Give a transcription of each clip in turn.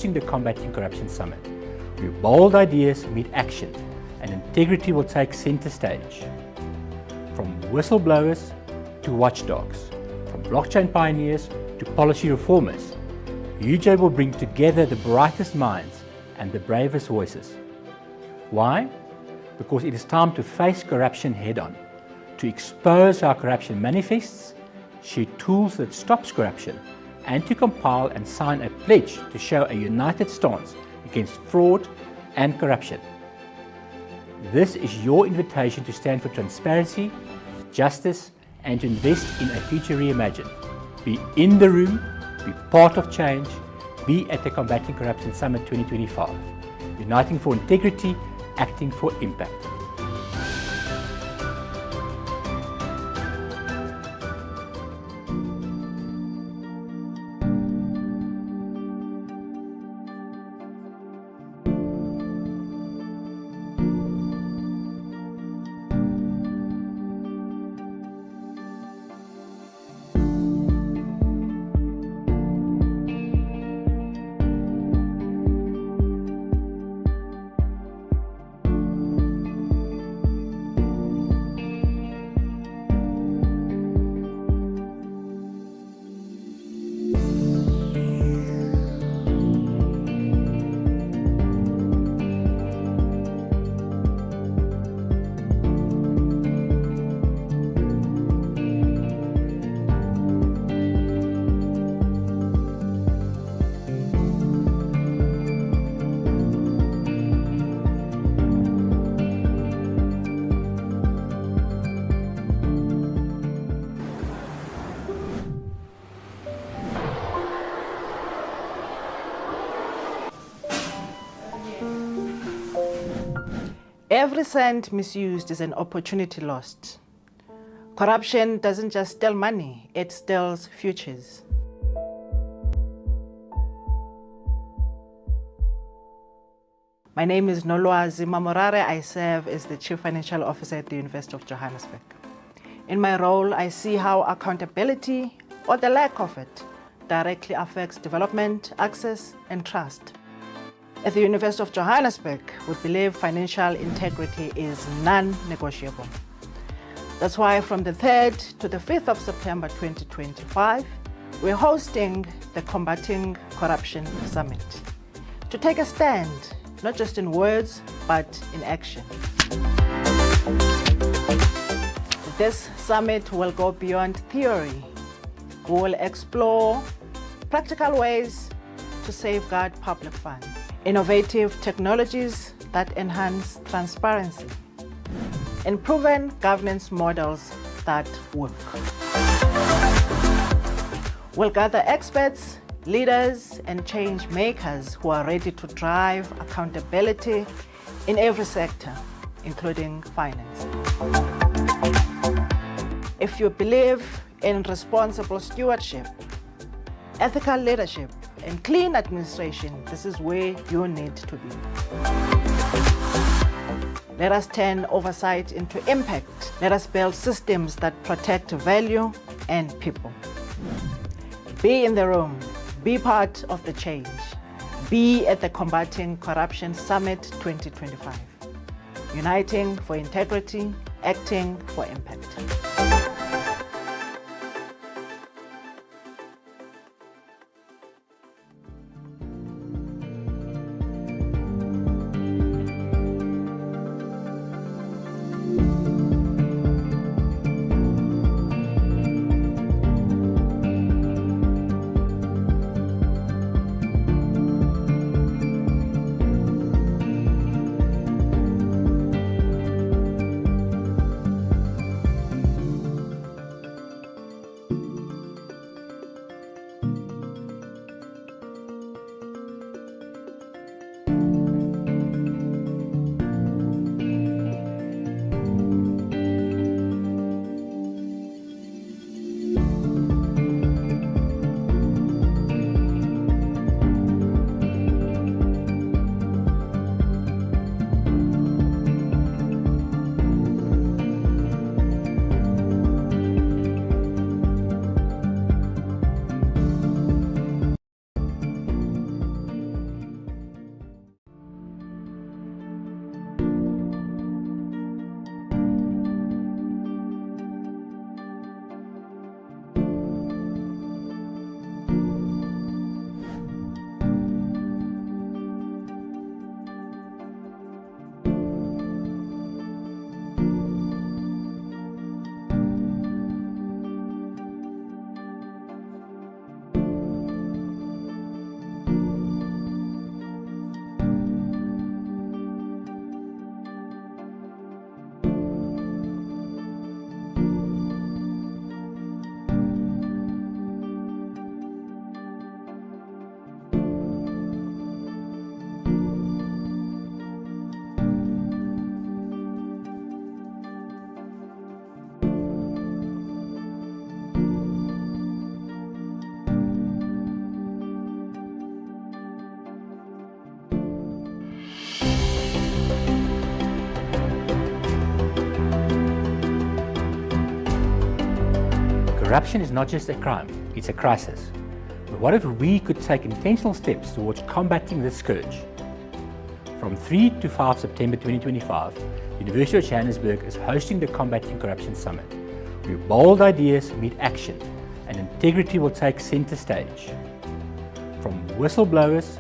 hosting the Combating Corruption Summit, where bold ideas meet action and integrity will take center stage. From whistleblowers to watchdogs, from blockchain pioneers to policy reformers, UJ will bring together the brightest minds and the bravest voices. Why? Because it is time to face corruption head-on, to expose how corruption manifests, share tools that stops corruption, and to compile and sign a pledge to show a united stance against fraud and corruption. This is your invitation to stand for transparency, justice, and to invest in a future reimagined. Be in the room, be part of change, be at the Combating Corruption Summit 2025. Uniting for integrity, acting for impact. Every cent misused is an opportunity lost. Corruption doesn't just steal money, it steals futures. My name is Nolwazi Mamorare. I serve as the Chief Financial Officer at the University of Johannesburg. In my role, I see how accountability, or the lack of it, directly affects development, access, and trust. At the University of Johannesburg, we believe financial integrity is non-negotiable. That's why from the 3rd to the 5th of September 2025, we're hosting the Combating Corruption Summit to take a stand, not just in words, but in action. This summit will go beyond theory. We will explore practical ways to safeguard public funds, innovative technologies that enhance transparency, and proven governance models that work. We'll gather experts, leaders, and change makers who are ready to drive accountability in every sector, including finance. If you believe in responsible stewardship, ethical leadership, and clean administration, this is where you need to be. Let us turn oversight into impact. Let us build systems that protect value and people. Be in the room. Be part of the change. Be at the Combating Corruption Summit 2025. Uniting for integrity, acting for impact. Corruption is not just a crime, it's a crisis. But what if we could take intentional steps towards combating this scourge? From 3 to 5 September 2025, University of Johannesburg is hosting the Combating Corruption Summit, where bold ideas meet action and integrity will take center stage. From whistleblowers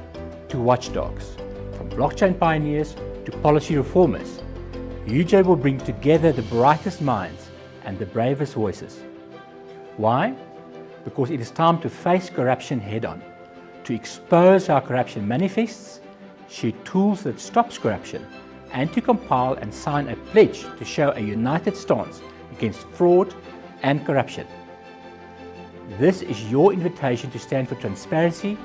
to watchdogs, from blockchain pioneers to policy reformers, UJ will bring together the brightest minds and the bravest voices. Why? Because it is time to face corruption head-on, to expose how corruption manifests, share tools that stops corruption, and to compile and sign a pledge to show a united stance against fraud and corruption. This is your invitation to stand for transparency,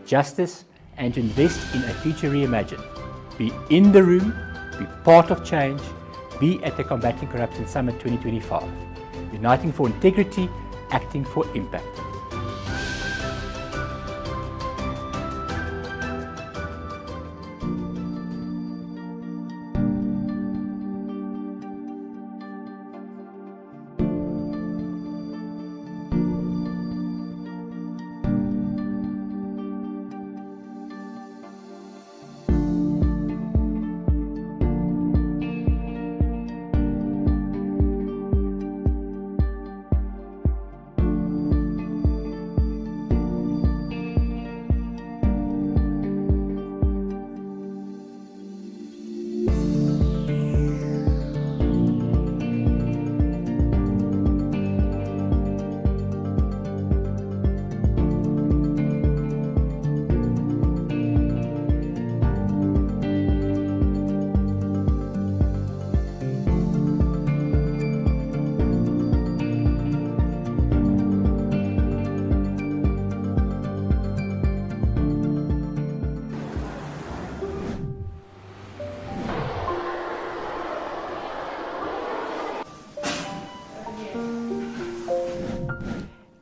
justice, and to invest in a future reimagined. Be in the room, be part of change, be at the Combating Corruption Summit 2025. Uniting for integrity, acting for impact.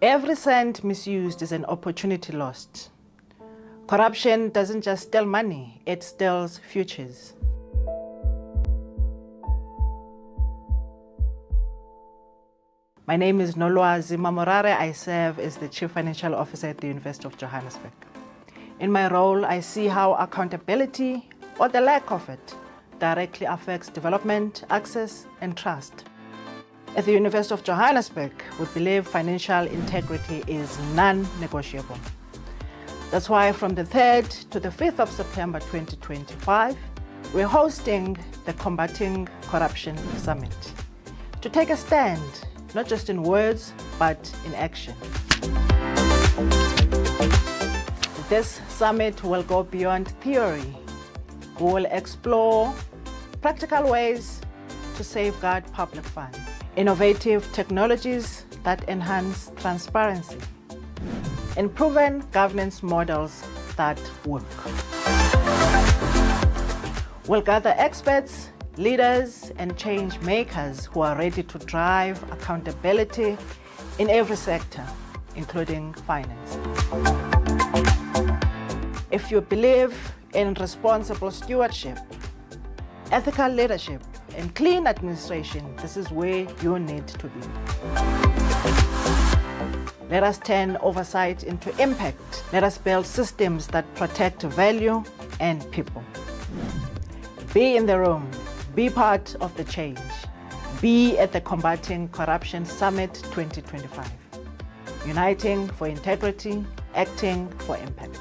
Every cent misused is an opportunity lost. Corruption doesn't just steal money, it steals futures. My name is Nolwazi Mamorare. I serve as the Chief Financial Officer at the University of Johannesburg. In my role, I see how accountability, or the lack of it, directly affects development, access, and trust. At the University of Johannesburg, we believe financial integrity is non-negotiable. That's why from the 3rd to the 5th of September 2025, we're hosting the Combating Corruption Summit to take a stand, not just in words, but in action. This summit will go beyond theory. We will explore practical ways to safeguard public funds, innovative technologies that enhance transparency, and proven governance models that work. We'll gather experts, leaders, and change makers who are ready to drive accountability in every sector, including finance. If you believe in responsible stewardship, ethical leadership, and clean administration, this is where you need to be. Let us turn oversight into impact. Let us build systems that protect value and people. Be in the room. Be part of the change. Be at the Combating Corruption Summit 2025. Uniting for integrity, acting for impact.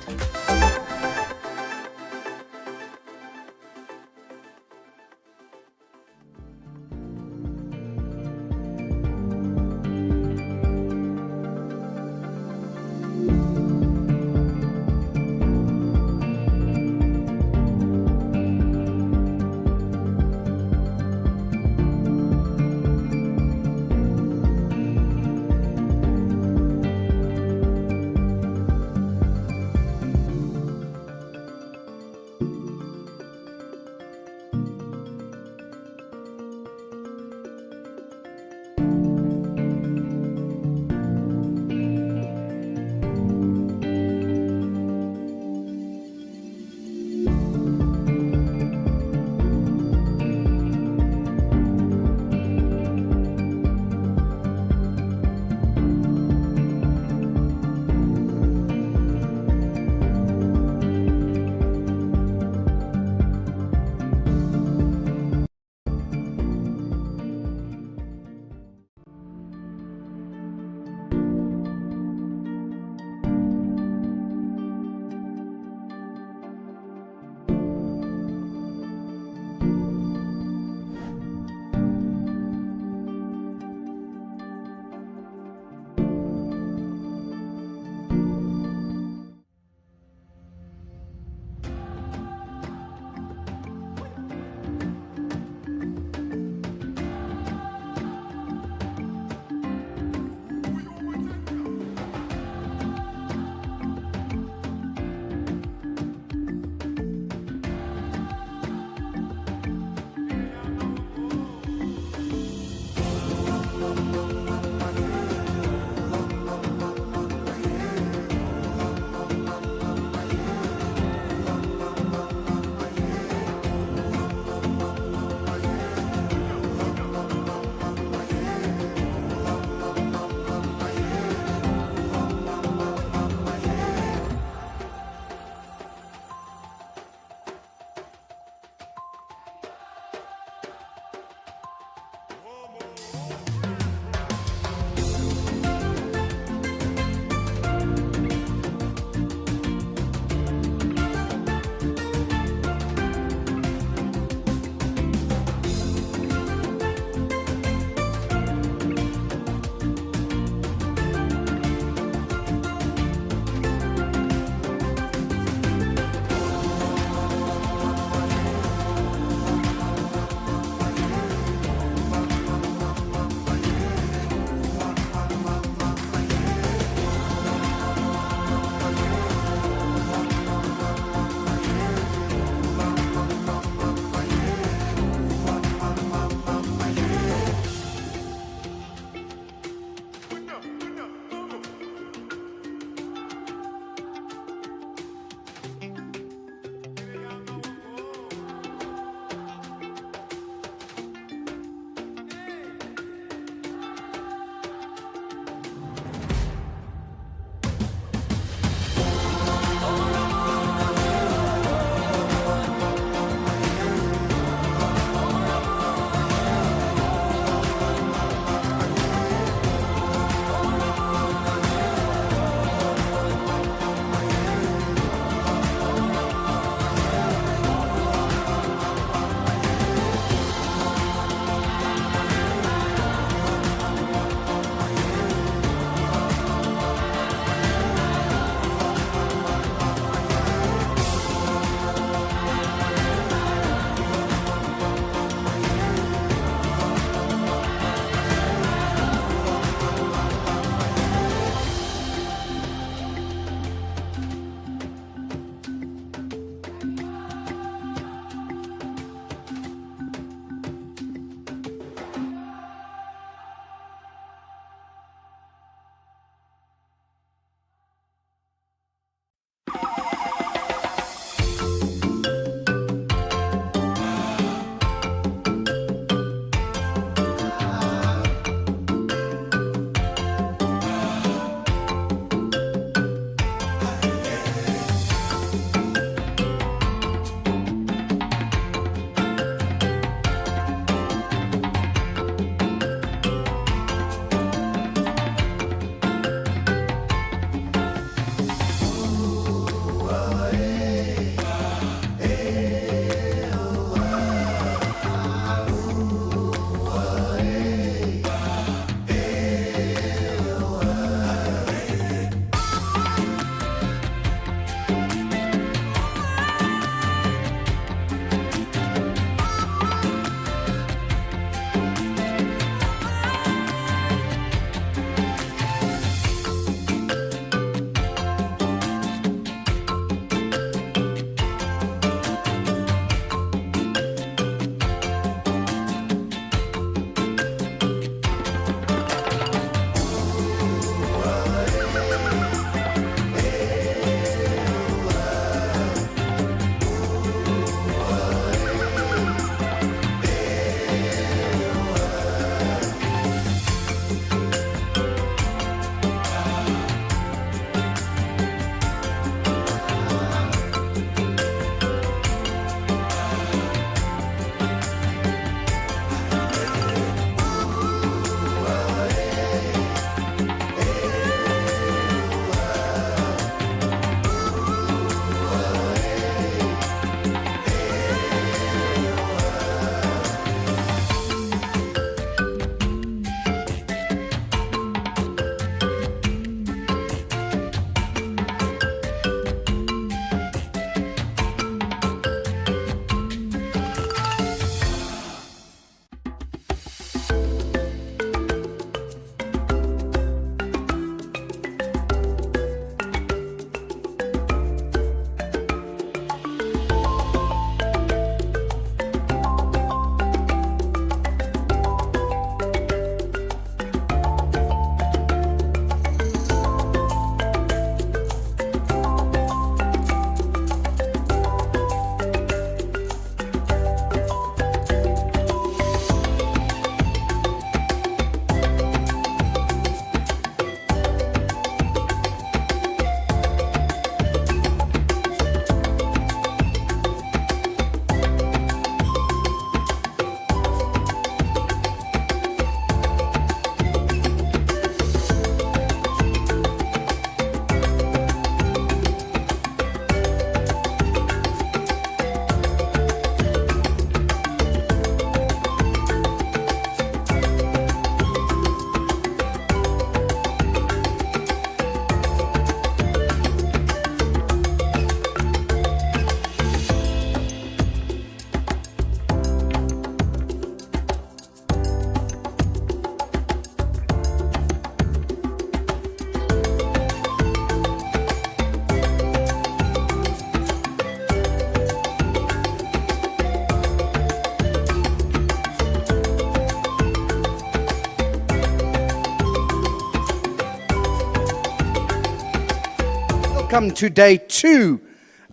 welcome to day 2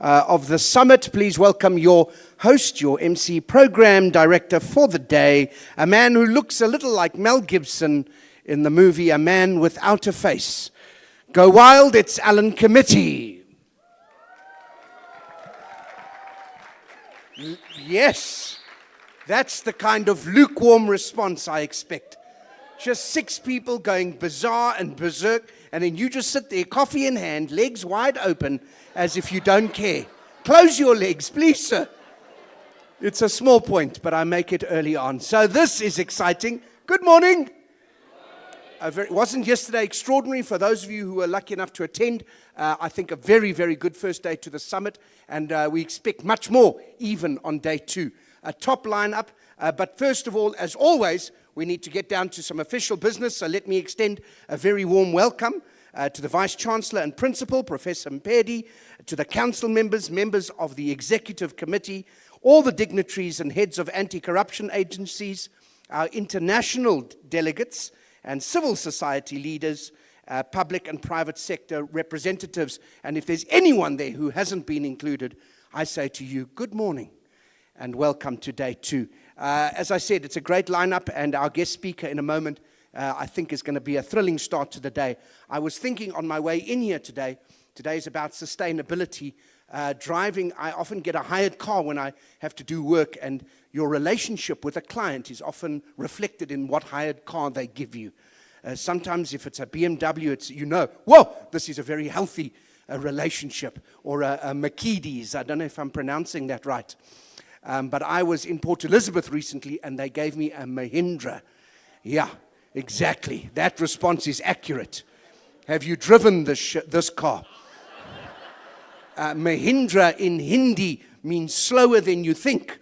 of the summit. Please welcome your host, your MC program director for the day, a man who looks a little like Mel Gibson in the movie A Man Without a Face. Go wild, it's Alan Committee. Yes, that's the kind of lukewarm response I expect. Just 6 people going bizarre and berserk, and then you just sit there, coffee in hand, legs wide open, as if you don't care. Close your legs, please, sir. It's a small point, but I make it early on. So this is exciting. Good morning. Wasn't yesterday extraordinary for those of you who were lucky enough to attend? I think a very, very good first day to the summit, and we expect much more even on day 2. A top lineup, but first of all, as always, we need to get down to some official business, so let me extend a very warm welcome to the Vice-Chancellor and Principal, Professor Mpedi, to the Council members, members of the Executive Committee, all the dignitaries and heads of anti-corruption agencies, our international delegates, and civil society leaders, public and private sector representatives. And if there's anyone there who hasn't been included, I say to you, good morning and welcome to day 2. As I said, it's a great lineup, and our guest speaker in a moment, I think, is going to be a thrilling start to the day. I was thinking on my way in here today is about sustainability. Driving, I often get a hired car when I have to do work, and your relationship with a client is often reflected in what hired car they give you. Sometimes if it's a BMW, it's, whoa, this is a very healthy relationship, or a Mercedes. I don't know if I'm pronouncing that right. But I was in Port Elizabeth recently, and they gave me a Mahindra. Yeah, exactly. That response is accurate. Have you driven this car? Mahindra in Hindi means slower than you think,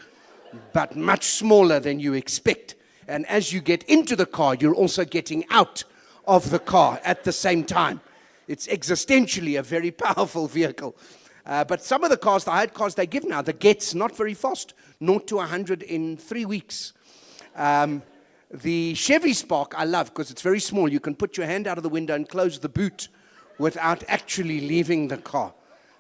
but much smaller than you expect. And as you get into the car, you're also getting out of the car at the same time. It's existentially a very powerful vehicle. But some of the cars, the hired cars they give now, the Get's not very fast, 0 to 100 in 3 weeks. The Chevy Spark I love because it's very small. You can put your hand out of the window and close the boot without actually leaving the car.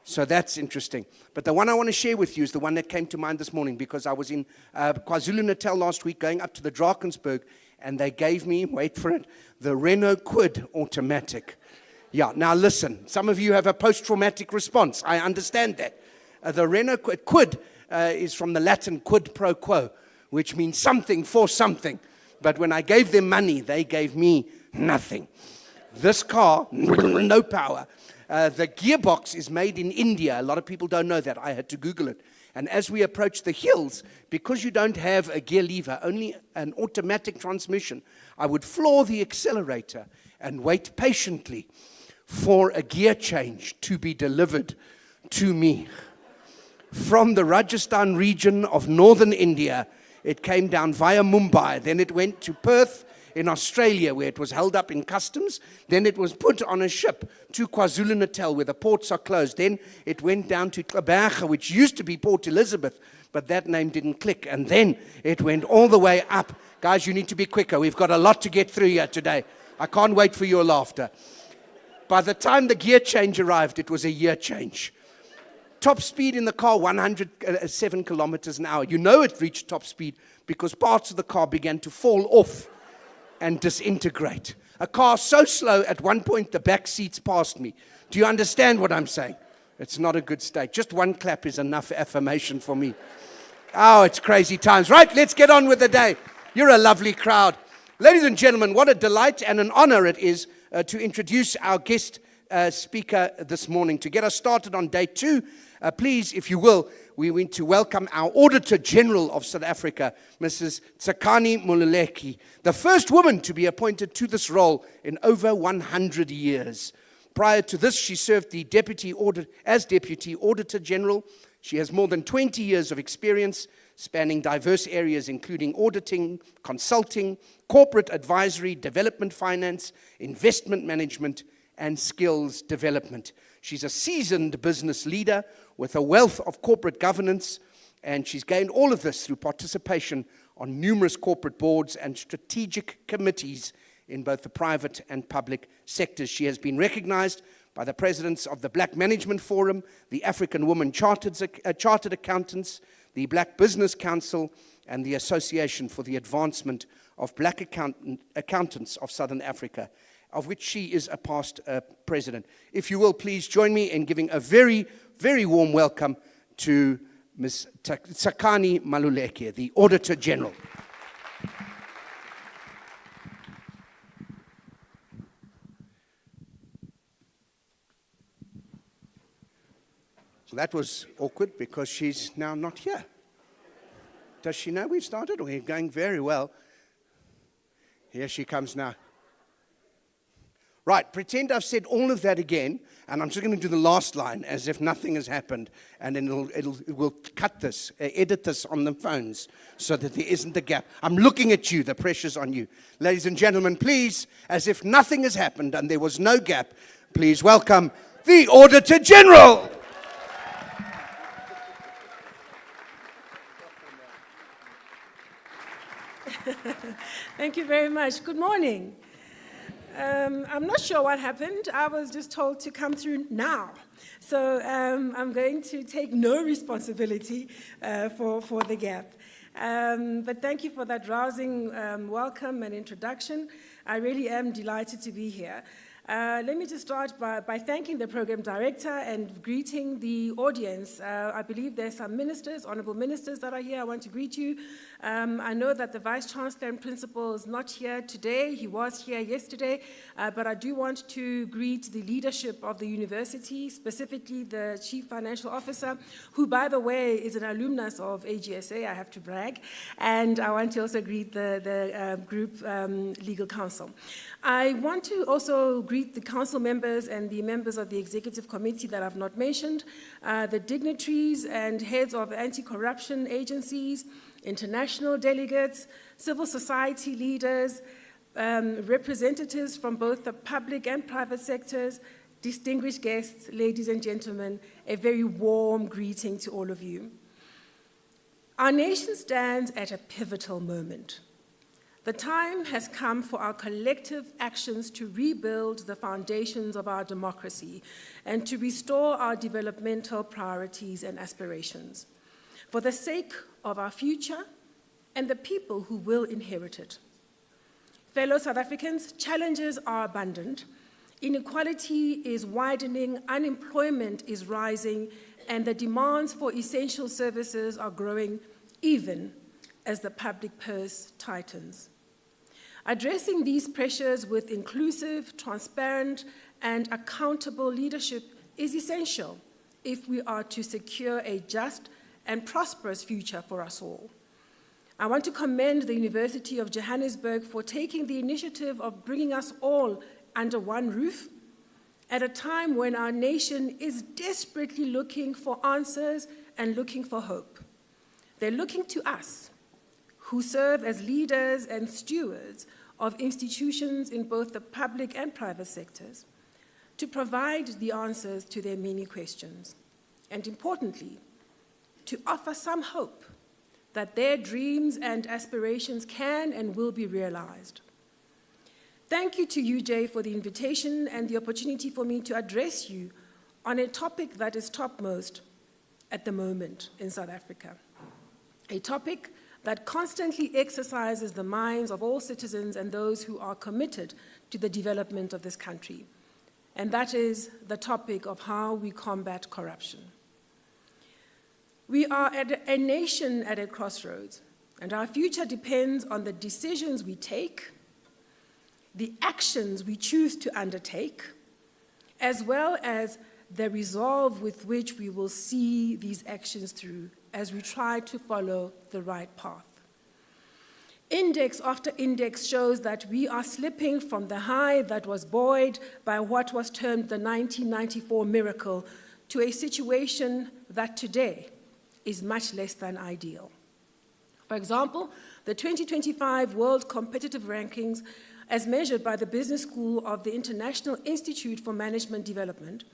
So that's interesting. But the one I want to share with you is the one that came to mind this morning, because I was in KwaZulu-Natal last week going up to the Drakensberg, and they gave me, wait for it, the Renault Kwid automatic. Yeah, now listen, some of you have a post-traumatic response. I understand that. The Renault Kwid is from the Latin quid pro quo, which means something for something. But when I gave them money, they gave me nothing. This car, no power. The gearbox is made in India. A lot of people don't know that. I had to Google it. And as we approach the hills, because you don't have a gear lever, only an automatic transmission, I would floor the accelerator and wait patiently for a gear change to be delivered to me. From the Rajasthan region of northern India, it came down via Mumbai. Then it went to Perth in Australia, where it was held up in customs. Then it was put on a ship to KwaZulu-Natal, where the ports are closed. Then it went down to Gqeberha, which used to be Port Elizabeth, but that name didn't click. And then it went all the way up. Guys, you need to be quicker. We've got a lot to get through here today. I can't wait for your laughter. By the gear change arrived, it was a year change. Top speed in the car, 107 kilometers an hour. You know it reached top speed because parts of the car began to fall off and disintegrate. A car so slow, at one point the back seats passed me. Do you understand what I'm saying? It's not a good state. Just one clap is enough affirmation for me. Oh, it's crazy times. Right, let's get on with the day. You're a lovely crowd. Ladies and gentlemen, what a delight and an honor it is to introduce our guest speaker this morning. To get us started on day 2, please, if you will, we want to welcome our Auditor General of South Africa, Mrs. Tsakani Mululeki, the first woman to be appointed to this role in over 100 years. Prior to this, she served as Deputy Auditor General. She has more than 20 years of experience spanning diverse areas, including auditing, consulting, corporate advisory, development finance, investment management, and skills development. She's a seasoned business leader with a wealth of corporate governance, and she's gained all of this through participation on numerous corporate boards and strategic committees in both the private and public sectors. She has been recognized by the presidents of the Black Management Forum, the African Women Chartered Accountants, the Black Business Council, and the Association for the Advancement of Black Accountants of Southern Africa, of which she is a past president. If you will, please join me in giving a very, very warm welcome to Ms. Tsakani Maluleke, the Auditor General. So that was awkward because she's now not here. Does she know we've started? We're going very well. Here she comes now. Right, pretend I've said all of that again, and I'm just going to do the last line as if nothing has happened, and then we'll cut this, edit this on the phones so that there isn't a gap. I'm looking at you, the pressure's on you. Ladies and gentlemen, please, as if nothing has happened and there was no gap, please welcome the Auditor General. Thank you very much. Good morning. I'm not sure what happened. I was just told to come through now. So I'm going to take no responsibility for the gap. But thank you for that rousing welcome and introduction. I really am delighted to be here. Let me just start by thanking the program director and greeting the audience. I believe there's some ministers, honorable ministers that are here. I want to greet you. I know that the Vice Chancellor and Principal is not here today. He was here yesterday, but I do want to greet the leadership of the university, specifically the Chief Financial Officer, who, by the way, is an alumnus of AGSA, I have to brag, and I want to also greet the group legal counsel. I want to also greet the council members and the members of the executive committee that I've not mentioned, the dignitaries and heads of anti-corruption agencies, international delegates, civil society leaders, representatives from both the public and private sectors, distinguished guests, ladies and gentlemen, a very warm greeting to all of you. Our nation stands at a pivotal moment. The time has come for our collective actions to rebuild the foundations of our democracy and to restore our developmental priorities and aspirations for the sake of our future and the people who will inherit it. Fellow South Africans, challenges are abundant. Inequality is widening, unemployment is rising, and the demands for essential services are growing even as the public purse tightens. Addressing these pressures with inclusive, transparent, and accountable leadership is essential if we are to secure a just and prosperous future for us all. I want to commend the University of Johannesburg for taking the initiative of bringing us all under one roof at a time when our nation is desperately looking for answers and looking for hope. They're looking to us, who serve as leaders and stewards of institutions in both the public and private sectors, to provide the answers to their many questions, and importantly, to offer some hope that their dreams and aspirations can and will be realized. Thank you to UJ for the invitation and the opportunity for me to address you on a topic that is topmost at the moment in South Africa, a topic that constantly exercises the minds of all citizens and those who are committed to the development of this country, and that is the topic of how we combat corruption. We are a nation at a crossroads, and our future depends on the decisions we take, the actions we choose to undertake, as well as the resolve with which we will see these actions through as we try to follow the right path. Index after index shows that we are slipping from the high that was buoyed by what was termed the 1994 miracle to a situation that today is much less than ideal. For example, the 2025 World Competitive Rankings, as measured by the Business School of the International Institute for Management Development,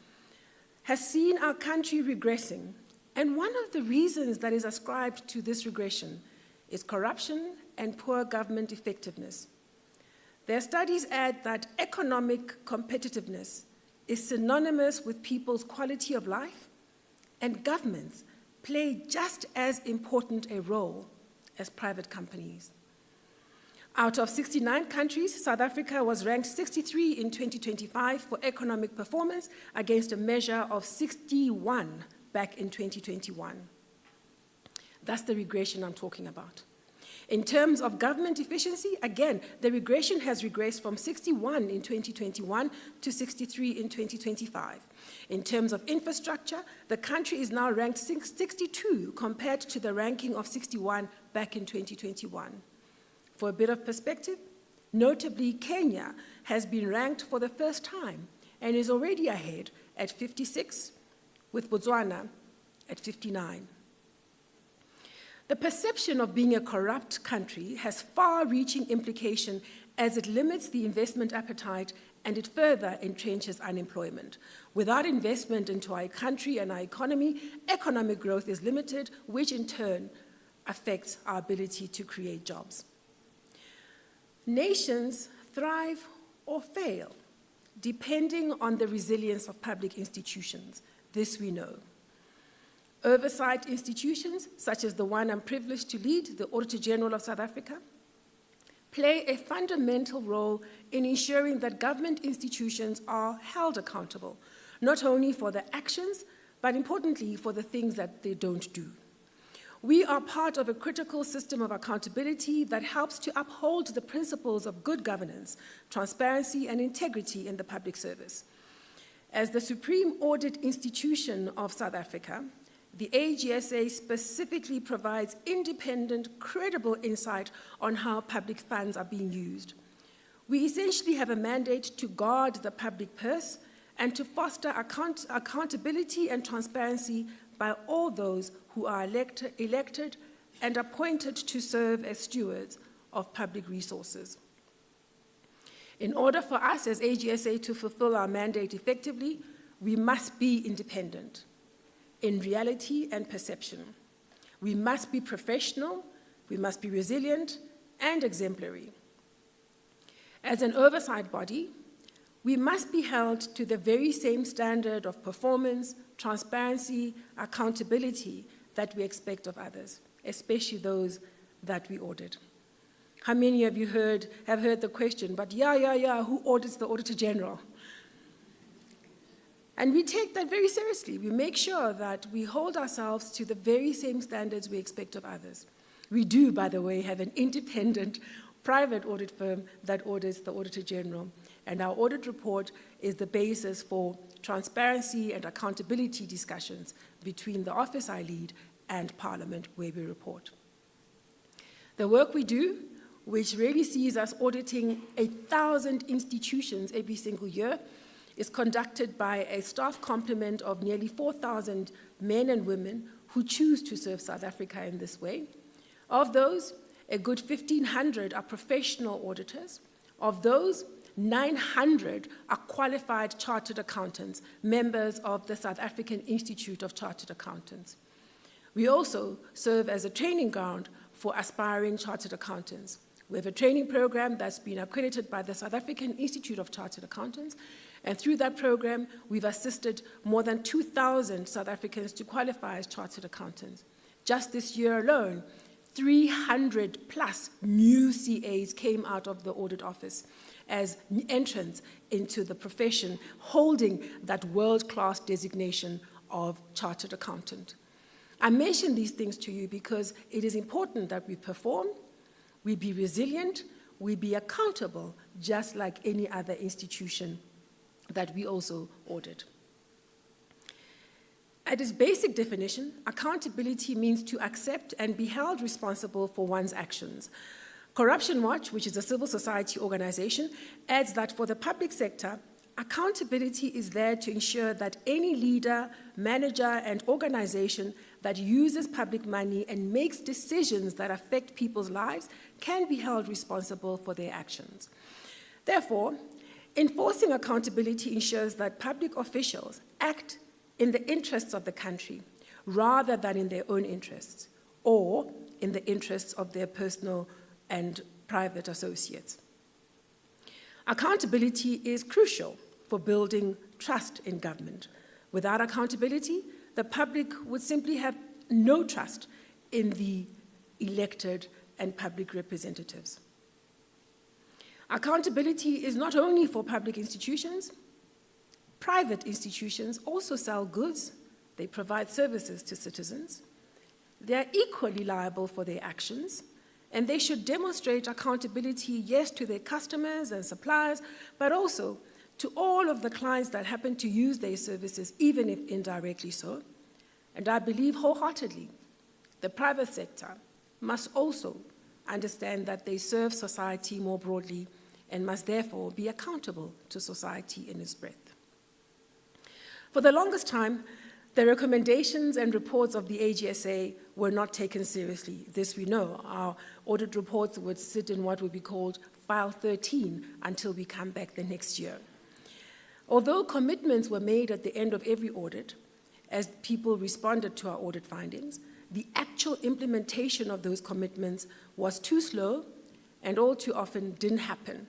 has seen our country regressing. And one of the reasons that is ascribed to this regression is corruption and poor government effectiveness. Their studies add that economic competitiveness is synonymous with people's quality of life, and governments play just as important a role as private companies. Out of 69 countries, South Africa was ranked 63 in 2025 for economic performance against a measure of 61 back in 2021. That's the regression I'm talking about. In terms of government efficiency, again, the regression has regressed from 61 in 2021 to 63 in 2025. In terms of infrastructure, the country is now ranked 62 compared to the ranking of 61 back in 2021. For a bit of perspective, notably Kenya has been ranked for the first time and is already ahead at 56, with Botswana at 59. The perception of being a corrupt country has far-reaching implications as it limits the investment appetite and it further entrenches unemployment. Without investment into our country and our economy, economic growth is limited, which in turn affects our ability to create jobs. Nations thrive or fail depending on the resilience of public institutions. This we know. Oversight institutions, such as the one I'm privileged to lead, the Auditor General of South Africa, play a fundamental role in ensuring that government institutions are held accountable, not only for their actions, but importantly for the things that they don't do. We are part of a critical system of accountability that helps to uphold the principles of good governance, transparency, and integrity in the public service. As the supreme audit institution of South Africa, the AGSA specifically provides independent, credible insight on how public funds are being used. We essentially have a mandate to guard the public purse and to foster accountability and transparency by all those who are elected and appointed to serve as stewards of public resources. In order for us as AGSA to fulfill our mandate effectively, we must be independent in reality and perception. We must be professional, we must be resilient and exemplary. As an oversight body, we must be held to the very same standard of performance, transparency, accountability that we expect of others, especially those that we audit. How many of you have heard the question, but who audits the Auditor General? And we take that very seriously. We make sure that we hold ourselves to the very same standards we expect of others. We do, by the way, have an independent private audit firm that audits the Auditor General. And our audit report is the basis for transparency and accountability discussions between the office I lead and Parliament, where we report. The work we do, which really sees us auditing 1,000 institutions every single year, is conducted by a staff complement of nearly 4,000 men and women who choose to serve South Africa in this way. Of those, a good 1,500 are professional auditors. Of those, 900 are qualified chartered accountants, members of the South African Institute of Chartered Accountants. We also serve as a training ground for aspiring chartered accountants. We have a training program that's been accredited by the South African Institute of Chartered Accountants, and through that program, we've assisted more than 2,000 South Africans to qualify as chartered accountants. Just this year alone, 300 plus new CAs came out of the audit office as entrants into the profession, holding that world-class designation of chartered accountant. I mention these things to you because it is important that we perform, we be resilient, we be accountable, just like any other institution that we also audit. At its basic definition, accountability means to accept and be held responsible for one's actions. Corruption Watch, which is a civil society organization, adds that for the public sector, accountability is there to ensure that any leader, manager, and organization that uses public money and makes decisions that affect people's lives can be held responsible for their actions. Therefore, enforcing accountability ensures that public officials act in the interests of the country rather than in their own interests or in the interests of their personal and private associates. Accountability is crucial for building trust in government. Without accountability, the public would simply have no trust in the elected and public representatives. Accountability is not only for public institutions. Private institutions also sell goods. They provide services to citizens. They are equally liable for their actions, and they should demonstrate accountability, yes, to their customers and suppliers, but also to all of the clients that happen to use their services, even if indirectly so. And I believe wholeheartedly the private sector must also understand that they serve society more broadly and must therefore be accountable to society in its breadth. For the longest time, the recommendations and reports of the AGSA were not taken seriously. This we know. Our audit reports would sit in what would be called File 13 until we come back the next year. Although commitments were made at the end of every audit, as people responded to our audit findings, the actual implementation of those commitments was too slow and all too often didn't happen,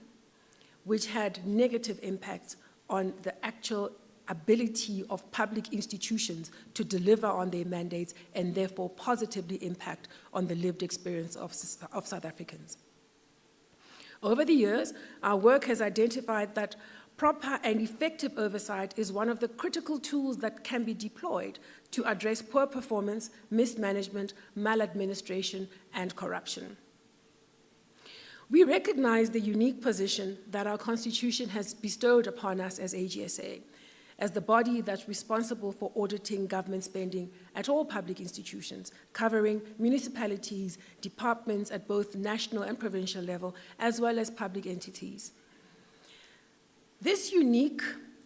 which had negative impacts on the actual ability of public institutions to deliver on their mandates and therefore positively impact on the lived experience of South Africans. Over the years, our work has identified that proper and effective oversight is one of the critical tools that can be deployed to address poor performance, mismanagement, maladministration, and corruption. We recognize the unique position that our Constitution has bestowed upon us as AGSA, as the body that's responsible for auditing government spending at all public institutions, covering municipalities, departments at both national and provincial level, as well as public entities. This unique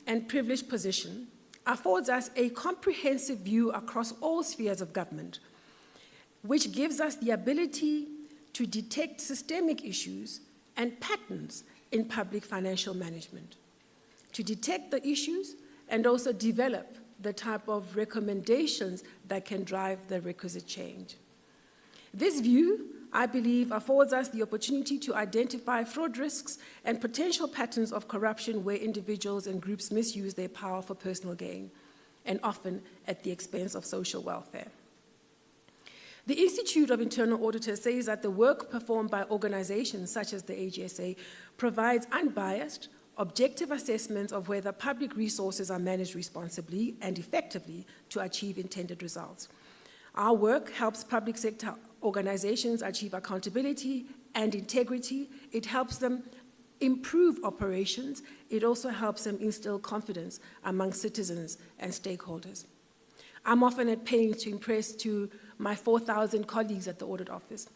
and privileged position affords us a comprehensive view across all spheres of government, which gives us the ability to detect systemic issues and patterns in public financial management, to detect the issues and also develop the type of recommendations that can drive the requisite change. This view, I believe, affords us the opportunity to identify fraud risks and potential patterns of corruption where individuals and groups misuse their power for personal gain, and often at the expense of social welfare. The Institute of Internal Auditors says that the work performed by organizations such as the AGSA provides unbiased, objective assessments of whether public resources are managed responsibly and effectively to achieve intended results. Our work helps public sector organizations achieve accountability and integrity. It helps them improve operations. It also helps them instill confidence among citizens and stakeholders. I'm often at pains to impress to my 4,000 colleagues at the audit office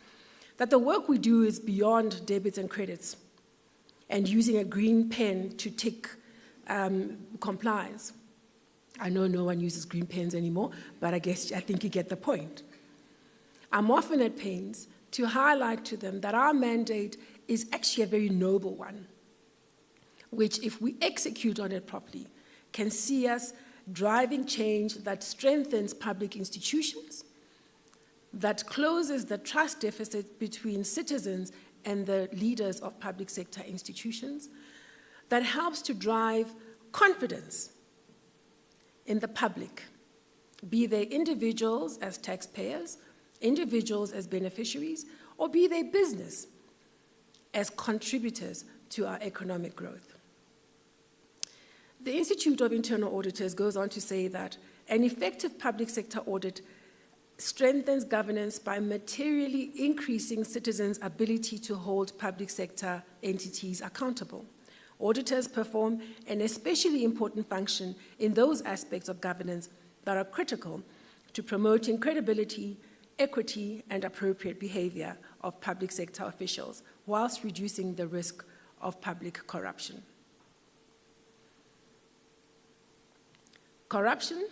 that the work we do is beyond debits and credits and using a green pen to tick compliance. I know no one uses green pens anymore, but I think you get the point. I'm often at pains to highlight to them that our mandate is actually a very noble one, which, if we execute on it properly, can see us driving change that strengthens public institutions, that closes the trust deficit between citizens and the leaders of public sector institutions, that helps to drive confidence in the public, be they individuals as taxpayers, individuals as beneficiaries, or be they business as contributors to our economic growth. The Institute of Internal Auditors goes on to say that an effective public sector audit strengthens governance by materially increasing citizens' ability to hold public sector entities accountable. Auditors perform an especially important function in those aspects of governance that are critical to promoting credibility, equity, and appropriate behavior of public sector officials, whilst reducing the risk of public corruption. Corruption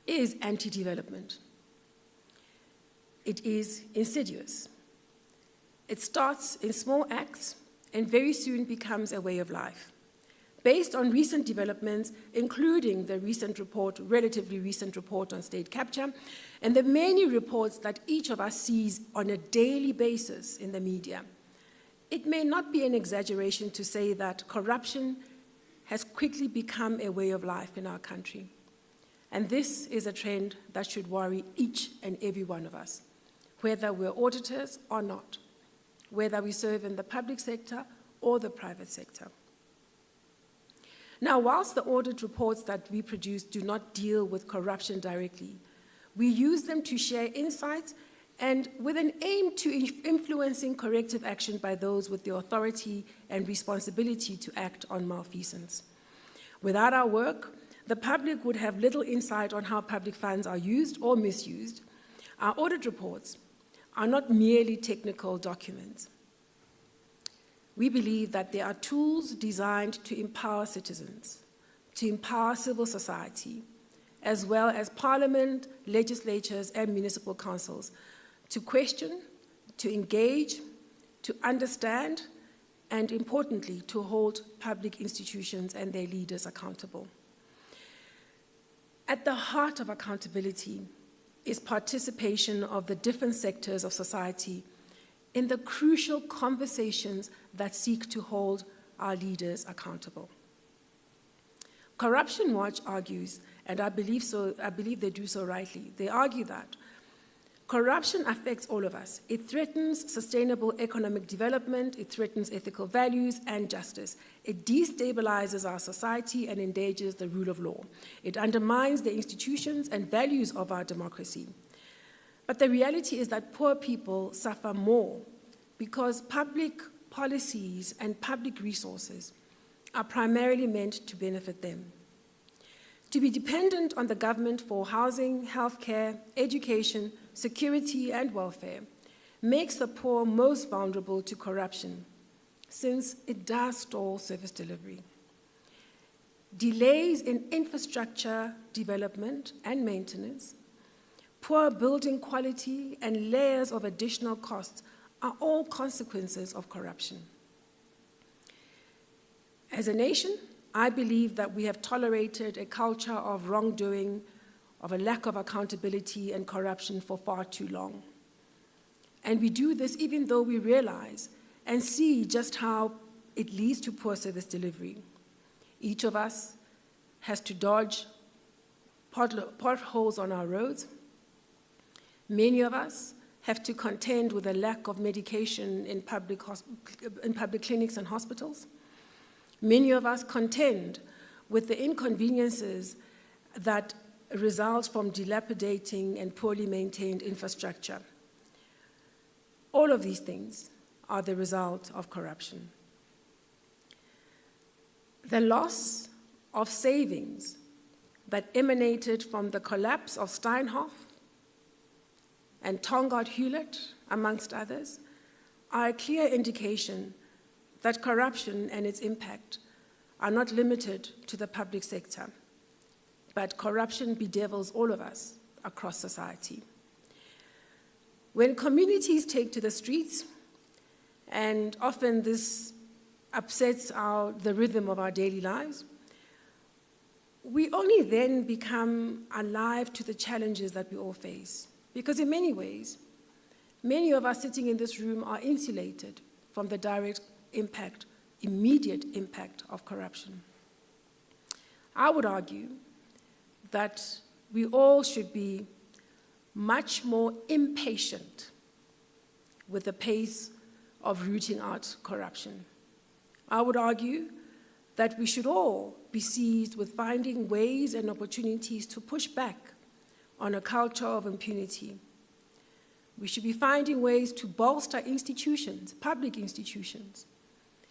is anti-development. It is insidious. It starts in small acts and very soon becomes a way of life. Based on recent developments, including the relatively recent report on state capture, and the many reports that each of us sees on a daily basis in the media, it may not be an exaggeration to say that corruption has quickly become a way of life in our country. And this is a trend that should worry each and every one of us, whether we're auditors or not, whether we serve in the public sector or the private sector. Now, whilst the audit reports that we produce do not deal with corruption directly, we use them to share insights and with an aim to influencing corrective action by those with the authority and responsibility to act on malfeasance. Without our work, the public would have little insight on how public funds are used or misused. Our audit reports are not merely technical documents. We believe that they are tools designed to empower citizens, to empower civil society, as well as parliament, legislatures, and municipal councils, to question, to engage, to understand, and importantly, to hold public institutions and their leaders accountable. At the heart of accountability is participation of the different sectors of society in the crucial conversations that seek to hold our leaders accountable. Corruption Watch argues, and I believe they do so rightly, they argue that corruption affects all of us. It threatens sustainable economic development, it threatens ethical values and justice. It destabilizes our society and endangers the rule of law. It undermines the institutions and values of our democracy. But the reality is that poor people suffer more because public policies and public resources are primarily meant to benefit them. To be dependent on the government for housing, healthcare, education, security, and welfare makes the poor most vulnerable to corruption, since it does stall service delivery. Delays in infrastructure development and maintenance, poor building quality, and layers of additional costs are all consequences of corruption. As a nation, I believe that we have tolerated a culture of wrongdoing, of a lack of accountability and corruption for far too long. And we do this even though we realize and see just how it leads to poor service delivery. Each of us has to dodge potholes on our roads. Many of us have to contend with a lack of medication in public clinics and hospitals. Many of us contend with the inconveniences that result from dilapidating and poorly maintained infrastructure. All of these things are the result of corruption. The loss of savings that emanated from the collapse of Steinhoff and Tongaat-Hulett, amongst others, are a clear indication that corruption and its impact are not limited to the public sector, but corruption bedevils all of us across society. When communities take to the streets, and often this upsets the rhythm of our daily lives, we only then become alive to the challenges that we all face. Because in many ways, many of us sitting in this room are insulated from the direct impact, immediate impact of corruption. I would argue that we all should be much more impatient with the pace of rooting out corruption. I would argue that we should all be seized with finding ways and opportunities to push back on a culture of impunity. We should be finding ways to bolster institutions, public institutions,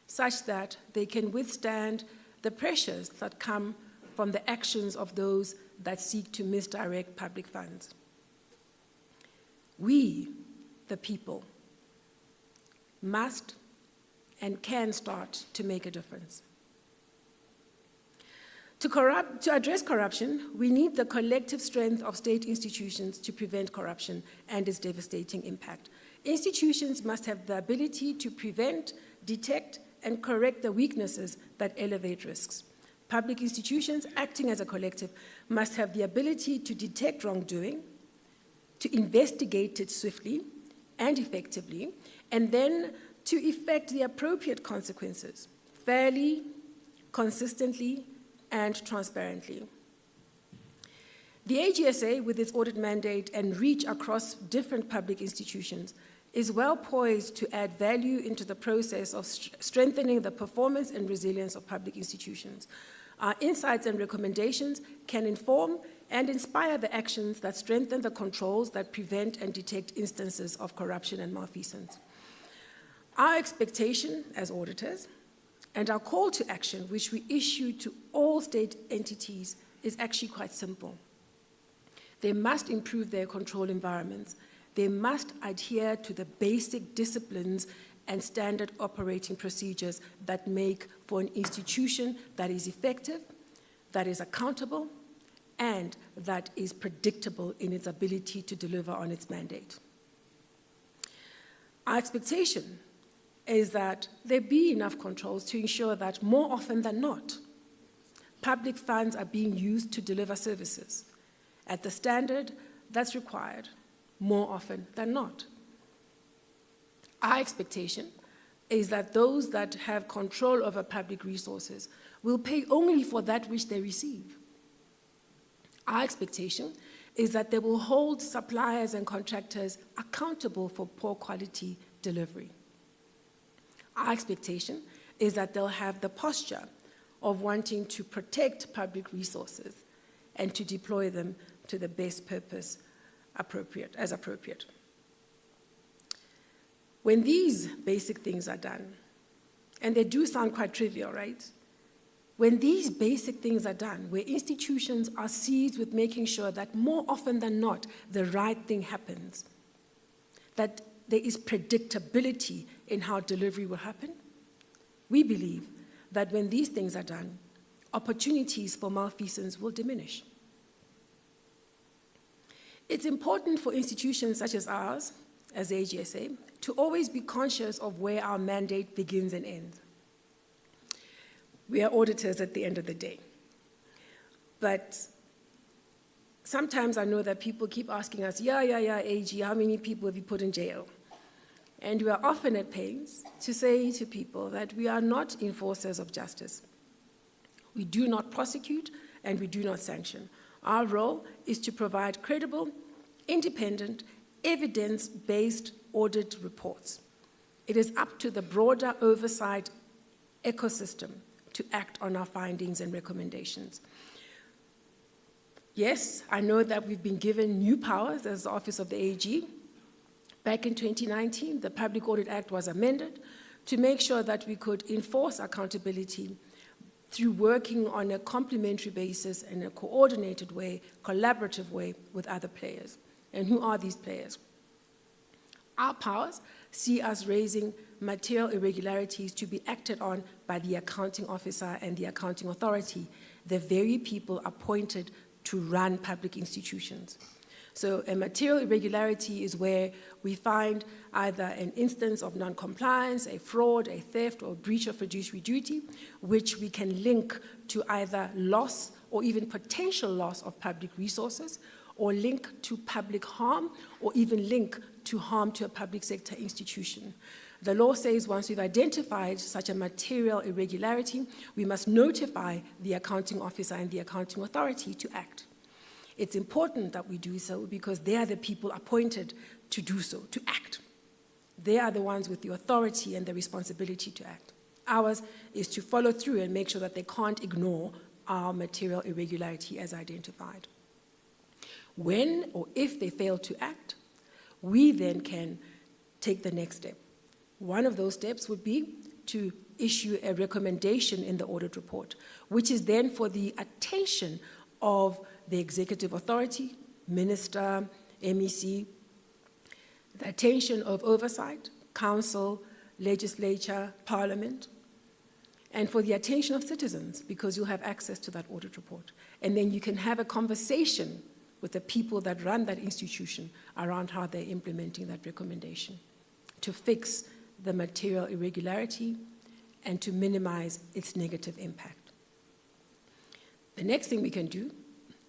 such that they can withstand the pressures that come from the actions of those that seek to misdirect public funds. We, the people, must and can start to make a difference. To address corruption, we need the collective strength of state institutions to prevent corruption and its devastating impact. Institutions must have the ability to prevent, detect, and correct the weaknesses that elevate risks. Public institutions, acting as a collective, must have the ability to detect wrongdoing, to investigate it swiftly and effectively, and then to effect the appropriate consequences, fairly, consistently, and transparently. The AGSA, with its audit mandate and reach across different public institutions, is well poised to add value into the process of strengthening the performance and resilience of public institutions. Our insights and recommendations can inform and inspire the actions that strengthen the controls that prevent and detect instances of corruption and malfeasance. Our expectation as auditors and our call to action, which we issue to all state entities, is actually quite simple. They must improve their control environments. They must adhere to the basic disciplines and standard operating procedures that make for an institution that is effective, that is accountable, and that is predictable in its ability to deliver on its mandate. Our expectation is that there be enough controls to ensure that more often than not, public funds are being used to deliver services at the standard that's required more often than not. Our expectation is that those that have control over public resources will pay only for that which they receive. Our expectation is that they will hold suppliers and contractors accountable for poor quality delivery. Our expectation is that they'll have the posture of wanting to protect public resources and to deploy them to the best purpose as appropriate. When these basic things are done, and they do sound quite trivial, right? When these basic things are done, where institutions are seized with making sure that more often than not, the right thing happens, that there is predictability in how delivery will happen, we believe that when these things are done, opportunities for malfeasance will diminish. It's important for institutions such as ours, as the AGSA, to always be conscious of where our mandate begins and ends. We are auditors at the end of the day. But sometimes I know that people keep asking us, yeah, AG, how many people have you put in jail? And we are often at pains to say to people that we are not enforcers of justice. We do not prosecute and we do not sanction. Our role is to provide credible, independent, evidence-based audit reports. It is up to the broader oversight ecosystem to act on our findings and recommendations. Yes, I know that we've been given new powers as the Office of the AG. Back in 2019, the Public Audit Act was amended to make sure that we could enforce accountability through working on a complementary basis in a coordinated way, collaborative way with other players. And who are these players? Our powers see us raising material irregularities to be acted on by the accounting officer and the accounting authority, the very people appointed to run public institutions. So a material irregularity is where we find either an instance of non-compliance, a fraud, a theft, or a breach of fiduciary duty, which we can link to either loss or even potential loss of public resources, or link to public harm, or even link to harm to a public sector institution. The law says once we've identified such a material irregularity, we must notify the accounting officer and the accounting authority to act. It's important that we do so because they are the people appointed to do so, to act. They are the ones with the authority and the responsibility to act. Ours is to follow through and make sure that they can't ignore our material irregularity as identified. When or if they fail to act, we then can take the next step. One of those steps would be to issue a recommendation in the audit report, which is then for the attention of the executive authority, minister, MEC, the attention of oversight, council, legislature, parliament, and for the attention of citizens, because you'll have access to that audit report. And then you can have a conversation with the people that run that institution around how they're implementing that recommendation to fix the material irregularity and to minimize its negative impact. The next thing we can do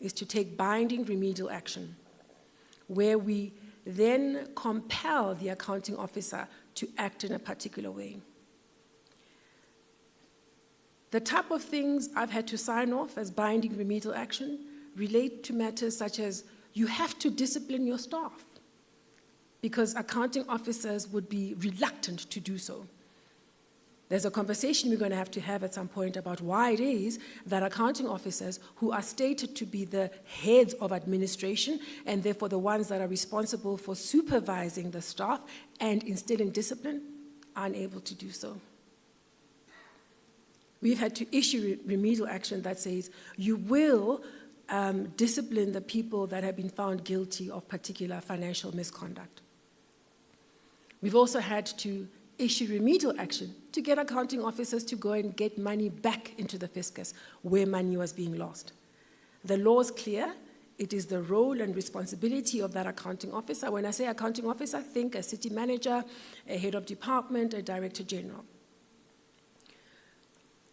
is to take binding remedial action, where we then compel the accounting officer to act in a particular way. The type of things I've had to sign off as binding remedial action relate to matters such as you have to discipline your staff, because accounting officers would be reluctant to do so. There's a conversation we're going to have at some point about why it is that accounting officers, who are stated to be the heads of administration and therefore the ones that are responsible for supervising the staff and instilling discipline, are unable to do so. We've had to issue remedial action that says you will discipline the people that have been found guilty of particular financial misconduct. We've also had to issue remedial action to get accounting officers to go and get money back into the fiscus where money was being lost. The law is clear. It is the role and responsibility of that accounting officer. When I say accounting officer, think a city manager, a head of department, a director general,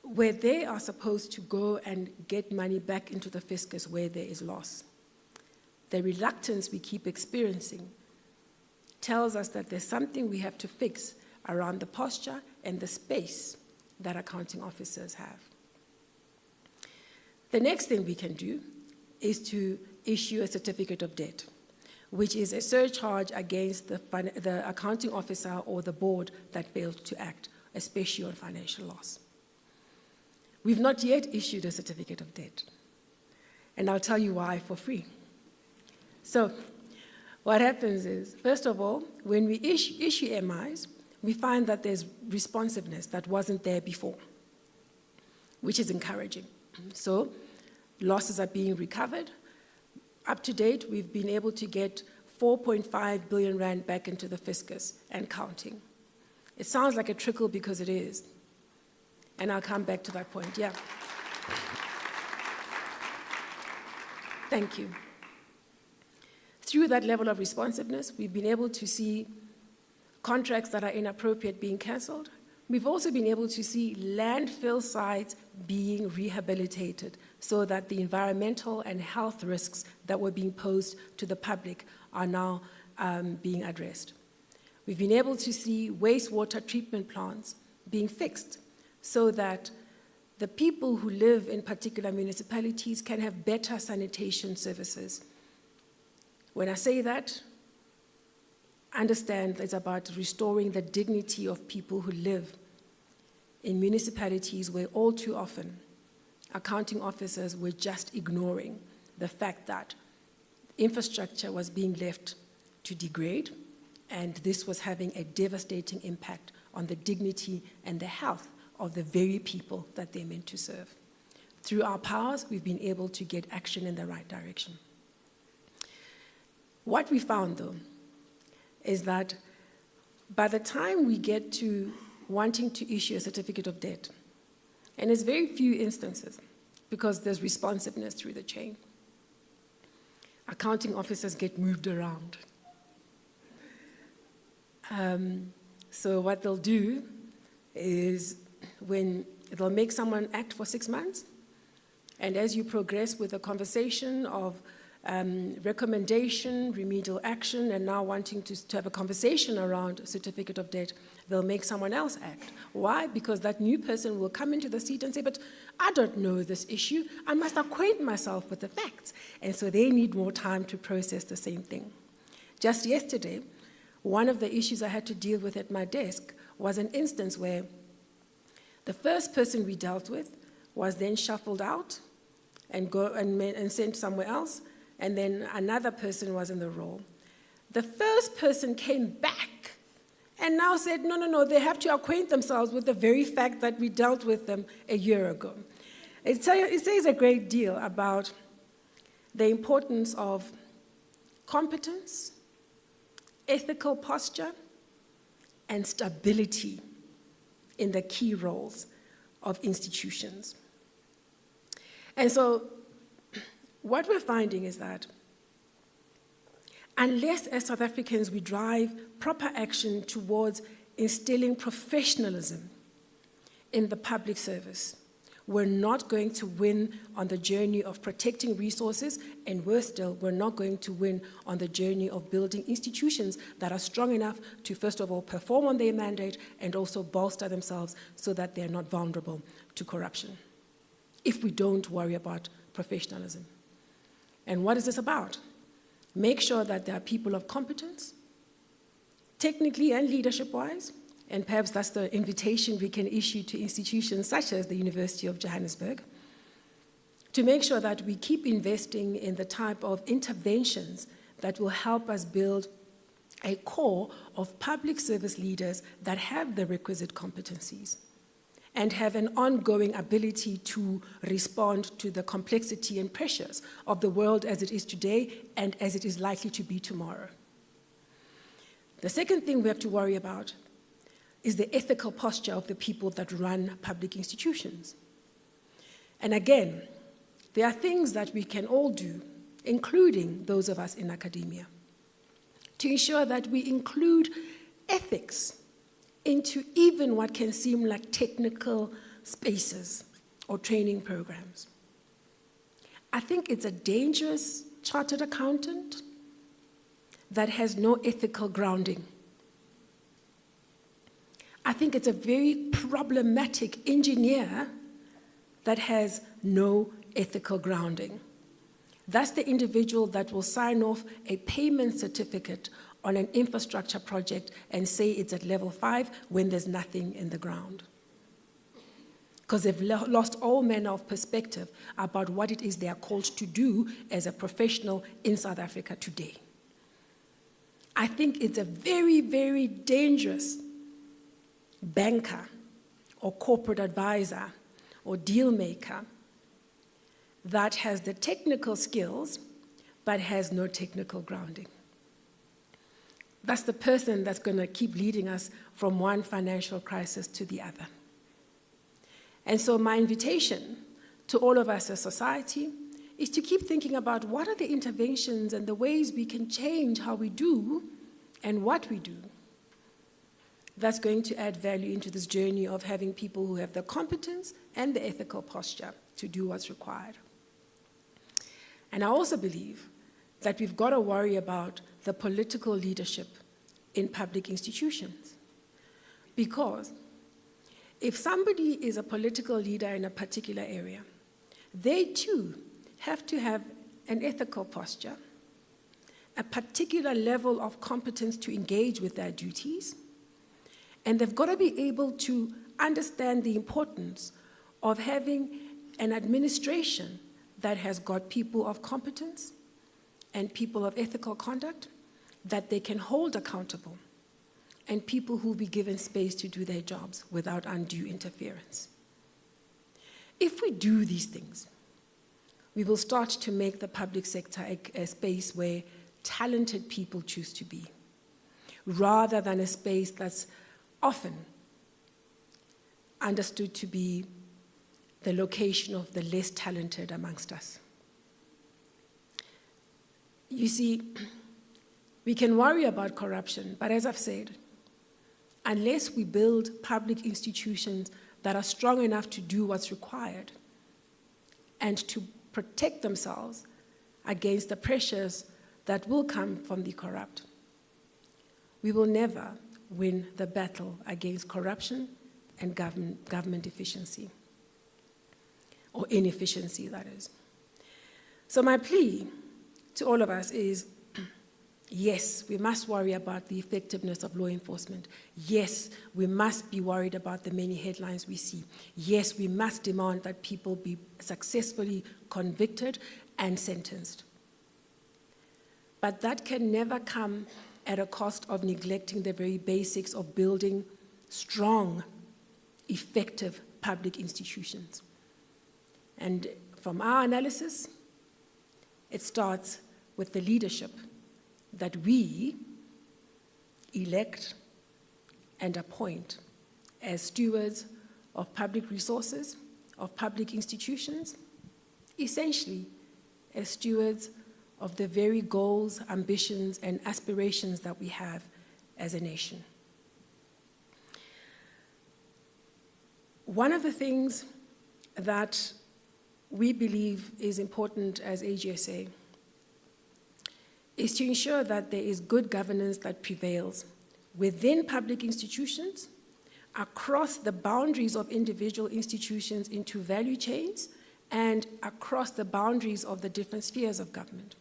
where they are supposed to go and get money back into the fiscus where there is loss. The reluctance we keep experiencing tells us that there's something we have to fix around the posture and the space that accounting officers have. The next thing we can do is to issue a certificate of debt, which is a surcharge against the accounting officer or the board that failed to act, especially on financial loss. We've not yet issued a certificate of debt, and I'll tell you why for free. So what happens is, first of all, when we issue MIs, we find that there's responsiveness that wasn't there before, which is encouraging. So losses are being recovered. Up to date, we've been able to get 4.5 billion rand back into the fiscus and counting. It sounds like a trickle because it is. And I'll come back to that point, yeah. Thank you. Through that level of responsiveness, we've been able to see contracts that are inappropriate being cancelled. We've also been able to see landfill sites being rehabilitated so that the environmental and health risks that were being posed to the public are now being addressed. We've been able to see wastewater treatment plants being fixed so that the people who live in particular municipalities can have better sanitation services. When I say that, understand it's about restoring the dignity of people who live in municipalities where all too often accounting officers were just ignoring the fact that infrastructure was being left to degrade, and this was having a devastating impact on the dignity and the health of the very people that they're meant to serve. Through our powers, we've been able to get action in the right direction. What we found, though, is that by the time we get to wanting to issue a certificate of debt, and there's very few instances because there's responsiveness through the chain, accounting officers get moved around. So what they'll do is when they'll make someone act for 6 months, and as you progress with a conversation of recommendation, remedial action, and now wanting to have a conversation around a certificate of debt, they'll make someone else act. Why? Because that new person will come into the seat and say, but I don't know this issue. I must acquaint myself with the facts. And so they need more time to process the same thing. Just yesterday, one of the issues I had to deal with at my desk was an instance where the first person we dealt with was then shuffled out and sent somewhere else, and then another person was in the role. The first person came back and now said, no, they have to acquaint themselves with the very fact that we dealt with them a year ago. It says a great deal about the importance of competence, ethical posture, and stability in the key roles of institutions. And so what we're finding is that unless as South Africans we drive proper action towards instilling professionalism in the public service, we're not going to win on the journey of protecting resources, and worse still, we're not going to win on the journey of building institutions that are strong enough to, first of all, perform on their mandate and also bolster themselves so that they're not vulnerable to corruption, if we don't worry about professionalism. And what is this about? Make sure that there are people of competence, technically and leadership-wise, and perhaps that's the invitation we can issue to institutions such as the University of Johannesburg, to make sure that we keep investing in the type of interventions that will help us build a core of public service leaders that have the requisite competencies and have an ongoing ability to respond to the complexity and pressures of the world as it is today and as it is likely to be tomorrow. The second thing we have to worry about is the ethical posture of the people that run public institutions. And again, there are things that we can all do, including those of us in academia, to ensure that we include ethics into even what can seem like technical spaces or training programs. I think it's a dangerous chartered accountant that has no ethical grounding. I think it's a very problematic engineer that has no ethical grounding. That's the individual that will sign off a payment certificate on an infrastructure project and say it's at level 5 when there's nothing in the ground. Because they've lost all manner of perspective about what it is they are called to do as a professional in South Africa today. I think it's a very, very dangerous banker or corporate advisor or deal maker that has the technical skills but has no technical grounding. That's the person that's going to keep leading us from one financial crisis to the other. And so my invitation to all of us as society is to keep thinking about what are the interventions and the ways we can change how we do and what we do that's going to add value into this journey of having people who have the competence and the ethical posture to do what's required. And I also believe that we've got to worry about the political leadership in public institutions. Because if somebody is a political leader in a particular area, they too have to have an ethical posture, a particular level of competence to engage with their duties, and they've got to be able to understand the importance of having an administration that has got people of competence and people of ethical conduct that they can hold accountable, and people who will be given space to do their jobs without undue interference. If we do these things, we will start to make the public sector a space where talented people choose to be, rather than a space that's often understood to be the location of the less talented amongst us. You see, we can worry about corruption, but as I've said, unless we build public institutions that are strong enough to do what's required and to protect themselves against the pressures that will come from the corrupt, we will never win the battle against corruption and government efficiency, or inefficiency, that is. So my plea to all of us is, yes, we must worry about the effectiveness of law enforcement. Yes, we must be worried about the many headlines we see. Yes, we must demand that people be successfully convicted and sentenced. But that can never come at a cost of neglecting the very basics of building strong, effective public institutions. And from our analysis, it starts with the leadership that we elect and appoint as stewards of public resources, of public institutions, essentially as stewards of the very goals, ambitions, and aspirations that we have as a nation. One of the things that we believe is important as AGSA is to ensure that there is good governance that prevails within public institutions, across the boundaries of individual institutions into value chains, and across the boundaries of the different spheres of government.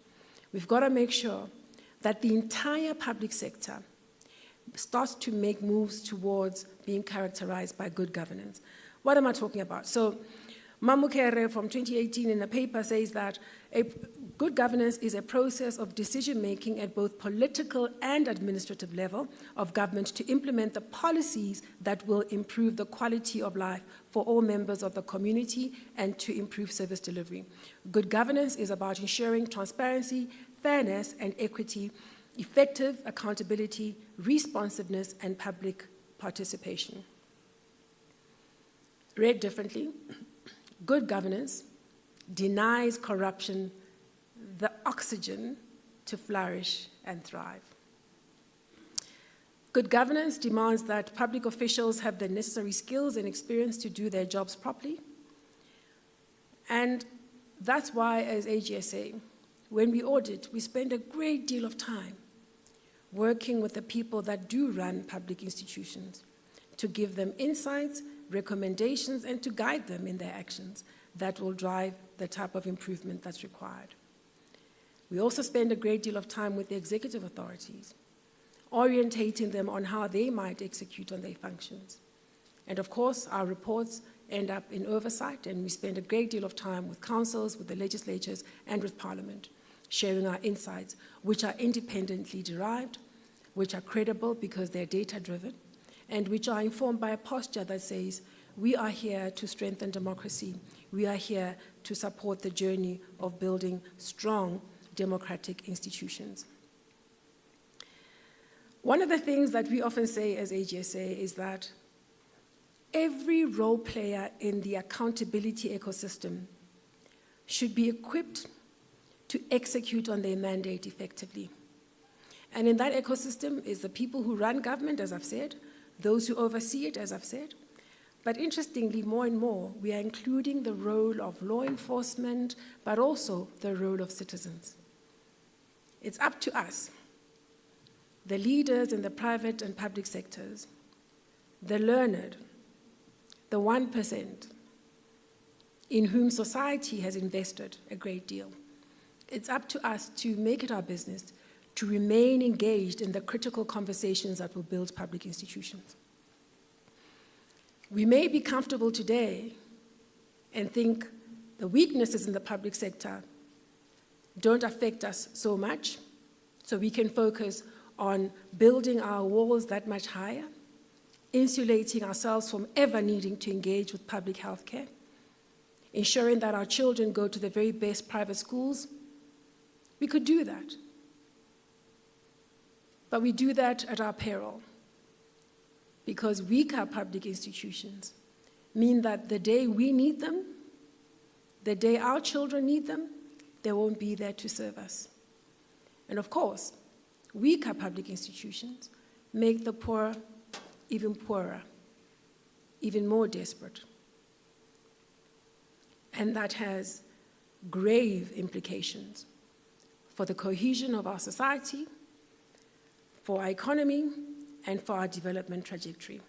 We've got to make sure that the entire public sector starts to make moves towards being characterized by good governance. What am I talking about? So, Mamukere from 2018 in a paper says that good governance is a process of decision-making at both political and administrative level of government to implement the policies that will improve the quality of life for all members of the community and to improve service delivery. Good governance is about ensuring transparency, fairness, and equity, effective accountability, responsiveness, and public participation. Read differently, good governance denies corruption the oxygen to flourish and thrive. Good governance demands that public officials have the necessary skills and experience to do their jobs properly. And that's why, as AGSA, when we audit, we spend a great deal of time working with the people that do run public institutions to give them insights, recommendations, and to guide them in their actions that will drive the type of improvement that's required. We also spend a great deal of time with the executive authorities, orientating them on how they might execute on their functions. And of course, our reports end up in oversight, and we spend a great deal of time with councils, with the legislatures, and with Parliament, sharing our insights, which are independently derived, which are credible because they're data-driven, and which are informed by a posture that says, we are here to strengthen democracy. We are here to support the journey of building strong democratic institutions. One of the things that we often say as AGSA is that every role player in the accountability ecosystem should be equipped to execute on their mandate effectively. And in that ecosystem is the people who run government, as I've said, those who oversee it, as I've said. But interestingly, more and more, we are including the role of law enforcement, but also the role of citizens. It's up to us, the leaders in the private and public sectors, the learned, the 1%, in whom society has invested a great deal. It's up to us to make it our business to remain engaged in the critical conversations that will build public institutions. We may be comfortable today and think the weaknesses in the public sector don't affect us so much, so we can focus on building our walls that much higher, insulating ourselves from ever needing to engage with public health care, ensuring that our children go to the very best private schools. We could do that. But we do that at our peril, because weaker public institutions mean that the day we need them, the day our children need them, they won't be there to serve us. And of course, weaker public institutions make the poor even poorer, even more desperate. And that has grave implications for the cohesion of our society, for our economy, and for our development trajectory.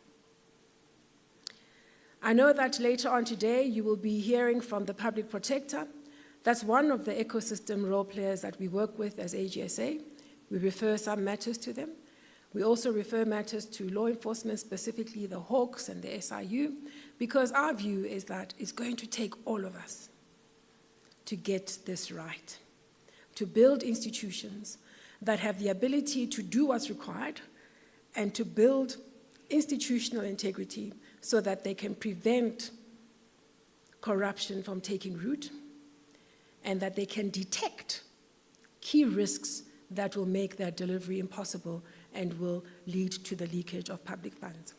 I know that later on today you will be hearing from the public protector. That's one of the ecosystem role players that we work with as AGSA. We refer some matters to them. We also refer matters to law enforcement, specifically the Hawks and the SIU, because our view is that it's going to take all of us to get this right, to build institutions that have the ability to do what's required and to build institutional integrity so that they can prevent corruption from taking root and that they can detect key risks that will make their delivery impossible and will lead to the leakage of public funds.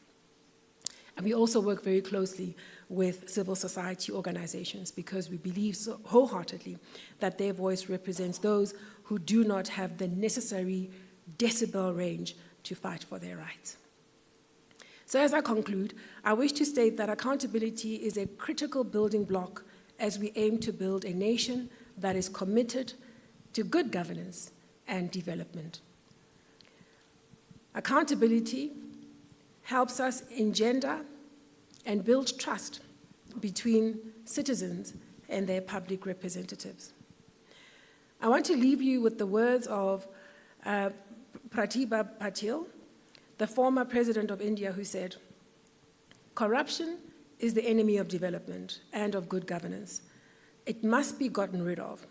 And we also work very closely with civil society organizations because we believe so wholeheartedly that their voice represents those who do not have the necessary decibel range to fight for their rights. So as I conclude, I wish to state that accountability is a critical building block as we aim to build a nation that is committed to good governance and development. Accountability helps us engender and build trust between citizens and their public representatives. I want to leave you with the words of Pratibha Patil, the former president of India, who said, "Corruption is the enemy of development and of good governance. It must be gotten rid of.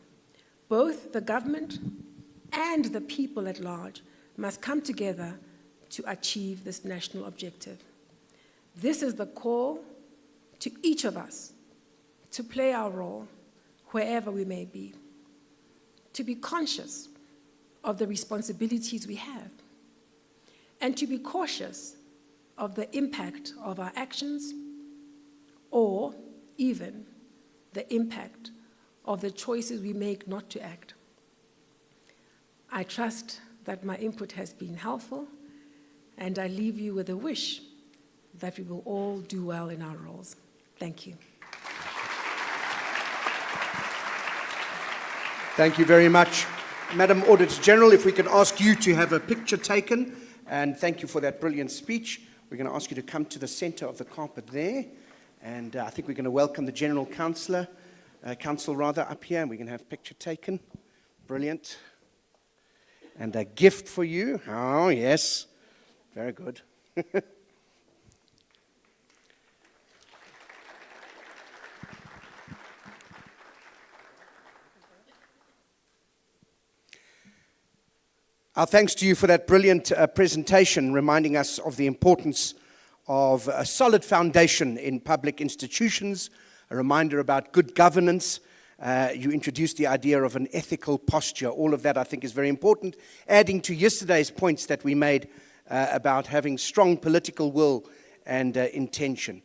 Both the government and the people at large must come together to achieve this national objective." This is the call to each of us to play our role wherever we may be, to be conscious of the responsibilities we have, and to be cautious of the impact of our actions or even the impact of the choices we make not to act. I trust that my input has been helpful, and I leave you with a wish that we will all do well in our roles. Thank you. Thank you very much. Madam Auditor General, if we can ask you to have a picture taken, and thank you for that brilliant speech. We're going to ask you to come to the center of the carpet there, and I think we're going to welcome the General Counsel up here, and we're going to have a picture taken. Brilliant. And a gift for you. Oh, yes. Very good. Our thanks to you for that brilliant presentation, reminding us of the importance of a solid foundation in public institutions, a reminder about good governance. You introduced the idea of an ethical posture. All of that, I think, is very important, adding to yesterday's points that we made about having strong political will and intention.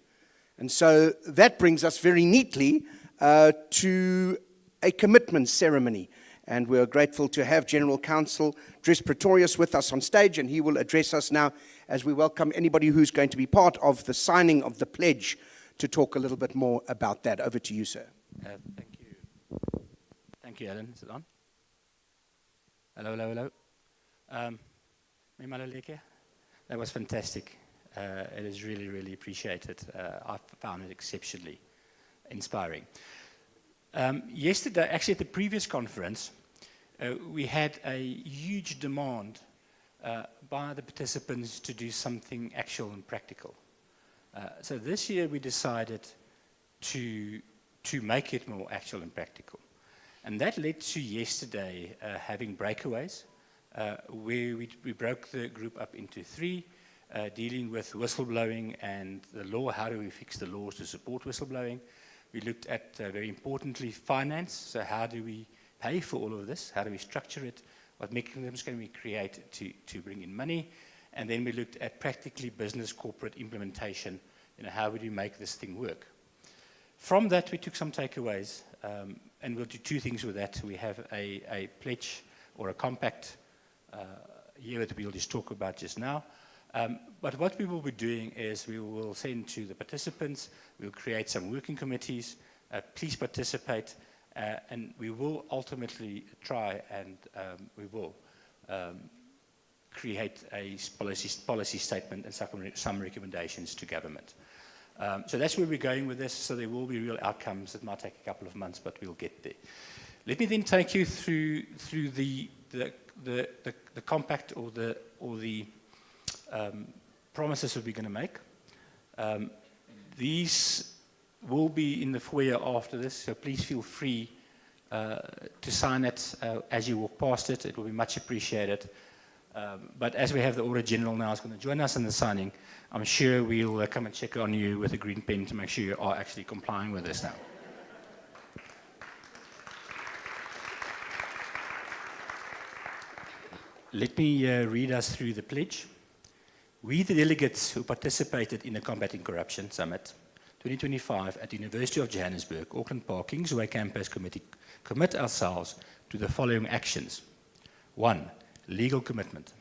And so that brings us very neatly to a commitment ceremony. And we're grateful to have General Counsel Dries Pretorius with us on stage, and he will address us now as we welcome anybody who's going to be part of the signing of the pledge to talk a little bit more about that. Over to you, sir. Thank you. Thank you, Alan. Is it on? Hello, hello, hello. That was fantastic. It is really, really appreciated. I found it exceptionally inspiring. Yesterday, actually at the previous conference, we had a huge demand by the participants to do something actual and practical. So this year we decided to make it more actual and practical. And that led to yesterday having breakaways, where we broke the group up into three, dealing with whistleblowing and the law. How do we fix the laws to support whistleblowing? We looked at, very importantly, finance. So how do we pay for all of this? How do we structure it? What mechanisms can we create to bring in money? And then we looked at practically business corporate implementation. How would we make this thing work? From that, we took some takeaways, and we'll do two things with that. We have a pledge or a compact here that we'll just talk about just now. But what we will be doing is we will send to the participants, we'll create some working committees, please participate, and we will ultimately try and we will create a policy statement and some recommendations to government. So that's where we're going with this. So there will be real outcomes. It might take a couple of months, but we'll get there. Let me then take you through the compact or the promises that we're going to make. These will be in the foyer after this, so please feel free to sign it as you walk past it. It will be much appreciated. But as we have the Auditor General now is going to join us in the signing, I'm sure we'll come and check on you with a green pen to make sure you are actually complying with this now. Let me read us through the pledge. We, the delegates who participated in the Combating Corruption Summit 2025 at the University of Johannesburg, Auckland Park Kingsway Campus Committee, commit ourselves to the following actions. 1. Legal commitment.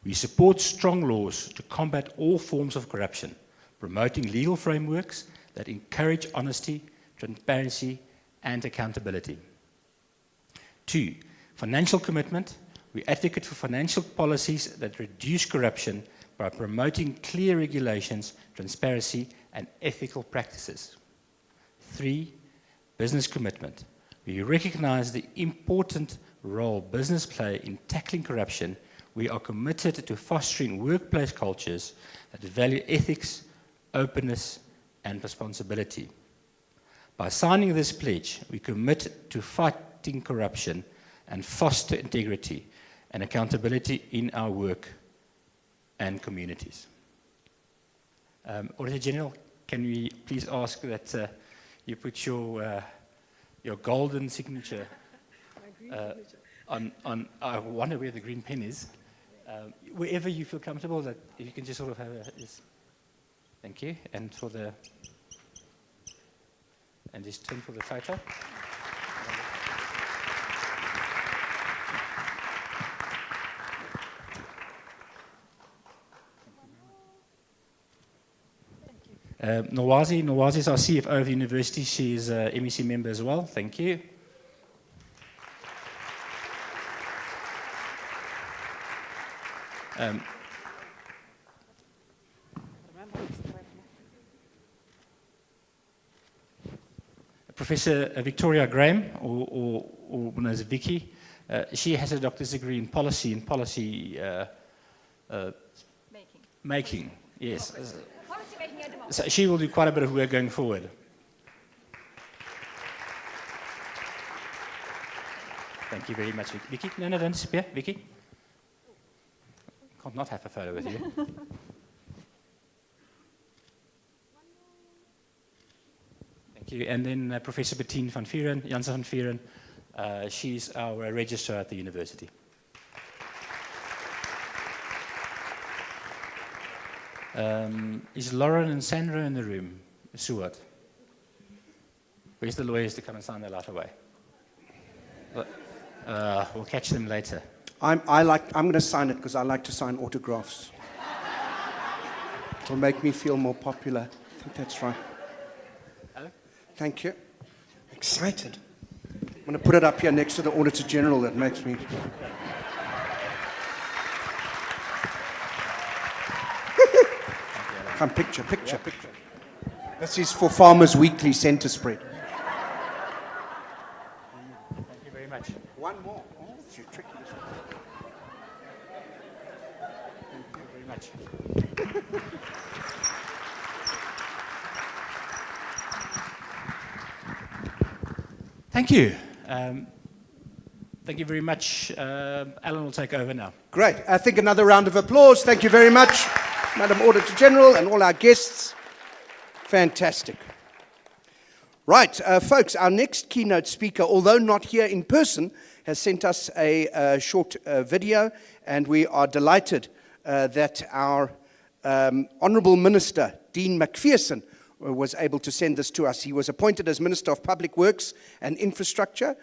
We support strong laws to combat all forms of corruption, promoting legal frameworks that encourage honesty, transparency, and accountability. 2, financial commitment. We advocate for financial policies that reduce corruption by promoting clear regulations, transparency, and ethical practices. 3, business commitment. We recognize the important role business play in tackling corruption. We are committed to fostering workplace cultures that value ethics, openness, and responsibility. By signing this pledge, we commit to fighting corruption and foster integrity and accountability in our work and communities. Auditor General, can we please ask that you put your golden signature on, I wonder where the green pen is, wherever you feel comfortable, that you can just sort of have this. Thank you. And just turn for the photo. Nwazi is our CFO of the university. She is a MEC member as well. Thank you. Professor Victoria Graham, or known as Vicky, she has a doctor's degree in policy making. Yes. Policy making and democracy. So she will do quite a bit of work going forward. Thank you very much, Vicky. No, don't disappear, Vicky. Can't not have a photo with you. Thank you. And then Professor Bettine van Vieren, Janssen van Vieren. She's our registrar at the university. Is Lauren and Sandra in the room? Suat. Where's the lawyers to come and sign their life away? We'll catch them later. I'm going to sign it because I like to sign autographs. It'll make me feel more popular. I think that's right. Hello? Thank you. Excited. I'm going to put it up here next to the Auditor General. That makes me... Come, picture. This is for Farmers Weekly Centre Spread. Thank you very much. One more. Oh, you're tricky. Thank you very much. Thank you. Thank you very much. Alan will take over now. Great. I think another round of applause. Thank you very much, Madam Auditor General and all our guests. Fantastic. Right, folks, our next keynote speaker, although not here in person, has sent us a short video, and we are delighted that our Honourable Minister, Dean McPherson, was able to send this to us. He was appointed as Minister of Public Works and Infrastructure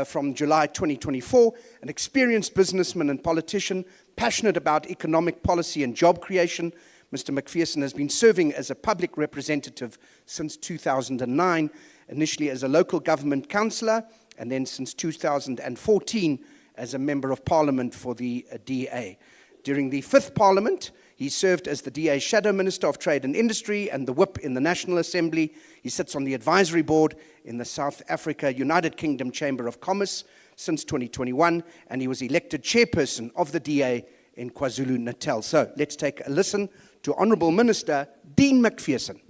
from July 2024, an experienced businessman and politician, passionate about economic policy and job creation. Mr. McPherson has been serving as a public representative since 2009, initially as a local government councillor, and then since 2014 as a member of parliament for the DA. During the 5th Parliament, he served as the DA Shadow Minister of Trade and Industry and the Whip in the National Assembly. He sits on the advisory board in the South Africa United Kingdom Chamber of Commerce since 2021, and he was elected chairperson of the DA in KwaZulu-Natal. So let's take a listen to Honourable Minister Dean McPherson.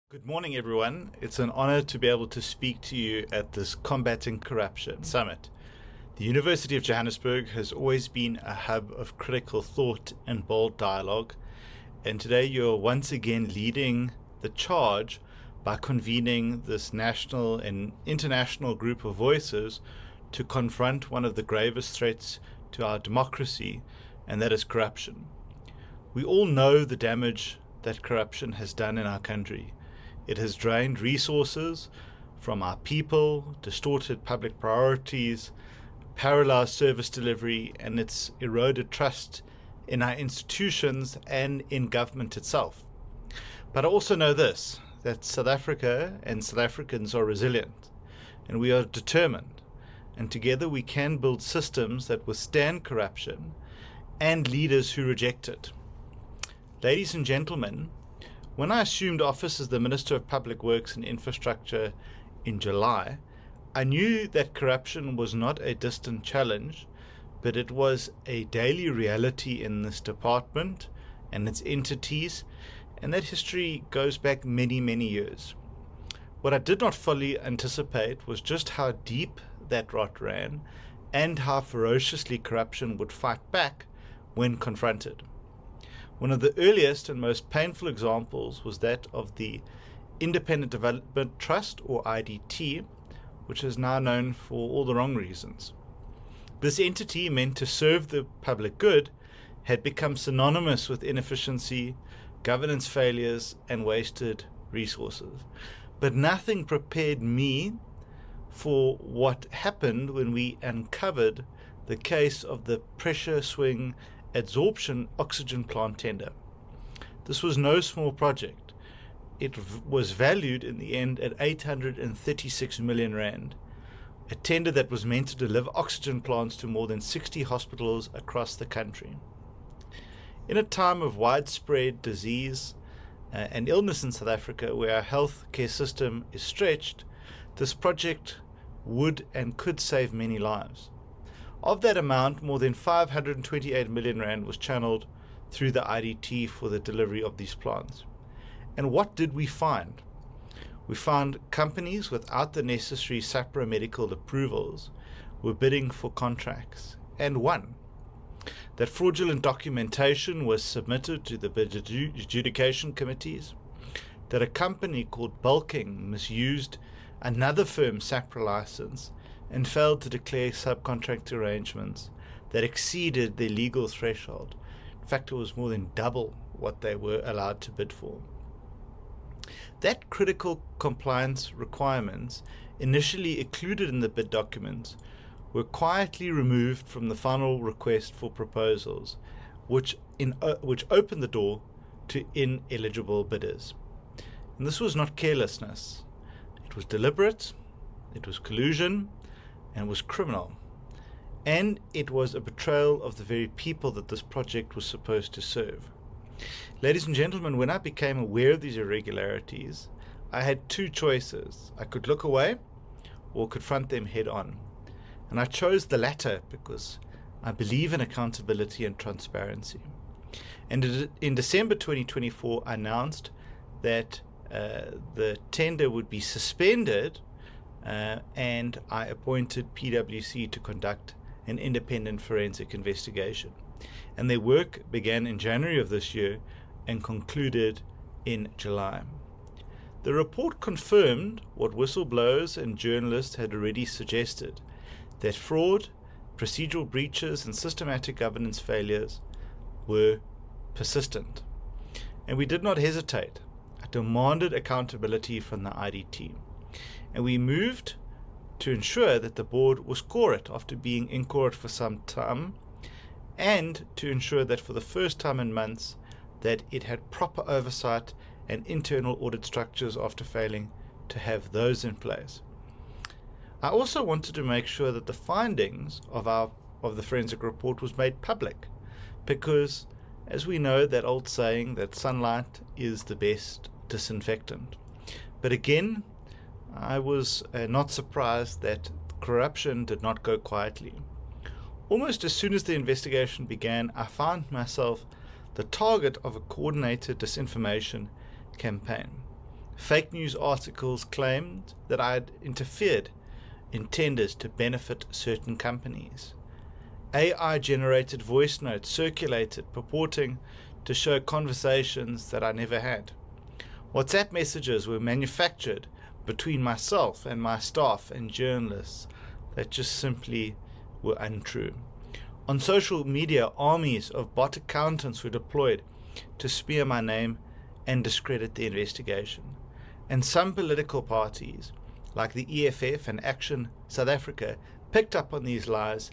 Good morning, everyone. It's an honor to be able to speak to you at this Combating Corruption Summit. The University of Johannesburg has always been a hub of critical thought and bold dialogue, and today you're once again leading the charge by convening this national and international group of voices to confront one of the gravest threats to our democracy, and that is corruption. We all know the damage that corruption has done in our country. It has drained resources from our people, distorted public priorities, parallel service delivery, and it's eroded trust in our institutions and in government itself. But I also know this, that South Africa and South Africans are resilient, and we are determined, and together we can build systems that withstand corruption and leaders who reject it. Ladies and gentlemen, when I assumed office as the Minister of Public Works and Infrastructure in July, I knew that corruption was not a distant challenge, but it was a daily reality in this department and its entities, and that history goes back many, many years. What I did not fully anticipate was just how deep that rot ran and how ferociously corruption would fight back when confronted. One of the earliest and most painful examples was that of the Independent Development Trust, or IDT, which is now known for all the wrong reasons. This entity, meant to serve the public good, had become synonymous with inefficiency, governance failures, and wasted resources. But nothing prepared me for what happened when we uncovered the case of the pressure swing adsorption oxygen plant tender. This was no small project. It was valued in the end at 836 million rand, a tender that was meant to deliver oxygen plants to more than 60 hospitals across the country. In a time of widespread disease and illness in South Africa, where our health care system is stretched, this project would and could save many lives. Of that amount, more than 528 million rand was channeled through the IDT for the delivery of these plants. And what did we find? We found companies without the necessary SAPRA medical approvals were bidding for contracts and won. That fraudulent documentation was submitted to the bid adjudication committees. That a company called Bulking misused another firm's SAPRA license and failed to declare subcontract arrangements that exceeded their legal threshold. In fact, it was more than double what they were allowed to bid for. That critical compliance requirements, initially included in the bid documents, were quietly removed from the final request for proposals, which opened the door to ineligible bidders. And this was not carelessness. It was deliberate, it was collusion, and was criminal. And it was a betrayal of the very people that this project was supposed to serve. Ladies and gentlemen, when I became aware of these irregularities, I had two choices. I could look away or confront them head on. And I chose the latter because I believe in accountability and transparency. And in December 2024, I announced that the tender would be suspended, and I appointed PwC to conduct an independent forensic investigation. And their work began in January of this year and concluded in July. The report confirmed what whistleblowers and journalists had already suggested, that fraud, procedural breaches, and systematic governance failures were persistent. And we did not hesitate. I demanded accountability from the IDT. And we moved to ensure that the board was court after being in court for some time, and to ensure that for the first time in months that it had proper oversight and internal audit structures after failing to have those in place. I also wanted to make sure that the findings of the forensic report was made public, because as we know, that old saying that sunlight is the best disinfectant. But again, I was not surprised that corruption did not go quietly. Almost as soon as the investigation began, I found myself the target of a coordinated disinformation campaign. Fake news articles claimed that I had interfered in tenders to benefit certain companies. AI-generated voice notes circulated purporting to show conversations that I never had. WhatsApp messages were manufactured between myself and my staff and journalists that just simply were untrue. On social media, armies of bot accountants were deployed to smear my name and discredit the investigation. And some political parties, like the EFF and Action South Africa, picked up on these lies,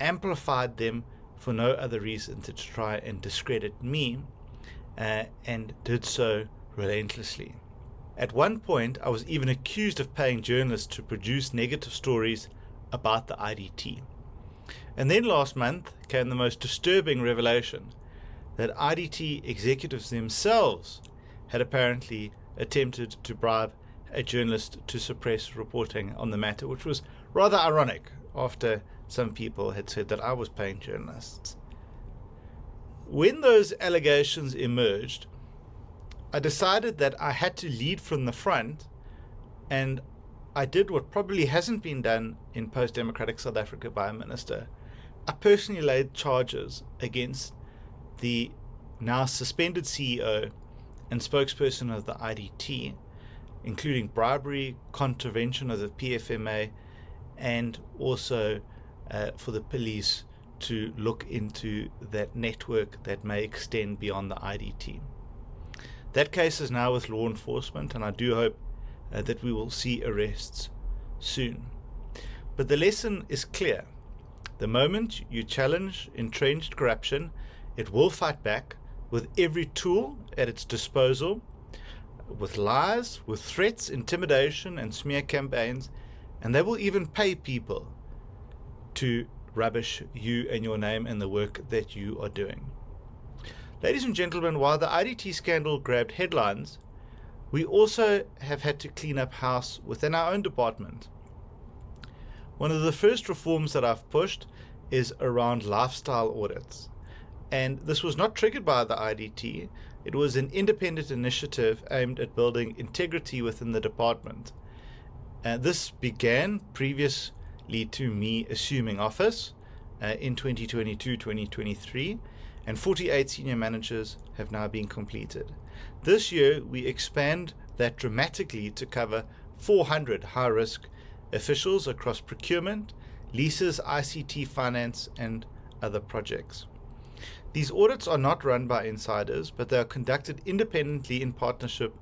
amplified them for no other reason to try and discredit me, and did so relentlessly. At one point, I was even accused of paying journalists to produce negative stories about the IDT. And then last month came the most disturbing revelation that IDT executives themselves had apparently attempted to bribe a journalist to suppress reporting on the matter, which was rather ironic after some people had said that I was paying journalists. When those allegations emerged, I decided that I had to lead from the front, and I did what probably hasn't been done in post-democratic South Africa by a minister. I personally laid charges against the now suspended CEO and spokesperson of the IDT, including bribery, contravention of the PFMA, and also for the police to look into that network that may extend beyond the IDT. That case is now with law enforcement, and I do hope that we will see arrests soon. But the lesson is clear. The moment you challenge entrenched corruption, it will fight back with every tool at its disposal, with lies, with threats, intimidation, and smear campaigns, and they will even pay people to rubbish you and your name and the work that you are doing. Ladies and gentlemen, while the IDT scandal grabbed headlines, we also have had to clean up house within our own department. One of the first reforms that I've pushed is around lifestyle audits. And this was not triggered by the IDT. It was an independent initiative aimed at building integrity within the department. This began previously to me assuming office in 2022-2023, and 48 senior managers have now been completed. This year, we expand that dramatically to cover 400 high-risk officials across procurement, leases, ICT, finance, and other projects. These audits are not run by insiders, but they are conducted independently in partnership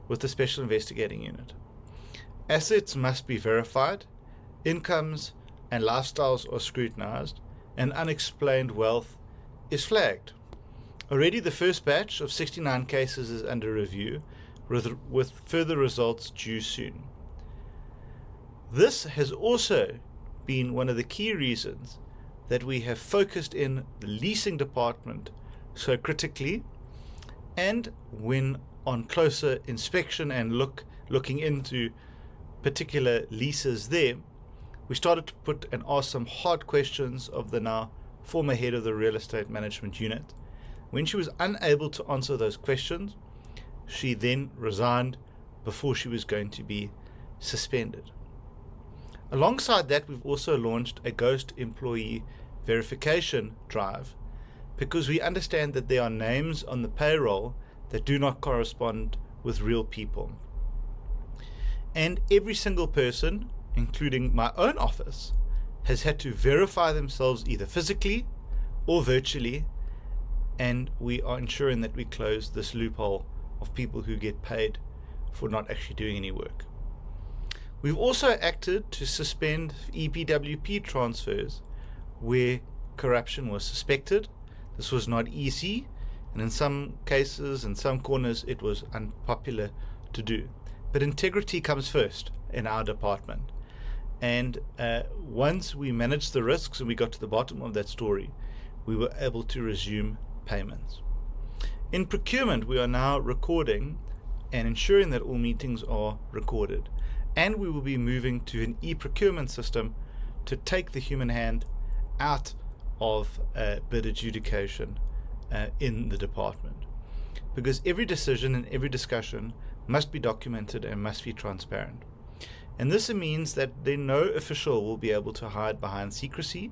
with the Special Investigating Unit. Assets must be verified, incomes and lifestyles are scrutinized, and unexplained wealth is flagged. Already the first batch of 69 cases is under review, with further results due soon. This has also been one of the key reasons that we have focused in the leasing department so critically, and when on closer inspection and looking into particular leases there, we started to put and ask some hard questions of the now former head of the real estate management unit. When she was unable to answer those questions, she then resigned before she was going to be suspended. Alongside that, we've also launched a ghost employee verification drive, because we understand that there are names on the payroll that do not correspond with real people. And every single person, including my own office, has had to verify themselves either physically or virtually, and we are ensuring that we close this loophole of people who get paid for not actually doing any work. We've also acted to suspend EPWP transfers where corruption was suspected. This was not easy, and in some cases, in some corners, it was unpopular to do. But integrity comes first in our department. And once we managed the risks and we got to the bottom of that story, we were able to resume payments. In procurement, we are now recording and ensuring that all meetings are recorded. And we will be moving to an e-procurement system to take the human hand out of bid adjudication in the department. Because every decision and every discussion must be documented and must be transparent. And this means that then no official will be able to hide behind secrecy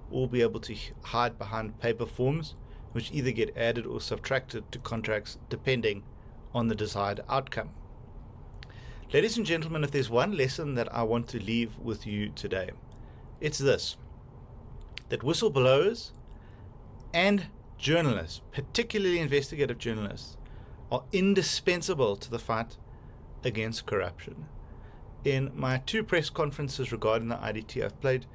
or be able to hide behind paper forms, which either get added or subtracted to contracts depending on the desired outcome. Ladies and gentlemen, if there's one lesson that I want to leave with you today, it's this: that whistleblowers and journalists, particularly investigative journalists, are indispensable to the fight against corruption. In my 2 press conferences regarding the IDT, I've paid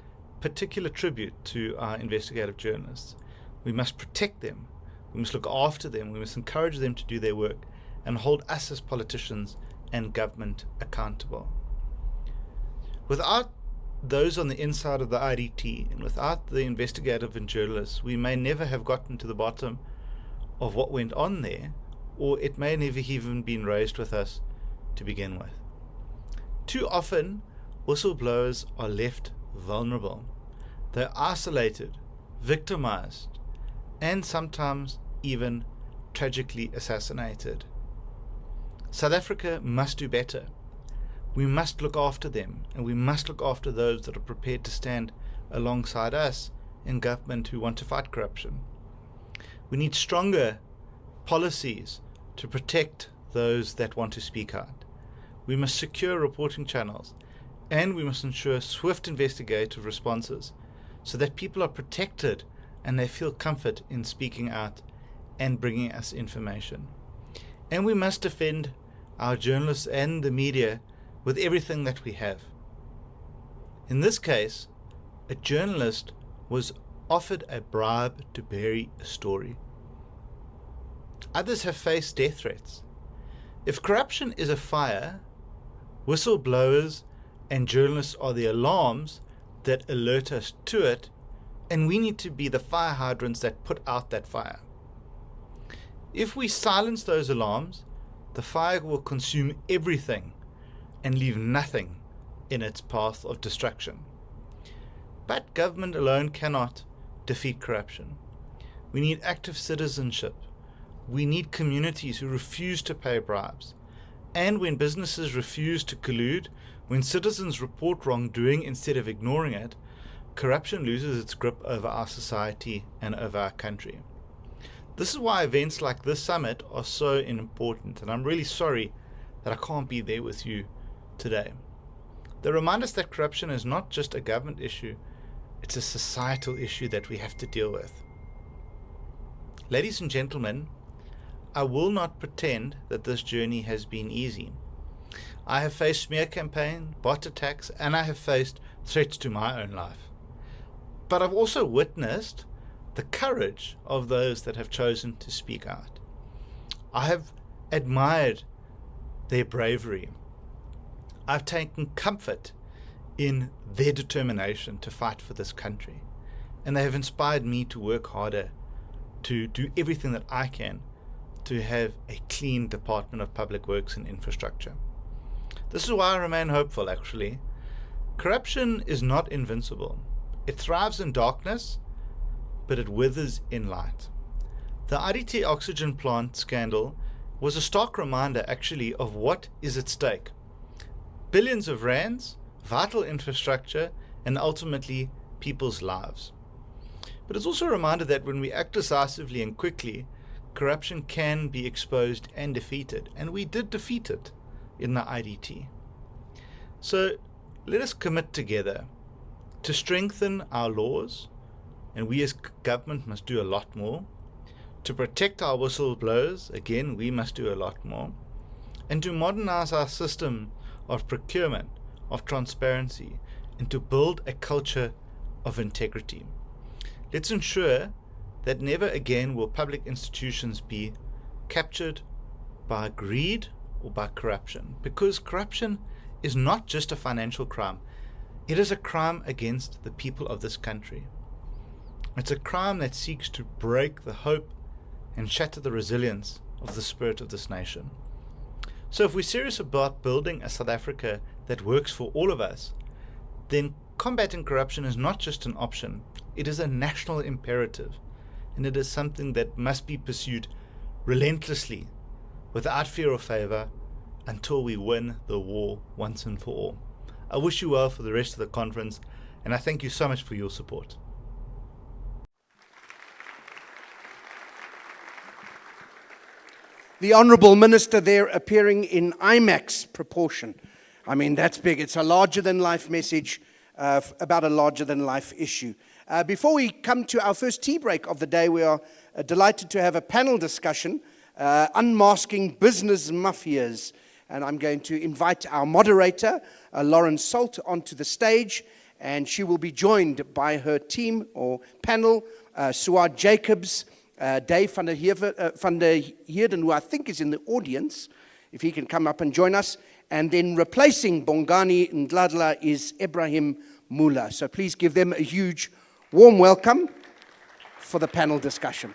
particular tribute to our investigative journalists. We must protect them. We must look after them. We must encourage them to do their work and hold us as politicians and government accountable. Without those on the inside of the IDT and without the investigative and journalists, we may never have gotten to the bottom of what went on there, or it may never even been raised with us to begin with. Too often, whistleblowers are left vulnerable. They're isolated, victimized, and sometimes even tragically assassinated. South Africa must do better. We must look after them, and we must look after those that are prepared to stand alongside us in government who want to fight corruption. We need stronger policies to protect those that want to speak out. We must secure reporting channels, and we must ensure swift investigative responses so that people are protected and they feel comfort in speaking out and bringing us information. And we must defend our journalists and the media with everything that we have. In this case, a journalist was offered a bribe to bury a story. Others have faced death threats. If corruption is a fire, whistleblowers and journalists are the alarms that alert us to it, and we need to be the fire hydrants that put out that fire. If we silence those alarms, the fire will consume everything and leave nothing in its path of destruction. But government alone cannot defeat corruption. We need active citizenship. We need communities who refuse to pay bribes. And when businesses refuse to collude, when citizens report wrongdoing instead of ignoring it, corruption loses its grip over our society and over our country. This is why events like this summit are so important, and I'm really sorry that I can't be there with you today. They remind us that corruption is not just a government issue, it's a societal issue that we have to deal with. Ladies and gentlemen, I will not pretend that this journey has been easy. I have faced smear campaign, bot attacks, and I have faced threats to my own life. But I've also witnessed the courage of those that have chosen to speak out. I have admired their bravery. I've taken comfort in their determination to fight for this country. And they have inspired me to work harder, to do everything that I can to have a clean Department of Public Works and Infrastructure. This is why I remain hopeful, actually. Corruption is not invincible. It thrives in darkness, but it withers in light. The IDT oxygen plant scandal was a stark reminder, actually, of what is at stake. Billions of rands, vital infrastructure, and ultimately people's lives. But it's also a reminder that when we act decisively and quickly, corruption can be exposed and defeated, and we did defeat it in the IDT. So let us commit together to strengthen our laws, and we as government must do a lot more. To protect our whistleblowers, again, we must do a lot more. And to modernize our system of procurement, of transparency, and to build a culture of integrity. Let's ensure that never again will public institutions be captured by greed or by corruption, because corruption is not just a financial crime. It is a crime against the people of this country. It's a crime that seeks to break the hope and shatter the resilience of the spirit of this nation. So if we're serious about building a South Africa that works for all of us, then combating corruption is not just an option, it is a national imperative, and it is something that must be pursued relentlessly, without fear or favor, until we win the war once and for all. I wish you well for the rest of the conference, and I thank you so much for your support. The Honourable Minister there appearing in IMAX proportion. I mean, that's big. It's a larger-than-life message about a larger-than-life issue. Before we come to our first tea break of the day, we are delighted to have a panel discussion, Unmasking Business Mafias. And I'm going to invite our moderator, Lauren Salt, onto the stage. and she will be joined by her team or panel, Suad Jacobs, Dave van der Heerden, who I think is in the audience, if he can come up and join us. And then replacing Bongani Ndladla is Ibrahim Mula. So please give them a huge, warm welcome for the panel discussion.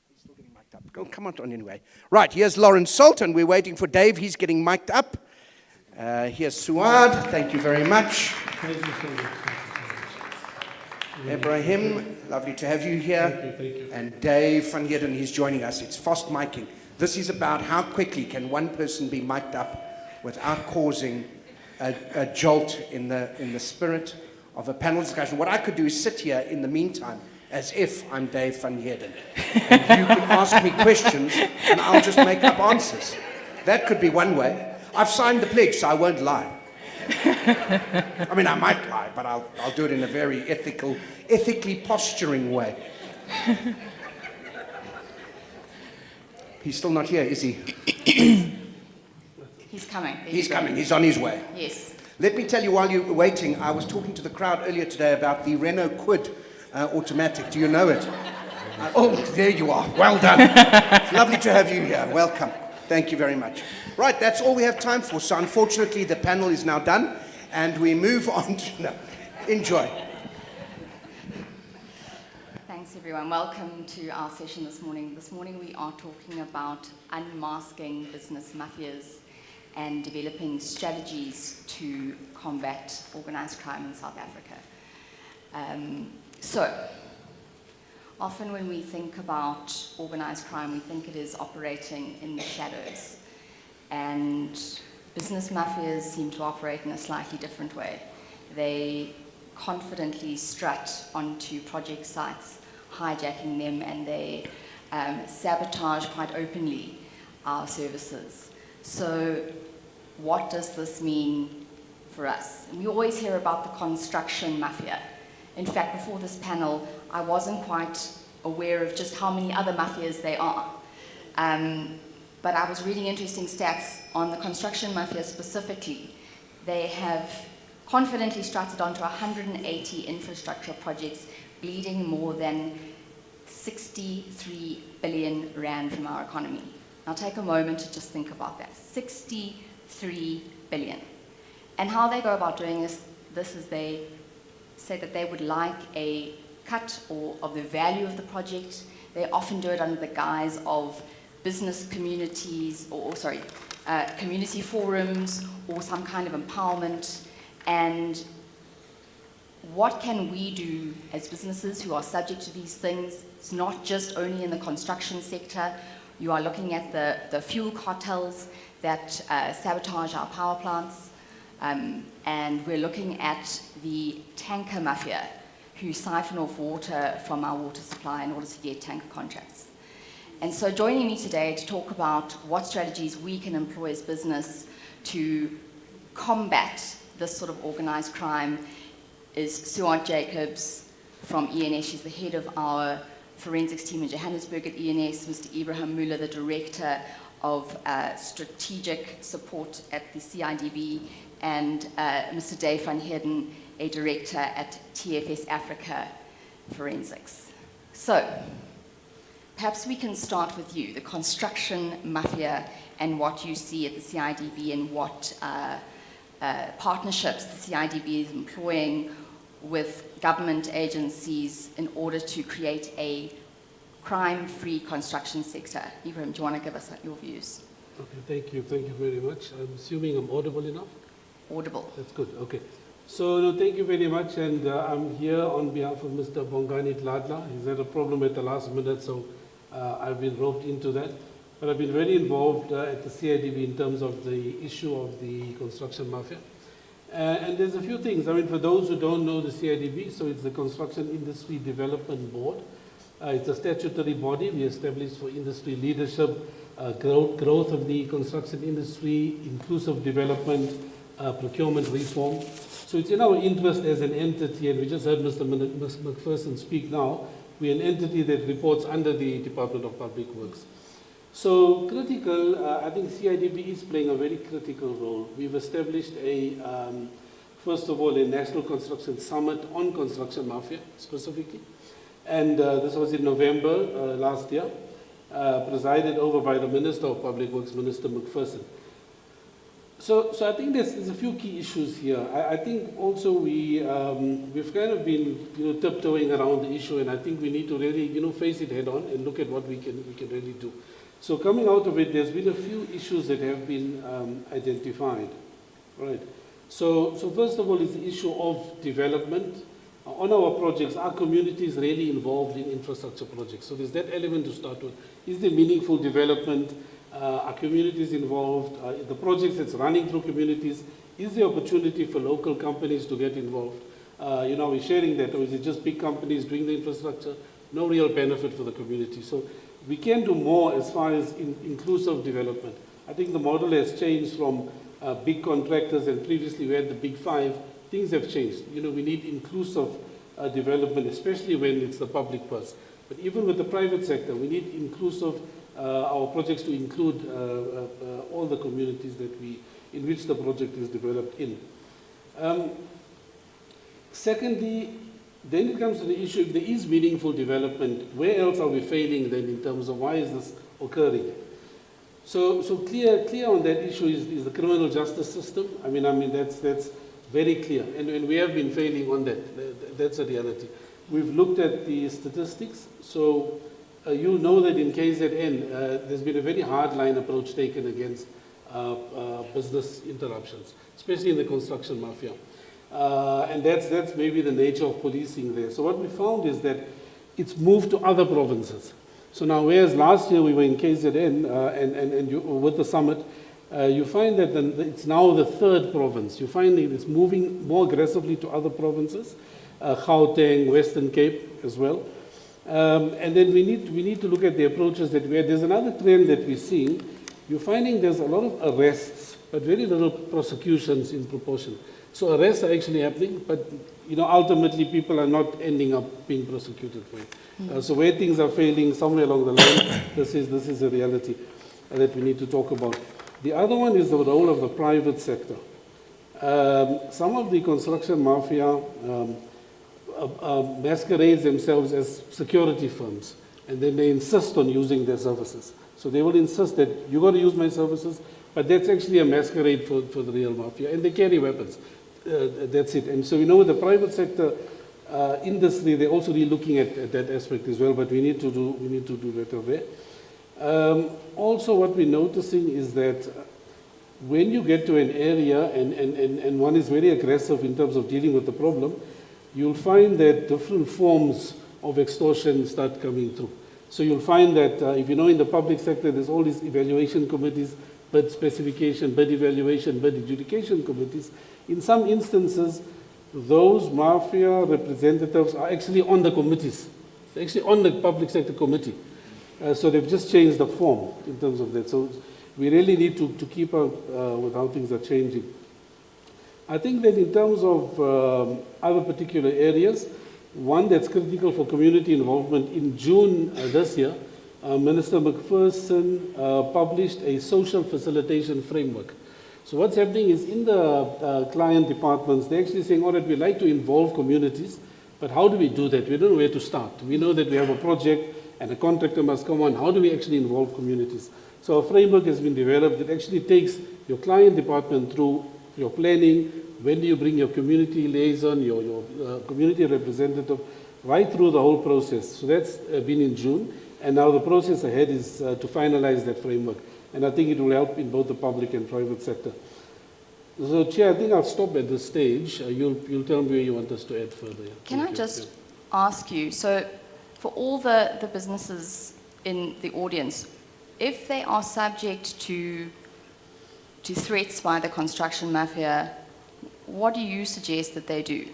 He's still getting mic'd up. Go, come on anyway. Right, here's Lawrence Salt, and we're waiting for Dave. He's getting mic'd up. Here's Suad. Thank you very much. Thank you so much. Ibrahim, lovely to have you here. Thank you. And Dave van Heerden, he's joining us. It's fast miking. This is about how quickly can one person be mic'd up without causing a jolt in the spirit of a panel discussion. What I could do is sit here in the meantime as if I'm Dave van Heerden. And you can ask me questions and I'll just make up answers. That could be one way. I've signed the pledge, so I won't lie. I mean, I might lie, but I'll do it in a very ethically posturing way. He's still not here, is he? He's coming. He's coming. He's on his way. Yes. Let me tell you, while you were waiting, I was talking to the crowd earlier today about the Renault Kwid automatic. Do you know it? Oh, there you are. Well done. It's lovely to have you here. Welcome. Thank you very much. Right, that's all we have time for. So unfortunately, the panel is now done, and we move on to... No, enjoy. Thanks, everyone. Welcome to our session this morning. This morning we are talking about unmasking business mafias and developing strategies to combat organized crime in South Africa. So, often when we think about organized crime, we think it is operating in the shadows. And business mafias seem to operate in a slightly different way. They confidently strut onto project sites, hijacking them, and they sabotage quite openly our services. So what does this mean for us? And we always hear about the construction mafia. In fact, before this panel, I wasn't quite aware of just how many other mafias there are. But I was reading interesting stats on the construction mafia specifically. They have confidently strutted onto 180 infrastructure projects, bleeding more than 63 billion rand from our economy. Now take a moment to just think about that. 63 billion. And how they go about doing this is they say that they would like a cut of the value of the project. They often do it under the guise of business communities, community forums, or some kind of empowerment. And what can we do as businesses who are subject to these things? It's not just only in the construction sector. You are looking at the fuel cartels that sabotage our power plants. And we're looking at the tanker mafia who siphon off water from our water supply in order to get tanker contracts. And so joining me today to talk about what strategies we can employ as business to combat this sort of organized crime is Suad Jacobs from ENS. She's the head of our forensics team in Johannesburg at ENS, Mr. Ibrahim Mula, the director of strategic support at the CIDB, and Mr. Dave van Heerden, a director at TFS Africa Forensics. So, perhaps we can start with you, the construction mafia, and what you see at the CIDB and what partnerships the CIDB is employing with government agencies in order to create a crime-free construction sector. Ibrahim, do you want to give us your views? Okay, thank you very much. I'm assuming I'm audible enough? Audible. That's good, okay. So, no, thank you very much, and I'm here on behalf of Mr. Bongani Ndladla. He's had a problem at the last minute, so I've been roped into that. But I've been very involved at the CIDB in terms of the issue of the construction mafia. And there's a few things. I mean, for those who don't know the CIDB, so it's the Construction Industry Development Board. It's a statutory body we established for industry leadership, growth of the construction industry, inclusive development, procurement reform. So it's in our interest as an entity, and we just heard Mr. McPherson speak now. We're an entity that reports under the Department of Public Works. So critical, I think CIDB is playing a very critical role. We've established first of all, a National Construction Summit on construction mafia specifically. And this was in November last year, presided over by the Minister of Public Works, Minister McPherson. So I think there's a few key issues here. I think also we've kind of been tiptoeing around the issue, and I think we need to really face it head on and look at what we can really do. So coming out of it, there's been a few issues that have been identified. Right. So first of all is the issue of development. On our projects, our community is really involved in infrastructure projects. So there's that element to start with. Is there meaningful development? Are communities involved? The projects that's running through communities, is there opportunity for local companies to get involved? We're sharing that, or is it just big companies doing the infrastructure? No real benefit for the community. So we can do more as far as inclusive development. I think the model has changed from big contractors, and previously we had the big five. Things have changed. We need inclusive development, especially when it's the public purse. But even with the private sector, we need inclusive, our projects to include all the communities in which the project is developed in. Secondly, then it comes to the issue, if there is meaningful development, where else are we failing then in terms of why is this occurring? So clear on that issue is the criminal justice system. I mean that's very clear, and we have been failing on that. That's a reality. We've looked at the statistics, so you know that in KZN, there's been a very hardline approach taken against business interruptions, especially in the construction mafia. And that's maybe the nature of policing there. So what we found is that it's moved to other provinces. So now, whereas last year we were in KZN with the summit, you find that it's now the third province. You find that it's moving more aggressively to other provinces, Gauteng, Western Cape as well. And then we need to look at the approaches that we had. There's another trend that we're seeing. You're finding there's a lot of arrests, but very little prosecutions in proportion. So arrests are actually happening, but ultimately people are not ending up being prosecuted for it. So where things are failing somewhere along the line, this is a reality that we need to talk about. The other one is the role of the private sector. Some of the construction mafia masquerades themselves as security firms, and then they insist on using their services. So they will insist that you got to use my services, but that's actually a masquerade for the real mafia, and they carry weapons. That's it. And so with the private sector industry, they're also really looking at that aspect as well. But we need to do better there. Also, what we're noticing is that when you get to an area and one is very aggressive in terms of dealing with the problem, you'll find that different forms of extortion start coming through. So you'll find that if in the public sector, there's all these evaluation committees, bid specification, bid evaluation, bid adjudication committees. In some instances, those mafia representatives are actually on the committees. They're actually on the public sector committee. So they've just changed the form in terms of that. So we really need to keep up with how things are changing. I think that in terms of other particular areas, one that's critical for community involvement, in June this year, Minister McPherson published a social facilitation framework. So what's happening is in the client departments, they're actually saying, all right, we'd like to involve communities, but how do we do that? We don't know where to start. We know that we have a project and a contractor must come on. How do we actually involve communities? So a framework has been developed that actually takes your client department through your planning, when do you bring your community liaison, your community representative, right through the whole process. So that's been in June, and now the process ahead is to finalize that framework. And I think it will help in both the public and private sector. So, Chair, I think I'll stop at this stage. You'll tell me where you want us to add further. Yeah. Can I just ask you, so for all the businesses in the audience, if they are subject to threats by the construction mafia, what do you suggest that they do?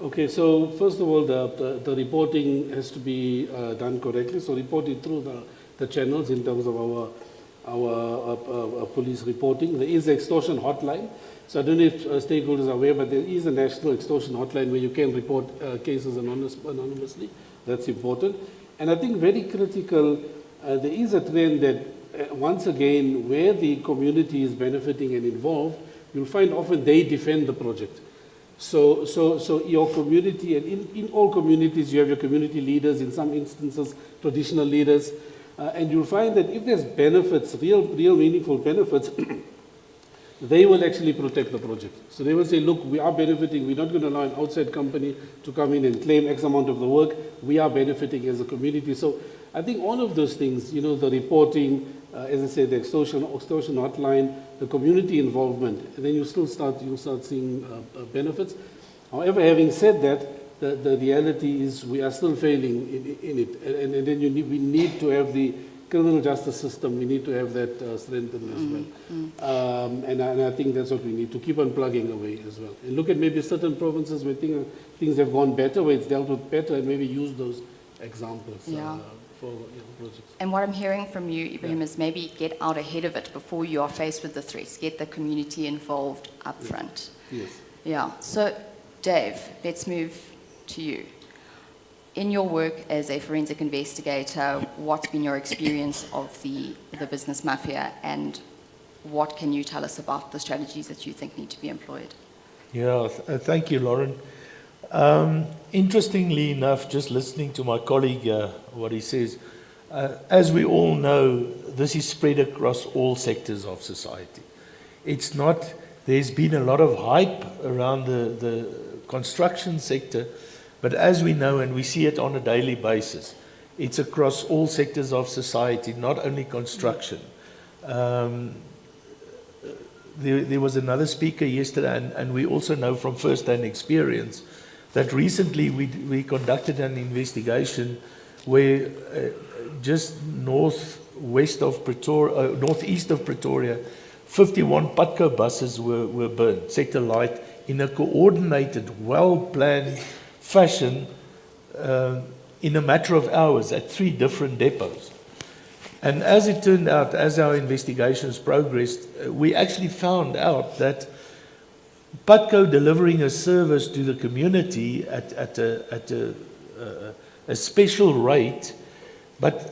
Okay, so first of all, the reporting has to be done correctly. So reporting through the channels in terms of our police reporting. There is an extortion hotline. So I don't know if stakeholders are aware, but there is a national extortion hotline where you can report cases anonymously. That's important. And I think very critical, there is a trend that once again, where the community is benefiting and involved, you'll find often they defend the project. So your community, and in all communities you have your community leaders, in some instances traditional leaders, and you'll find that if there's benefits, real meaningful benefits, they will actually protect the project. So they will say, look, we are benefiting, we're not going to allow an outside company to come in and claim X amount of the work, we are benefiting as a community. So I think all of those things, you know, the reporting, as I say, the extortion hotline, the community involvement, and then you'll start seeing benefits. However, having said that, the reality is we are still failing in it, and then we need to have the criminal justice system, we need to have that strengthened as well. And I think that's what we need to keep on plugging away as well. And look at maybe certain provinces where things have gone better, where it's dealt with better, and maybe use those examples for projects. And what I'm hearing from you, Ibrahim, is maybe get out ahead of it before you are faced with the threats. Get the community involved up front. Yes. Yeah. So, Dave, let's move to you. In your work as a forensic investigator, what's been your experience of the business mafia, and what can you tell us about the strategies that you think need to be employed? Yeah, thank you, Lauren. Interestingly enough, just listening to my colleague, what he says, as we all know, this is spread across all sectors of society. It's not, there's been a lot of hype around the construction sector, but as we know, and we see it on a daily basis, it's across all sectors of society, not only construction. There was another speaker yesterday, and we also know from first-hand experience that recently we conducted an investigation where just northeast of Pretoria, 51 Patco buses were burned, sector light, in a coordinated, well-planned fashion in a matter of hours at 3 different depots. And as it turned out, as our investigations progressed, we actually found out that Patco delivering a service to the community at a special rate, but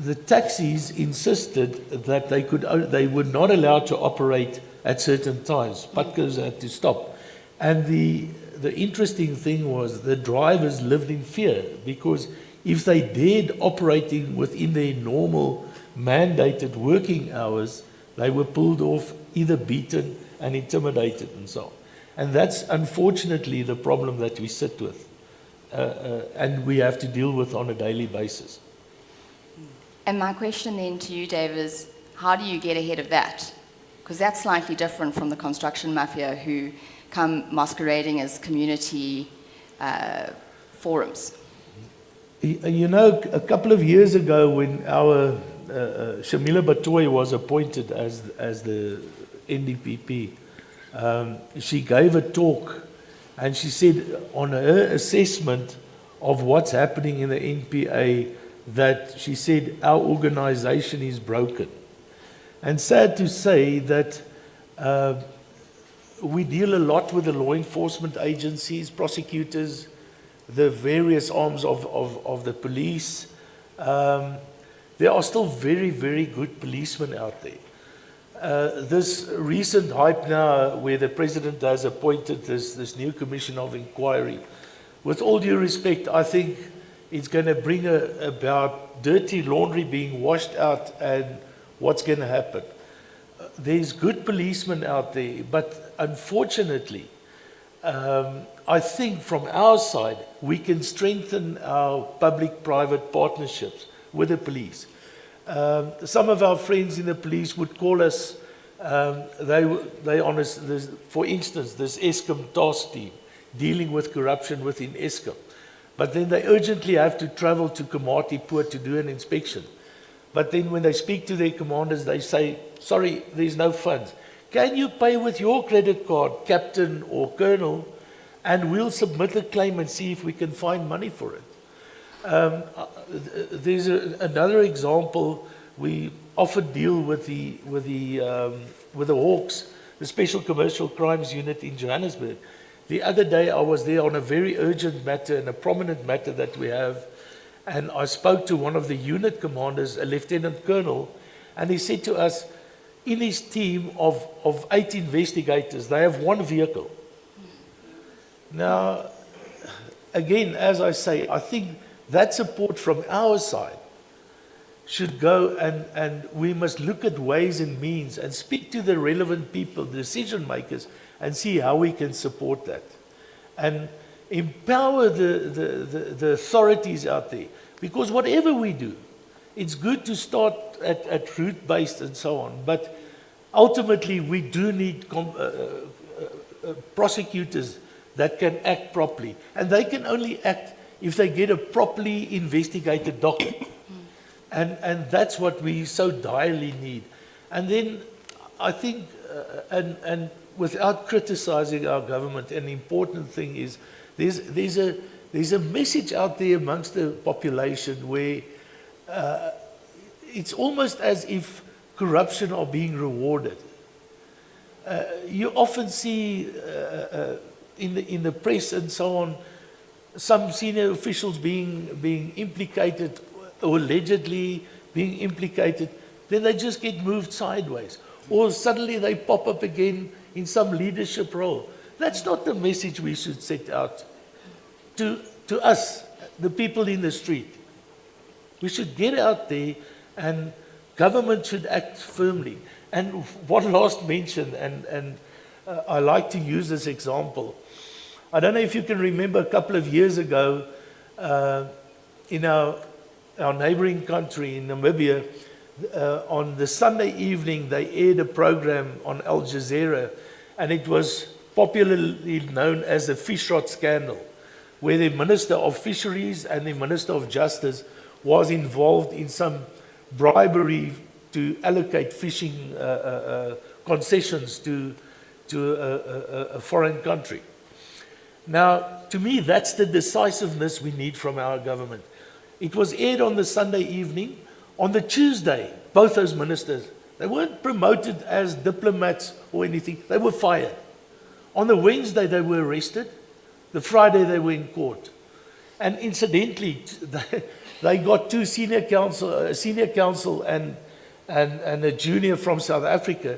the taxis insisted that they were not allowed to operate at certain times. Patcos had to stop. And the interesting thing was the drivers lived in fear, because if they dared operating within their normal mandated working hours, they were pulled off, either beaten and intimidated and so on. And that's unfortunately the problem that we sit with and we have to deal with on a daily basis. And my question then to you, Dave, is how do you get ahead of that? Because that's slightly different from the construction mafia who come masquerading as community forums. You know, a couple of years ago when our Shamila Batoy was appointed as the NDPP, she gave a talk and she said on her assessment of what's happening in the NPA that she said our organization is broken. And sad to say that we deal a lot with the law enforcement agencies, prosecutors, the various arms of the police. There are still very, very good policemen out there. This recent hype now where the president has appointed this new commission of inquiry, with all due respect, I think it's going to bring about dirty laundry being washed out, and what's going to happen. There's good policemen out there, but unfortunately, I think from our side, we can strengthen our public-private partnerships with the police. Some of our friends in the police would call us, they honest, for instance, this Eskom task team dealing with corruption within Eskom. But then they urgently have to travel to Komatipoort to do an inspection. But then when they speak to their commanders, they say, sorry, there's no funds. Can you pay with your credit card, captain or colonel, and we'll submit a claim and see if we can find money for it. There's another example. We often deal with the Hawks, the Special Commercial Crimes Unit in Johannesburg. The other day I was there on a very urgent matter and a prominent matter that we have, And I spoke to one of the unit commanders, a lieutenant colonel, and he said to us, in his team of 8 investigators, they have 1 vehicle. Now, again, as I say, I think that support from our side should go, and we must look at ways and means and speak to the relevant people, the decision makers, and see how we can support that. And empower the authorities out there. Because whatever we do, it's good to start at root-based and so on. But ultimately, we do need prosecutors that can act properly. And they can only act if they get a properly investigated docket. And that's what we so direly need. And then I think, and without criticizing our government, an important thing is there's a message out there amongst the population where it's almost as if corruption are being rewarded. You often see in the press and so on, some senior officials being implicated or allegedly being implicated, then they just get moved sideways. Or suddenly they pop up again in some leadership role. That's not the message we should set out to us, the people in the street. We should get out there, and government should act firmly. And one last mention, and I like to use this example. I don't know if you can remember a couple of years ago, in our neighboring country, in Namibia, on the Sunday evening, they aired a program on Al Jazeera, and it was popularly known as the fish rod scandal, where the Minister of Fisheries and the Minister of Justice was involved in some bribery to allocate fishing concessions to a foreign country. Now, to me, that's the decisiveness we need from our government. It was aired on the Sunday evening. On the Tuesday, both those ministers, they weren't promoted as diplomats or anything. They were fired. On the Wednesday, they were arrested. The Friday, they were in court. And incidentally, they got 2 senior counsel and a junior from South Africa.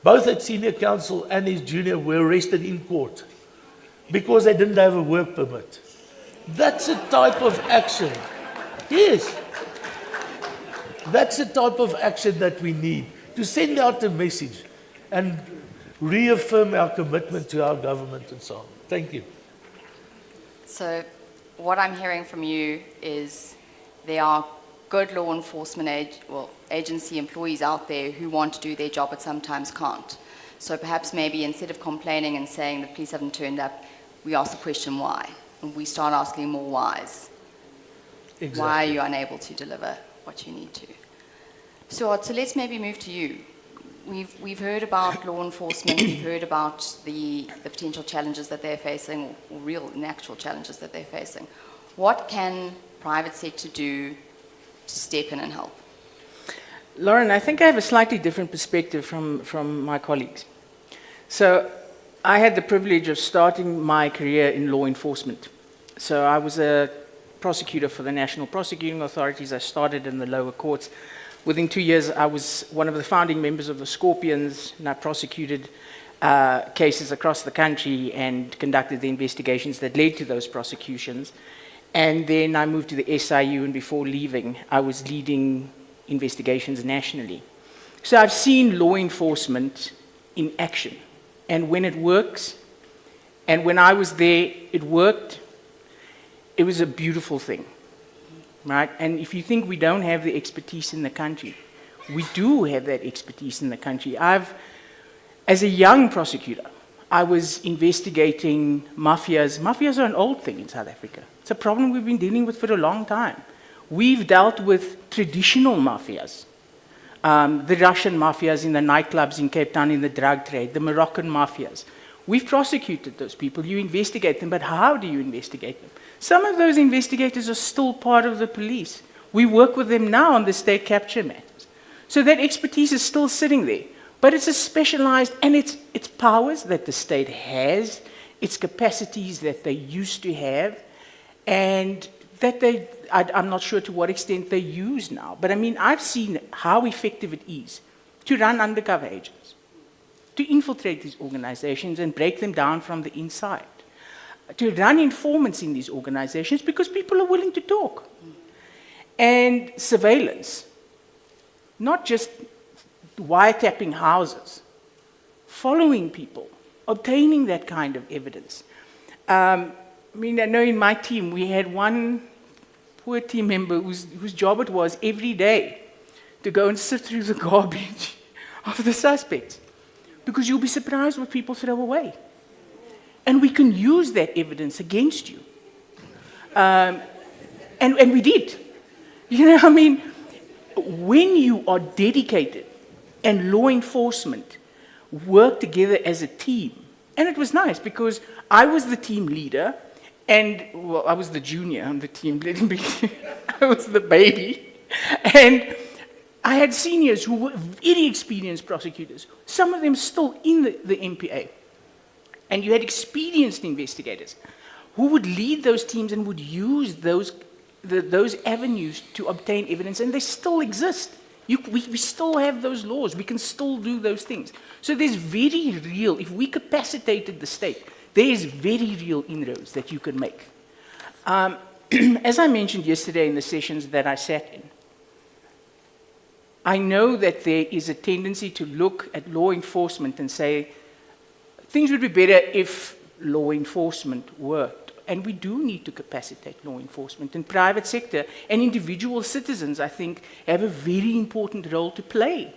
Both at senior counsel and his junior were arrested in court because they didn't have a work permit. That's a type of action. Yes. That's the type of action that we need to send out a message and reaffirm our commitment to our government and so on. Thank you. So what I'm hearing from you is there are good law enforcement agency employees out there who want to do their job but sometimes can't. So perhaps maybe instead of complaining and saying the police haven't turned up, we ask the question why. And we start asking more whys. Exactly. Why are you unable to deliver what you need to? So let's maybe move to you. We've heard about law enforcement, we've heard about the potential challenges that they're facing, or real and actual challenges that they're facing. What can private sector do to step in and help? Lauren, I think I have a slightly different perspective from my colleagues. So I had the privilege of starting my career in law enforcement. So I was a prosecutor for the National Prosecuting Authorities. I started in the lower courts. Within 2 years, I was one of the founding members of the Scorpions, and I prosecuted cases across the country and conducted the investigations that led to those prosecutions. And then I moved to the SIU, and before leaving, I was leading investigations nationally. So I've seen law enforcement in action. And when it works, and when I was there, it worked. It was a beautiful thing. Right? And if you think we don't have the expertise in the country, we do have that expertise in the country. As a young prosecutor, I was investigating mafias. Mafias are an old thing in South Africa. It's a problem we've been dealing with for a long time. We've dealt with traditional mafias. The Russian mafias in the nightclubs in Cape Town in the drug trade, the Moroccan mafias. We've prosecuted those people. You investigate them, but how do you investigate them? Some of those investigators are still part of the police. We work with them now on the state capture matters. So that expertise is still sitting there. But it's a specialized, and it's powers that the state has, its capacities that they used to have, and I'm not sure to what extent they use now, but I mean, I've seen how effective it is to run undercover agents, to infiltrate these organizations and break them down from the inside, to run informants in these organizations because people are willing to talk. And surveillance, not just wiretapping houses, following people, obtaining that kind of evidence. I mean, I know in my team we had one poor team member whose job it was every day to go and sift through the garbage of the suspects, because you'll be surprised what people throw away. And we can use that evidence against you. And we did. You know, I mean, when you are dedicated and law enforcement work together as a team, and it was nice because I was the team leader, and, well, I was the junior on the team, I was the baby, and I had seniors who were very experienced prosecutors, some of them still in the MPA, and you had experienced investigators who would lead those teams and would use those avenues to obtain evidence, and they still exist. We still have those laws. We can still do those things. So there's very real, if we capacitated the state, there is very real inroads that you can make. As I mentioned yesterday in the sessions that I sat in, I know that there is a tendency to look at law enforcement and say, things would be better if law enforcement worked. And we do need to capacitate law enforcement. And private sector and individual citizens, I think, have a very important role to play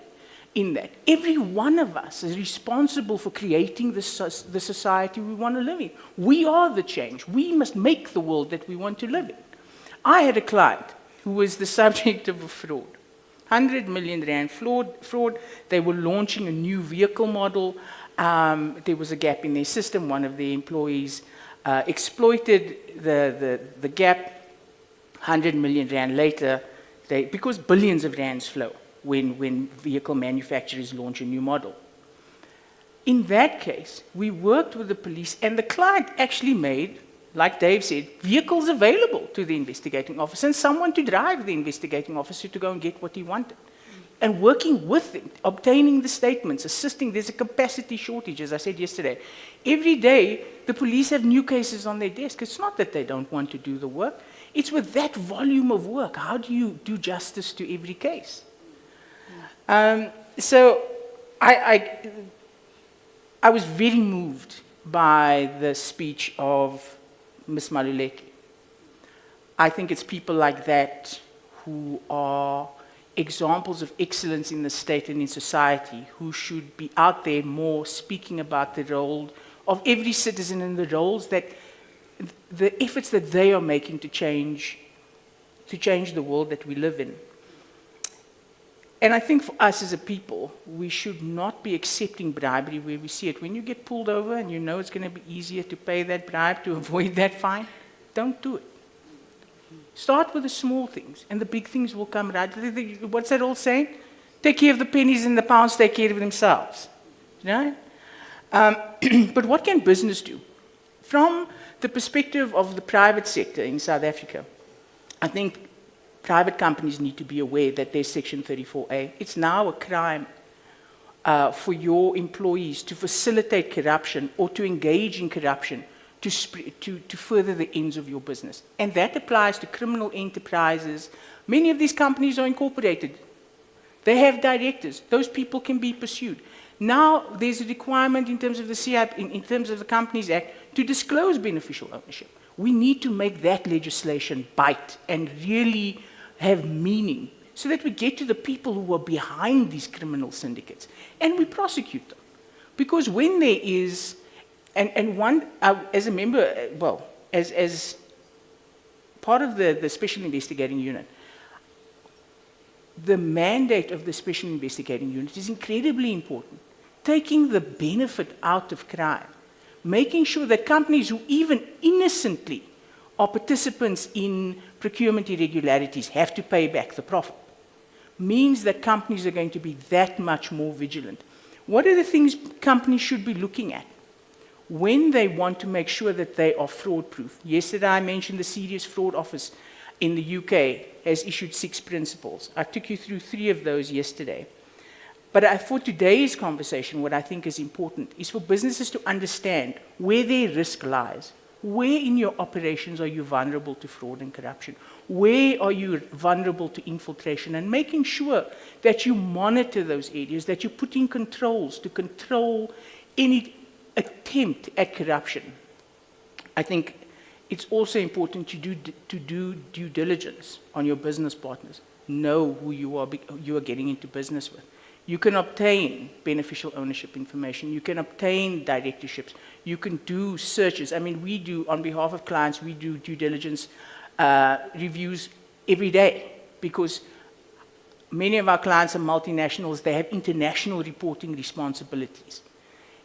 in that. Every one of us is responsible for creating the society we want to live in. We are the change. We must make the world that we want to live in. I had a client who was the subject of a fraud. 100 million rand fraud. They were launching a new vehicle model. There was a gap in their system. One of their employees exploited the gap. 100 million rand later, because billions of rands flow when vehicle manufacturers launch a new model. In that case, we worked with the police, and the client actually made, like Dave said, vehicles available to the investigating officer and someone to drive the investigating officer to go and get what he wanted. And working with them, obtaining the statements, assisting. There's a capacity shortage, as I said yesterday. Every day, the police have new cases on their desk. It's not that they don't want to do the work. It's with that volume of work, how do you do justice to every case? So I was very moved by the speech of Ms. Maluleke. I think it's people like that who are examples of excellence in the state and in society, who should be out there more speaking about the role of every citizen and the roles that, the efforts that they are making to change the world that we live in. And I think for us as a people, we should not be accepting bribery where we see it. When you get pulled over and you know it's going to be easier to pay that bribe to avoid that fine, don't do it. Start with the small things, and the big things will come right. What's that old saying? Take care of the pennies and the pounds, take care of themselves. You know? But what can business do? From the perspective of the private sector in South Africa, I think private companies need to be aware that there's Section 34A. It's now a crime for your employees to facilitate corruption or to engage in corruption to further the ends of your business. And that applies to criminal enterprises. Many of these companies are incorporated. They have directors. Those people can be pursued. Now there's a requirement in terms of the CIP, in terms of the Companies Act, to disclose beneficial ownership. We need to make that legislation bite and really have meaning so that we get to the people who are behind these criminal syndicates and we prosecute them. Because when there is And one, as a member, as part of the Special Investigating Unit, the mandate of the Special Investigating Unit is incredibly important. Taking the benefit out of crime, making sure that companies who even innocently are participants in procurement irregularities have to pay back the profit, means that companies are going to be that much more vigilant. What are the things companies should be looking at when they want to make sure that they are fraud-proof? Yesterday I mentioned the Serious Fraud Office. in the UK has issued 6 principles. I took you through 3 of those yesterday. But for today's conversation, what I think is important is for businesses to understand where their risk lies. Where in your operations are you vulnerable to fraud and corruption? Where are you vulnerable to infiltration? And making sure that you monitor those areas, that you put in controls to control any attempt at corruption. I think it's also important to do due diligence on your business partners. Know who you are getting into business with. You can obtain beneficial ownership information. You can obtain directorships. You can do searches. I mean, we do, on behalf of clients, we do due diligence reviews every day because many of our clients are multinationals. They have international reporting responsibilities.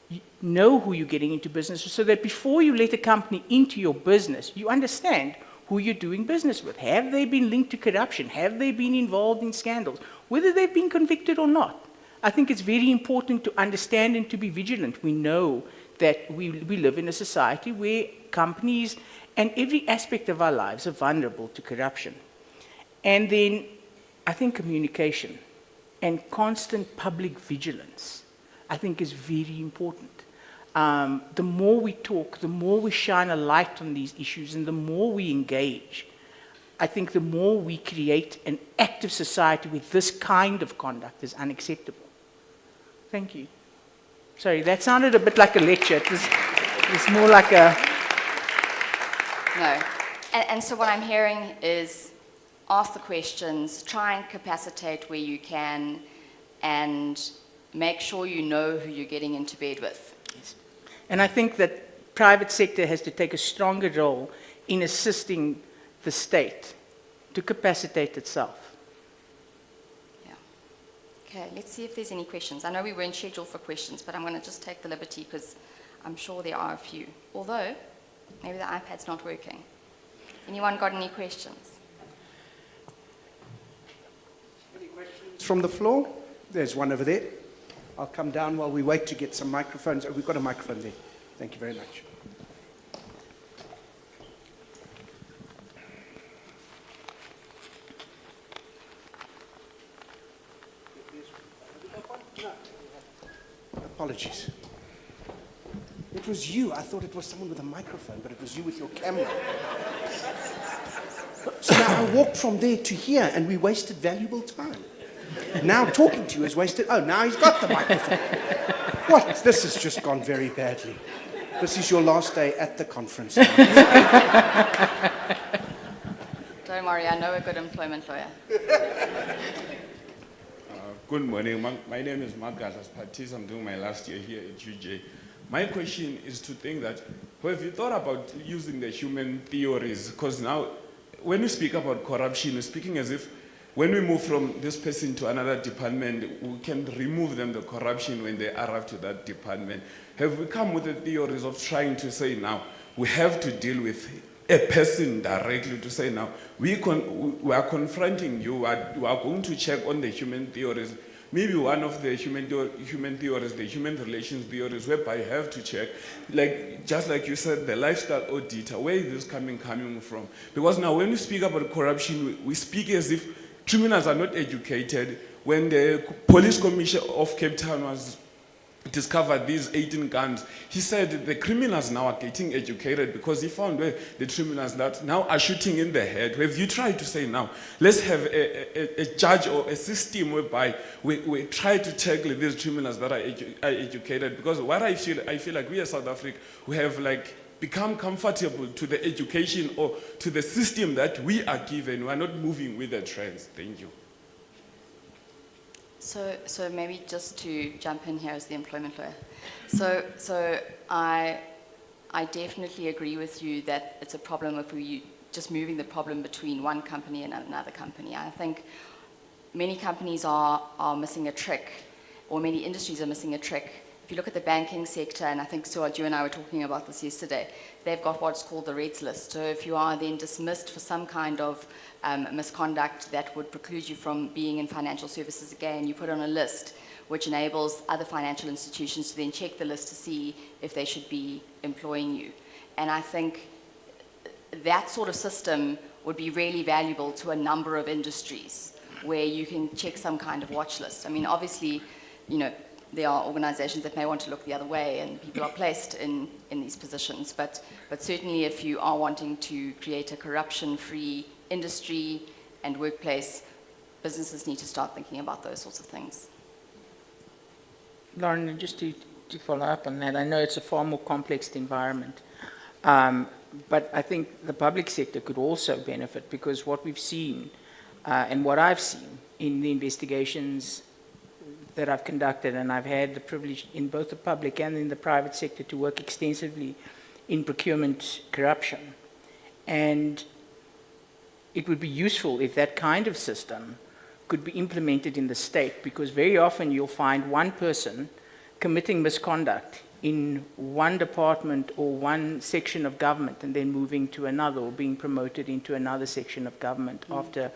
You know who you're getting into business with so that before you let a company into your business, you understand who you're doing business with. Have they been linked to corruption? Have they been involved in scandals? Whether they've been convicted or not. I think it's very important to understand and to be vigilant. We know that we live in a society where companies and every aspect of our lives are vulnerable to corruption. And then I think communication and constant public vigilance, I think is very important. The more we talk, the more we shine a light on these issues and the more we engage, I think the more we create an active society with this kind of conduct is unacceptable. Thank you. Sorry, that sounded a bit like a lecture. It was more like a... No. And so what I'm hearing is ask the questions, try and capacitate where you can, and make sure you know who you're getting into bed with. Yes. And I think that private sector has to take a stronger role in assisting the state to capacitate itself. Okay, let's see if there's any questions. I know we weren't scheduled for questions, but I'm going to just take the liberty because I'm sure there are a few. Although, maybe the iPad's not working. Anyone got any questions? Any questions from the floor? There's one over there. I'll come down while we wait to get some microphones. Oh, we've got a microphone there. Thank you very much. Apologies. It was you. I thought it was someone with a microphone, but it was you with your camera. So now I walked from there to here, and we wasted valuable time. Now talking to you is wasted. Oh, now he's got the microphone. What? This has just gone very badly. This is your last day at the conference. Don't worry, I know a good employment lawyer. Good morning. My name is Mark Patis. I'm doing my last year here at UJ. My question is to think that, have you thought about using the human theories? Because now, when we speak about corruption, we're speaking as if when we move from this person to another department, we can remove them the corruption when they arrive to that department. Have we come with the theories of trying to say now, we have to deal with a person directly to say now, we are confronting you, we are going to check on the human theories. Maybe one of the human theories, the human relations theories, whereby you have to check, like just like you said, the lifestyle auditor, where is this coming from? Because now when we speak about corruption, we speak as if criminals are not educated. When the police commissioner of Cape Town was discovered these 18 guns, he said the criminals now are getting educated because he found where the criminals that now are shooting in the head. Have you tried to say now, let's have a judge or a system whereby we try to tackle these criminals that are educated? Because what I feel like we as South Africa, we have like become comfortable to the education or to the system that we are given. We are not moving with the trends. Thank you. So maybe just to jump in here as the employment lawyer. So I definitely agree with you that it's a problem if we just moving the problem between one company and another company. I think many companies are missing a trick, or many industries are missing a trick. If you look at the banking sector, and I think Suad, you and I were talking about this yesterday, they've got what's called the Reds list. So if you are then dismissed for some kind of misconduct that would preclude you from being in financial services again, you put on a list which enables other financial institutions to then check the list to see if they should be employing you. And I think that sort of system would be really valuable to a number of industries where you can check some kind of watch list. I mean, obviously, you know, there are organizations that may want to look the other way and people are placed in these positions, but certainly if you are wanting to create a corruption-free industry and workplace, businesses need to start thinking about those sorts of things. Lauren, just to follow up on that, I know it's a far more complex environment, but I think the public sector could also benefit, because what we've seen and what I've seen in the investigations that I've conducted, and I've had the privilege in both the public and in the private sector to work extensively in procurement corruption. And it would be useful if that kind of system could be implemented in the state, because very often you'll find one person committing misconduct in one department or one section of government and then moving to another or being promoted into another section of government after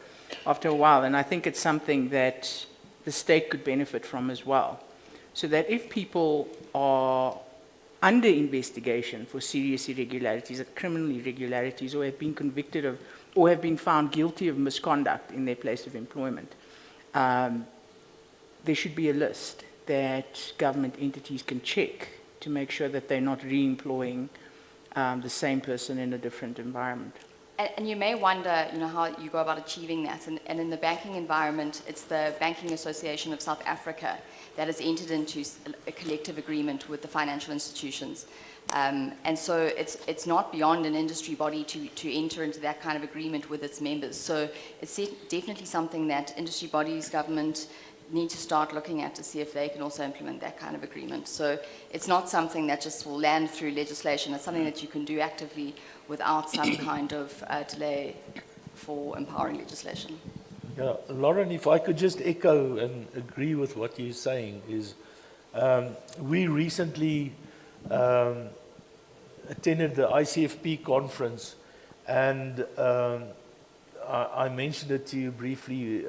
a while. And I think it's something that the state could benefit from as well. So that if people are under investigation for serious irregularities, criminal irregularities, or have been convicted of, or have been found guilty of misconduct in their place of employment, there should be a list that government entities can check to make sure that they're not re-employing the same person in a different environment. And you may wonder, you know, how you go about achieving that. And in the banking environment, it's the Banking Association of South Africa that has entered into a collective agreement with the financial institutions. And so it's not beyond an industry body to enter into that kind of agreement with its members. So it's definitely something that industry bodies, government, need to start looking at to see if they can also implement that kind of agreement. So it's not something that just will land through legislation. It's something that you can do actively without some kind of delay for empowering legislation. Yeah, Lauren, if I could just echo and agree with what you're saying is, we recently attended the ICFP conference, and I mentioned it to you briefly.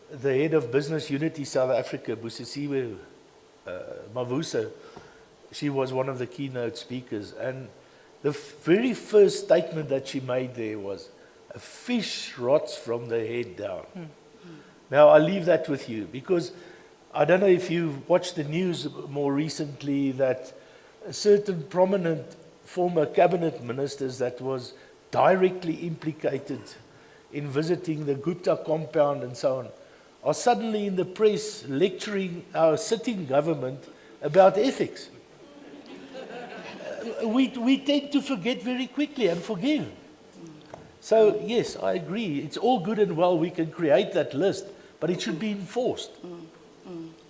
The head of Business Unity South Africa, Busisiwe Mavuso, she was one of the keynote speakers, and the very first statement that she made there was, "A fish rots from the head down." Now, I'll leave that with you, because I don't know if you've watched the news more recently that certain prominent former cabinet ministers that was directly implicated in visiting the Gupta compound and so on are suddenly in the press lecturing our sitting government about ethics. We tend to forget very quickly and forgive. So yes, I agree. It's all good and well we can create that list, but it should be enforced.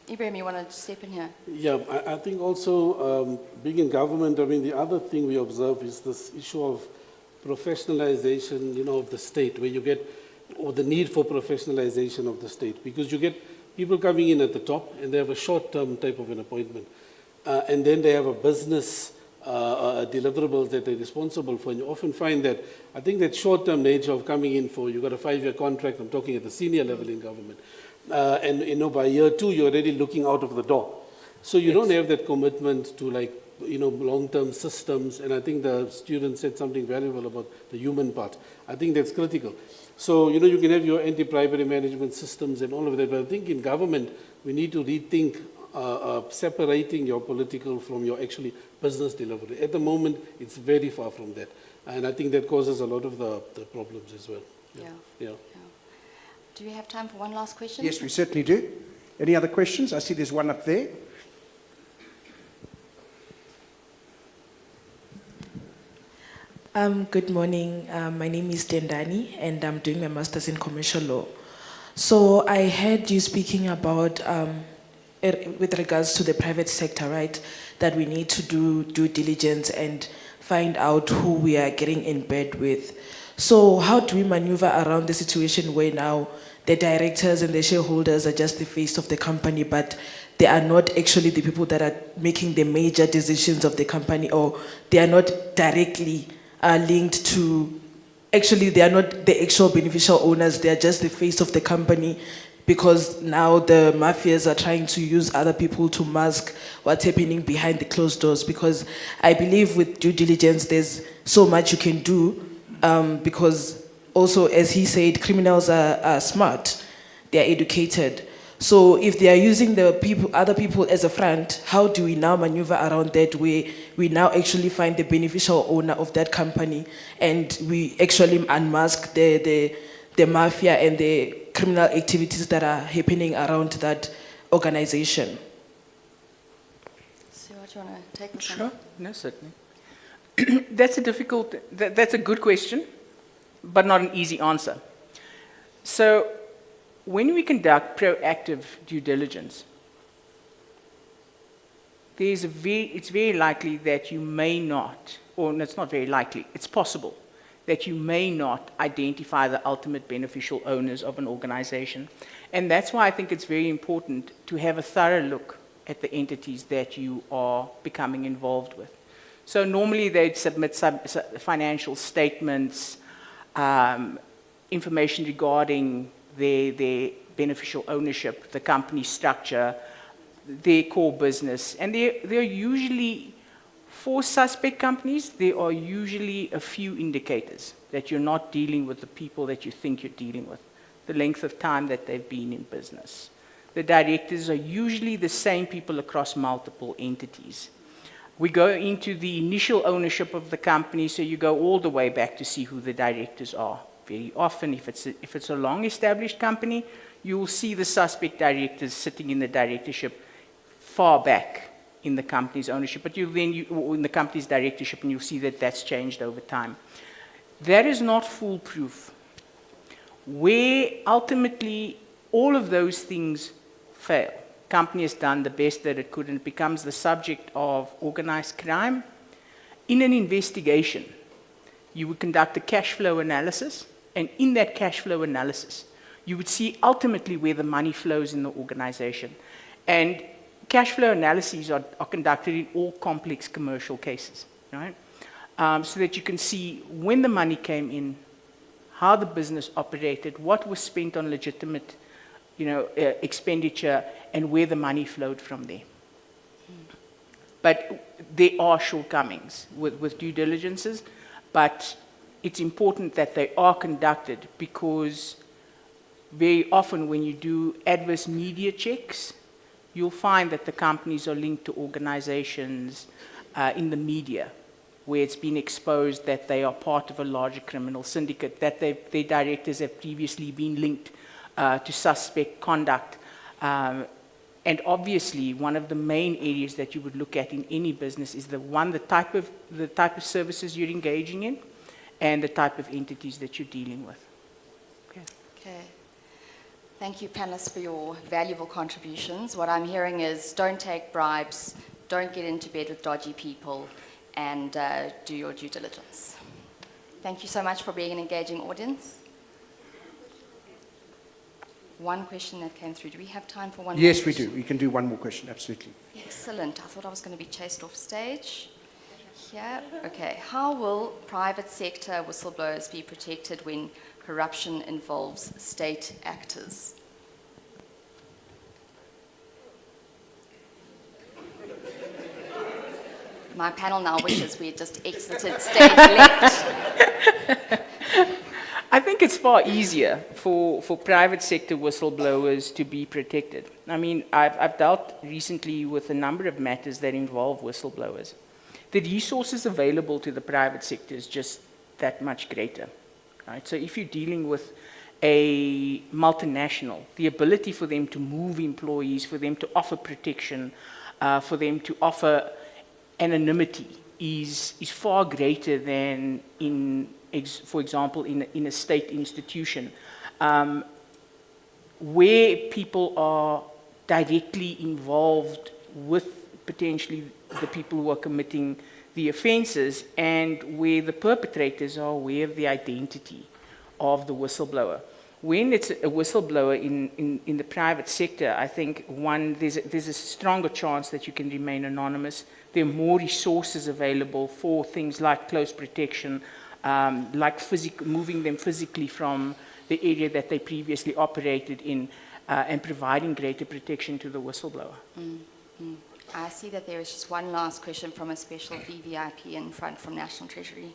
Ibrahim, you want to step in here? Yeah, I think also being in government, I mean, the other thing we observe is this issue of professionalization, you know, of the state, where you get, or the need for professionalization of the state, because you get people coming in at the top and they have a short-term type of an appointment, and then they have a business deliverables that they're responsible for, and you often find that, I think that short-term nature of coming in for, you've got a 5-year contract, I'm talking at the senior level in government, and you know, by year 2, you're already looking out of the door. So you don't have that commitment to, like, you know, long-term systems, and I think the student said something valuable about the human part. I think that's critical. So, you know, you can have your anti-bribery management systems and all of that, but I think in government, we need to rethink separating your political from your actually business delivery. At the moment, it's very far from that. And I think that causes a lot of the problems as well. Yeah. Do we have time for one last question? Yes, we certainly do. Any other questions? I see there's one up there. Good morning. My name is Dendani, and I'm doing my master's in commercial law. So I heard you speaking about, with regards to the private sector, right, that we need to do due diligence and find out who we are getting in bed with. So how do we maneuver around the situation where now the directors and the shareholders are just the face of the company, but they are not actually the people that are making the major decisions of the company, or they are not directly linked to, actually they are not the actual beneficial owners, they are just the face of the company, because now the mafias are trying to use other people to mask what's happening behind the closed doors. Because I believe with due diligence there's so much you can do, because also, as he said, criminals are smart, they are educated. So if they are using the people, other people as a front, how do we now maneuver around that way? We now actually find the beneficial owner of that company, and we actually unmask the mafia and the criminal activities that are happening around that organization. So, do you want to take this Sure, on? no, certainly. That's a good question, but not an easy answer. So, when we conduct proactive due diligence, it's very likely that you may not, or no, it's not very likely, it's possible that you may not identify the ultimate beneficial owners of an organization. And that's why I think it's very important to have a thorough look at the entities that you are becoming involved with. So normally they'd submit financial statements, information regarding their beneficial ownership, the company structure, their core business. And there are usually, for suspect companies, there are usually a few indicators that you're not dealing with the people that you think you're dealing with, the length of time that they've been in business. The directors are usually the same people across multiple entities. We go into the initial ownership of the company, so you go all the way back to see who the directors are. Very often, if it's a long-established company, you will see the suspect directors sitting in the directorship far back in the company's ownership, but or in the company's directorship, and you'll see that that's changed over time. That is not foolproof. Where ultimately all of those things fail, company has done the best that it could, and it becomes the subject of organized crime. In an investigation, you would conduct a cash flow analysis, and in that cash flow analysis, you would see ultimately where the money flows in the organization. And cash flow analyses are conducted in all complex commercial cases, right? So that you can see when the money came in, how the business operated, what was spent on legitimate expenditure, and where the money flowed from there. But there are shortcomings with due diligences, but it's important that they are conducted, because very often when you do adverse media checks, you'll find that the companies are linked to organizations in the media, where it's been exposed that they are part of a larger criminal syndicate, that their directors have previously been linked to suspect conduct. And obviously, one of the main areas that you would look at in any business is the type of services you're engaging in, and the type of entities that you're dealing with. Okay. Thank you, panelists, for your valuable contributions. What I'm hearing is don't take bribes, don't get into bed with dodgy people, and do your due diligence. Thank you so much for being an engaging audience. One question that came through. Do we have time for one more? Yes, we do. We can do one more question, absolutely. Excellent. I thought I was going to be chased off stage. Here. Okay. How will private sector whistleblowers be protected when corruption involves state actors? My panel now wishes we had just exited stage left. I think it's far easier for private sector whistleblowers to be protected. I mean, I've dealt recently with a number of matters that involve whistleblowers. The resources available to the private sector is just that much greater, right? So if you're dealing with a multinational, the ability for them to move employees, for them to offer protection, for them to offer anonymity is far greater than for example, in a state institution, where people are directly involved with potentially the people who are committing the offenses, and where the perpetrators are aware of the identity of the whistleblower. When it's a whistleblower in the private sector, I think there's a stronger chance that you can remain anonymous. There are more resources available for things like close protection, like moving them physically from the area that they previously operated in, and providing greater protection to the whistleblower. I see that there is just one last question from a special VVIP in front from National Treasury.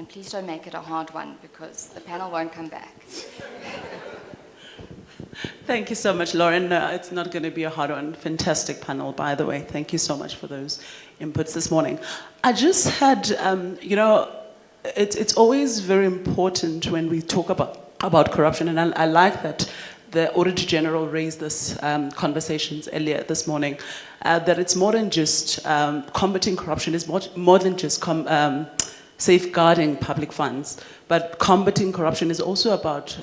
And please don't make it a hard one because the panel won't come back. Thank you so much, Lauren. It's not going to be a hard one. Fantastic panel, by the way. Thank you so much for those inputs this morning. I just had, it's always very important when we talk about corruption, and I like that the Auditor General raised this conversations earlier this morning, that it's more than just combating corruption, is more than just safeguarding public funds, but combating corruption is also about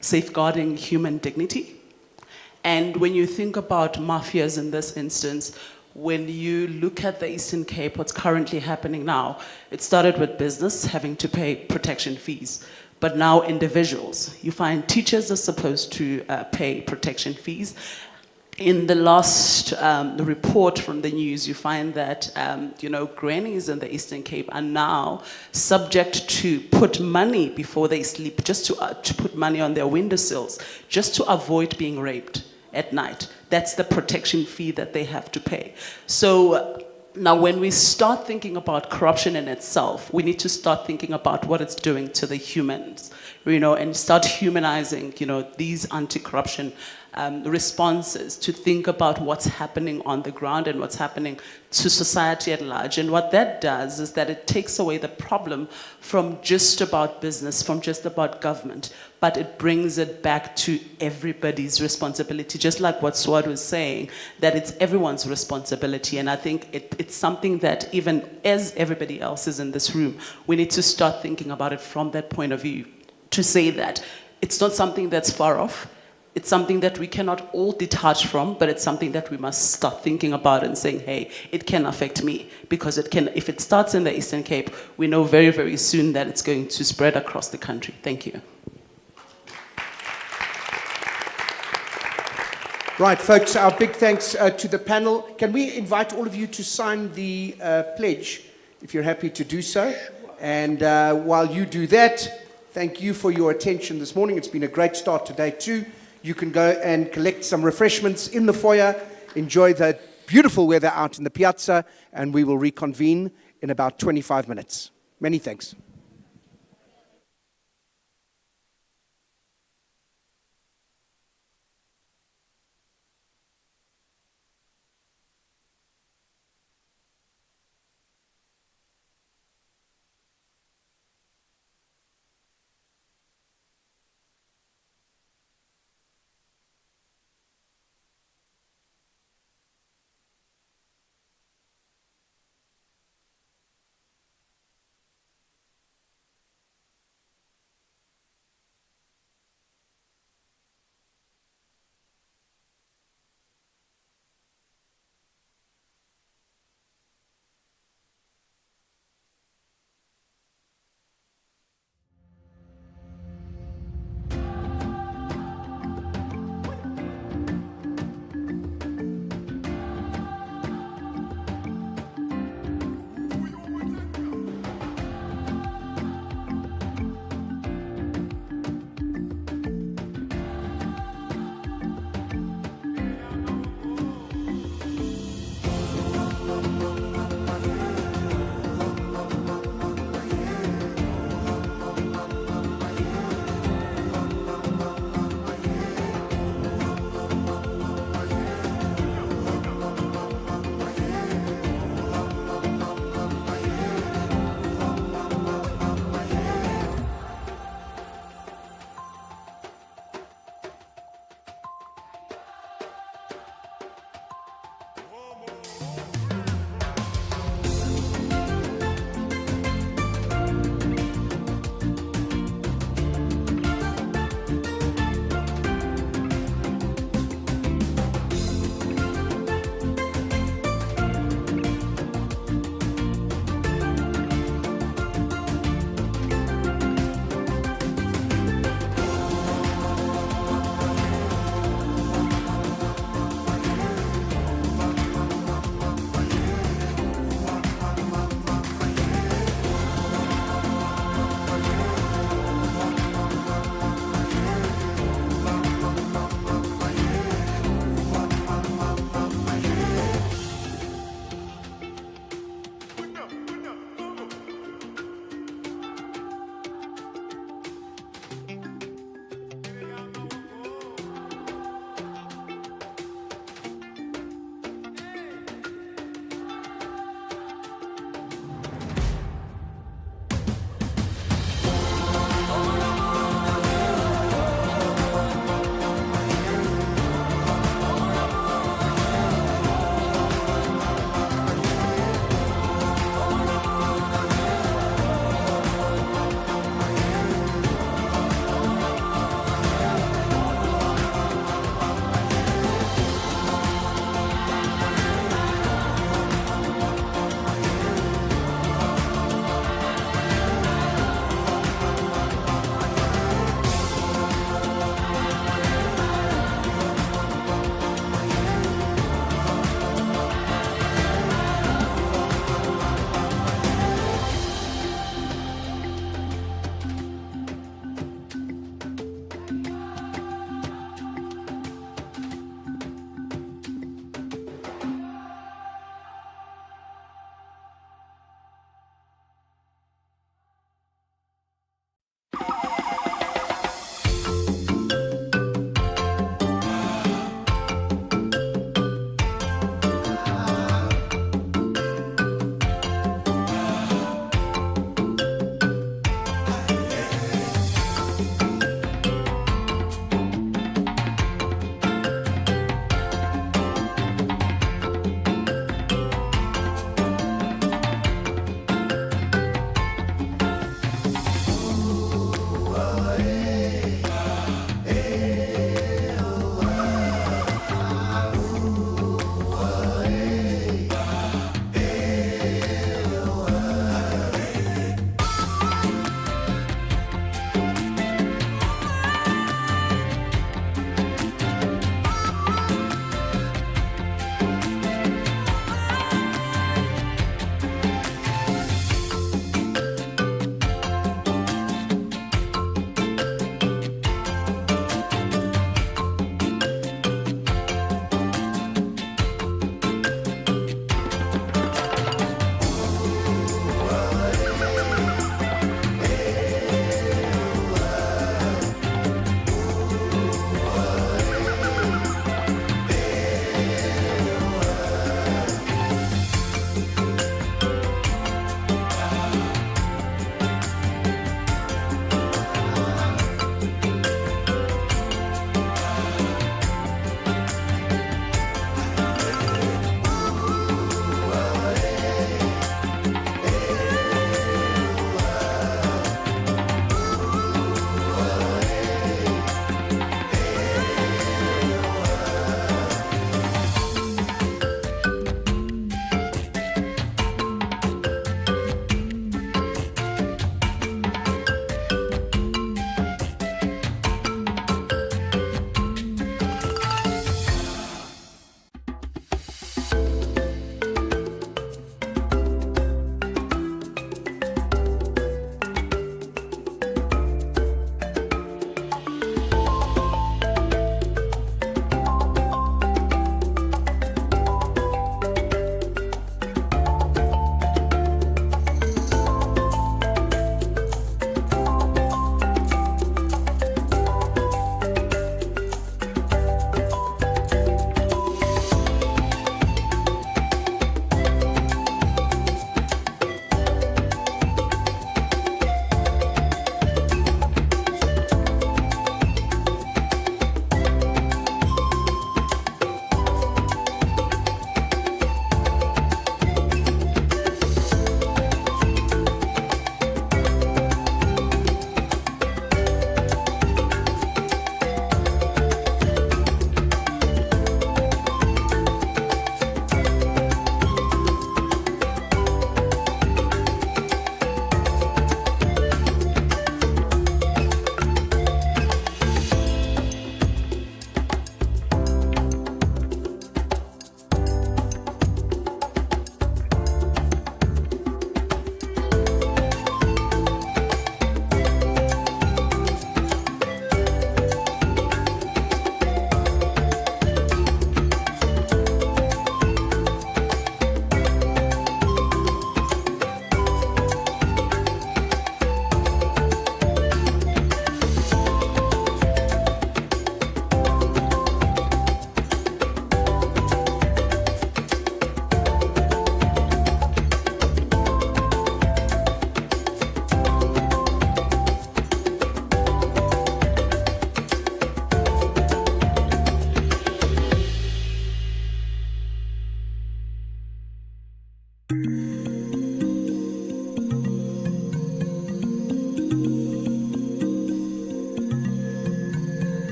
safeguarding human dignity. And when you think about mafias in this instance, when you look at the Eastern Cape, what's currently happening now, it started with business having to pay protection fees. But now individuals, you find teachers are supposed to pay protection fees. In the last report from the news, you find that grannies in the Eastern Cape are now subject to put money before they sleep, just to put money on their windowsills, just to avoid being raped at night. That's the protection fee that they have to pay. So now when we start thinking about corruption in itself, we need to start thinking about what it's doing to the humans, and start humanizing, these anti-corruption responses, to think about what's happening on the ground and what's happening to society at large. And what that does is that it takes away the problem from just about business, from just about government, but it brings it back to everybody's responsibility, just like what Swad was saying, that it's everyone's responsibility. And I think it's something that even as everybody else is in this room, we need to start thinking about it from that point of view, to say that it's not something that's far off. It's something that we cannot all detach from, but it's something that we must start thinking about and saying, hey, it can affect me, because it can. If it starts in the Eastern Cape, we know very, very soon that it's going to spread across the country. Thank you. Right, folks, our big thanks to the panel. Can we invite all of you to sign the pledge, if you're happy to do so? And while you do that, thank you for your attention this morning. It's been a great start to day 2. You can go and collect some refreshments in the foyer, enjoy the beautiful weather out in the piazza, and we will reconvene in about 25 minutes. Many thanks.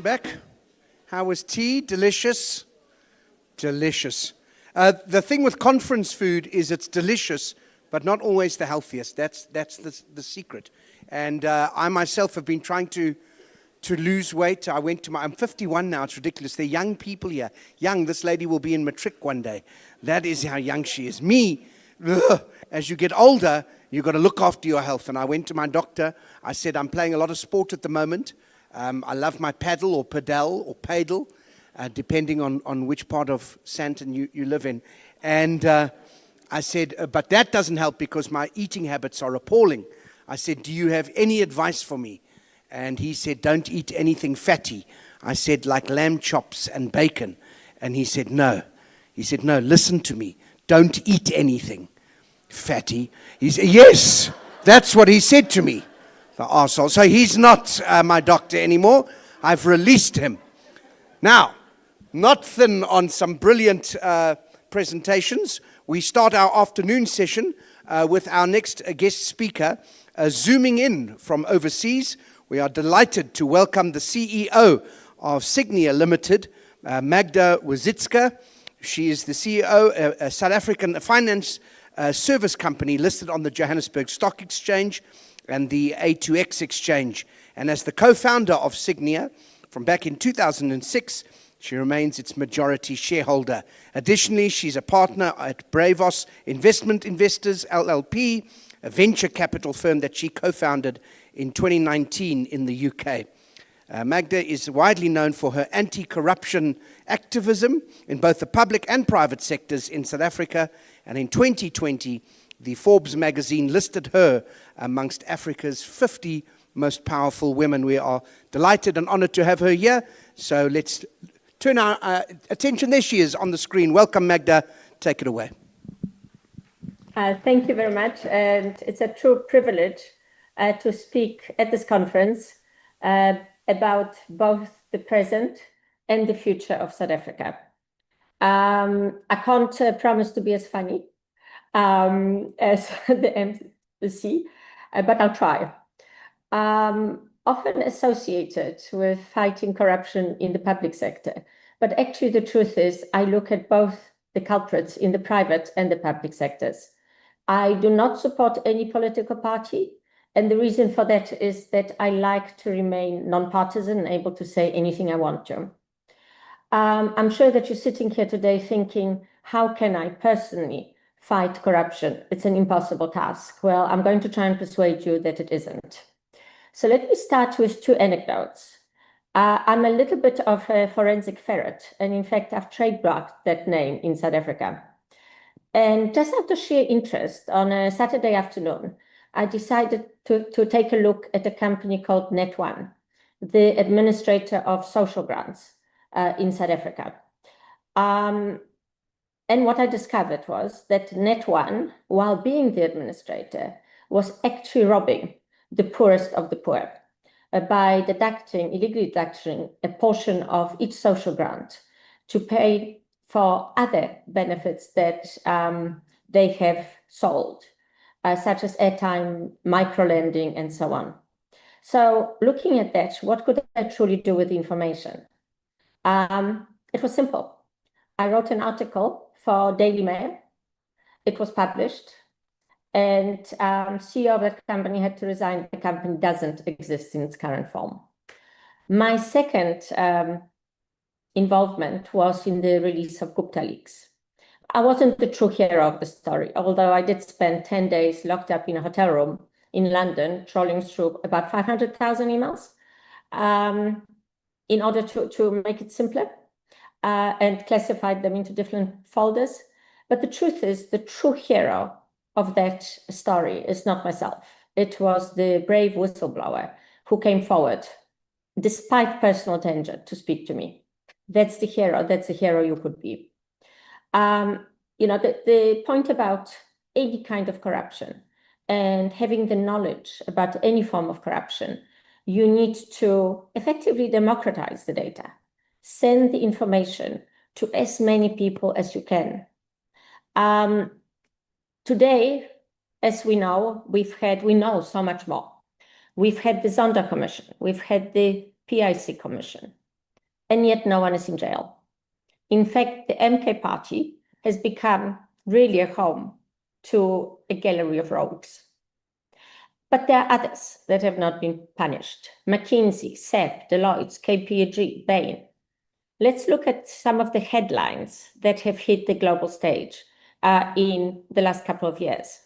back. How was tea? Delicious? Delicious. The thing with conference food is it's delicious, but not always the healthiest. That's the secret. And I myself have been trying to lose weight. I'm 51 now. It's ridiculous. They're young people here. Young. This lady will be in matric one day. That is how young she is. Me, as you get older, you've got to look after your health. And I went to my doctor. I said, I'm playing a lot of sport at the moment. I love my paddle or padel or padel, depending on which part of Sandton you live in. And I said, but that doesn't help because my eating habits are appalling. I said, do you have any advice for me? And he said, don't eat anything fatty. I said, like lamb chops and bacon. And he said, no. He said, no, listen to me. Don't eat anything fatty. He said, yes, that's what he said to me. The arsehole. So he's not my doctor anymore. I've released him. Now, not thin on some brilliant presentations. We start our afternoon session with our next guest speaker, zooming in from overseas. We are delighted to welcome the CEO of Signia Limited, Magda Wazicka. She is the CEO, a South African finance service company listed on the Johannesburg Stock Exchange and the A2X exchange. And as the co-founder of Signia from back in 2006, she remains its majority shareholder. Additionally, she's a partner at Bravos Investment Investors, LLP, a venture capital firm that she co-founded in 2019 in the UK. Magda is widely known for her anti-corruption activism in both the public and private sectors in South Africa. And in 2020, the Forbes magazine listed her amongst Africa's 50 most powerful women. We are delighted and honored to have her here. So let's turn our attention. There she is on the screen. Welcome, Magda. Take it away. Thank you very much. And it's a true privilege to speak at this conference about both the present and the future of South Africa. I can't promise to be as funny as the MC, but I'll try. Often associated with fighting corruption in the public sector, but actually the truth is I look at both the culprits in the private and the public sectors. I do not support any political party, and the reason for that is that I like to remain non-partisan and able to say anything I want to. I'm sure that you're sitting here today thinking, how can I personally fight corruption? It's an impossible task. Well, I'm going to try and persuade you that it isn't. So let me start with two anecdotes. I'm a little bit of a forensic ferret, and in fact, I've trademarked that name in South Africa. And just out of sheer interest, on a Saturday afternoon, I decided to take a look at a company called Net1, the administrator of social grants in South Africa. And what I discovered was that Net1, while being the administrator, was actually robbing the poorest of the poor by illegally deducting a portion of each social grant to pay for other benefits that they have sold, such as airtime, microlending, and so on. So looking at that, what could I truly do with the information? It was simple. I wrote an article for Daily Mail. It was published, and CEO of that company had to resign. The company doesn't exist in its current form. My second involvement was in the release of Gupta leaks. I wasn't the true hero of the story, although I did spend 10 days locked up in a hotel room in London, trawling through about 500,000 emails in order to make it simpler and classified them into different folders. But the truth is, the true hero of that story is not myself. It was the brave whistleblower who came forward, despite personal danger, to speak to me. That's the hero. That's the hero you could be. The point about any kind of corruption and having the knowledge about any form of corruption, you need to effectively democratize the data, send the information to as many people as you can. Today, as we know, we know so much more. We've had the Zonda Commission, we've had the PIC Commission, and yet no one is in jail. In fact, the MK party has become really a home to a gallery of rogues. But there are others that have not been punished. McKinsey, SEB, Deloitte, KPMG, Bain. Let's look at some of the headlines that have hit the global stage in the last couple of years.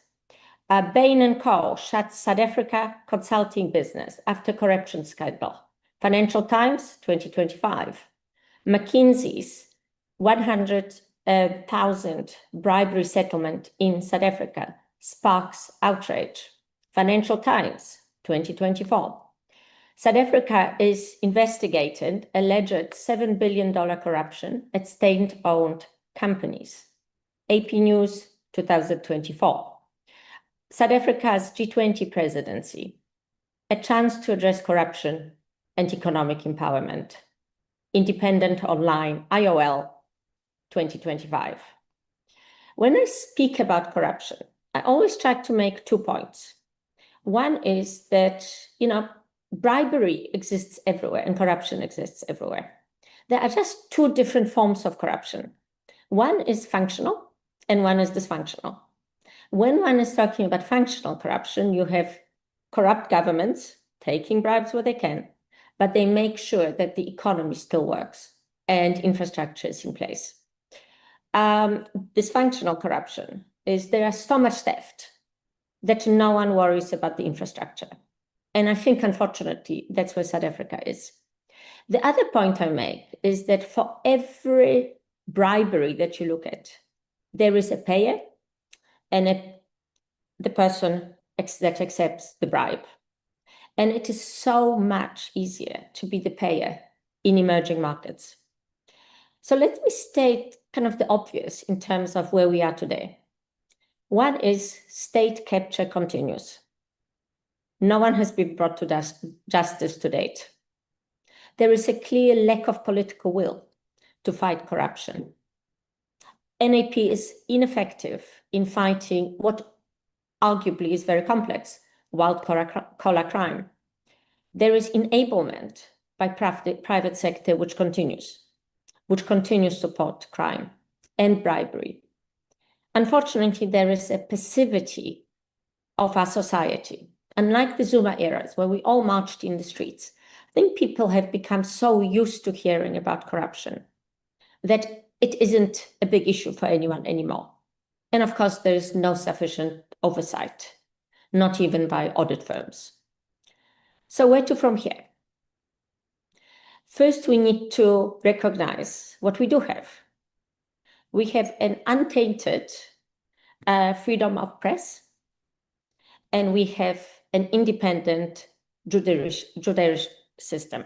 Bain & Co. shuts South Africa consulting business after corruption scandal. Financial Times, 2025. McKinsey's 100,000 bribery settlement in South Africa sparks outrage. Financial Times, 2024. South Africa is investigating alleged $7 billion corruption at state-owned companies. AP News, 2024. South Africa's G20 presidency, a chance to address corruption and economic empowerment. Independent Online, IOL, 2025. When I speak about corruption, I always try to make 2 points. One is that, bribery exists everywhere and corruption exists everywhere. There are just 2 different forms of corruption. One is functional and one is dysfunctional. When one is talking about functional corruption, you have corrupt governments taking bribes where they can, but they make sure that the economy still works and infrastructure is in place. Dysfunctional corruption is there is so much theft that no one worries about the infrastructure. And I think, unfortunately, that's where South Africa is. The other point I make is that for every bribery that you look at, there is a payer and the person that accepts the bribe. And it is so much easier to be the payer in emerging markets. So let me state kind of the obvious in terms of where we are today. One is state capture continues. No one has been brought to justice to date. There is a clear lack of political will to fight corruption. NAP is ineffective in fighting what arguably is very complex, white-collar crime. There is enablement by private sector which continues to support crime and bribery. Unfortunately, there is a passivity of our society. Unlike the Zuma eras where we all marched in the streets, I think people have become so used to hearing about corruption that it isn't a big issue for anyone anymore. And of course, there is no sufficient oversight, not even by audit firms. So where to from here? First, we need to recognize what we do have. We have an untainted freedom of press, and we have an independent judicial system.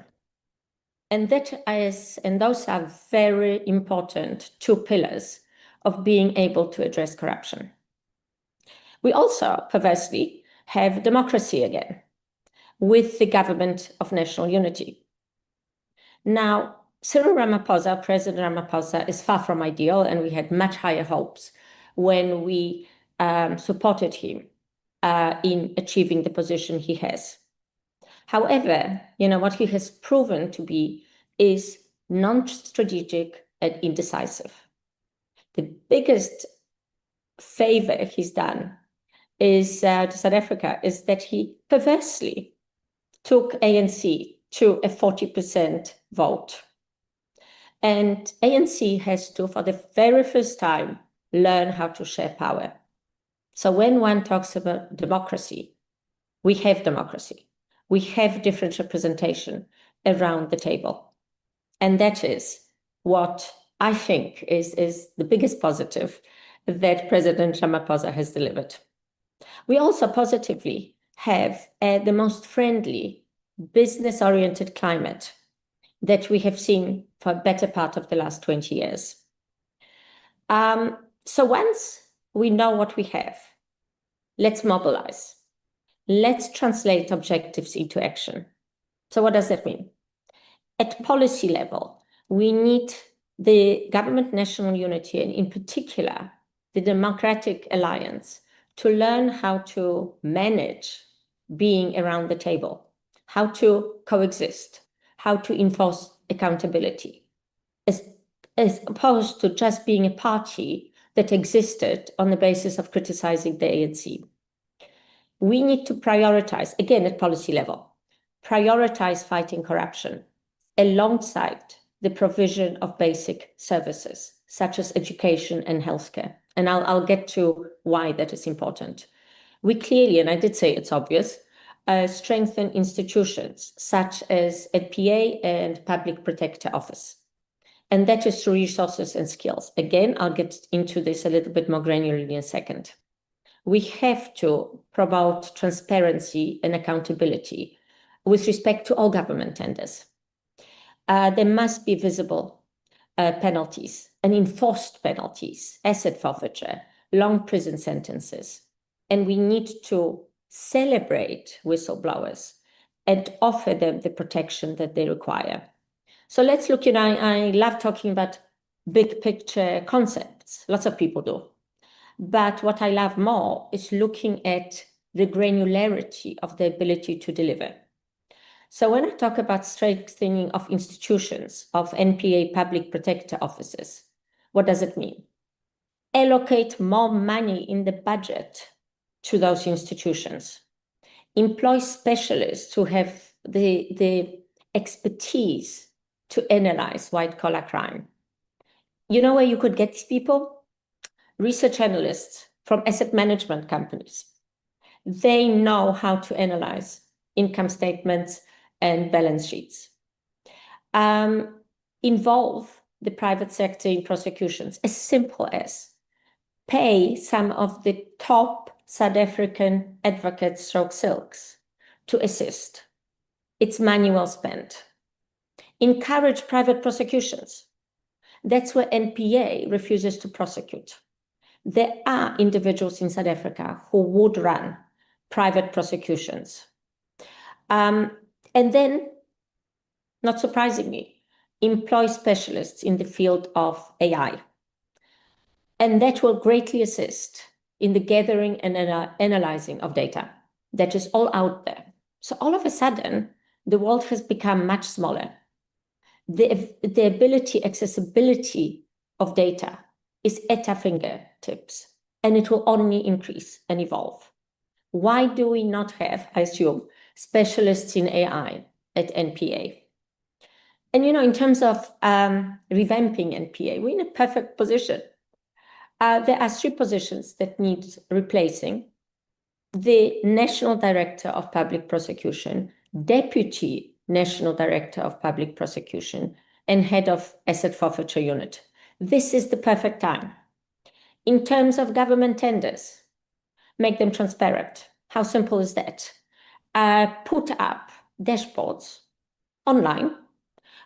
And those are very important 2 pillars of being able to address corruption. We also, perversely, have democracy again, with the government of national unity. Now, Cyril Ramaphosa, President Ramaphosa, is far from ideal, and we had much higher hopes when we supported him in achieving the position he has. However, what he has proven to be is non-strategic and indecisive. The biggest favor he's done is to South Africa is that he perversely took ANC to a 40% vote. And ANC has to, for the very first time, learn how to share power. So when one talks about democracy, we have democracy. We have different representation around the table. And that is what I think is the biggest positive that President Ramaphosa has delivered. We also positively have the most friendly, business-oriented climate that we have seen for a better part of the last 20 years. So once we know what we have, let's mobilize. Let's translate objectives into action. So what does that mean? At policy level, we need the government national unity, and in particular, the Democratic Alliance, to learn how to manage being around the table, how to coexist, how to enforce accountability, as opposed to just being a party that existed on the basis of criticizing the ANC. We need to prioritize, again at policy level, prioritize fighting corruption alongside the provision of basic services, such as education and healthcare. And I'll get to why that is important. We clearly, and I did say it's obvious, strengthen institutions such as NPA and Public Protector Office. And that is through resources and skills. Again, I'll get into this a little bit more granularly in a second. We have to promote transparency and accountability with respect to all government tenders. There must be visible penalties and enforced penalties, asset forfeiture, long prison sentences. And we need to celebrate whistleblowers and offer them the protection that they require. So let's look, I love talking about big picture concepts. Lots of people do. But what I love more is looking at the granularity of the ability to deliver. So when I talk about strengthening of institutions, of NPA Public Protector Offices, what does it mean? Allocate more money in the budget to those institutions. Employ specialists who have the expertise to analyze white-collar crime. You know where you could get these people? Research analysts from asset management companies. They know how to analyze income statements and balance sheets. Involve the private sector in prosecutions, as simple as pay some of the top South African advocates stroke silks to assist. It's money well spent. Encourage private prosecutions. That's where NPA refuses to prosecute. There are individuals in South Africa who would run private prosecutions. And then, not surprisingly, employ specialists in the field of AI. And that will greatly assist in the gathering and analyzing of data that is all out there. So all of a sudden, the world has become much smaller. The ability, accessibility of data is at our fingertips, and it will only increase and evolve. Why do we not have, I assume, specialists in AI at NPA? And in terms of revamping NPA, we're in a perfect position. There are 3 positions that need replacing: the National Director of Public Prosecution, Deputy National Director of Public Prosecution, and Head of Asset Forfeiture Unit. This is the perfect time. In terms of government tenders, make them transparent. How simple is that? Put up dashboards online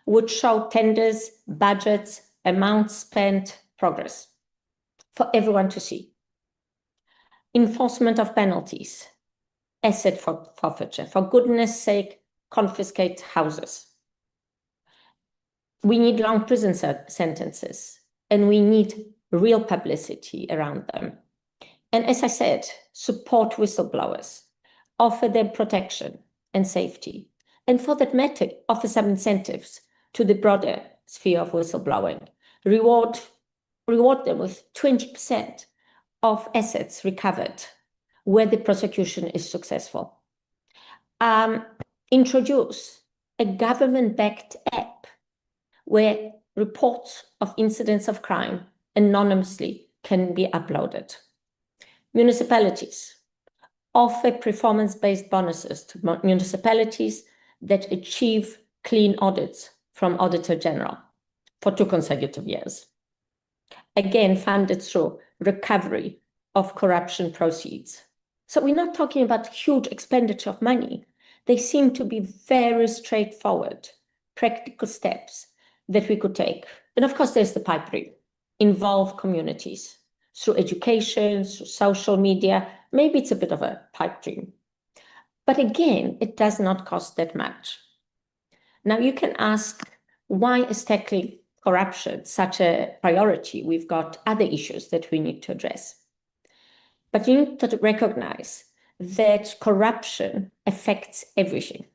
which show tenders, budgets, amounts spent, progress for everyone to see. Enforcement of penalties, asset forfeiture. For goodness sake, confiscate houses. We need long prison sentences, and we need real publicity around them. And as I said, support whistleblowers, offer them protection and safety, and for that matter, offer some incentives to the broader sphere of whistleblowing. Reward them with 20% of assets recovered where the prosecution is successful. Introduce a government-backed app where reports of incidents of crime anonymously can be uploaded. Municipalities offer performance-based bonuses to municipalities that achieve clean audits from Auditor General for 2 consecutive years. Again, funded through recovery of corruption proceeds. So we're not talking about huge expenditure of money. They seem to be very straightforward, practical steps that we could take. And of course, there's the pipe dream. Involve communities through education, through social media. Maybe it's a bit of a pipe dream. But again, it does not cost that much. Now you can ask, why is tackling corruption such a priority? We've got other issues that we need to address. But you need to recognize that corruption affects everything.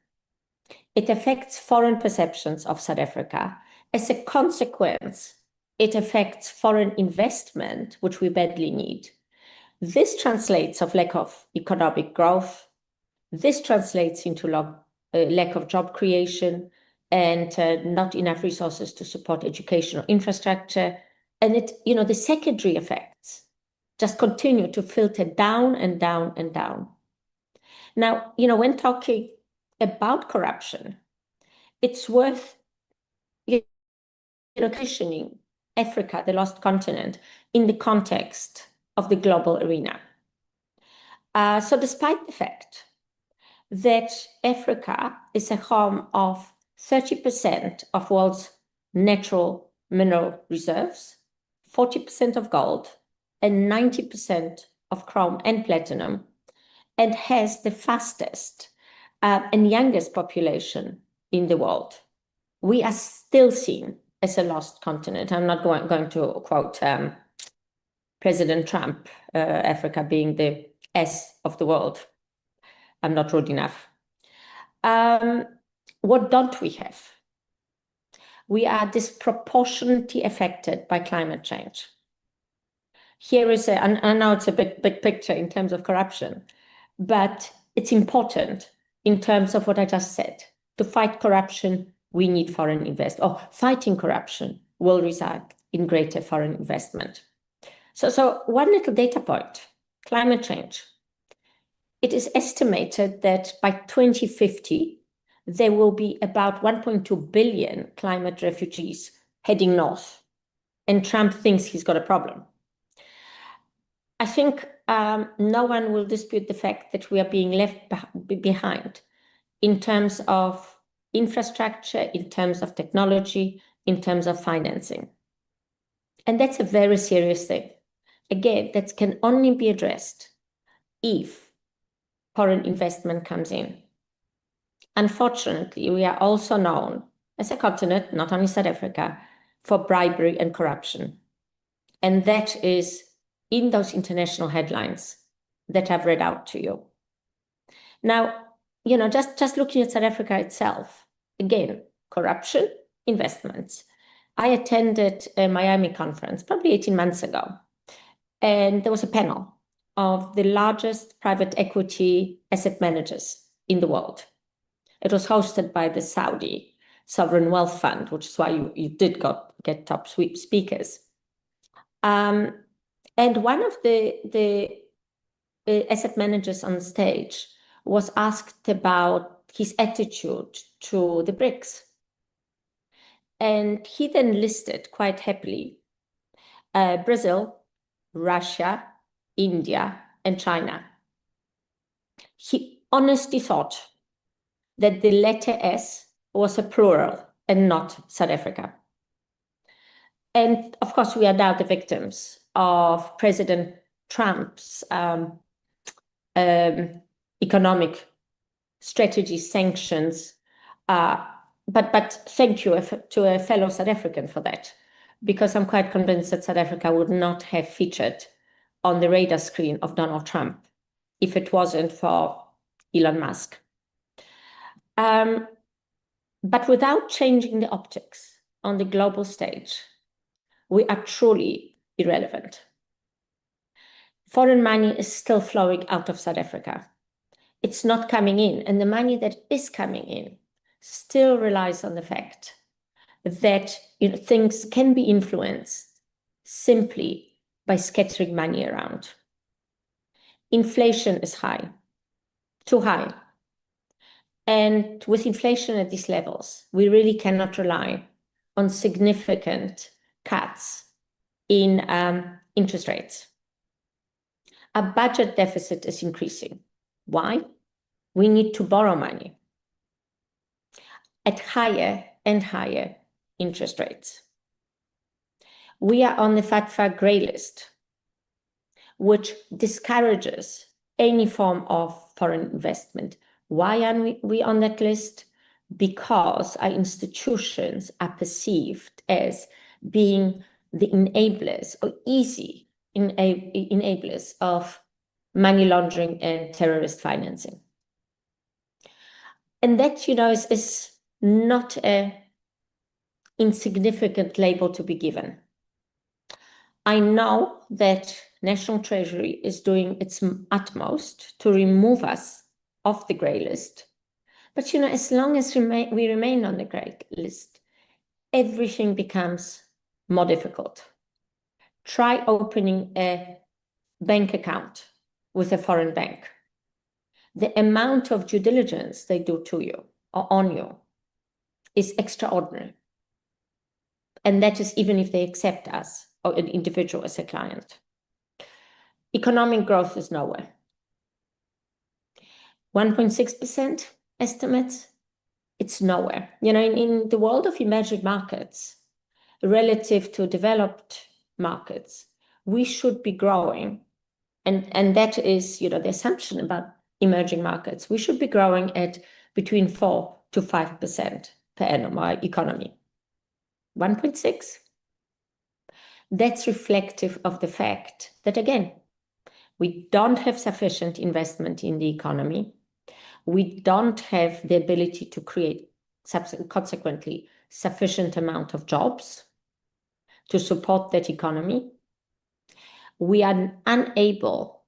It affects foreign perceptions of South Africa. As a consequence, it affects foreign investment, which we badly need. This translates of lack of economic growth. This translates into lack of job creation and not enough resources to support educational infrastructure. And the secondary effects just continue to filter down and down and down. Now, when talking about corruption, it's worth positioning Africa, the lost continent, in the context of the global arena. So despite the fact that Africa is a home of 30% of world's natural mineral reserves, 40% of gold, and 90% of chrome and platinum, and has the fastest and youngest population in the world, we are still seen as a lost continent. I'm not going to quote President Trump, Africa being the S of the world. I'm not rude enough. What don't we have? We are disproportionately affected by climate change. Here is I know it's a big picture in terms of corruption, but it's important in terms of what I just said. To fight corruption, we need foreign investment. Fighting corruption will result in greater foreign investment. So one little data point, climate change. It is estimated that by 2050, there will be about 1.2 billion climate refugees heading north. And Trump thinks he's got a problem. I think no one will dispute the fact that we are being left behind in terms of infrastructure, in terms of technology, in terms of financing. And that's a very serious thing. Again, that can only be addressed if foreign investment comes in. Unfortunately, we are also known as a continent, not only South Africa, for bribery and corruption. And that is in those international headlines that I've read out to you. Now, just looking at South Africa itself, again, corruption, investments. I attended a Miami conference probably 18 months ago, and there was a panel of the largest private equity asset managers in the world. It was hosted by the Saudi Sovereign Wealth Fund, which is why you did get top speakers. And one of the asset managers on stage was asked about his attitude to the BRICS. And he then listed quite happily Brazil, Russia, India, and China. He honestly thought that the letter S was a plural and not South Africa. And of course, we are now the victims of President Trump's economic strategy sanctions. But thank you to a fellow South African for that, because I'm quite convinced that South Africa would not have featured on the radar screen of Donald Trump if it wasn't for Elon Musk. But without changing the optics on the global stage, we are truly irrelevant. Foreign money is still flowing out of South Africa. It's not coming in, and the money that is coming in still relies on the fact that things can be influenced simply by scattering money around. Inflation is high, too high. And with inflation at these levels, we really cannot rely on significant cuts in interest rates. Our budget deficit is increasing. Why? We need to borrow money at higher and higher interest rates. We are on the FATFA grey list, which discourages any form of foreign investment. Why are we on that list? Because our institutions are perceived as being the enablers or easy enablers of money laundering and terrorist financing. And that, is not an insignificant label to be given. I know that National Treasury is doing its utmost to remove us off the grey list. But, as long as we remain on the grey list, everything becomes more difficult. Try opening a bank account with a foreign bank. The amount of due diligence they do to you or on you is extraordinary. And that is even if they accept us or an individual as a client. Economic growth is nowhere. 1.6% estimates, it's nowhere. In the world of emerging markets, relative to developed markets, we should be growing. And that is, the assumption about emerging markets. We should be growing at between 4 to 5% per annum, our economy. 1.6. That's reflective of the fact that, again, we don't have sufficient investment in the economy. We don't have the ability to create, consequently, sufficient amount of jobs to support that economy. We are unable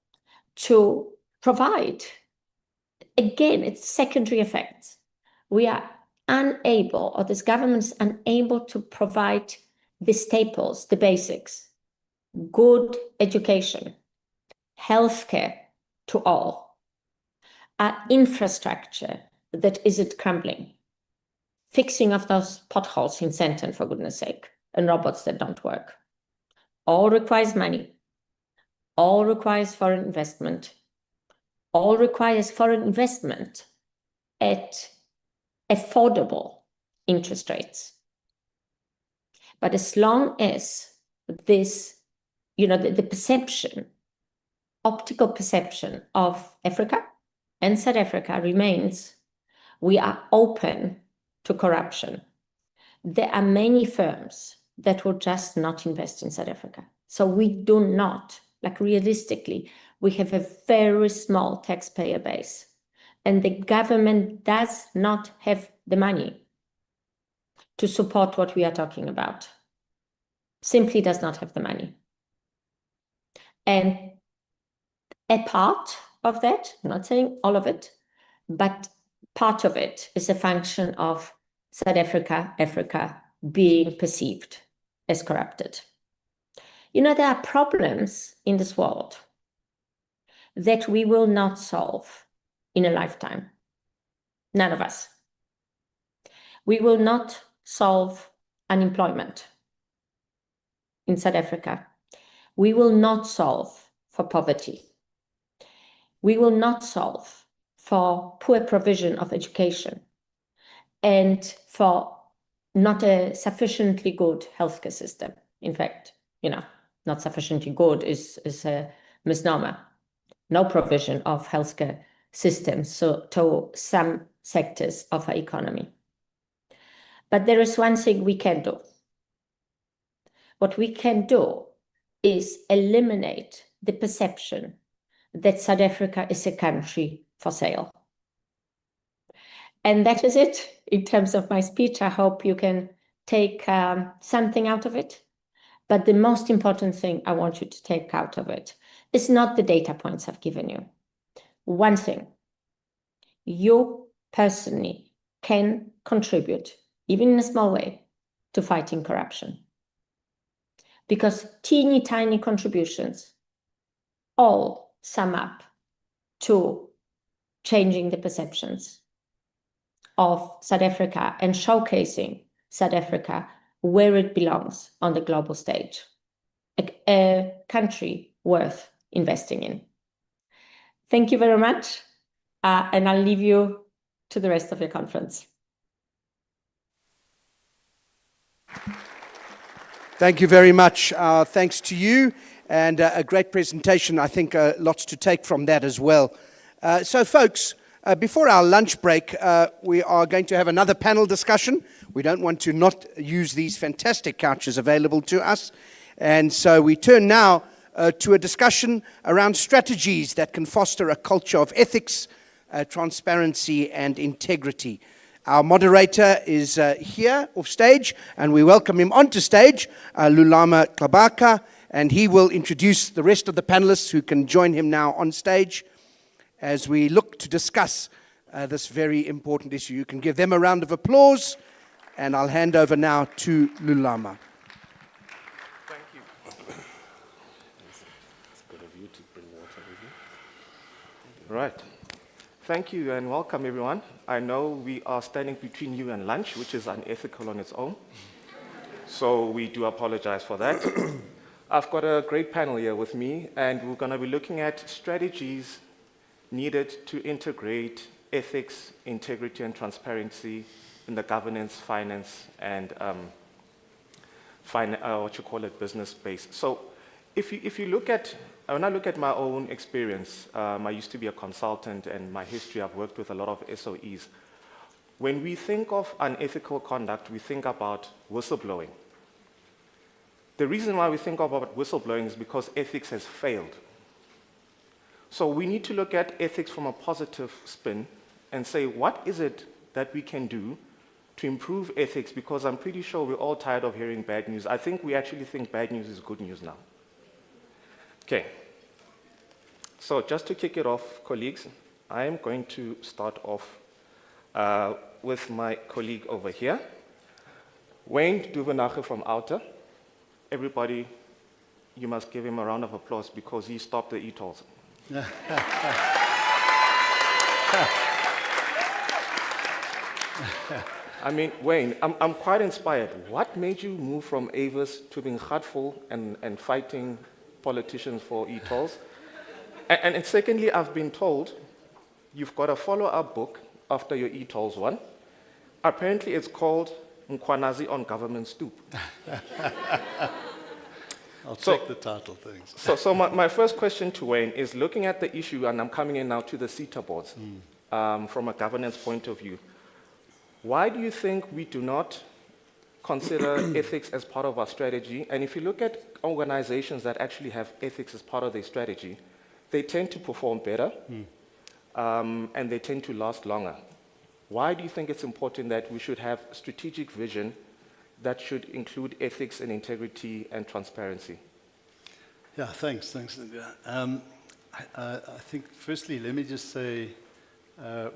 to provide, again, it's secondary effects. We are unable, or this government is unable to provide the staples, the basics, good education, healthcare to all, our infrastructure that isn't crumbling, fixing of those potholes in Sandton, for goodness sake, and robots that don't work. All requires money. All requires foreign investment. All requires foreign investment at affordable interest rates. But as long as this, the perception, optical perception of Africa and South Africa remains, we are open to corruption. There are many firms that will just not invest in South Africa. So we do not, realistically, we have a very small taxpayer base, and the government does not have the money to support what we are talking about. Simply does not have the money. And a part of that, I'm not saying all of it, but part of it is a function of South Africa being perceived as corrupted. There are problems in this world that we will not solve in a lifetime. None of us. We will not solve unemployment in South Africa. We will not solve for poverty. We will not solve for poor provision of education and for not a sufficiently good healthcare system. In fact, not sufficiently good is a misnomer. No provision of healthcare systems to some sectors of our economy. But there is one thing we can do. What we can do is eliminate the perception that South Africa is a country for sale. And that is it in terms of my speech. I hope you can take something out of it. But the most important thing I want you to take out of it is not the data points I've given you. One thing, you personally can contribute, even in a small way, to fighting corruption. Because teeny tiny contributions all sum up to changing the perceptions of South Africa and showcasing South Africa where it belongs on the global stage, a country worth investing in. Thank you very much, and I'll leave you to the rest of your conference. Thank you very much. Thanks to you, and a great presentation. I think lots to take from that as well. So folks, before our lunch break, we are going to have another panel discussion. We don't want to not use these fantastic couches available to us. And so we turn now to a discussion around strategies that can foster a culture of ethics transparency and integrity. Our moderator is here off stage, and we welcome him onto stage, Lulama Kabaka, and he will introduce the rest of the panelists who can join him now on stage as we look to discuss this very important issue. You can give them a round of applause, and I'll hand over now to Lulama. Thank you. It's good of you to bring water with you. Right. Thank you and welcome, everyone. I know we are standing between you and lunch, which is unethical on its own. So we do apologize for that. I've got a great panel here with me, and we're going to be looking at strategies needed to integrate ethics, integrity, and transparency in the governance, finance, and business space. So if you look at, when I look at my own experience, I used to be a consultant, and my history, I've worked with a lot of SOEs. When we think of unethical conduct, we think about whistleblowing. The reason why we think about whistleblowing is because ethics has failed. So we need to look at ethics from a positive spin and say, what is it that we can do to improve ethics? Because I'm pretty sure we're all tired of hearing bad news. I think we actually think bad news is good news now. Okay. So just to kick it off, colleagues, I am going to start off with my colleague over here, Wayne Duvenache from Outer. Everybody, you must give him a round of applause because he stopped the e-tolls. I mean, Wayne, I'm quite inspired. What made you move from Avis to being hurtful and fighting politicians for e-tolls? And secondly, I've been told you've got a follow-up book after your e-tolls one. Apparently, it's called Mkwanazi on Government Stoop. I'll take the title, thanks. So my first question to Wayne is looking at the issue, and I'm coming in now to the CETA boards, from a governance point of view. Why do you think we do not consider ethics as part of our strategy? And if you look at organizations that actually have ethics as part of their strategy, they tend to perform better, and they tend to last longer. Why do you think it's important that we should have strategic vision that should include ethics and integrity and transparency? Yeah, thanks, Lydia. I think, firstly, let me just say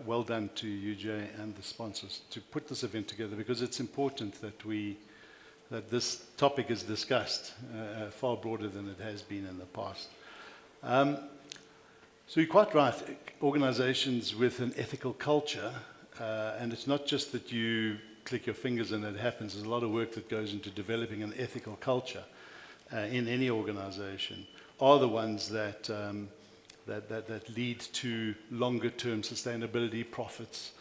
well done to UJ and the sponsors to put this event together, because it's important that this topic is discussed far broader than it has been in the past. So you're quite right, organizations with an ethical culture, and it's not just that you click your fingers and it happens. There's a lot of work that goes into developing an ethical culture in any organization, are the ones that lead to longer-term sustainability, profits.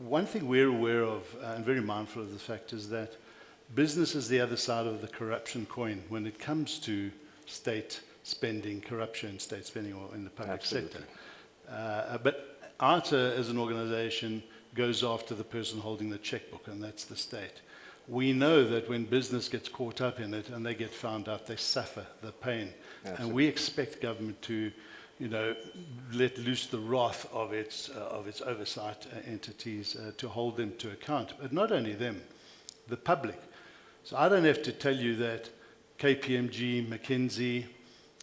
One thing we're aware of and very mindful of the fact is that business is the other side of the corruption coin when it comes to state spending, corruption, state spending, or in the public sector. But ARTA as an organization goes after the person holding the checkbook, and that's the state. We know that when business gets caught up in it and they get found out, they suffer the pain. Absolutely. And we expect government to, let loose the wrath of its oversight entities to hold them to account. But not only them, the public. So I don't have to tell you that KPMG, McKinsey,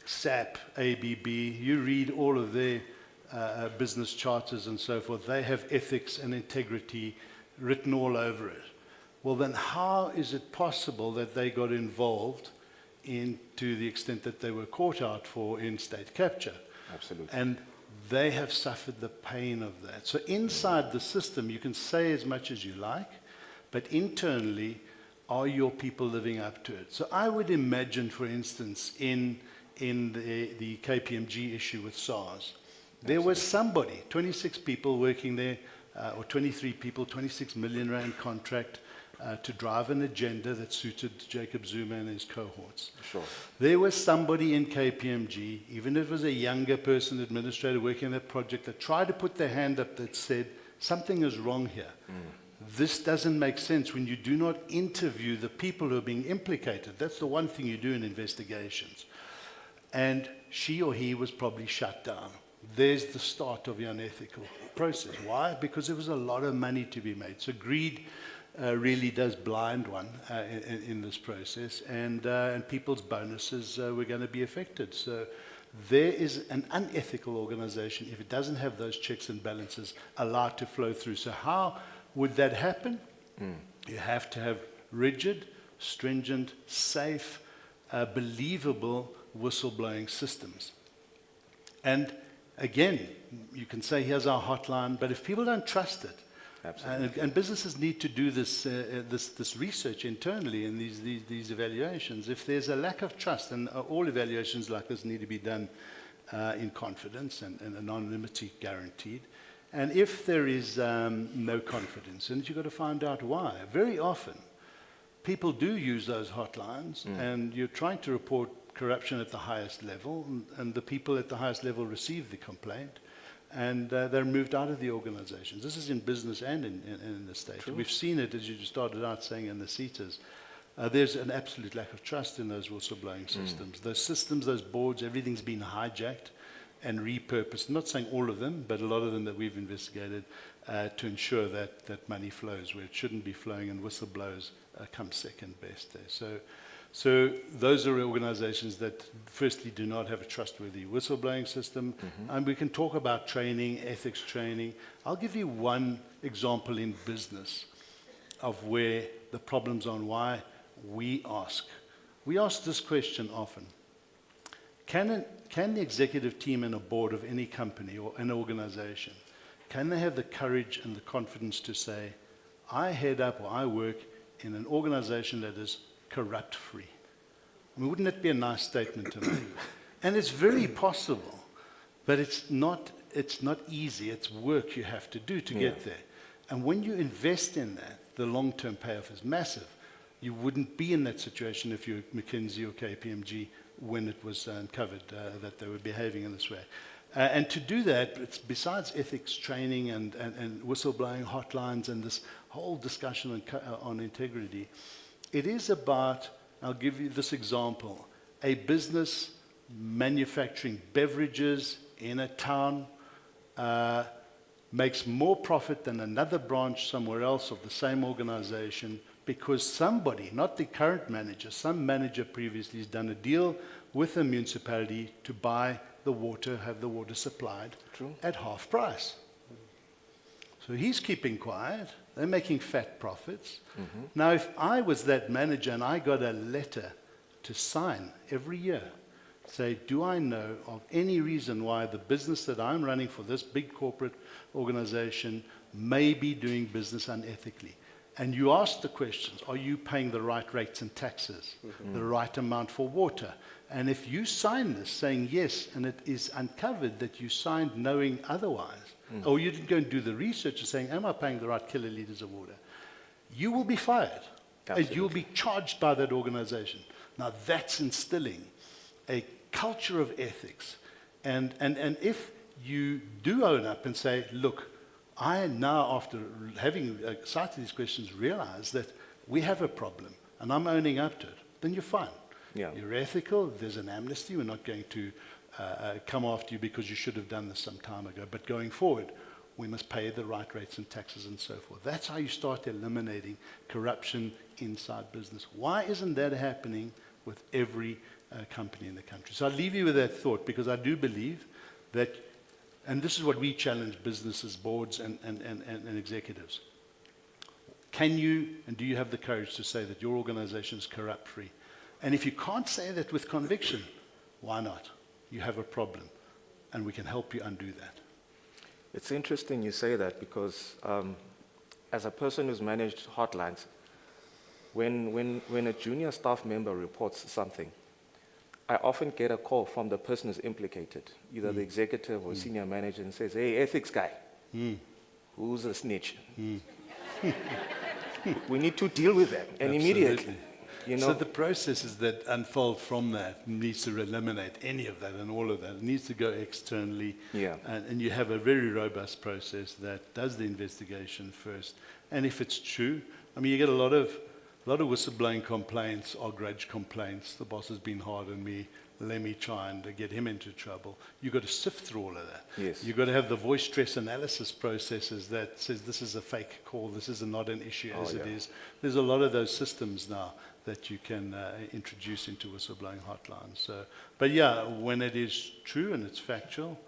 SAP, ABB, you read all of their business charters and so forth, they have ethics and integrity written all over it. Well, then how is it possible that they got involved to the extent that they were caught out for in state capture? Absolutely. And they have suffered the pain of that. So inside the system, you can say as much as you like, but internally, are your people living up to it? So I would imagine, for instance, in the KPMG issue with SARS, there was somebody, 26 people working there, or 23 people, 26 million rand contract to drive an agenda that suited Jacob Zuma and his cohorts. Sure. There was somebody in KPMG, even if it was a younger person, administrator working on that project, that tried to put their hand up that said, something is wrong here. This doesn't make sense when you do not interview the people who are being implicated. That's the one thing you do in investigations. And she or he was probably shut down. there's the start of the unethical process. Why? Because there was a lot of money to be made. So greed really does blind one in this process, and people's bonuses were going to be affected. So there is an unethical organization if it doesn't have those checks and balances allowed to flow through. So how would that happen? You have to have rigid, stringent, safe, believable whistleblowing systems. And again, you can say, here's our hotline, but if people don't trust it, and businesses need to do this research internally in these evaluations. If there's a lack of trust, and all evaluations like this need to be done in confidence and anonymity guaranteed. And if there is no confidence, and you've got to find out why. Very often, people do use those hotlines, and you're trying to report corruption at the highest level, and the people at the highest level receive the complaint, and they're moved out of the organizations. This is in business and in the state. True. We've seen it, as you started out saying, in the CETAs. There's an absolute lack of trust in those whistleblowing systems. Those systems, those boards, everything's been hijacked and repurposed. I'm not saying all of them, but a lot of them that we've investigated to ensure that money flows where it shouldn't be flowing, and whistleblowers come second best there. So those are organizations that firstly do not have a trustworthy whistleblowing system. And we can talk about training, ethics training. I'll give you one example in business of where the problems on why we ask. We ask this question often. Can the executive team and a board of any company or an organization, can they have the courage and the confidence to say, I head up or I work in an organization that is corrupt-free? I mean, wouldn't that be a nice statement to make? And it's very possible, but it's not easy. It's work you have to do to get there. And when you invest in that, the long-term payoff is massive. You wouldn't be in that situation if you're McKinsey or KPMG when it was uncovered that they were behaving in this way. And to do that, it's besides ethics training and whistleblowing hotlines and this whole discussion on integrity, it is about, I'll give you this example, a business manufacturing beverages in a town makes more profit than another branch somewhere else of the same organization because somebody, not the current manager, some manager previously has done a deal with the municipality to buy the water, have the water supplied at half price. So he's keeping quiet. They're making fat profits. Now, if I was that manager and I got a letter to sign every year, say, do I know of any reason why the business that I'm running for this big corporate organization may be doing business unethically? And you ask the questions, are you paying the right rates and taxes, the right amount for water? And if you sign this saying yes, and it is uncovered that you signed knowing otherwise, or you didn't go and do the research and saying, am I paying the right kiloliters of water? You will be fired. Absolutely. And you'll be charged by that organization. Now that's instilling a culture of ethics. And if you do own up and say, look, I now, after having cited these questions, realize that we have a problem, and I'm owning up to it, then you're fine. You're ethical, there's an amnesty, we're not going to come after you because you should have done this some time ago, but going forward, we must pay the right rates and taxes and so forth. That's how you start eliminating corruption inside business. Why isn't that happening with every company in the country? So I'll leave you with that thought, because I do believe that, and this is what we challenge businesses, boards, and executives. Can you, and do you have the courage to say that your organization is corrupt-free? And if you can't say that with conviction, why not? You have a problem, and we can help you undo that. It's interesting you say that, because as a person who's managed hotlines, when a junior staff member reports something, I often get a call from the person who's implicated, either the executive or senior manager, and says, hey, ethics guy, who's a snitch? We need to deal with them, and immediately. You know? So the processes that unfold from that needs to eliminate any of that and all of that. It needs to go externally. And you have a very robust process that does the investigation first. And if it's true, I mean, you get a lot of whistleblowing complaints or grudge complaints. The boss has been hard on me. let me try and get him into trouble. You've got to sift through all of that. Yes. You've got to have the voice stress analysis processes that says this is a fake call, this is not an issue as it is. There's a lot of those systems now that you can introduce into whistleblowing hotlines. So, but yeah, when it is true and it's factual,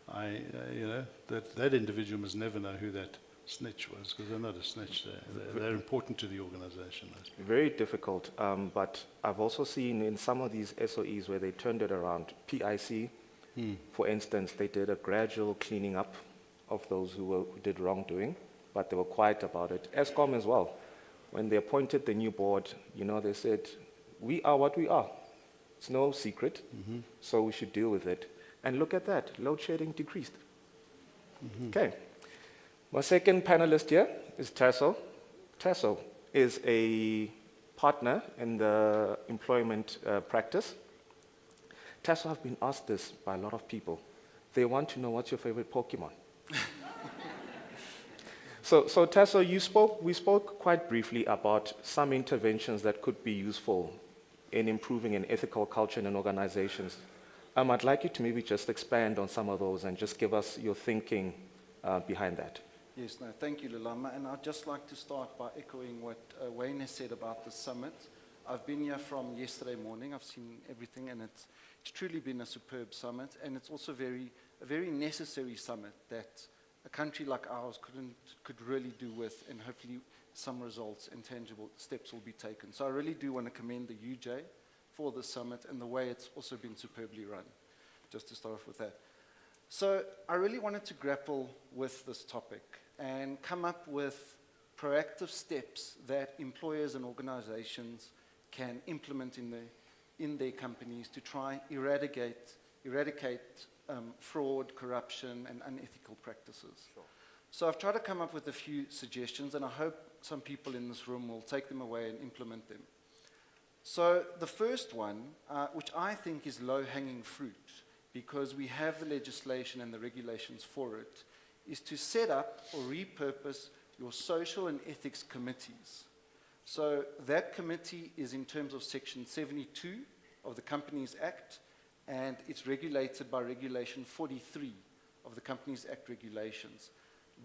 that individual must never know who that snitch was, because they're not a snitch. They're important to the organization. Very difficult, but I've also seen in some of these SOEs where they turned it around. PIC, for instance, they did a gradual cleaning up of those who did wrongdoing, but they were quiet about it. ESCOM as well. When they appointed the new board, they said, we are what we are. It's no secret, so we should deal with it. And look at that, load shedding decreased. Okay. My second panelist here is Tasso. Tasso is a partner in the employment practice. Tasso, I've been asked this by a lot of people. They want to know what's your favorite Pokemon. So Tasso, we spoke quite briefly about some interventions that could be useful in improving an ethical culture in organizations. I'd like you to maybe just expand on some of those and just give us your thinking behind that. Yes, no, thank you, Lulama. And I'd just like to start by echoing what Wayne has said about the summit. I've been here from yesterday morning. I've seen everything, and it's truly been a superb summit. And it's also a very necessary summit that a country like ours could really do with, and hopefully some results and tangible steps will be taken. So I really do want to commend the UJ for the summit and the way it's also been superbly run, just to start off with that. So I really wanted to grapple with this topic and come up with proactive steps that employers and organizations can implement in their companies to try eradicate fraud, corruption, and unethical practices. Sure. So I've tried to come up with a few suggestions, and I hope some people in this room will take them away and implement them. So the first one, which I think is low-hanging fruit, because we have the legislation and the regulations for it, is to set up or repurpose your social and ethics committees. So that committee is in terms of Section 72 of the Companies Act, and it's regulated by Regulation 43 of the Companies Act regulations.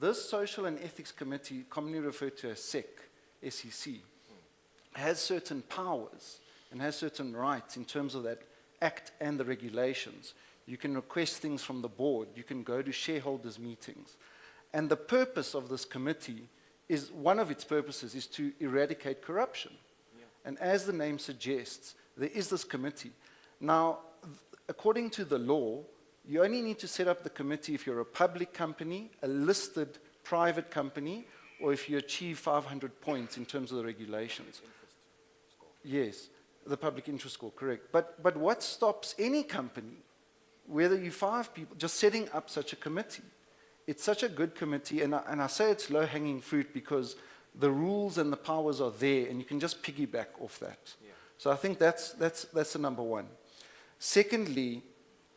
This Social and Ethics Committee, commonly referred to as SEC, has certain powers and has certain rights in terms of that act and the regulations. You can request things from the board. You can go to shareholders' meetings. And the purpose of this committee is, one of its purposes is to eradicate corruption. Yeah. And as the name suggests, there is this committee. Now, according to the law, you only need to set up the committee if you're a public company, a listed private company, or if you achieve 500 points in terms of the regulations. Yes, the public interest score, correct. But what stops any company, whether you 5 people, just setting up such a committee? It's such a good committee, and I say it's low-hanging fruit because the rules and the powers are there, and you can just piggyback off that. Yeah. So I think that's the number one. Secondly,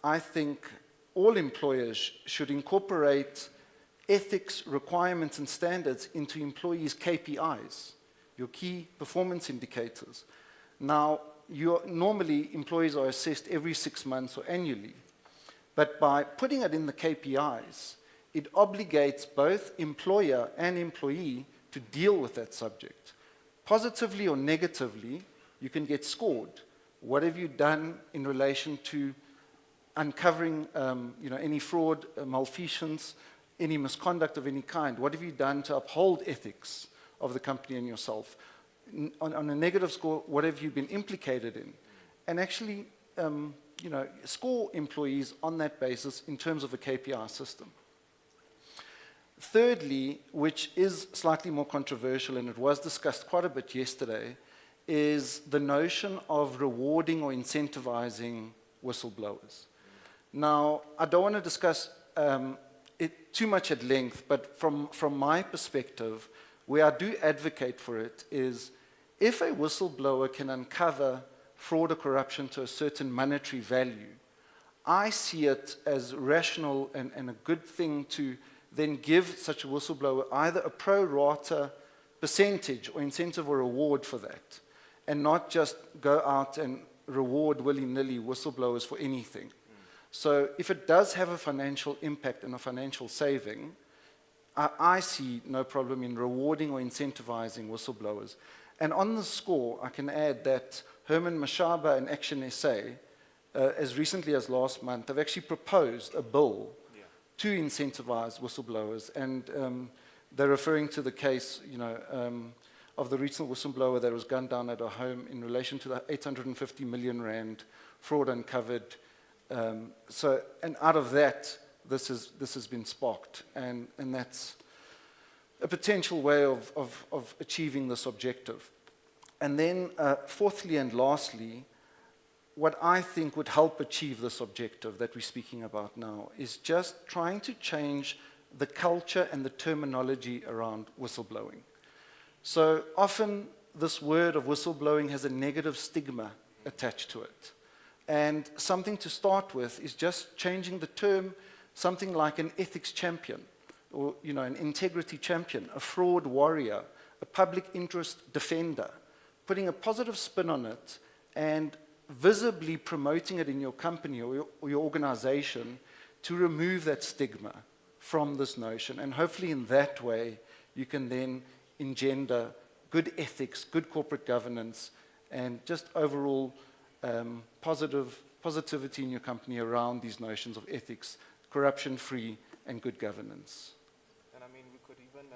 I think all employers should incorporate ethics requirements and standards into employees' KPIs, your key performance indicators. Now, normally employees are assessed every 6 months or annually, but by putting it in the KPIs, it obligates both employer and employee to deal with that subject. Positively or negatively, you can get scored. What have you done in relation to uncovering any fraud, malfeasance, any misconduct of any kind? What have you done to uphold ethics of the company and yourself? On a negative score, what have you been implicated in? And actually, score employees on that basis in terms of a KPI system. Thirdly, which is slightly more controversial, and it was discussed quite a bit yesterday, is the notion of rewarding or incentivizing whistleblowers. Now, I don't want to discuss it too much at length, but from my perspective, where I do advocate for it is if a whistleblower can uncover fraud or corruption to a certain monetary value, I see it as rational and a good thing to then give such a whistleblower either a pro rata percentage or incentive or reward for that, and not just go out and reward willy-nilly whistleblowers for anything. So if it does have a financial impact and a financial saving, I see no problem in rewarding or incentivizing whistleblowers. And on the score, I can add that Herman Mashaba and Action SA, as recently as last month, have actually proposed a bill to incentivize whistleblowers. And they're referring to the case, of the recent whistleblower that was gunned down at a home in relation to the 850 million rand fraud uncovered. And out of that, this has been sparked, and that's a potential way of achieving this objective. And then, fourthly and lastly, what I think would help achieve this objective that we're speaking about now is just trying to change the culture and the terminology around whistleblowing. So often, this word of whistleblowing has a negative stigma attached to it. And something to start with is just changing the term, something like an ethics champion, or an integrity champion, a fraud warrior, a public interest defender, putting a positive spin on it and visibly promoting it in your company or your organization to remove that stigma from this notion. And hopefully in that way, you can then engender good ethics, good corporate governance, and just overall positivity in your company around these notions of ethics, corruption-free, and good governance. And I mean, we could even...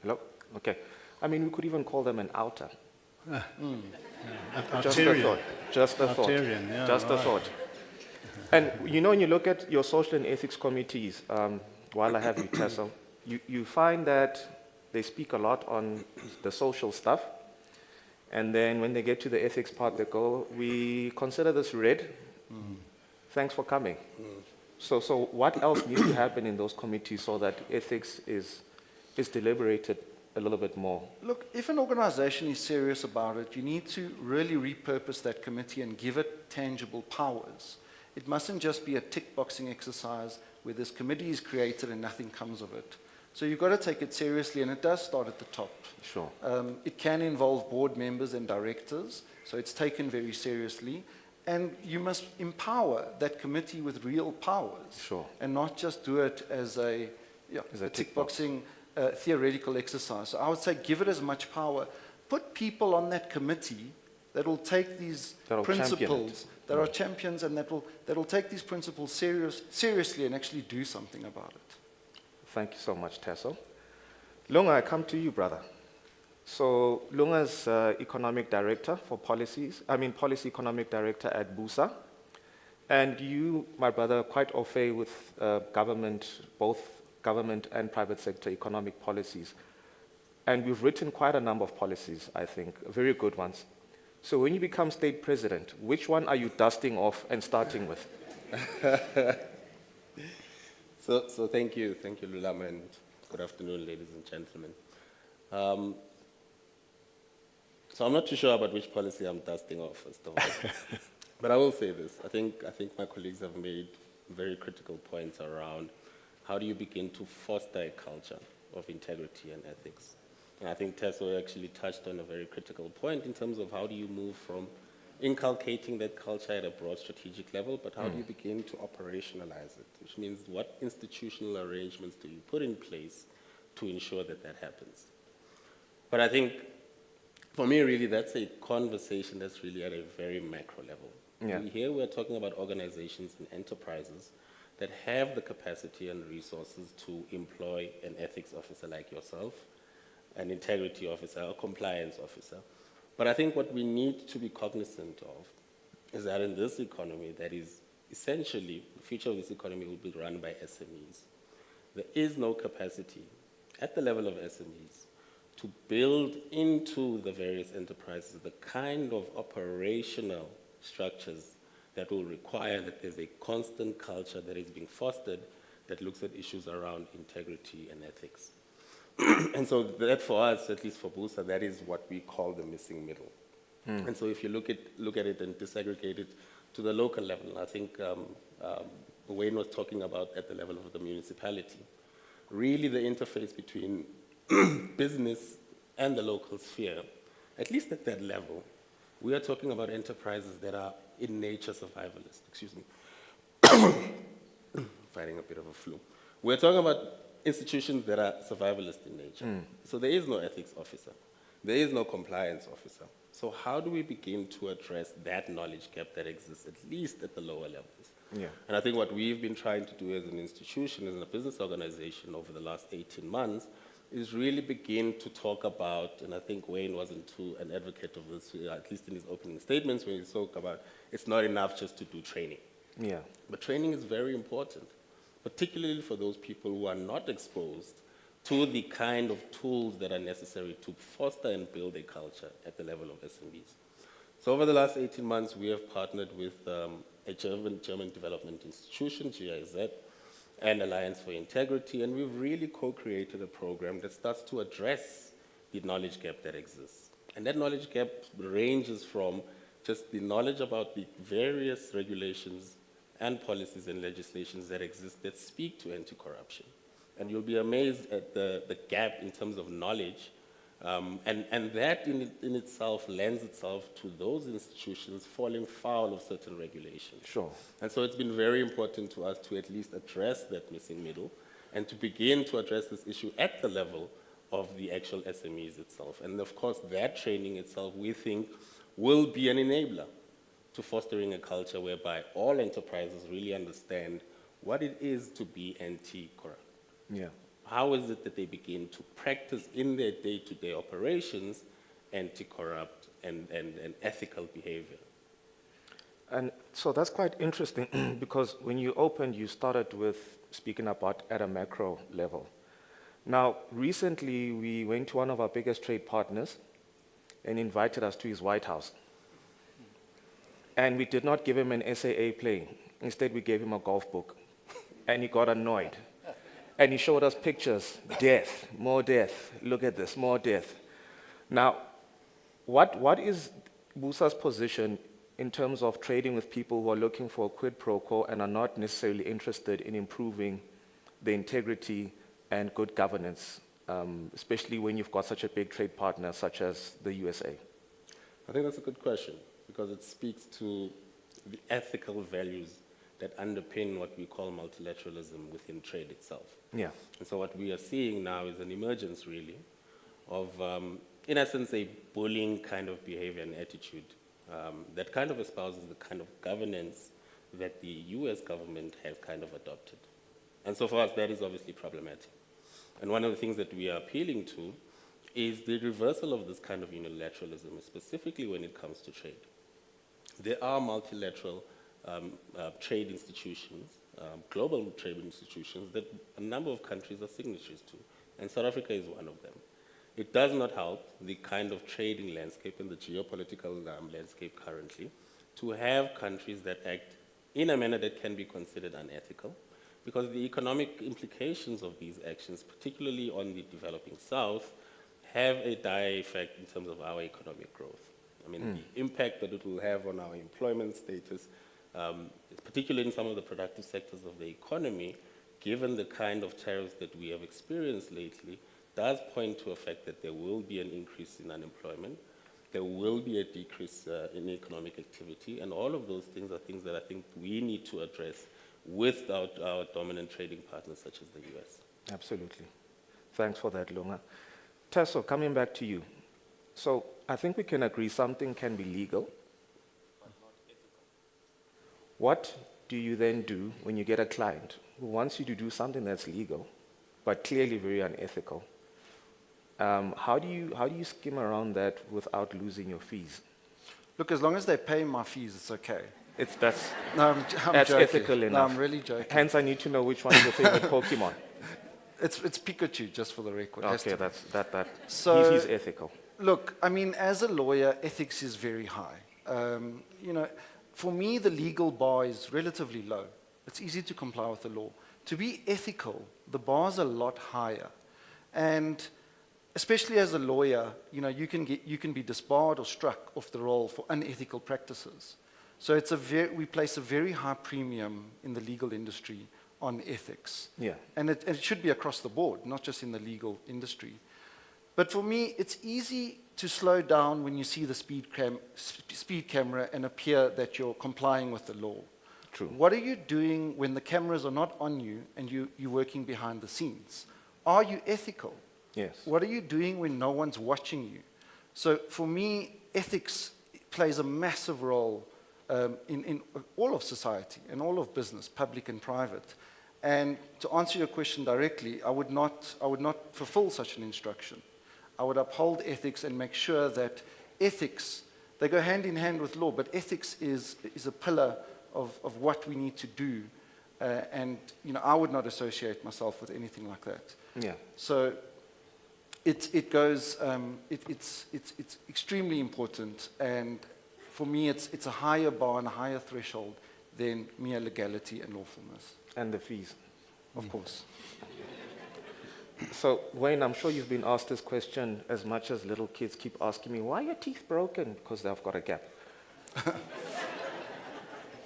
Hello? Okay. I mean, we could even call them an outer. Just a thought. Just a thought. Yeah, just a thought. And when you look at your social and ethics committees, while I have you, Tessel, you find that they speak a lot on the social stuff. And then when they get to the ethics part, they go, we consider this red. Thanks for coming. So what else needs to happen in those committees so that ethics is deliberated a little bit more? Look, if an organization is serious about it, you need to really repurpose that committee and give it tangible powers. It mustn't just be a tick-boxing exercise where this committee is created and nothing comes of it. So you've got to take it seriously, and it does start at the top. Sure. It can involve board members and directors, so it's taken very seriously. And you must empower that committee with real powers. Sure. And not just do it as a tick-boxing theoretical exercise. So I would say give it as much power. Put people on that committee that will take these principles, that are champions, and that will take these principles seriously and actually do something about it. Thank you so much, Tessel. Lunga, I come to you, brother. So Lunga's economic director for policy economic director at BUSA. And you, my brother, are quite au fait with both government and private sector economic policies. And we've written quite a number of policies, I think, very good ones. So when you become state president, which one are you dusting off and starting with? So thank you, Lulam, and good afternoon, ladies and gentlemen. So I'm not too sure about which policy I'm dusting off, first of all. But I will say this. I think my colleagues have made very critical points around how do you begin to foster a culture of integrity and ethics. And I think Tessel actually touched on a very critical point in terms of how do you move from inculcating that culture at a broad strategic level, but how do you begin to operationalize it, which means what institutional arrangements do you put in place to ensure that that happens. But I think, for me, really, that's a conversation that's really at a very macro level. Yeah. Here we're talking about organizations and enterprises that have the capacity and resources to employ an ethics officer like yourself, an integrity officer, a compliance officer. But I think what we need to be cognizant of is that in this economy, that is essentially, the future of this economy will be run by SMEs. There is no capacity at the level of SMEs to build into the various enterprises the kind of operational structures that will require that there's a constant culture that is being fostered that looks at issues around integrity and ethics. And so that for us, at least for BUSA, that is what we call the missing middle. And so if you look at it and disaggregate it to the local level, I think Wayne was talking about at the level of the municipality, really the interface between business and the local sphere, at least at that level, we are talking about enterprises that are in nature survivalist. Excuse me. Fighting a bit of a flu. We're talking about institutions that are survivalist in nature. So there is no ethics officer. There is no compliance officer. So how do we begin to address that knowledge gap that exists, at least at the lower levels? Yeah. And I think what we've been trying to do as an institution, as a business organization over the last 18 months, is really begin to talk about, and I think Wayne wasn't too an advocate of this, at least in his opening statements when he spoke about it's not enough just to do training. Yeah. But training is very important, particularly for those people who are not exposed to the kind of tools that are necessary to foster and build a culture at the level of SMEs. So over the last 18 months, we have partnered with a German development institution, GIZ, and Alliance for Integrity, and we've really co-created a program that starts to address the knowledge gap that exists. And that knowledge gap ranges from just the knowledge about the various regulations and policies and legislations that exist that speak to anti-corruption. And you'll be amazed at the gap in terms of knowledge. And that in itself lends itself to those institutions falling foul of certain regulations. Sure. And so it's been very important to us to at least address that missing middle and to begin to address this issue at the level of the actual SMEs itself. And of course, that training itself, we think, will be an enabler to fostering a culture whereby all enterprises really understand what it is to be anti-corrupt. Yeah. How is it that they begin to practice in their day-to-day operations anti-corrupt and ethical behavior? And so that's quite interesting because when you opened, you started with speaking about at a macro level. Now, recently, we went to one of our biggest trade partners and invited us to his White House. And we did not give him an SAA plane. Instead, we gave him a golf book. And he got annoyed. And he showed us pictures, death, more death, look at this, more death. Now, what is Busa's position in terms of trading with people who are looking for a quid pro quo and are not necessarily interested in improving the integrity and good governance, especially when you've got such a big trade partner such as the USA? I think that's a good question because it speaks to the ethical values that underpin what we call multilateralism within trade itself. Yeah. And so what we are seeing now is an emergence, really, of, in essence, a bullying kind of behavior and attitude that kind of espouses the kind of governance that the US government has kind of adopted. And so for us, that is obviously problematic. And one of the things that we are appealing to is the reversal of this kind of unilateralism, specifically when it comes to trade. There are multilateral trade institutions, global trade institutions that a number of countries are signatories to, and South Africa is one of them. It does not help the kind of trading landscape and the geopolitical landscape currently to have countries that act in a manner that can be considered unethical, because the economic implications of these actions, particularly on the developing South, have a dire effect in terms of our economic growth. I mean, the impact that it will have on our employment status, particularly in some of the productive sectors of the economy, given the kind of tariffs that we have experienced lately, does point to a fact that there will be an increase in unemployment, there will be a decrease in economic activity, and all of those things are things that I think we need to address with our dominant trading partners such as the US. Absolutely. Thanks for that, Lunga. Teso, coming back to you. So I think we can agree something can be legal. What do you then do when you get a client who wants you to do something that's legal, but clearly very unethical? How do you skim around that without losing your fees? Look, as long as they pay my fees, it's okay. That's I'm that's joking. ethical enough. No, I'm really joking. Hence, I need to know which one is your favorite Pokemon. It's Pikachu, just for the record. Okay, that. So, he's ethical. Look, I mean, as a lawyer, ethics is very high. You know, for me, the legal bar is relatively low. It's easy to comply with the law. To be ethical, the bar's a lot higher. And especially as a lawyer, you know, you can be disbarred or struck off the roll for unethical practices. So we place a very high premium in the legal industry on ethics. Yeah. And it should be across the board, not just in the legal industry. But for me, it's easy to slow down when you see the speed camera and appear that you're complying with the law. True. What are you doing when the cameras are not on you and you're working behind the scenes? Are you ethical? Yes. What are you doing when no one's watching you? So for me, ethics plays a massive role in all of society and all of business, public and private. And to answer your question directly, I would not fulfill such an instruction. I would uphold ethics and make sure that ethics, they go hand in hand with law, but ethics is a pillar of what we need to do. And I would not associate myself with anything like that. Yeah. So it's extremely important, and for me it's a higher bar and a higher threshold than mere legality and lawfulness. And the fees, of course. So, Wayne, I'm sure you've been asked this question as much as little kids keep asking me, why are your teeth broken? Because they've got a gap.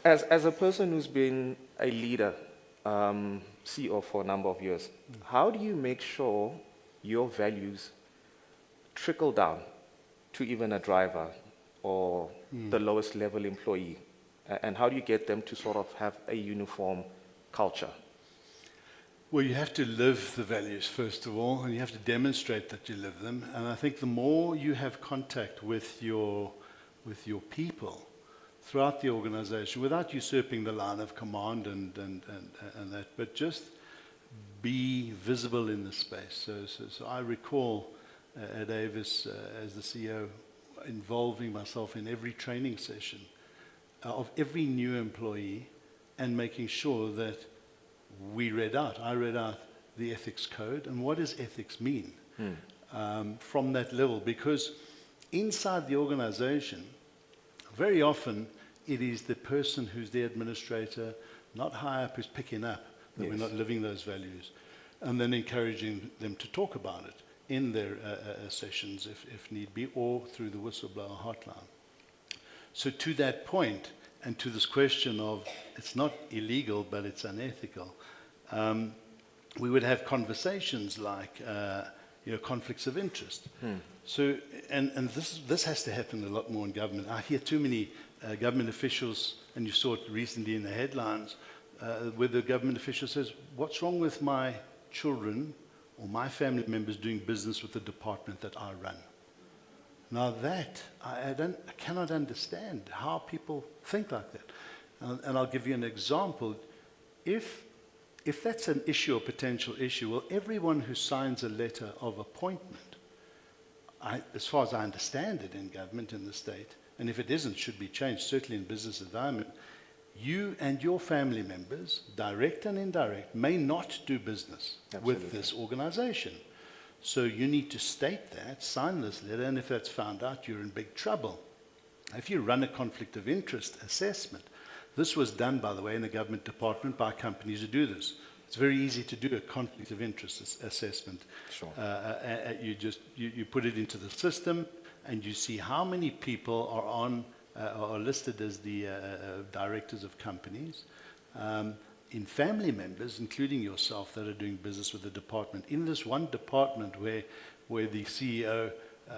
As a person who's been a leader, CEO for a number of years, how do you make sure your values trickle down to even a driver or the lowest level employee? And how do you get them to sort of have a uniform culture? Well, you have to live the values, first of all, and you have to demonstrate that you live them. And I think the more you have contact with your people throughout the organization, without usurping the line of command and that, but just be visible in the space. So I recall at Avis, as the CEO, involving myself in every training session of every new employee and making sure that I read out the ethics code and what does ethics mean from that level, because inside the organization, very often it is the person who's the administrator, not high up, who's picking up that we're not living those values, and then encouraging them to talk about it in their sessions if need be, or through the whistleblower hotline. So to that point, and to this question of it's not illegal but it's unethical, we would have conversations like conflicts of interest. So and this has to happen a lot more in government. I hear too many government officials, and you saw it recently in the headlines, where the government official says, "What's wrong with my children or my family members doing business with the department that I run?" Now that, I cannot understand how people think like that. And I'll give you an example. If that's an issue or potential issue, well, everyone who signs a letter of appointment, as far as I understand it in government in the state, and if it isn't, should be changed, certainly in business environment, you and your family members, direct and indirect, may not do business with this organization. So you need to state that, sign this letter, and if that's found out, you're in big trouble. If you run a conflict of interest assessment, this was done, by the way, in the government department by companies who do this. It's very easy to do a conflict of interest assessment. Sure. You put it into the system, and you see how many people are listed as the directors of companies. In family members, including yourself, that are doing business with the department. In this one department where the CEO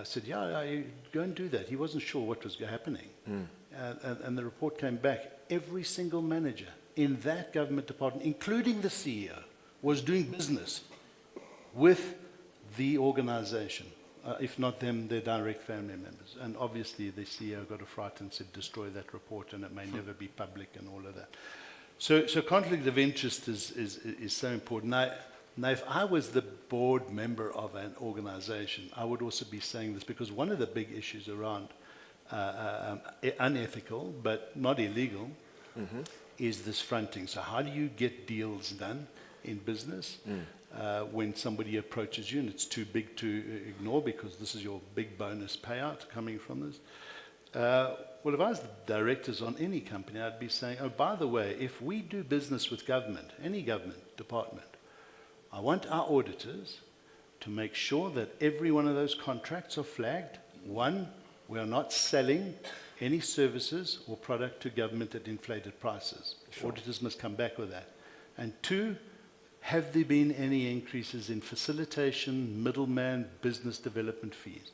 said, yeah, go and do that. He wasn't sure what was happening. And the report came back. Every single manager in that government department, including the CEO, was doing business with the organization. If not them, their direct family members. And obviously the CEO got a fright and said, destroy that report and it may never be public and all of that. So conflict of interest is so important. Now, if I was the board member of an organization, I would also be saying this, because one of the big issues around unethical but not illegal is this fronting. So how do you get deals done in business when somebody approaches you and it's too big to ignore because this is your big bonus payout coming from this? Well, if I was the directors on any company, I'd be saying, oh, by the way, if we do business with government, any government department, I want our auditors to make sure that every one of those contracts are flagged. One, we are not selling any services or product to government at inflated prices. Sure. Auditors must come back with that. And two, have there been any increases in facilitation, middleman, business development fees?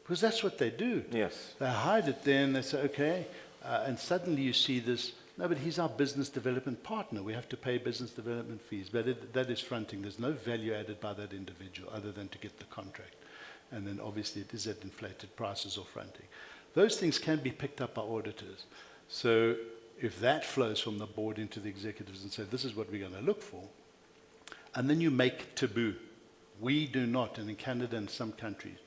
Because that's what they do. Yes. They hide it there and they say, okay, and suddenly you see this, no, but he's our business development partner. We have to pay business development fees. But that is fronting. There's no value added by that individual other than to get the contract. And then obviously it is at inflated prices or fronting. Those things can be picked up by auditors. So if that flows from the board into the executives and say, this is what we're going to look for, and then you make taboo. We do not, and in Canada and some countries,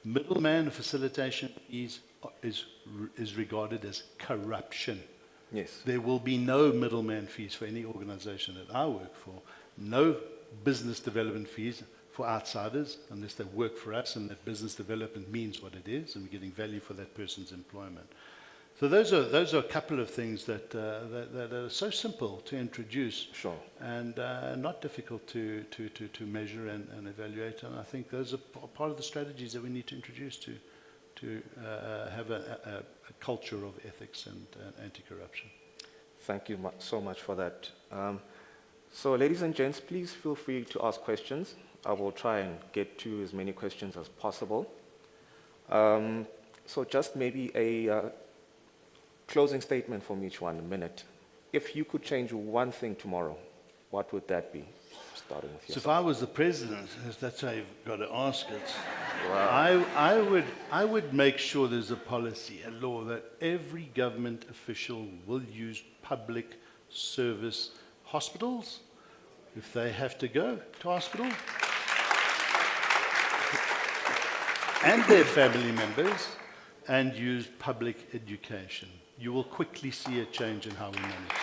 middleman facilitation fees is regarded as corruption. Yes. There will be no middleman fees for any organization that I work for, no business development fees for outsiders unless they work for us and that business development means what it is and we're getting value for that person's employment. So those are a couple of things that are so simple to introduce, sure, and not difficult to measure and evaluate. And I think those are part of the strategies that we need to introduce to have a culture of ethics and anti-corruption. Thank you so much for that. So ladies and gents, please feel free to ask questions. I will try and get to as many questions as possible. So just maybe a closing statement from each one, a minute. If you could change one thing tomorrow, what would that be? Starting with you. So if I was the president, that's how you've got to ask it. Wow. I would make sure there's a policy, a law, that every government official will use public service hospitals if they have to go to hospital, and their family members, and use public education. You will quickly see a change in how we manage it.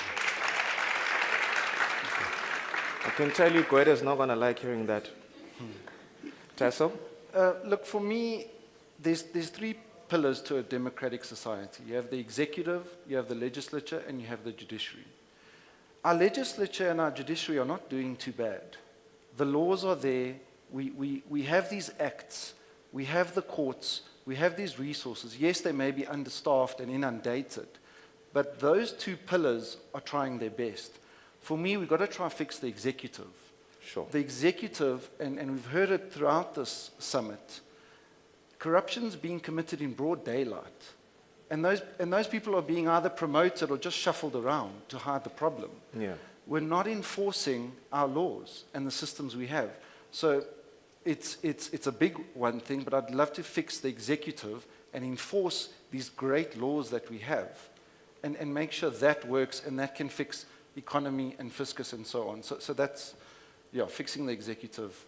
I can tell you, Gweta's not going to like hearing that. Tasso? Look, for me, there's three pillars to a democratic society. You have the executive, you have the legislature, and you have the judiciary. Our legislature and our judiciary are not doing too bad. The laws are there. We have these acts. We have the courts. We have these resources. Yes, they may be understaffed and inundated, but those two pillars are trying their best. For me, we've got to try and fix the executive. Sure. The executive, and we've heard it throughout this summit, corruption's being committed in broad daylight. And those people are being either promoted or just shuffled around to hide the problem. Yeah. We're not enforcing our laws and the systems we have. So it's a big one thing, but I'd love to fix the executive and enforce these great laws that we have and make sure that works and that can fix economy and fiscus and so on. So that's, yeah, fixing the executive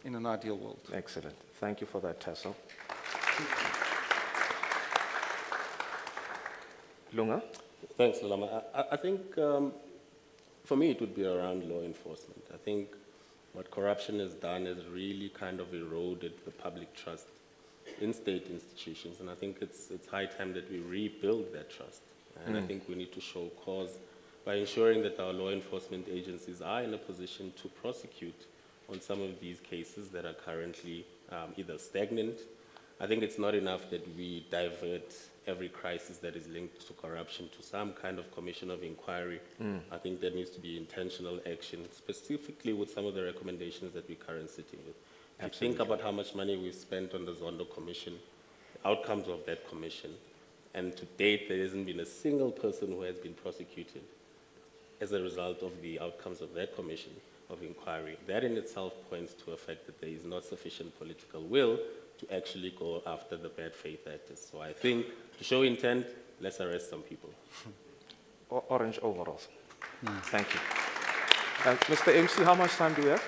in an ideal world. Excellent. Thank you for that, Tasso. Lunga? Thanks, Lama. I think for me it would be around law enforcement. I think what corruption has done is really kind of eroded the public trust in state institutions, and I think it's high time that we rebuild that trust. And I think we need to show cause by ensuring that our law enforcement agencies are in a position to prosecute on some of these cases that are currently either stagnant. I think it's not enough that we divert every crisis that is linked to corruption to some kind of commission of inquiry. I think there needs to be intentional action, specifically with some of the recommendations that we're currently sitting with. If you think about how much money we've spent on the Zondo Commission, the outcomes of that commission, and to date there hasn't been a single person who has been prosecuted as a result of the outcomes of that commission of inquiry. That in itself points to a fact that there is not sufficient political will to actually go after the bad faith actors. So I think to show intent, let's arrest some people. Orange overalls. Thank you. Mr. MC, how much time do we have?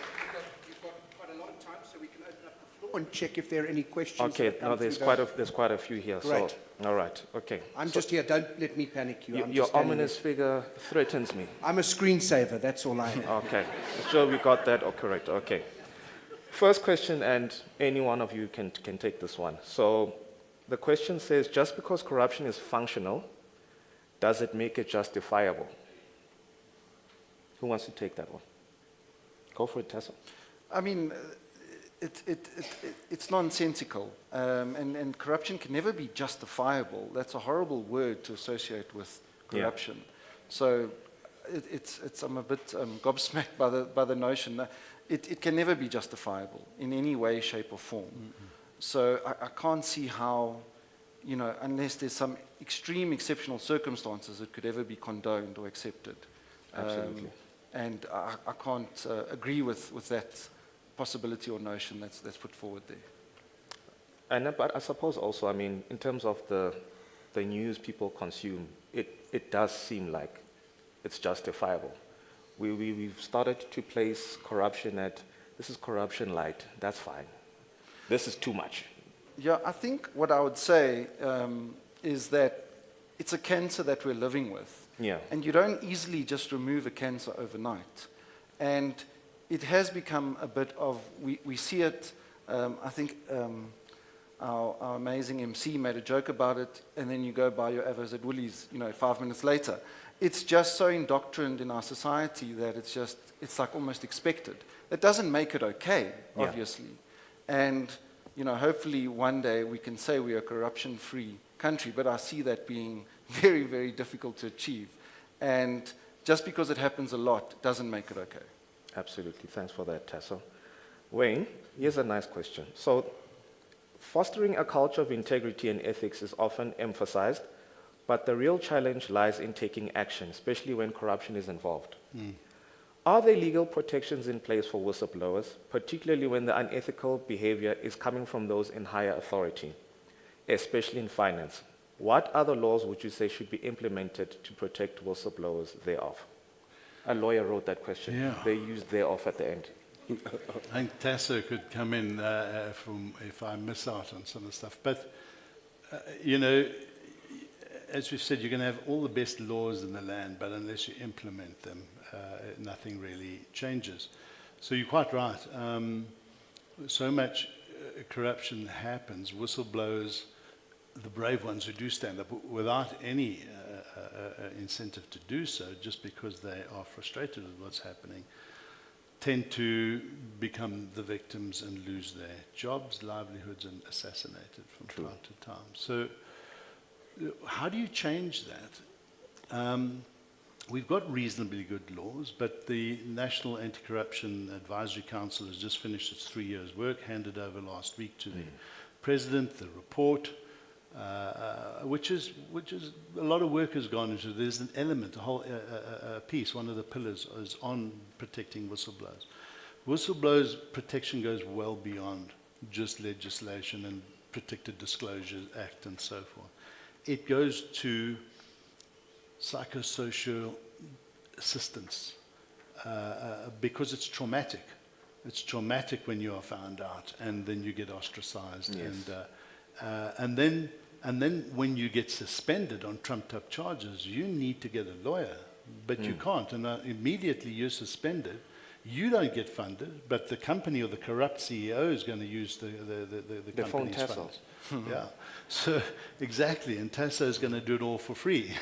You've got quite a lot of time, so we can open up the floor and check if there are any questions. Okay, no, there's quite a few here. Great. So, all right, okay. I'm just here, don't let me panic you. Your ominous figure threatens me. I'm a screensaver, that's all I am. Okay, sure we got that correct, okay. First question, and any one of you can take this one. So the question says, just because corruption is functional, does it make it justifiable? Who wants to take that one? Go for it, Tessa. I mean, it's nonsensical, and corruption can never be justifiable. That's a horrible word to associate with corruption. Yeah. So I'm a bit gobsmacked by the notion that it can never be justifiable in any way, shape, or form. So I can't see how, unless there's some extreme exceptional circumstances, it could ever be condoned or accepted. Absolutely. And I can't agree with that possibility or notion that's put forward there. But I suppose also, I mean, in terms of the news people consume, it does seem like it's justifiable. We've started to place corruption at, this is corruption light, that's fine. This is too much. Yeah, I think what I would say is that it's a cancer that we're living with. Yeah. And you don't easily just remove a cancer overnight. And it has become a bit of, we see it, I think our amazing MC made a joke about it, and then you go buy your Avos at Woolies, 5 minutes later. It's just so indoctrined in our society that it's like almost expected. It doesn't make it okay, obviously. And, hopefully one day we can say we are a corruption-free country, but I see that being very, very difficult to achieve. And just because it happens a lot doesn't make it okay. Absolutely. Thanks for that, Tasso. Wayne, here's a nice question. So, fostering a culture of integrity and ethics is often emphasized, but the real challenge lies in taking action, especially when corruption is involved. Are there legal protections in place for whistleblowers, particularly when the unethical behavior is coming from those in higher authority, especially in finance? What other laws would you say should be implemented to protect whistleblowers thereof? A lawyer wrote that question. Yeah. They used thereof at the end. I think Tasso could come in from if I miss out on some of the stuff. But, as we've said, you're going to have all the best laws in the land, but unless you implement them, nothing really changes. So you're quite right. So much corruption happens. Whistleblowers, the brave ones who do stand up without any incentive to do so, just because they are frustrated with what's happening, tend to become the victims and lose their jobs, livelihoods, and assassinated from time to time. So how do you change that? We've got reasonably good laws, but the National Anti-Corruption Advisory Council has just finished its 3 years' work, handed over last week to the President, the report, which is a lot of work has gone into it. There's an element, a whole piece, one of the pillars is on protecting whistleblowers. Whistleblowers protection goes well beyond just legislation and Protected Disclosure Act and so forth. It goes to psychosocial assistance because it's traumatic. It's traumatic when you are found out and then you get ostracized. Yes. And then when you get suspended on trumped-up charges, you need to get a lawyer, but you can't. And immediately you're suspended. You don't get funded, but the company or the corrupt CEO is going to use the company's funds. Yeah. So exactly, and Tasso is going to do it all for free.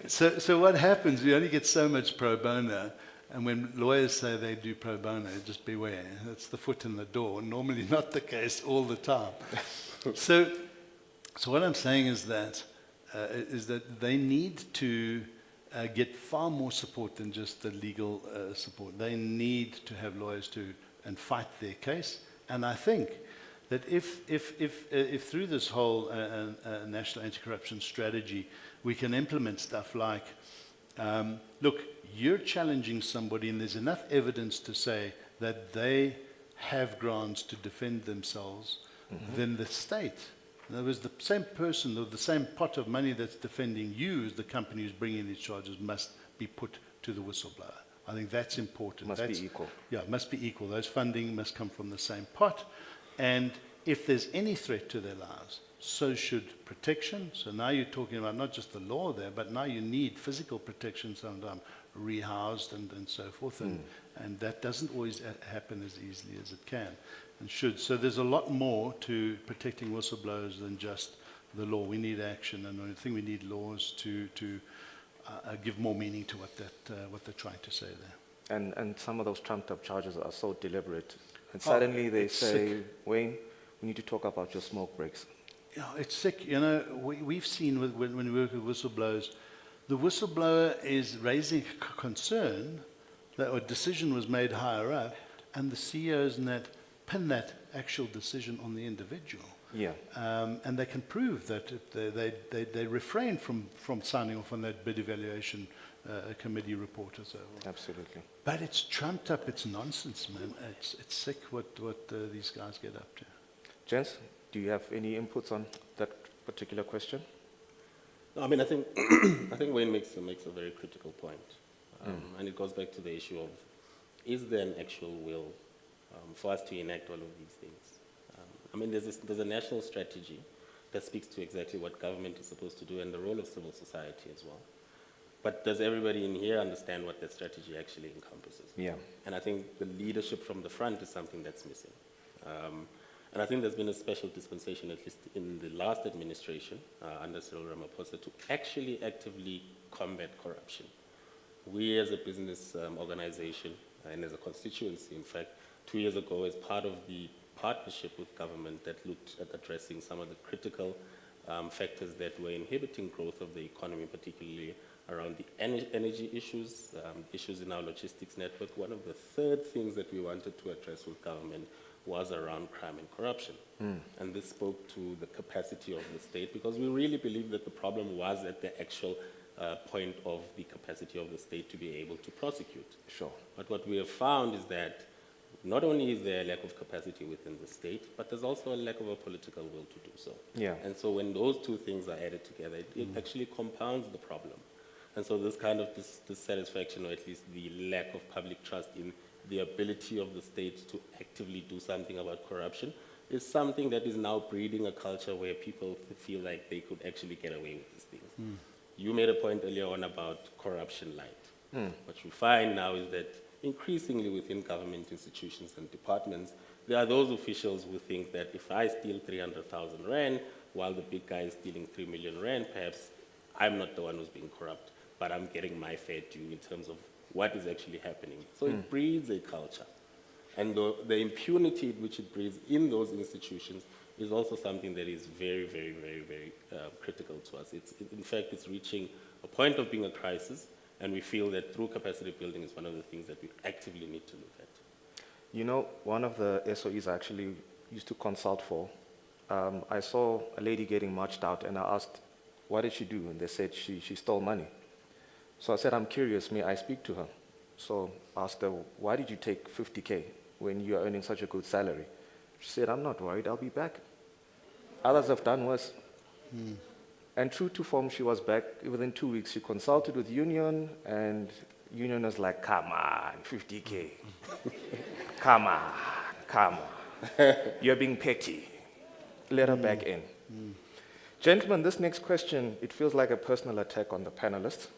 So what happens? You only get so much pro bono. And when lawyers say they do pro bono, just beware. That's the foot in the door. Normally not the case all the time. So what I'm saying is that they need to get far more support than just the legal support. They need to have lawyers and fight their case. And I think that if through this whole national anti-corruption strategy, we can implement stuff like, look, you're challenging somebody and there's enough evidence to say that they have grounds to defend themselves, then the state, in other words, the same person or the same pot of money that's defending you as the company who's bringing these charges must be put to the whistleblower. I think that's important. Must be equal. Yeah, it must be equal. Those funding must come from the same pot. And if there's any threat to their lives, so should protection. So now you're talking about not just the law there, but now you need physical protection, sometimes rehoused and so forth. And that doesn't always happen as easily as it can and should. So there's a lot more to protecting whistleblowers than just the law. We need action, and I think we need laws to give more meaning to what they're trying to say there. And some of those trumped-up charges are so deliberate. And suddenly they say, sick. Wayne, we need to talk about your smoke breaks. Yeah, it's sick. We've seen when we work with whistleblowers, The whistleblower is raising concern that a decision was made higher up, and the CEOs and that pin that actual decision on the individual. Yeah. And they can prove that they refrained from signing off on that bid evaluation committee report or so. Absolutely. But it's trumped up. It's nonsense, man. It's sick what these guys get up to. Gents, do you have any inputs on that particular question? No, I mean, I think I think Wayne makes a very critical point, and it goes back to the issue of, is there an actual will for us to enact all of these things? I mean, there's a national strategy that speaks to exactly what government is supposed to do and the role of civil society as well. But does everybody in here understand what that strategy actually encompasses? Yeah. And I think the leadership from the front is something that's missing. And I think there's been a special dispensation, at least in the last administration, under Cyril Ramaphosa, to actually actively combat corruption. We as a business organization, and as a constituency, in fact, 2 years ago, as part of the partnership with government that looked at addressing some of the critical factors that were inhibiting growth of the economy, particularly around the energy issues, issues in our logistics network. One of the third things that we wanted to address with government was around crime and corruption. And this spoke to the capacity of the state, because we really believe that the problem was at the actual point of the capacity of the state to be able to prosecute. Sure. But what we have found is that not only is there a lack of capacity within the state, but there's also a lack of a political will to do so. Yeah. And so when those two things are added together, it actually compounds the problem. And so this kind of dissatisfaction, or at least the lack of public trust in the ability of the state to actively do something about corruption, is something that is now breeding a culture where people feel like they could actually get away with these things. You made a point earlier on about corruption light. What you find now is that increasingly within government institutions and departments, there are those officials who think that if I steal 300,000 rand, while the big guy is stealing 3 million rand, perhaps I'm not the one who's being corrupt, but I'm getting my fair due in terms of what is actually happening. So it breeds a culture. And the impunity which it breeds in those institutions is also something that is very, very, very, very critical to us. In fact, it's reaching a point of being a crisis, and we feel that through capacity building is one of the things that we actively need to look at. You know, one of the SOEs I actually used to consult for, I saw a lady getting marched out, and I asked, what did she do? And they said she stole money. So I said, I'm curious, may I speak to her? So I asked her, why did you take 50K when you're earning such a good salary? She said, I'm not worried, I'll be back. Others have done worse. And true to form, she was back within 2 weeks. She consulted with union, and union was like, come on, 50K. Come on. You're being petty. Let her back in. Gentlemen, this next question, it feels like a personal attack on the panelists.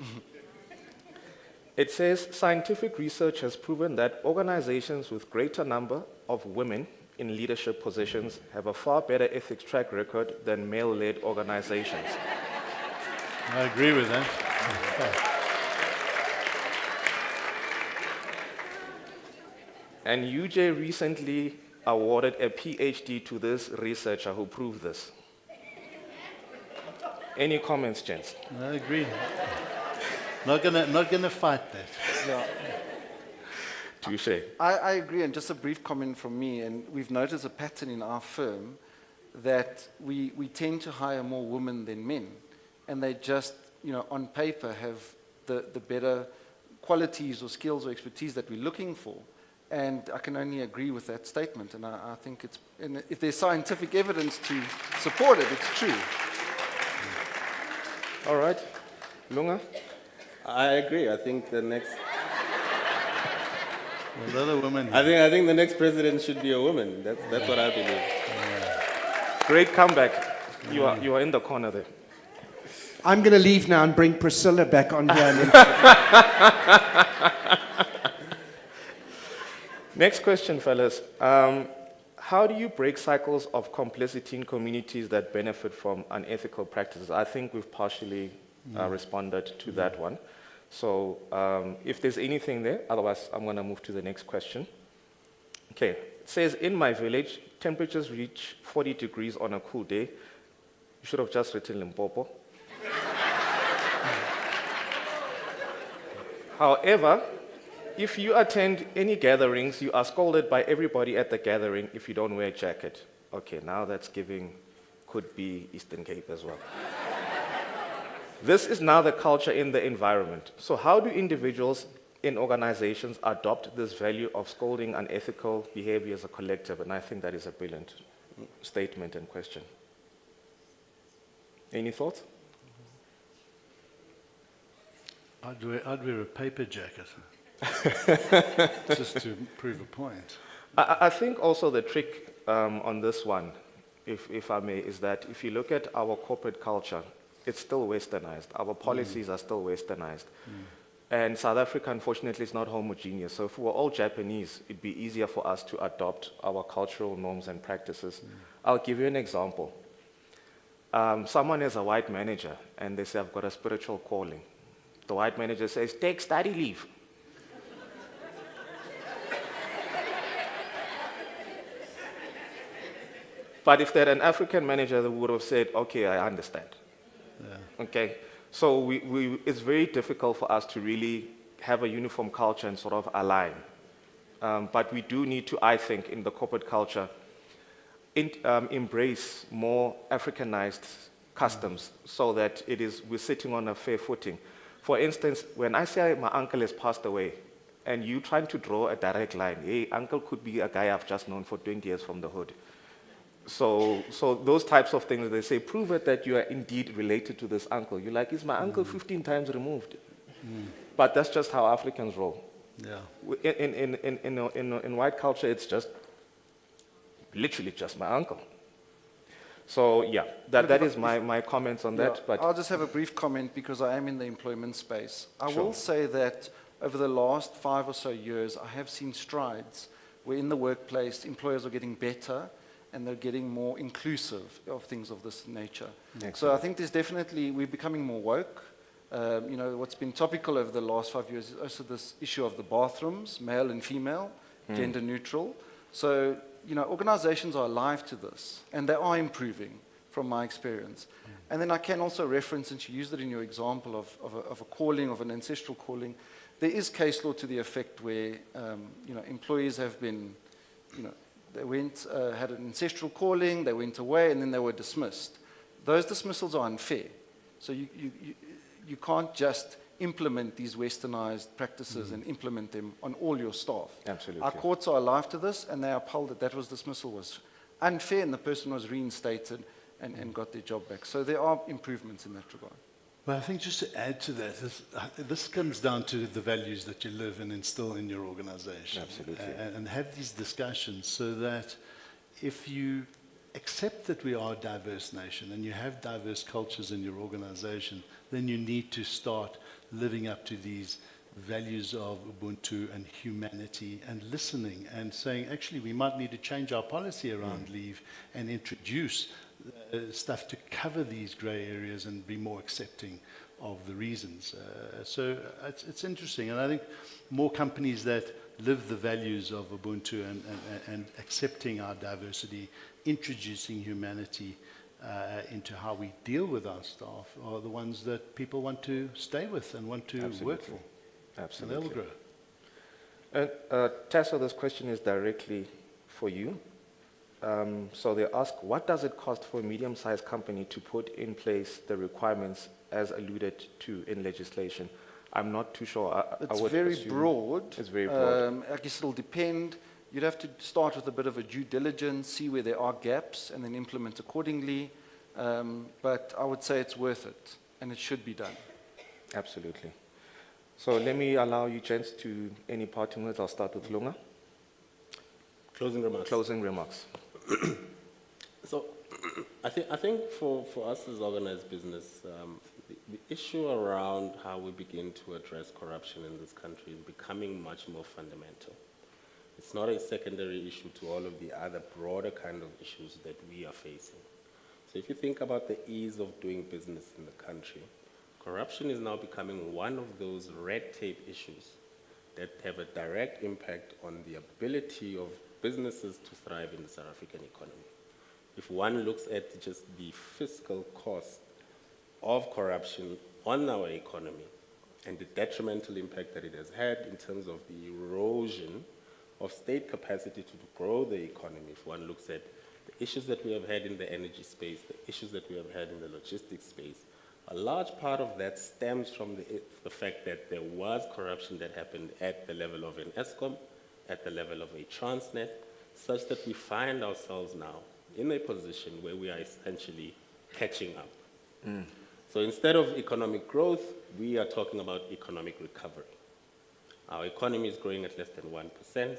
It says, scientific research has proven that organizations with greater number of women in leadership positions have a far better ethics track record than male-led organizations. I agree with that. And UJ recently awarded a PhD to this researcher who proved this. Any comments, gents? I agree. Not gonna fight that. Yeah. Touché. I agree, and just a brief comment from me, and we've noticed a pattern in our firm that we tend to hire more women than men, and they just, on paper have the better qualities or skills or expertise that we're looking for. And I can only agree with that statement, and I think and if there's scientific evidence to support it, it's true. All right. Lunga? I agree. I think the next... Another woman. I think the next president should be a woman. That's what I believe. Yeah. Great comeback. You are in the corner there. I'm going to leave now and bring Priscilla back on here. Next question, fellas. How do you break cycles of complicity in communities that benefit from unethical practices? I think we've partially responded to that one. So if there's anything there, otherwise I'm going to move to the next question. Okay, it says, in my village, temperatures reach 40 degrees on a cool day. You should have just written Limpopo. However, if you attend any gatherings, you are scolded by everybody at the gathering if you don't wear a jacket. Okay, now that's could be Eastern Cape as well. This is now the culture in the environment. So how do individuals in organizations adopt this value of scolding unethical behavior as a collective? And I think that is a brilliant statement and question. Any thoughts? I'd wear a paper jacket, just to prove a point. I think also the trick on this one, if I may, is that if you look at our corporate culture, it's still westernized. Our policies are still westernized. And South Africa, unfortunately, is not homogeneous. So if we were all Japanese, it'd be easier for us to adopt our cultural norms and practices. I'll give you an example. Someone is a white manager, and they say, I've got a spiritual calling. The white manager says, take study leave. But if they're an African manager, they would have said, okay, I understand. Yeah. Okay, so it's very difficult for us to really have a uniform culture and sort of align. But we do need to, I think, in the corporate culture, embrace more Africanized customs so that we're sitting on a fair footing. For instance, when I say my uncle has passed away, and you trying to draw a direct line, hey, uncle could be a guy I've just known for 20 years from the hood. So those types of things, they say, prove it that you are indeed related to this uncle. You're like, is my uncle 15 times removed? But that's just how Africans roll. Yeah. In white culture, it's just literally just my uncle. So yeah, that is my comments on that. But I'll just have a brief comment because I am in the employment space. I will say that over the last 5 or so years, I have seen strides where in the workplace, employers are getting better and they're getting more inclusive of things of this nature. Excellent. So I think there's definitely, we're becoming more woke. You know, what's been topical over the last 5 years is also this issue of the bathrooms, male and female, gender neutral. So, you know, organizations are alive to this, and they are improving from my experience. And then I can also reference, since you used it in your example of a calling, of an ancestral calling, there is case law to the effect where, you know, employees have been, you know, they went, had an ancestral calling, they went away, and then they were dismissed. Those dismissals are unfair. So you can't just implement these westernized practices and implement them on all your staff. Absolutely. Our courts are alive to this, and they upheld that dismissal was unfair, and the person was reinstated and got their job back. So there are improvements in that regard. Well, I think just to add to that, this comes down to the values that you live and instill in your organization. Absolutely. And have these discussions so that if you accept that we are a diverse nation and you have diverse cultures in your organization, then you need to start living up to these values of Ubuntu and humanity and listening and saying, actually, we might need to change our policy around leave and introduce stuff to cover these gray areas and be more accepting of the reasons. So it's interesting. And I think more companies that live the values of Ubuntu and accepting our diversity, introducing humanity into how we deal with our staff are the ones that people want to stay with and want to work for. Absolutely. And they'll grow. Tessa, this question is directly for you. So they ask, what does it cost for a medium-sized company to put in place the requirements as alluded to in legislation? I'm not too sure. It's very broad. It's very broad. I guess it'll depend. You'd have to start with a bit of a due diligence, see where there are gaps, and then implement accordingly. But I would say it's worth it, and it should be done. Absolutely. So let me allow you, gents, to any parting words. I'll start with Lunga. Closing remarks. Closing remarks. So I think for us as organized business, the issue around how we begin to address corruption in this country is becoming much more fundamental. It's not a secondary issue to all of the other broader kind of issues that we are facing. So if you think about the ease of doing business in the country, corruption is now becoming one of those red tape issues that have a direct impact on the ability of businesses to thrive in the South African economy. If one looks at just the fiscal cost of corruption on our economy, and the detrimental impact that it has had in terms of the erosion of state capacity to grow the economy. If one looks at the issues that we have had in the energy space, the issues that we have had in the logistics space, a large part of that stems from the fact that there was corruption that happened at the level of an ESCOM, at the level of a Transnet, such that we find ourselves now in a position where we are essentially catching up. So instead of economic growth, we are talking about economic recovery. Our economy is growing at less than 1%.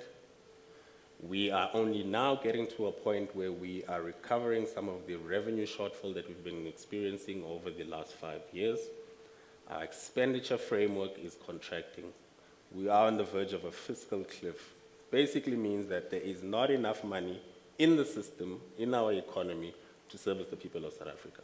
We are only now getting to a point where we are recovering some of the revenue shortfall that we've been experiencing over the last 5 years. Our expenditure framework is contracting. We are on the verge of a fiscal cliff. Basically means that there is not enough money in the system, in our economy, to service the people of South Africa.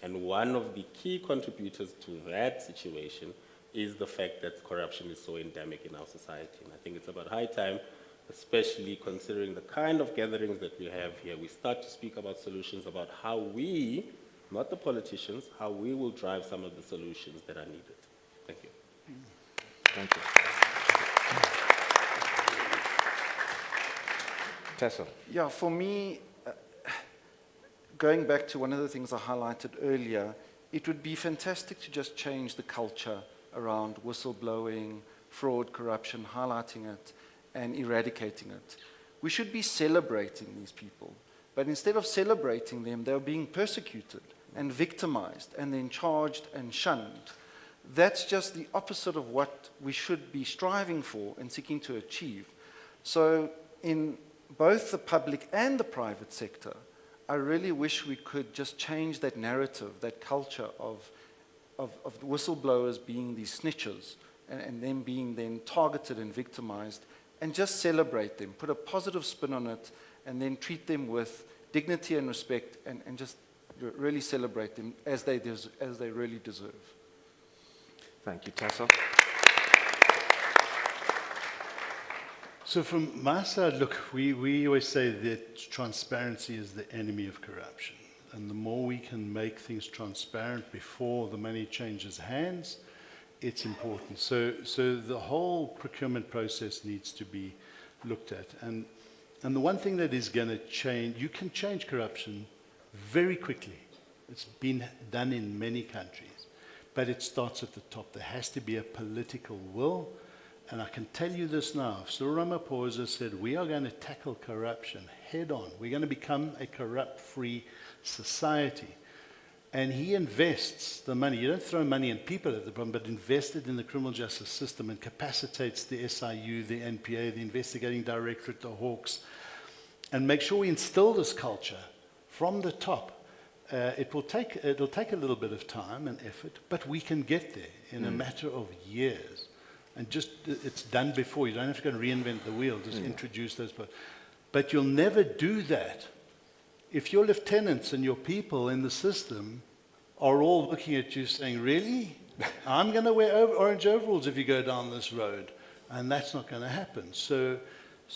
And one of the key contributors to that situation is the fact that corruption is so endemic in our society. And I think it's about high time, especially considering the kind of gatherings that we have here, we start to speak about solutions, about how we, not the politicians, how we will drive some of the solutions that are needed. Thank you. Thank you. Tessa. Yeah, for me, going back to one of the things I highlighted earlier, it would be fantastic to just change the culture around whistleblowing, fraud, corruption, highlighting it, and eradicating it. We should be celebrating these people, but instead of celebrating them, they're being persecuted and victimized and then charged and shunned. That's just the opposite of what we should be striving for and seeking to achieve. So in both the public and the private sector, I really wish we could just change that narrative, that culture of whistleblowers being these snitchers and them being then targeted and victimized, and just celebrate them, put a positive spin on it, and then treat them with dignity and respect, and just really celebrate them as they really deserve. Thank you, Tessa. So from my side, look, we always say that transparency is the enemy of corruption. And the more we can make things transparent before the money changes hands, it's important. So the whole procurement process needs to be looked at. And the one thing that is going to change, you can change corruption very quickly. It's been done in many countries. But it starts at the top. There has to be a political will. And I can tell you this now, if Cyril Ramaphosa said, we are going to tackle corruption head on, we're going to become a corrupt-free society, and he invests the money, you don't throw money in people at the problem, but invest it in the criminal justice system and capacitates the SIU, the NPA, the Investigating Directorate, the Hawks, and make sure we instill this culture from the top. It'll take a little bit of time and effort, but we can get there in a matter of years. And just, it's done before. You don't have to go and reinvent the wheel. Just introduce those. But you'll never do that if your lieutenants and your people in the system are all looking at you saying, really? I'm going to wear orange overalls if you go down this road. And that's not going to happen. So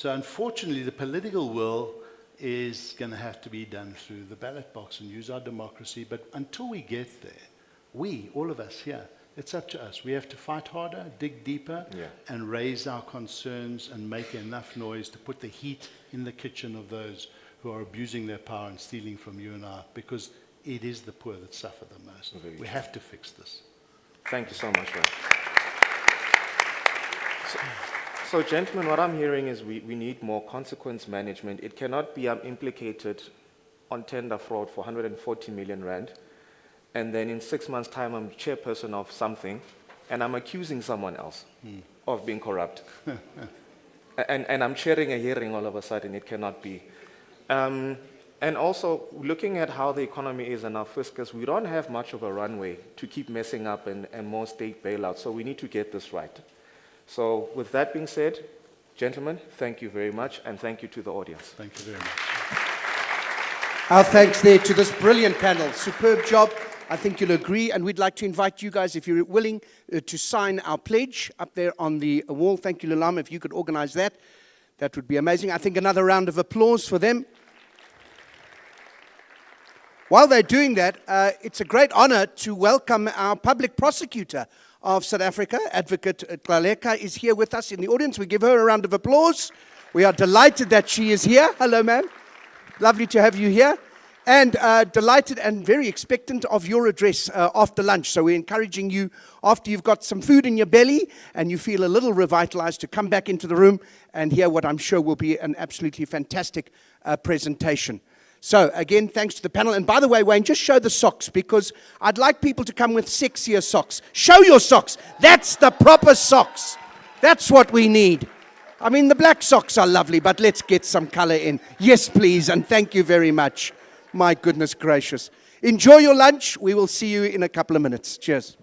unfortunately, the political will is going to have to be done through the ballot box and use our democracy. But until we get there, all of us here, it's up to us. We have to fight harder, dig deeper, and raise our concerns and make enough noise to put the heat in the kitchen of those who are abusing their power and stealing from you and I, because it is the poor that suffer the most. We have to fix this. Thank you so much, Ray. So gentlemen, what I'm hearing is we need more consequence management. It cannot be I'm implicated on tender fraud for 140 million rand, and then in 6 months' time, I'm chairperson of something, and I'm accusing someone else of being corrupt. and I'm chairing a hearing all of a sudden. It cannot be. And also, looking at how the economy is and our fiscus, we don't have much of a runway to keep messing up and more state bailouts, so we need to get this right. So with that being said, gentlemen, thank you very much, and thank you to the audience. Thank you very much. Our thanks there to this brilliant panel. Superb job. I think you'll agree, and we'd like to invite you guys, if you're willing, to sign our pledge up there on the wall. Thank you, Lulama, if you could organize that. That would be amazing. I think another round of applause for them. While they're doing that, it's a great honor to welcome our public prosecutor of South Africa, Advocate Glaleka, is here with us in the audience. We give her a round of applause. We are delighted that she is here. Hello, ma'am. Lovely to have you here. And delighted and very expectant of your address after lunch. So we're encouraging you, after you've got some food in your belly and you feel a little revitalized, to come back into the room and hear what I'm sure will be an absolutely fantastic presentation. So again, thanks to the panel. And by the way, Wayne, just show the socks, because I'd like people to come with sexier socks. Show your socks. That's the proper socks. That's what we need. I mean, the black socks are lovely, but let's get some color in. Yes, please, and thank you very much. My goodness gracious. Enjoy your lunch. We will see you in a couple of minutes. Cheers.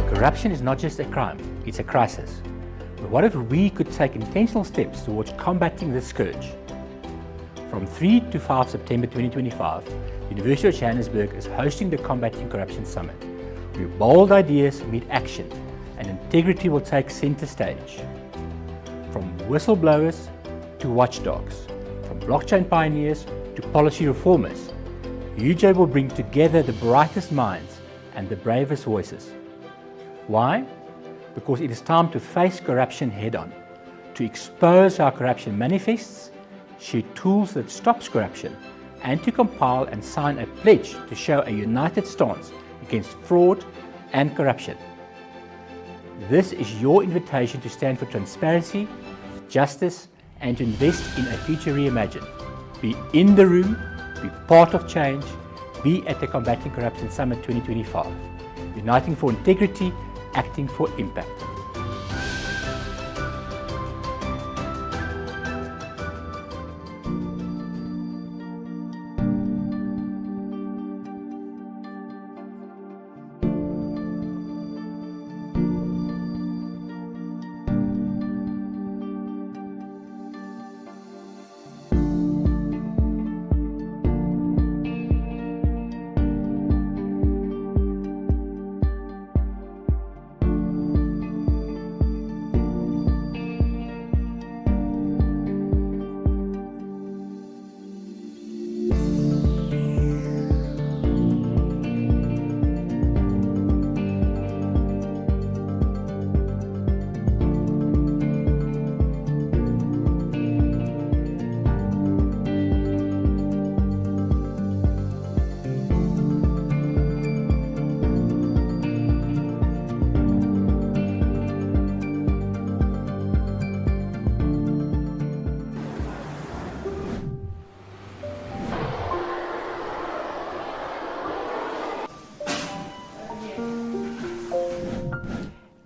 Corruption is not just a crime, it's a crisis. But what if we could take intentional steps towards combating this scourge? From 3 to 5 September 2025, University of Johannesburg is hosting the Combating Corruption Summit, where bold ideas meet action and integrity will take center stage. From whistleblowers to watchdogs, from blockchain pioneers to policy reformers, UJ will bring together the brightest minds and the bravest voices. Why? Because it is time to face corruption head-on, to expose how corruption manifests, share tools that stops corruption, and to compile and sign a pledge to show a united stance against fraud and corruption. This is your invitation to stand for transparency, justice, and to invest in a future reimagined. Be in the room, be part of change, be at the Combating Corruption Summit 2025. Uniting for integrity, acting for impact.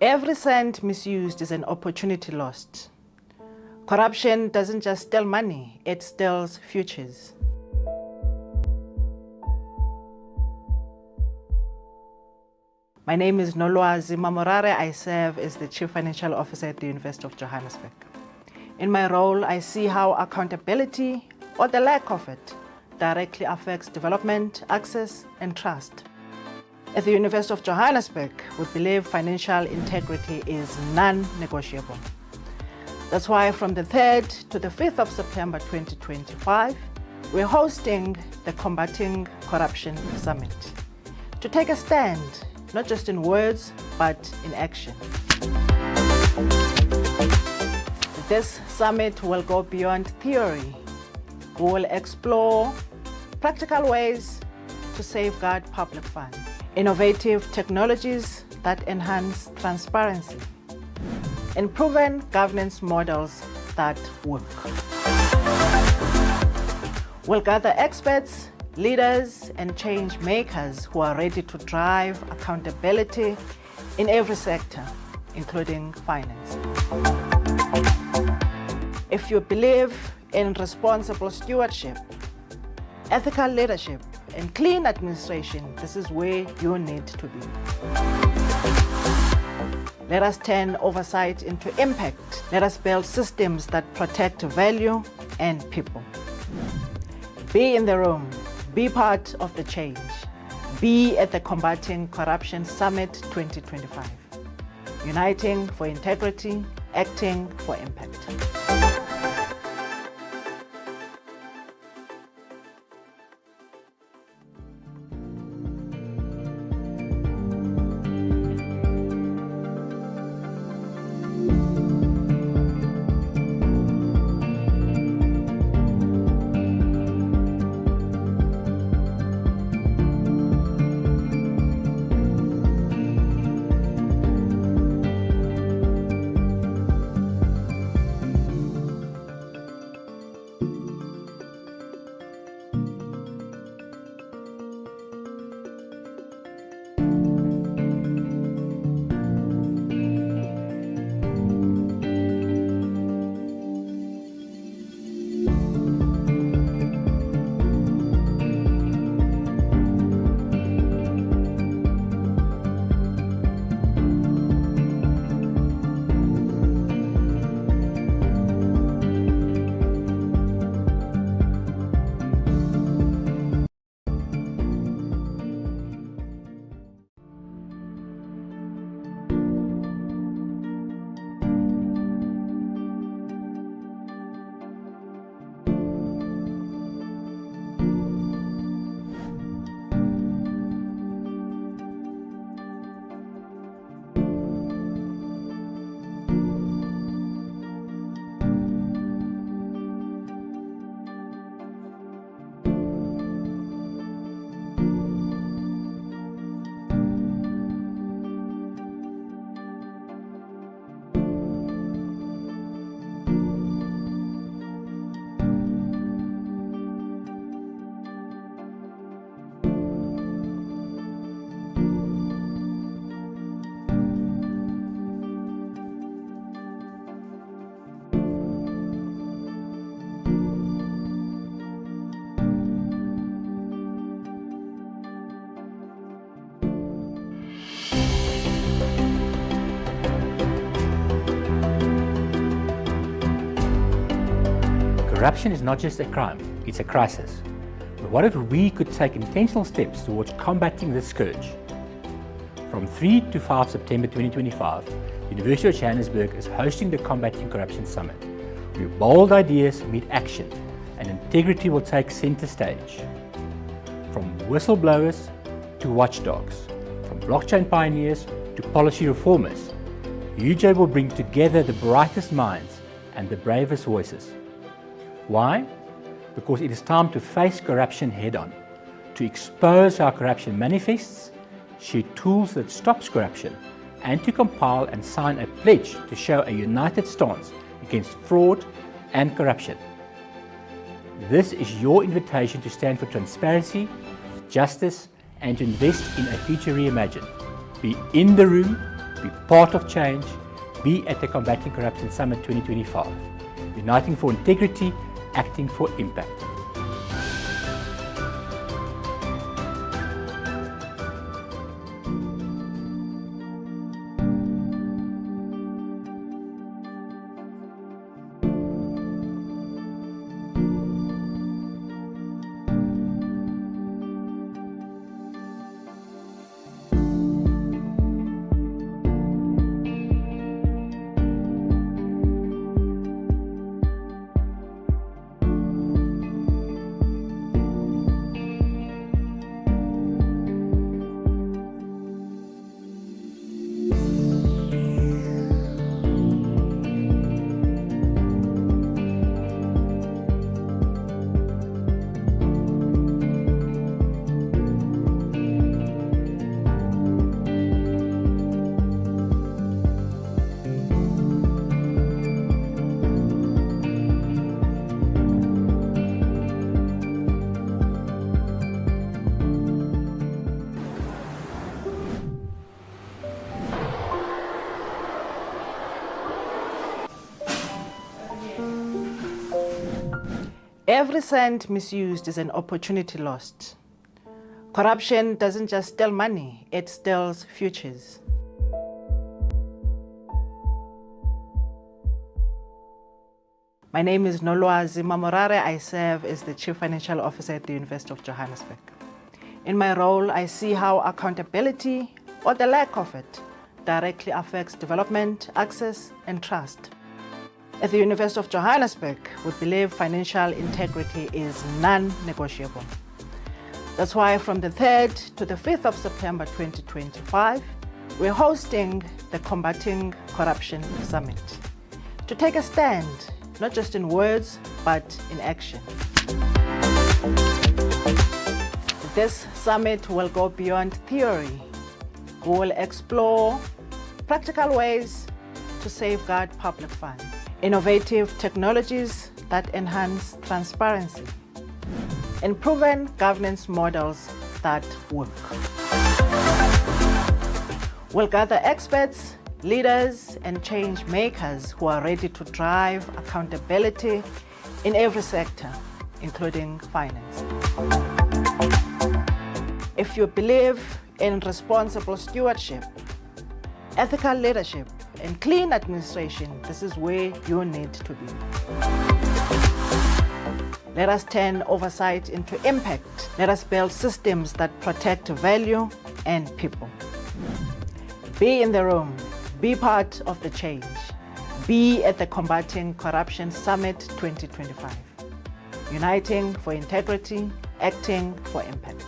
Every cent misused is an opportunity lost. Corruption doesn't just steal money, it steals futures. My name is Nolwazi Mamorare. I serve as the Chief Financial Officer at the University of Johannesburg. In my role, I see how accountability, or the lack of it, directly affects development, access, and trust. At the University of Johannesburg, we believe financial integrity is non-negotiable. That's why from the 3rd to the 5th of September 2025, we're hosting the Combating Corruption Summit to take a stand, not just in words, but in action. This summit will go beyond theory. We will explore practical ways to safeguard public funds, innovative technologies that enhance transparency, and proven governance models that work. We'll gather experts, leaders, and change makers who are ready to drive accountability in every sector, including finance. If you believe in responsible stewardship, ethical leadership, and clean administration, this is where you need to be. Let us turn oversight into impact. Let us build systems that protect value and people. Be in the room. Be part of the change. Be at the Combating Corruption Summit 2025. Uniting for integrity, acting for impact. Corruption is not just a crime, it's a crisis. But what if we could take intentional steps towards combating this scourge? From 3 to 5 September 2025, the University of Johannesburg is hosting the Combating Corruption Summit, where bold ideas meet action and integrity will take center stage. From whistleblowers to watchdogs, from blockchain pioneers to policy reformers, UJ will bring together the brightest minds and the bravest voices. Why? Because it is time to face corruption head-on, to expose how corruption manifests, share tools that stops corruption, and to compile and sign a pledge to show a united stance against fraud and corruption. This is your invitation to stand for transparency, justice, and to invest in a future reimagined. Be in the room, be part of change, be at the Combating Corruption Summit 2025. Uniting for integrity, acting for impact. Every cent misused is an opportunity lost. Corruption doesn't just steal money, it steals futures. My name is Nolwazi Mamorare. I serve as the Chief Financial Officer at the University of Johannesburg. In my role, I see how accountability, or the lack of it, directly affects development, access, and trust. At the University of Johannesburg, we believe financial integrity is non-negotiable. That's why from the 3rd to the 5th of September 2025, we're hosting the Combating Corruption Summit to take a stand, not just in words, but in action. This summit will go beyond theory. We will explore practical ways to safeguard public funds, innovative technologies that enhance transparency, and proven governance models that work. We'll gather experts, leaders, and change makers who are ready to drive accountability in every sector, including finance. If you believe in responsible stewardship, ethical leadership, and clean administration, this is where you need to be. Let us turn oversight into impact. Let us build systems that protect value and people. Be in the room. Be part of the change. Be at the Combating Corruption Summit 2025. Uniting for integrity, acting for impact.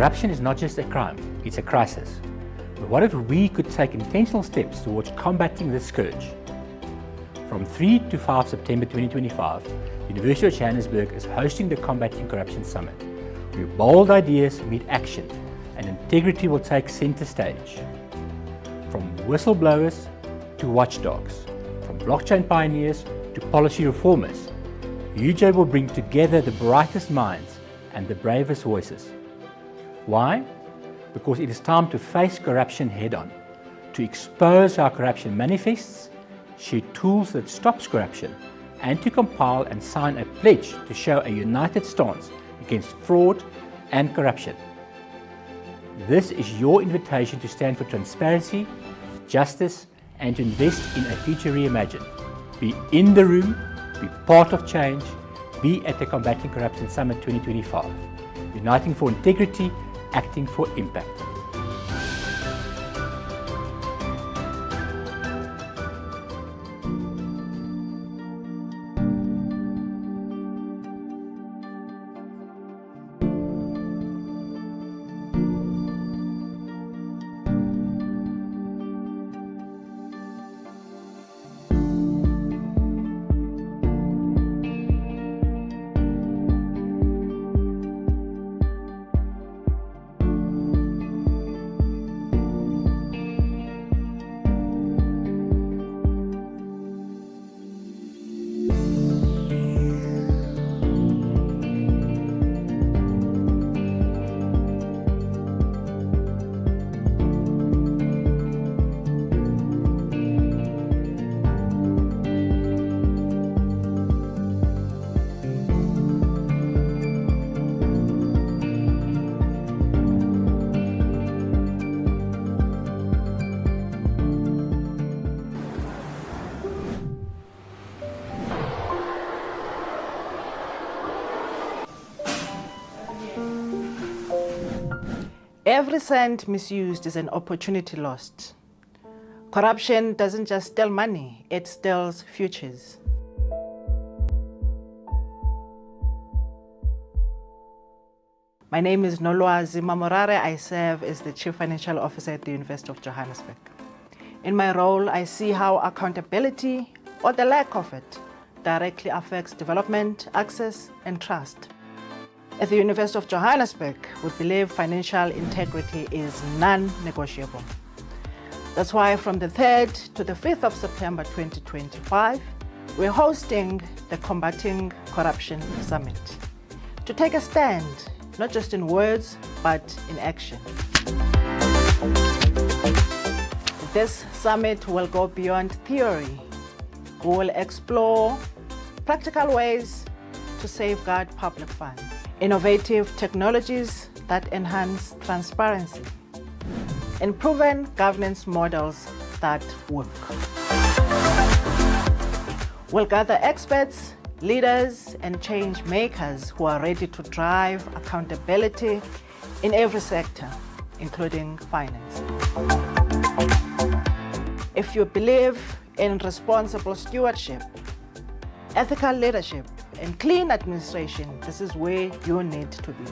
Corruption is not just a crime, it's a crisis. But what if we could take intentional steps towards combating this scourge? From 3 to 5 September 2025, University of Johannesburg is hosting the Combating Corruption Summit, where bold ideas meet action and integrity will take center stage. From whistleblowers to watchdogs, from blockchain pioneers to policy reformers, UJ will bring together the brightest minds and the bravest voices. Why? Because it is time to face corruption head-on, to expose how corruption manifests, share tools that stops corruption, and to compile and sign a pledge to show a united stance against fraud and corruption. This is your invitation to stand for transparency, justice, and to invest in a future reimagined. Be in the room, Be part of change. Be at the Combating Corruption Summit 2025. Uniting for integrity, acting for impact. Every cent misused is an opportunity lost. Corruption doesn't just steal money, it steals futures. My name is Nolwazi Mamorare. I serve as the Chief Financial Officer at the University of Johannesburg. In my role, I see how accountability, or the lack of it, directly affects development, access, and trust. At the University of Johannesburg, we believe financial integrity is non-negotiable. That's why from the 3rd to the 5th of September 2025, we're hosting the Combating Corruption Summit to take a stand, not just in words, but in action. This summit will go beyond theory. We will explore practical ways to safeguard public funds, innovative technologies that enhance transparency, and proven governance models that work. We'll gather experts, leaders, and change makers who are ready to drive accountability in every sector, including finance. If you believe in responsible stewardship, ethical leadership, and clean administration, this is where you need to be.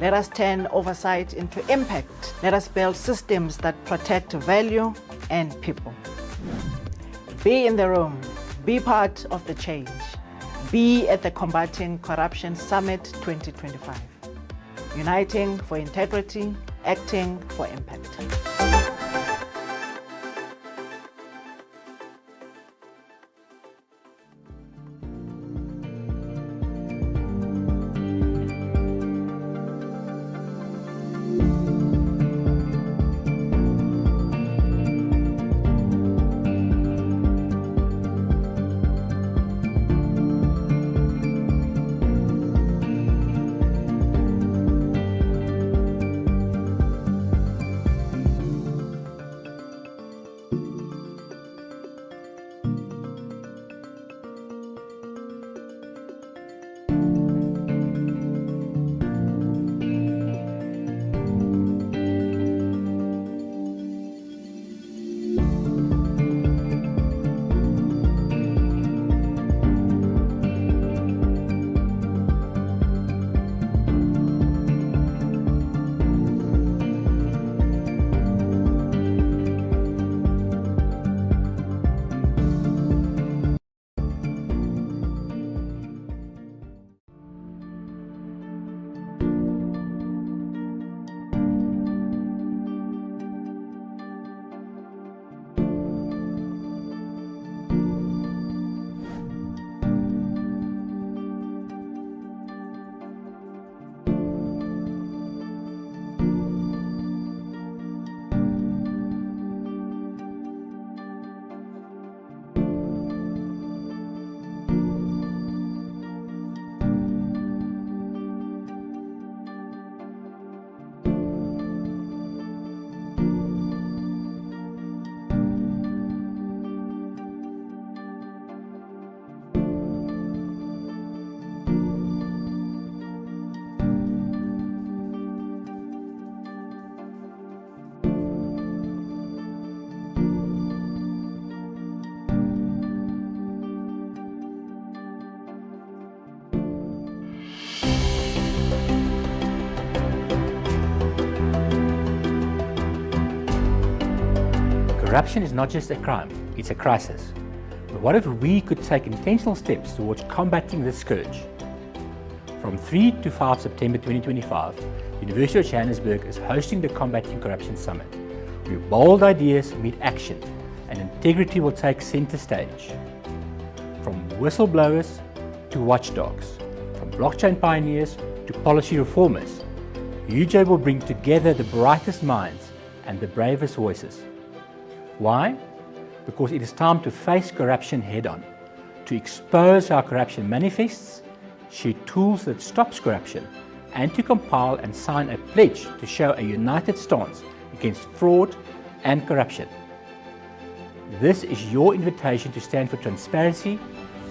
Let us turn oversight into impact. Let us build systems that protect value and people. Be in the room. Be part of the change. Be at the Combating Corruption Summit 2025. Uniting for integrity, acting for impact. Corruption is not just a crime, it's a crisis. But what if we could take intentional steps towards combating this scourge? From 3 to 5 September 2025, University of Johannesburg is hosting the Combating Corruption Summit, where bold ideas meet action and integrity will take center stage. From whistleblowers to watchdogs, from blockchain pioneers to policy reformers, UJ will bring together the brightest minds and the bravest voices. Why? Because it is time to face corruption head-on, to expose how corruption manifests, share tools that stops corruption, and to compile and sign a pledge to show a united stance against fraud and corruption. This is your invitation to stand for transparency,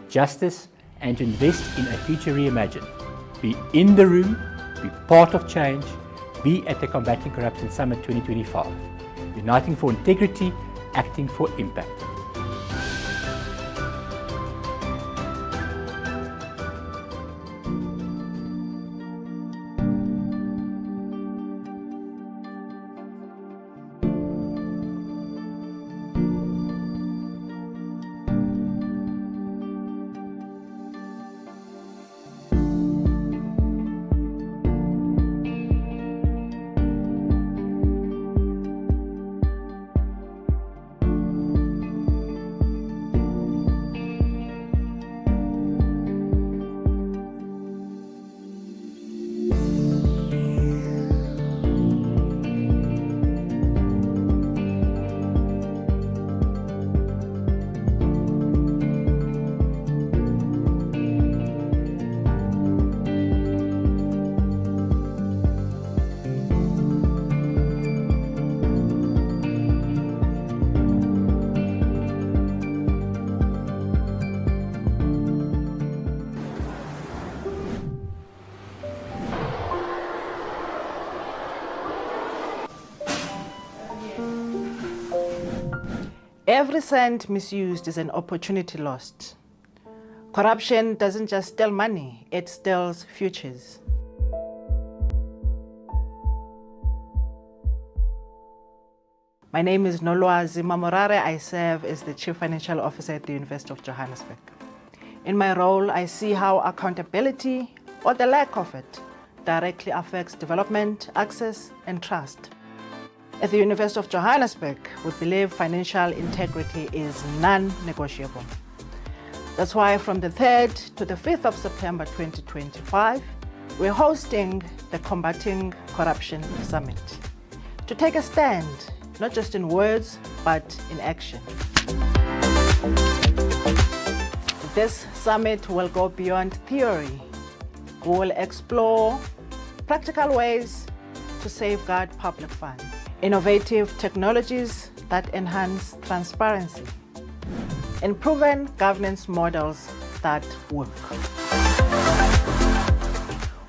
justice, and to invest in a future reimagined. Be in the room, be part of change, be at the Combating Corruption Summit 2025. Uniting for integrity, acting for impact. Every cent misused is an opportunity lost. Corruption doesn't just steal money, it steals futures. My name is Nolwazi Mamorare. I serve as the Chief Financial Officer at the University of Johannesburg. In my role, I see how accountability, or the lack of it, directly affects development, access, and trust. At the University of Johannesburg, we believe financial integrity is non-negotiable. That's why from the 3rd to the 5th of September 2025, we're hosting the Combating Corruption Summit to take a stand, not just in words, but in action. This summit will go beyond theory. We will explore practical ways to safeguard public funds, innovative technologies that enhance transparency, and proven governance models that work.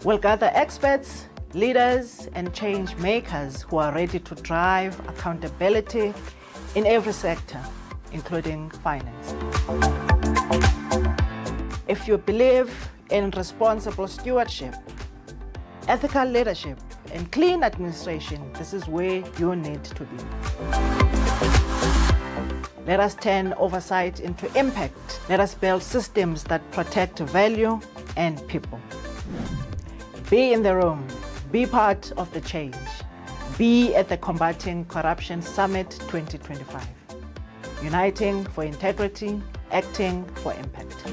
We'll gather experts, leaders, and change makers who are ready to drive accountability in every sector, including finance. If you believe in responsible stewardship, ethical leadership, and clean administration, this is where you need to be. Let us turn oversight into impact. Let us build systems that protect value and people. Be in the room. Be part of the change. Be at the Combating Corruption Summit 2025. Uniting for integrity, acting for impact.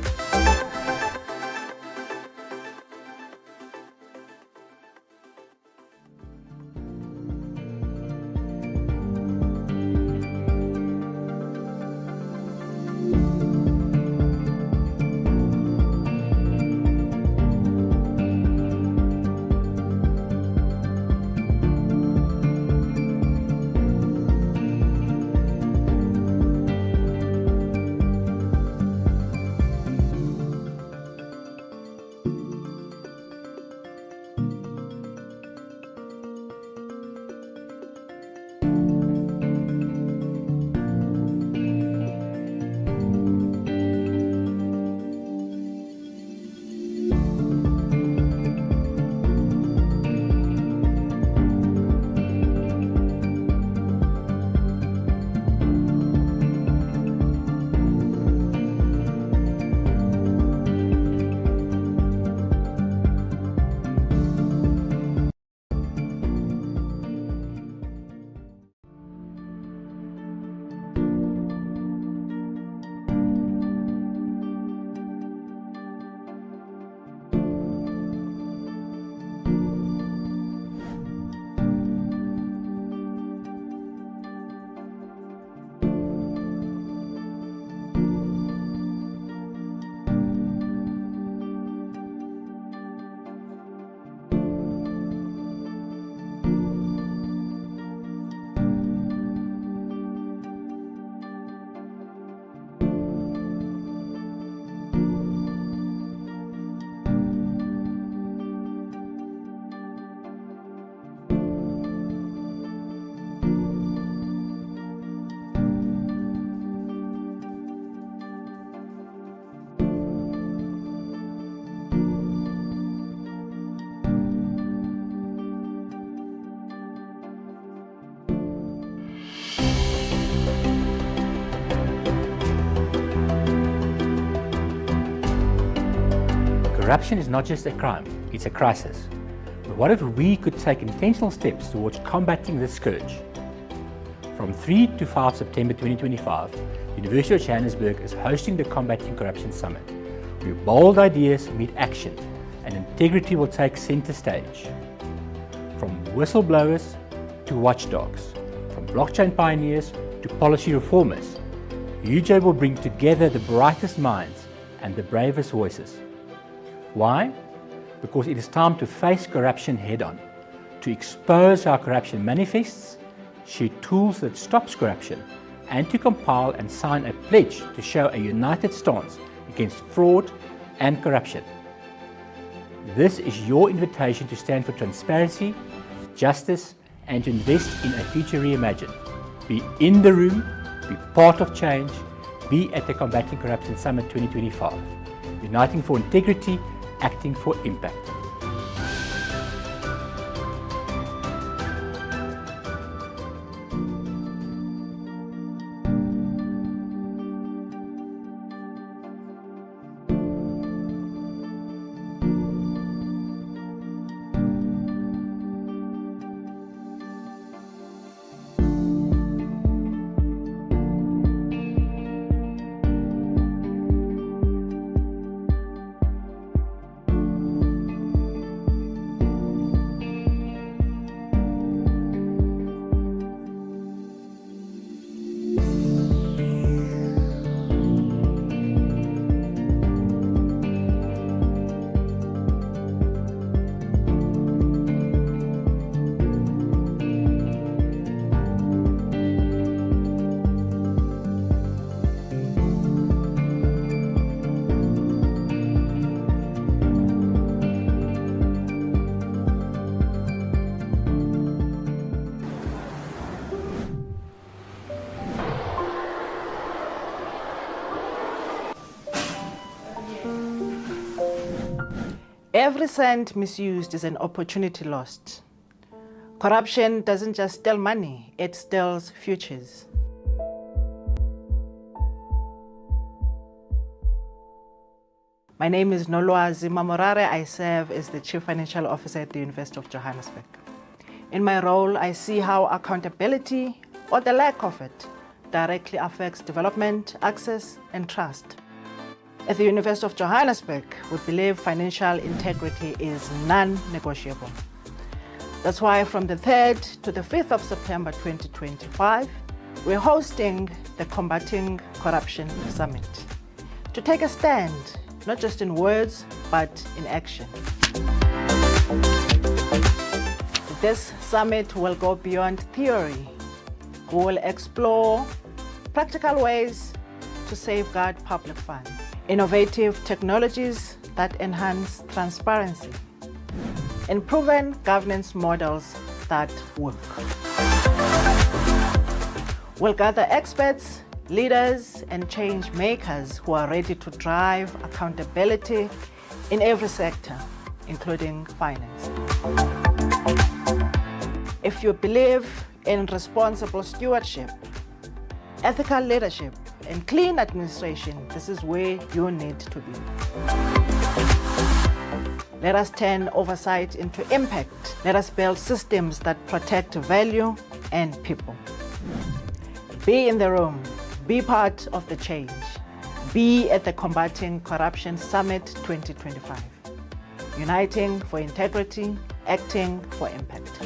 Corruption is not just a crime, it's a crisis. But what if we could take intentional steps towards combating this scourge? From 3 to 5 September 2025, University of Johannesburg is hosting the Combating Corruption Summit, where bold ideas meet action and integrity will take center stage. From whistleblowers to watchdogs, from blockchain pioneers to policy reformers, UJ will bring together the brightest minds and the bravest voices. Why? Because it is time to face corruption head-on, to expose how corruption manifests, share tools that stops corruption, and to compile and sign a pledge to show a united stance against fraud and corruption. This is your invitation to stand for transparency, justice, and to invest in a future reimagined. Be in the room, be part of change, be at the Combating Corruption Summit 2025. Uniting for integrity, acting for impact. Every cent misused is an opportunity lost. Corruption doesn't just steal money, it steals futures. My name is Nolwazi Mamorare. I serve as the Chief Financial Officer at the University of Johannesburg. In my role, I see how accountability, or the lack of it, directly affects development, access, and trust. At the University of Johannesburg, we believe financial integrity is non-negotiable. That's why from the 3rd to the 5th of September 2025, we're hosting the Combating Corruption Summit to take a stand, not just in words, but in action. This summit will go beyond theory. We will explore practical ways to safeguard public funds, innovative technologies that enhance transparency, and proven governance models that work. We'll gather experts, leaders, and change makers who are ready to drive accountability in every sector, including finance. If you believe in responsible stewardship, ethical leadership, and clean administration, this is where you need to be. Let us turn oversight into impact. Let us build systems that protect value and people. Be in the room. Be part of the change. Be at the Combating Corruption Summit 2025. Uniting for integrity, acting for impact.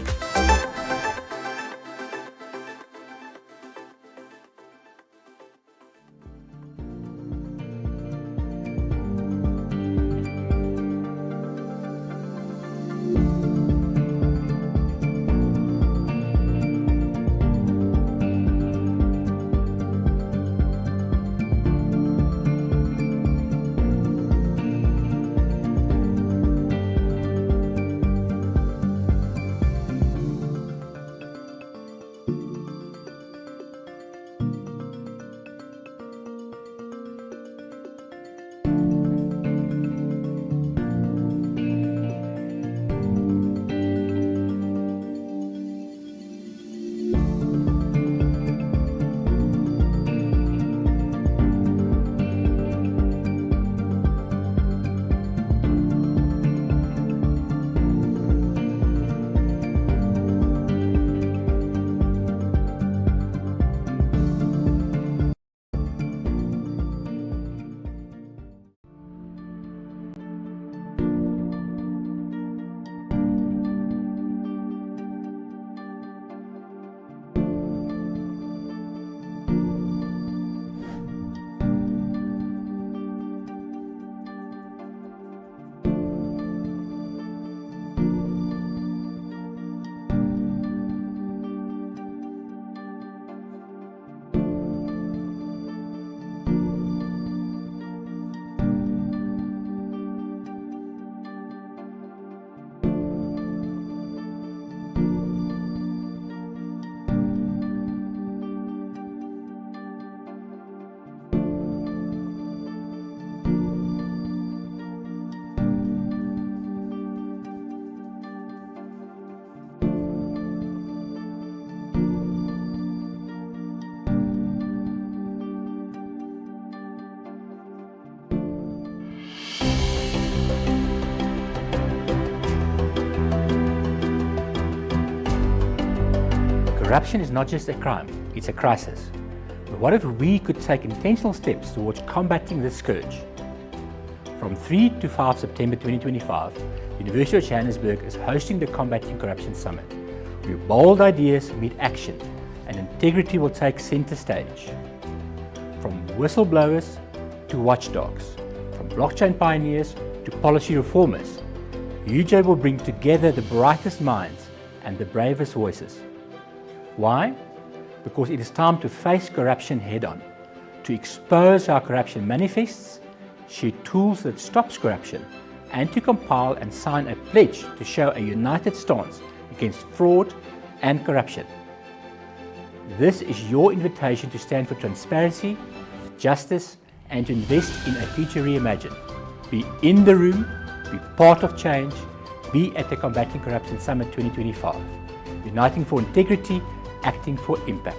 Corruption is not just a crime, it's a crisis. But what if we could take intentional steps towards combating this scourge? From 3 to 5 September 2025, University of Johannesburg is hosting the Combating Corruption Summit, where bold ideas meet action and integrity will take center stage. From whistleblowers to watchdogs, from blockchain pioneers to policy reformers, UJ will bring together the brightest minds and the bravest voices. Why? Because it is time to face corruption head-on, to expose how corruption manifests, share tools that stops corruption, and to compile and sign a pledge to show a united stance against fraud and corruption. This is your invitation to stand for transparency, justice, and to invest in a future reimagined. Be in the room, be part of change, be at the Combating Corruption Summit 2025. Uniting for integrity, acting for impact.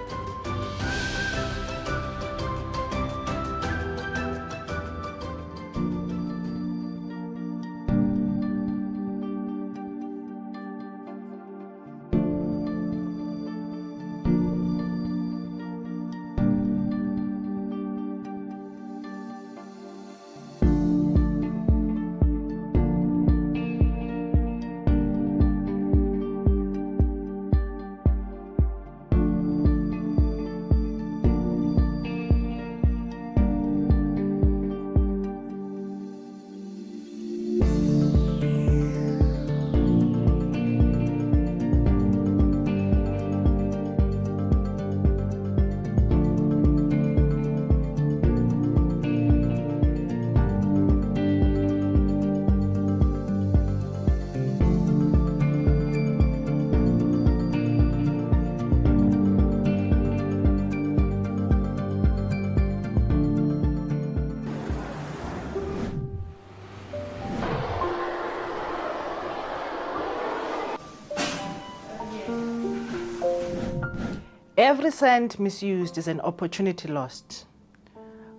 Every cent misused is an opportunity lost.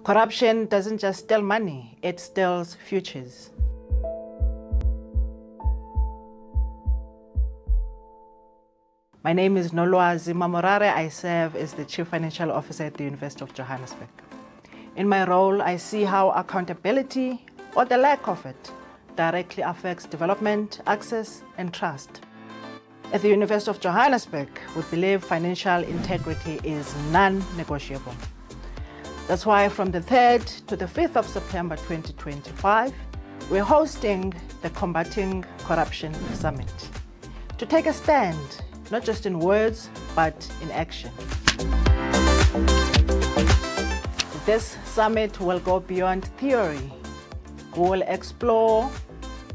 Corruption doesn't just steal money, it steals futures. My name is Nolwazi Mamorare. I serve as the Chief Financial Officer at the University of Johannesburg. In my role, I see how accountability, or the lack of it, directly affects development, access, and trust. At the University of Johannesburg, we believe financial integrity is non-negotiable. That's why from the 3rd to the 5th of September 2025, we're hosting the Combating Corruption Summit to take a stand, not just in words, but in action. This summit will go beyond theory. We will explore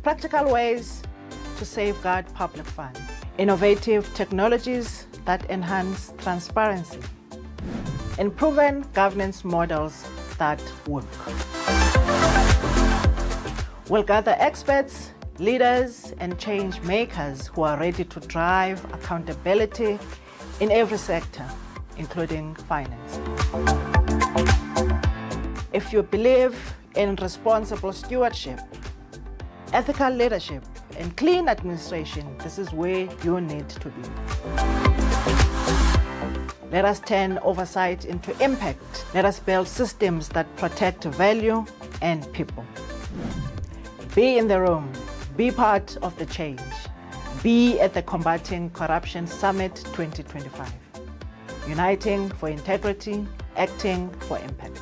practical ways to safeguard public funds, innovative technologies that enhance transparency, and proven governance models that work. We'll gather experts, leaders, and change makers who are ready to drive accountability in every sector, including finance. If you believe in responsible stewardship, ethical leadership, and clean administration, this is where you need to be. Let us turn oversight into impact. Let us build systems that protect value and people. Be in the room. Be part of the change. Be at the Combating Corruption Summit 2025. Uniting for integrity, acting for impact.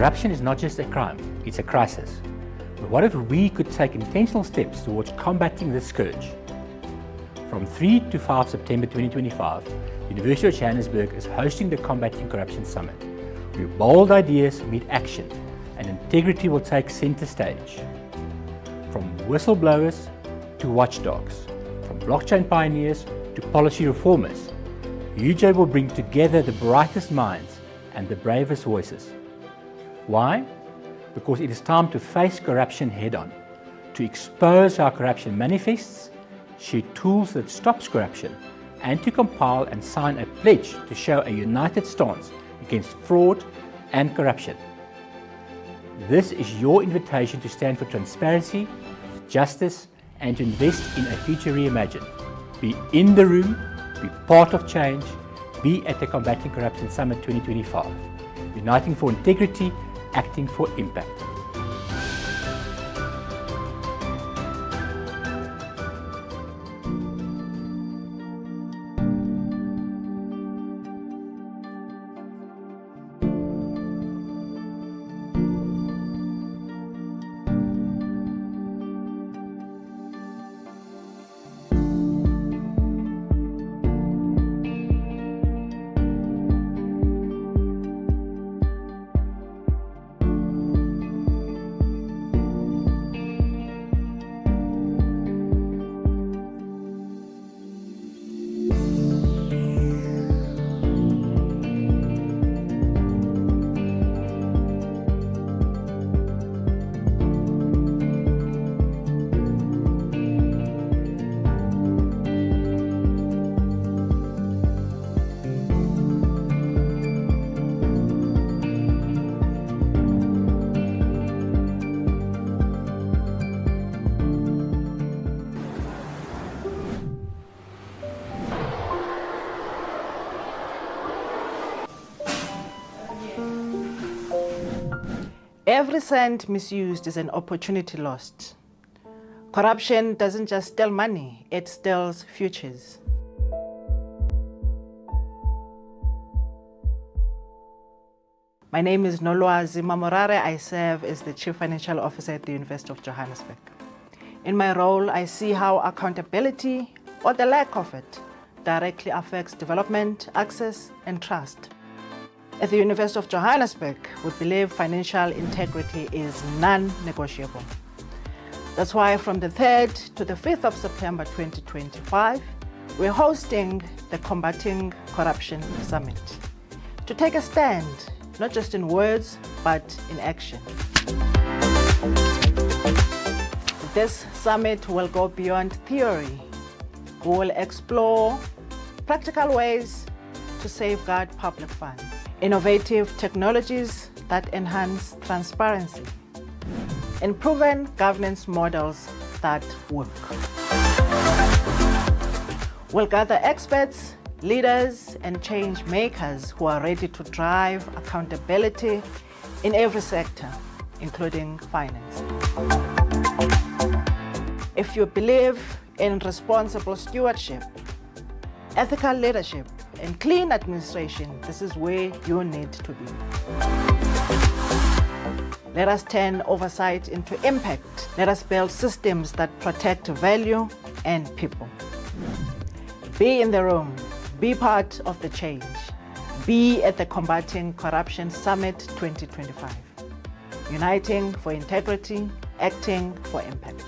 Corruption is not just a crime, it's a crisis. But what if we could take intentional steps towards combating this scourge? From 3 to 5 September 2025, University of Johannesburg is hosting the Combating Corruption Summit, where bold ideas meet action and integrity will take center stage. From whistleblowers to watchdogs, from blockchain pioneers to policy reformers, UJ will bring together the brightest minds and the bravest voices. Why? Because it is time to face corruption head-on, to expose how corruption manifests, share tools that stops corruption, and to compile and sign a pledge to show a united stance against fraud and corruption. This is your invitation to stand for transparency, justice, and to invest in a future reimagined. Be in the room, be part of change, be at the Combating Corruption Summit 2025. Uniting for integrity, acting for impact. Every cent misused is an opportunity lost. Corruption doesn't just steal money, it steals futures. My name is Nolwazi Mamorare. I serve as the Chief Financial Officer at the University of Johannesburg. In my role, I see how accountability, or the lack of it, directly affects development, access, and trust. At the University of Johannesburg, we believe financial integrity is non-negotiable. That's why from the 3rd to the 5th of September 2025, we're hosting the Combating Corruption Summit to take a stand, not just in words, but in action. This summit will go beyond theory. We will explore practical ways to safeguard public funds, innovative technologies that enhance transparency, and proven governance models that work. We'll gather experts, leaders, and change makers who are ready to drive accountability in every sector, including finance. If you believe in responsible stewardship, ethical leadership, and clean administration, this is where you need to be. Let us turn oversight into impact. Let us build systems that protect value and people. Be in the room. Be part of the change. Be at the Combating Corruption Summit 2025. Uniting for integrity, acting for impact.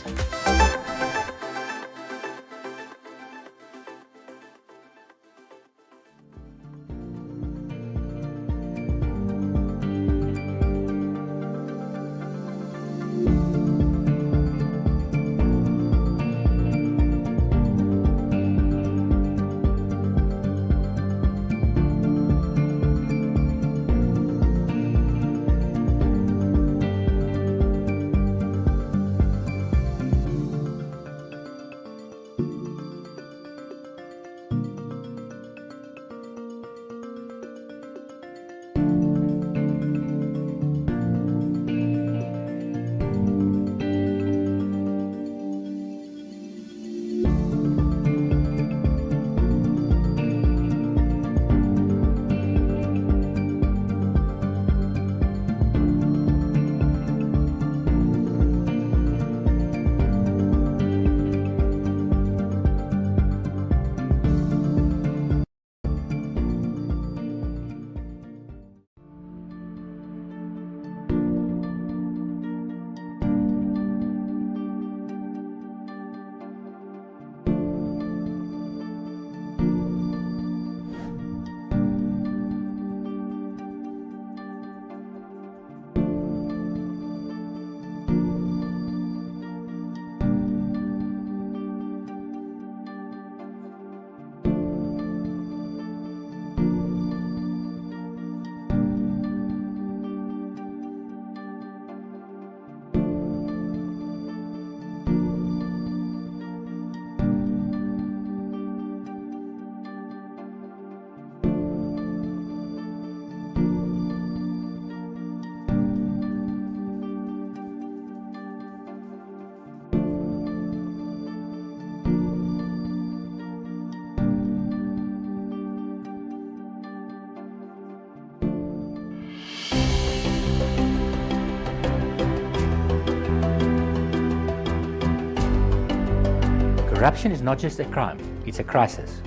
Corruption is not just a crime, it's a crisis.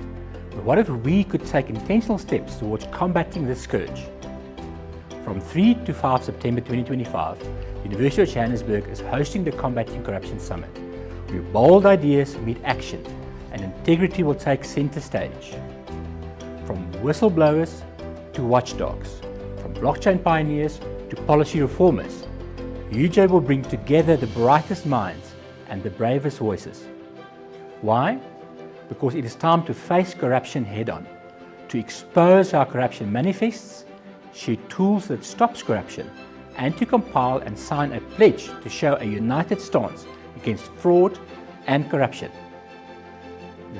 But what if we could take intentional steps towards combating this scourge? From 3 to 5 September 2025, University of Johannesburg is hosting the Combating Corruption Summit, where bold ideas meet action and integrity will take center stage. From whistleblowers to watchdogs, from blockchain pioneers to policy reformers, UJ will bring together the brightest minds and the bravest voices. Why? Because it is time to face corruption head-on, to expose how corruption manifests, share tools that stops corruption, and to compile and sign a pledge to show a united stance against fraud and corruption.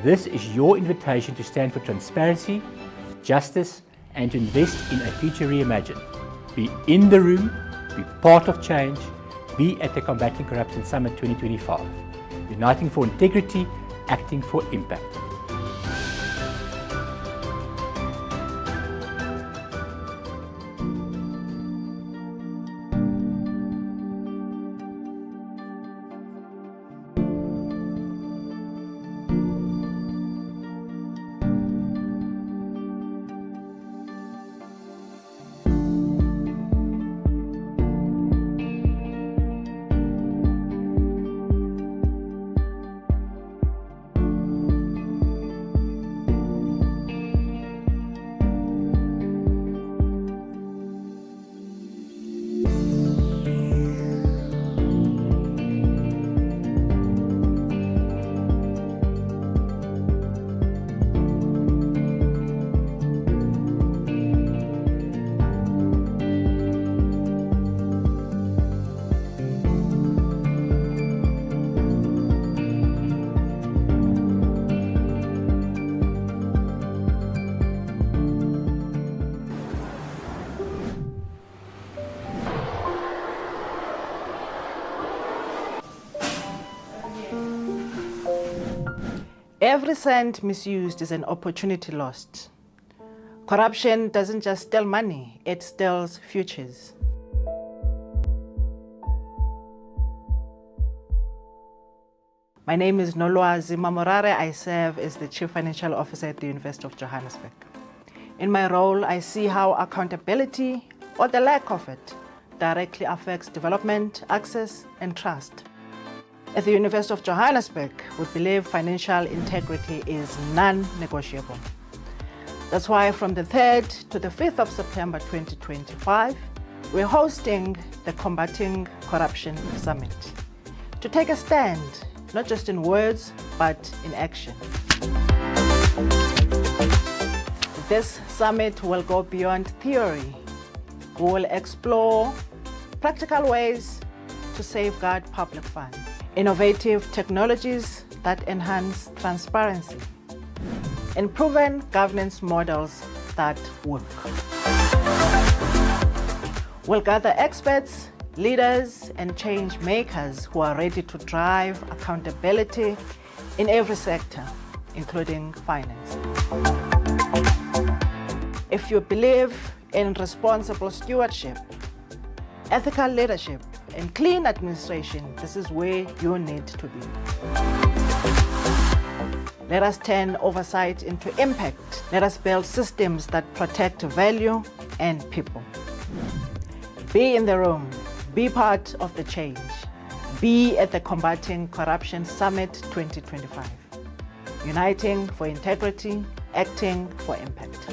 This is your invitation to stand for transparency, justice, and to invest in a future reimagined. Be in the room, be part of change, be at the Combating Corruption Summit 2025. Uniting for integrity, acting for impact. Every cent misused is an opportunity lost. Corruption doesn't just steal money, it steals futures. My name is Nolwazi Mamorare. I serve as the Chief Financial Officer at the University of Johannesburg. In my role, I see how accountability, or the lack of it, directly affects development, access, and trust. At the University of Johannesburg, we believe financial integrity is non-negotiable. That's why from the 3rd to the 5th of September 2025, we're hosting the Combating Corruption Summit to take a stand, not just in words, but in action. This summit will go beyond theory. We will explore practical ways to safeguard public funds, innovative technologies that enhance transparency, and proven governance models that work. We'll gather experts, leaders, and change makers who are ready to drive accountability in every sector, including finance. If you believe in responsible stewardship, ethical leadership, and clean administration, this is where you need to be. Let us turn oversight into impact. Let us build systems that protect value and people. Be in the room. Be part of the change. Be at the Combating Corruption Summit 2025. Uniting for integrity, acting for impact.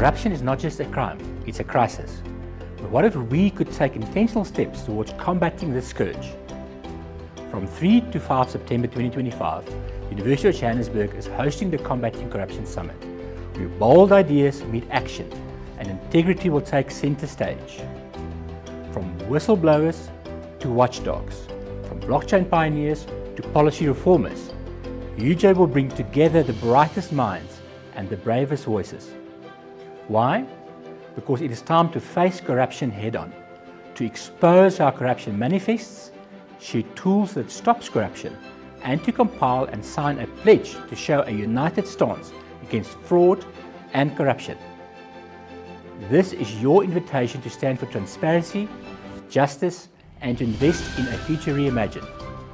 Corruption is not just a crime, it's a crisis. But what if we could take intentional steps towards combating this scourge? From 3 to 5 September 2025, University of Johannesburg is hosting the Combating Corruption Summit, where bold ideas meet action and integrity will take center stage. From whistleblowers to watchdogs, from blockchain pioneers to policy reformers, UJ will bring together the brightest minds and the bravest voices. Why? Because it is time to face corruption head-on, to expose how corruption manifests, share tools that stops corruption, and to compile and sign a pledge to show a united stance against fraud and corruption. This is your invitation to stand for transparency, justice, and to invest in a future reimagined.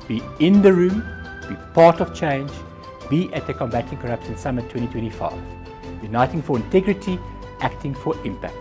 Be in the room, be part of change, be at the Combating Corruption Summit 2025. Uniting for integrity, acting for impact.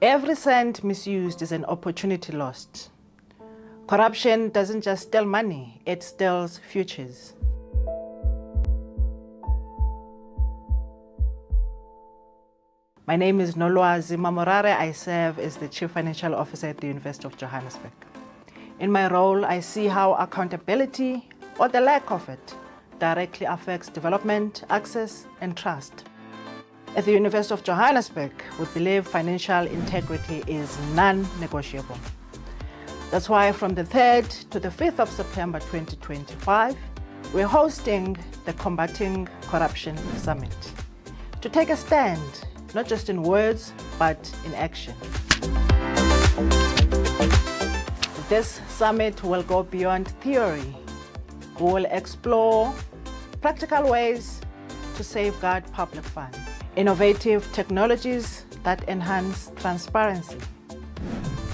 Every cent misused is an opportunity lost. Corruption doesn't just steal money, it steals futures. My name is Nolwazi Mamorare. I serve as the Chief Financial Officer at the University of Johannesburg. In my role, I see how accountability, or the lack of it, directly affects development, access, and trust. At the University of Johannesburg, we believe financial integrity is non-negotiable. That's why from the 3rd to the 5th of September 2025, we're hosting the Combating Corruption Summit to take a stand, not just in words, but in action. This summit will go beyond theory. We will explore practical ways to safeguard public funds, innovative technologies that enhance transparency,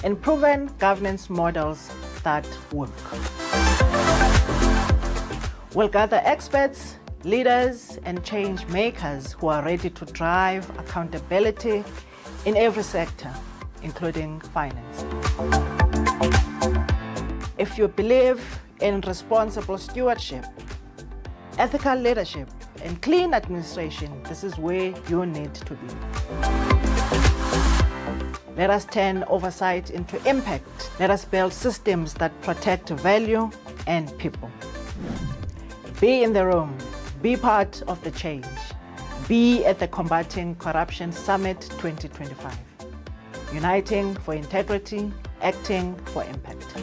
and proven governance models that work. We'll gather experts, leaders, and change makers who are ready to drive accountability in every sector, including finance. If you believe in responsible stewardship, ethical leadership, and clean administration, this is where you need to be. Let us turn oversight into impact. Let us build systems that protect value and people. Be in the room. Be part of the change. Be at the Combating Corruption Summit 2025. Uniting for integrity, acting for impact.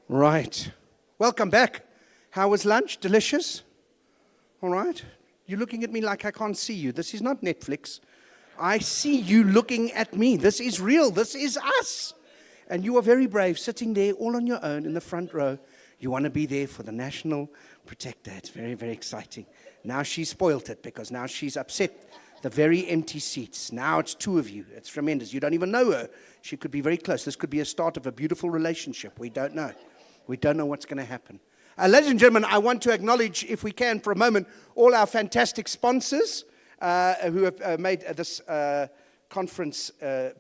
Right. Welcome back. How was lunch? Delicious? All right. You're looking at me like I can't see you. This is not Netflix. I see you looking at me. This is real. This is us. And you are very brave, sitting there all on your own in the front row. You want to be there for the National Protector. It's very, very exciting. Now she's spoilt it because now she's upset the very empty seats. Now it's two of you. It's tremendous. You don't even know her. She could be very close. This could be a start of a beautiful relationship. We don't know. We don't know what's going to happen. Ladies and gentlemen, I want to acknowledge, if we can, for a moment, all our fantastic sponsors who have made this conference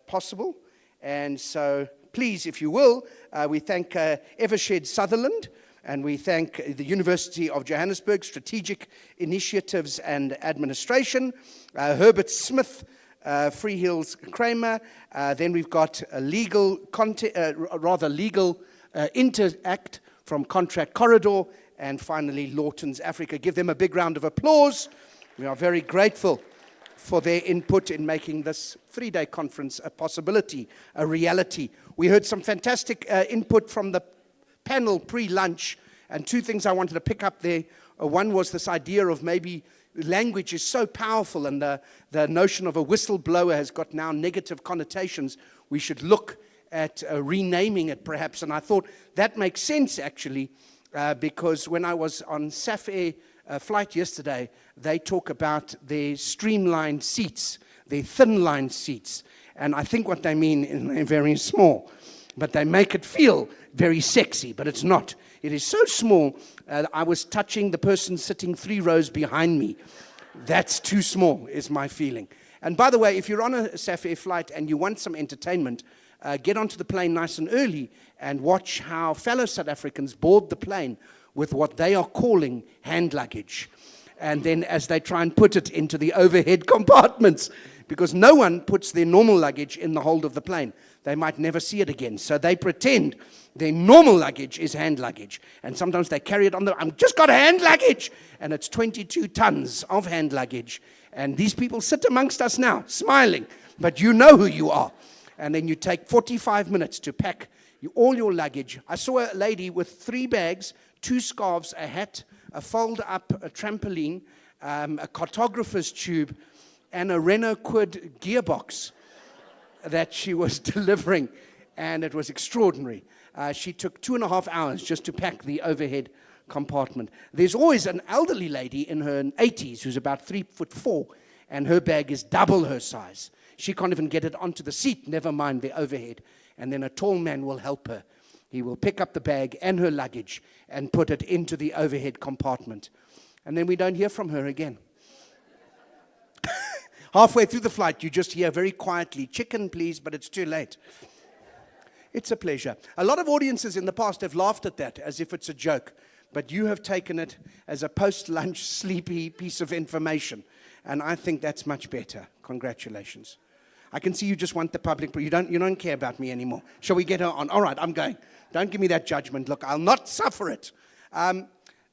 possible. And so, please, if you will, we thank Evershed Sutherland, and we thank the University of Johannesburg Strategic Initiatives and Administration, Herbert Smith, Freehills Kramer. Then we've got a legal Interact from Contract Corridor, and finally Lawton's Africa. Give them a big round of applause. We are very grateful for their input in making this 3-day conference a possibility, a reality. We heard some fantastic input from the panel pre-lunch, and two things I wanted to pick up there. One was this idea of maybe language is so powerful, and the notion of a whistleblower has got now negative connotations. We should look at renaming it perhaps, and I thought that makes sense actually, because when I was on SAF Air flight yesterday, they talk about their streamlined seats, their thin-line seats, and I think what they mean is they're very small, but they make it feel very sexy, but it's not. It is so small, I was touching the person sitting 3 rows behind me. That's too small, is my feeling. And by the way, if you're on a SAF Air flight and you want some entertainment, get onto the plane nice and early and watch how fellow South Africans board the plane with what they are calling hand luggage. And then as they try and put it into the overhead compartments, because no one puts their normal luggage in the hold of the plane. They might never see it again. So they pretend their normal luggage is hand luggage. And sometimes they carry it on I've just got hand luggage. And it's 22 tons of hand luggage. And these people sit amongst us now, smiling. But you know who you are. And then you take 45 minutes to pack all your luggage. I saw a lady with 3 bags, 2 scarves, a hat, a fold-up, a trampoline, a cartographer's tube, and a Renault Quid gearbox that she was delivering, and it was extraordinary. She took 2.5 hours just to pack the overhead compartment. There's always an elderly lady in her 80s who's about 3'4", and her bag is double her size. She can't even get it onto the seat, never mind the overhead. And then a tall man will help her. He will pick up the bag and her luggage and put it into the overhead compartment. And then we don't hear from her again. Halfway through the flight, you just hear very quietly, "Chicken, please," but it's too late. It's a pleasure. A lot of audiences in the past have laughed at that as if it's a joke, but you have taken it as a post-lunch sleepy piece of information, and I think that's much better. Congratulations. I can see you just want the public, but you don't care about me anymore. Shall we get her on? All right, I'm going. Don't give me that judgment. Look, I'll not suffer it.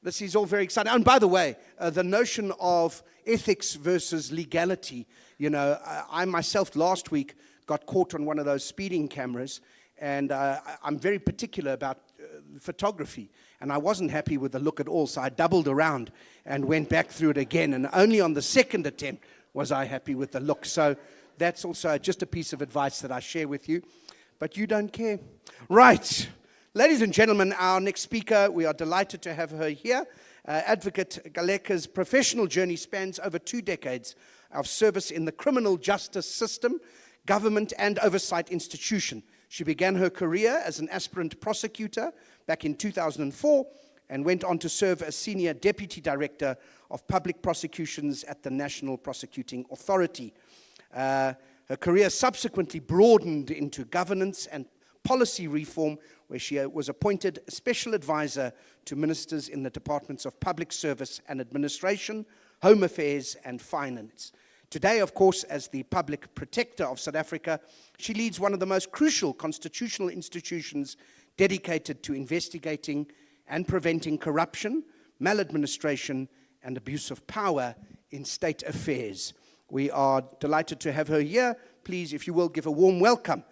This is all very exciting. And by the way, the notion of ethics versus legality, I myself last week got caught on one of those speeding cameras, and I'm very particular about photography, and I wasn't happy with the look at all, so I doubled around and went back through it again, and only on the second attempt was I happy with the look. So that's also just a piece of advice that I share with you, but you don't care. Right. Ladies and gentlemen, our next speaker, we are delighted to have her here. Advocate Galeka's professional journey spans over 2 decades of service in the criminal justice system, government, and oversight institution. She began her career as an aspirant prosecutor back in 2004 and went on to serve as Senior Deputy Director of Public Prosecutions at the National Prosecuting Authority. Her career subsequently broadened into governance and policy reform, where she was appointed Special Advisor to Ministers in the Departments of Public Service and Administration, Home Affairs, and Finance. Today, of course, as the Public Protector of South Africa, she leads one of the most crucial constitutional institutions dedicated to investigating and preventing corruption, maladministration, and abuse of power in state affairs. We are delighted to have her here. Please, if you will, give a warm welcome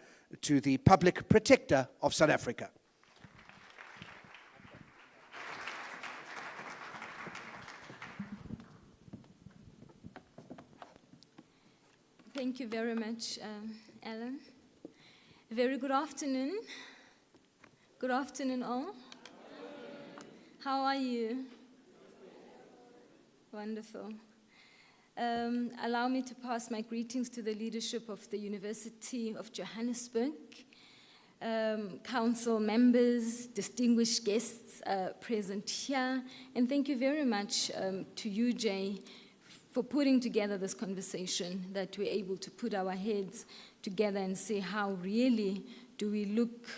to the Public Protector of South Africa. Thank you very much, Alan. Very good afternoon. Good afternoon, all. How are you? Wonderful. Allow me to pass my greetings to the leadership of the University of Johannesburg, council members, distinguished guests present here, and thank you very much to you, Jay, for putting together this conversation, that we're able to put our heads together and see how really do we look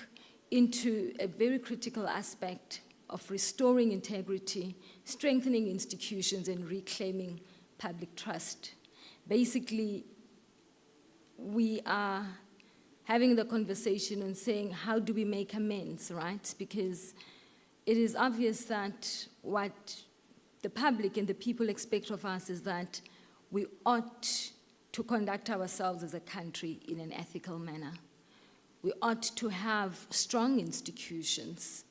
into a very critical aspect of restoring integrity, strengthening institutions, and reclaiming public trust. Basically, we are having the conversation and saying, how do we make amends, right? Because it is obvious that what the public and the people expect of us is that we ought to conduct ourselves as a country in an ethical manner. We ought to have strong institutions,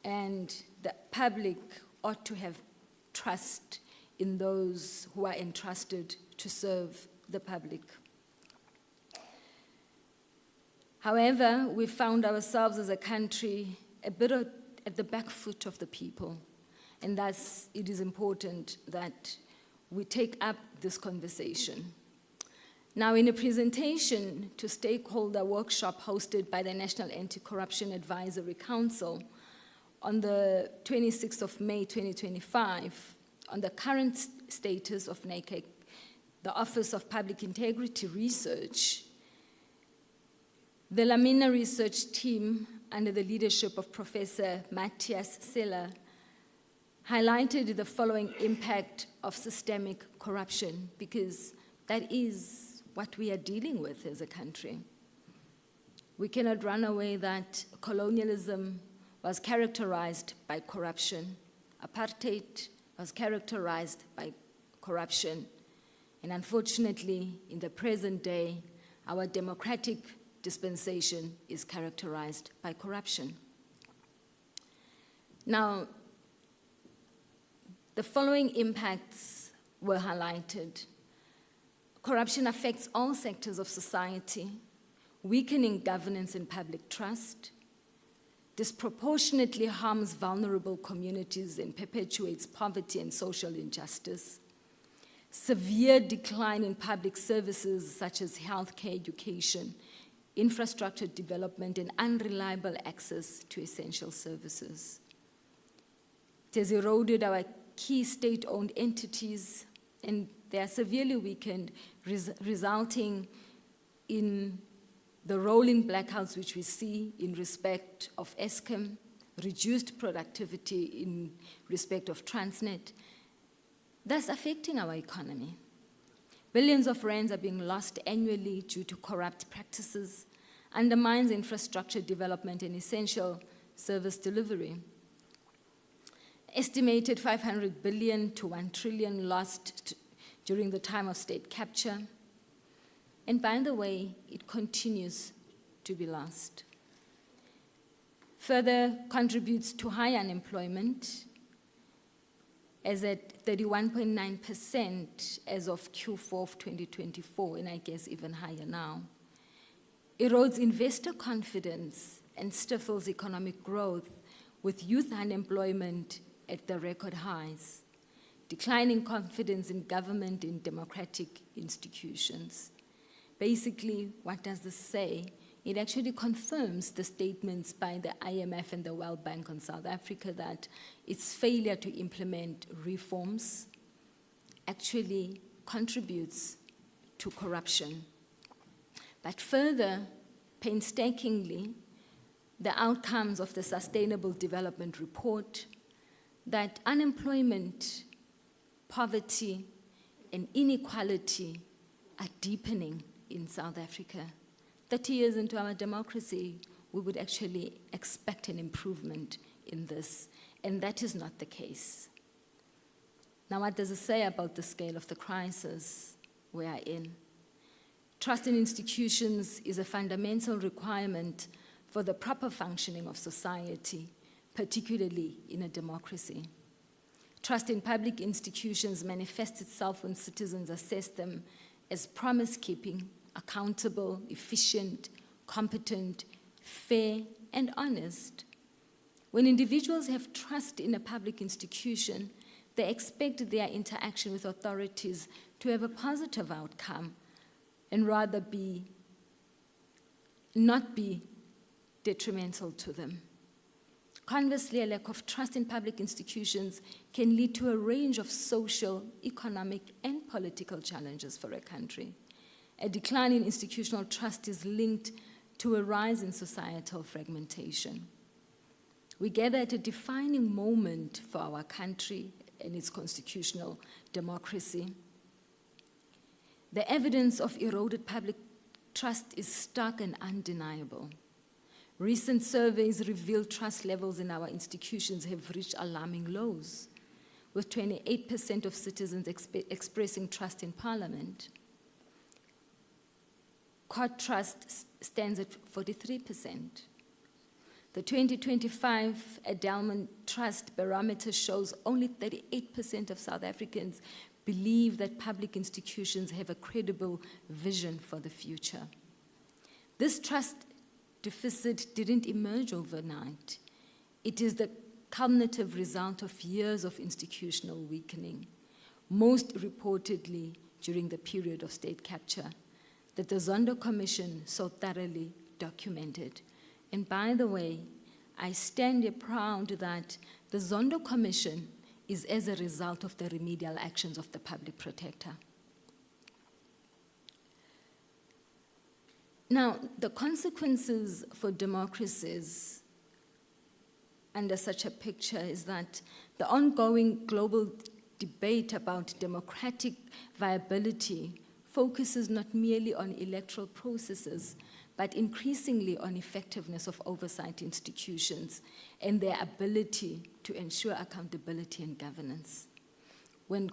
and the public ought to have trust in those who are entrusted to serve the public. However, we found ourselves as a country a bit at the back foot of the people, and thus it is important that we take up this conversation. Now, in a presentation to stakeholder workshop hosted by the National Anti-Corruption Advisory Council on the 26th of May 2025, on the current status of NACAC, the Office of Public Integrity Research, The Lamina research team, under the leadership of Professor Matthias Seller, highlighted the following impact of systemic corruption, because that is what we are dealing with as a country. We cannot run away that colonialism was characterized by corruption. Apartheid was characterized by corruption. And unfortunately, in the present day, our democratic dispensation is characterized by corruption. Now, the following impacts were highlighted. Corruption affects all sectors of society, weakening governance and public trust, disproportionately harms vulnerable communities and perpetuates poverty and social injustice, severe decline in public services such as healthcare, education, infrastructure development, and unreliable access to essential services. It has eroded our key state-owned entities, and they are severely weakened, resulting in the rolling blackouts which we see in respect of Eskom, reduced productivity in respect of Transnet, thus affecting our economy. Billions of rands are being lost annually due to corrupt practices, undermines infrastructure development and essential service delivery. Estimated 500 billion to 1 trillion lost during the time of state capture. And by the way, it continues to be lost. Further contributes to high unemployment, as at 31.9% as of Q4 of 2024, and I guess even higher now. Erodes investor confidence and stifles economic growth, with youth unemployment at the record highs, declining confidence in government and democratic institutions. Basically, what does this say? It actually confirms the statements by the IMF and the World Bank on South Africa that its failure to implement reforms actually contributes to corruption. But further, painstakingly, the outcomes of the Sustainable Development Report, that unemployment, poverty, and inequality are deepening in South Africa. 30 years into our democracy, we would actually expect an improvement in this, and that is not the case. Now, what does it say about the scale of the crisis we are in? Trust in institutions is a fundamental requirement for the proper functioning of society, particularly in a democracy. Trust in public institutions manifests itself when citizens assess them as promise-keeping, accountable, efficient, competent, fair, and honest. When individuals have trust in a public institution, they expect their interaction with authorities to have a positive outcome and rather not be detrimental to them. Conversely, a lack of trust in public institutions can lead to a range of social, economic, and political challenges for a country. A decline in institutional trust is linked to a rise in societal fragmentation. We gather at a defining moment for our country and its constitutional democracy. The evidence of eroded public trust is stark and undeniable. Recent surveys reveal trust levels in our institutions have reached alarming lows, with 28% of citizens expressing trust in Parliament. Court trust stands at 43%. The 2025 Endowment Trust Barometer shows only 38% of South Africans believe that public institutions have a credible vision for the future. This trust deficit didn't emerge overnight. It is the cumulative result of years of institutional weakening, most reportedly during the period of state capture, that the Zondo Commission so thoroughly documented. And by the way, I stand here proud that the Zondo Commission is as a result of the remedial actions of the Public Protector. Now, the consequences for democracies under such a picture is that the ongoing global debate about democratic viability focuses not merely on electoral processes, but increasingly on effectiveness of oversight institutions and their ability to ensure accountability and governance. When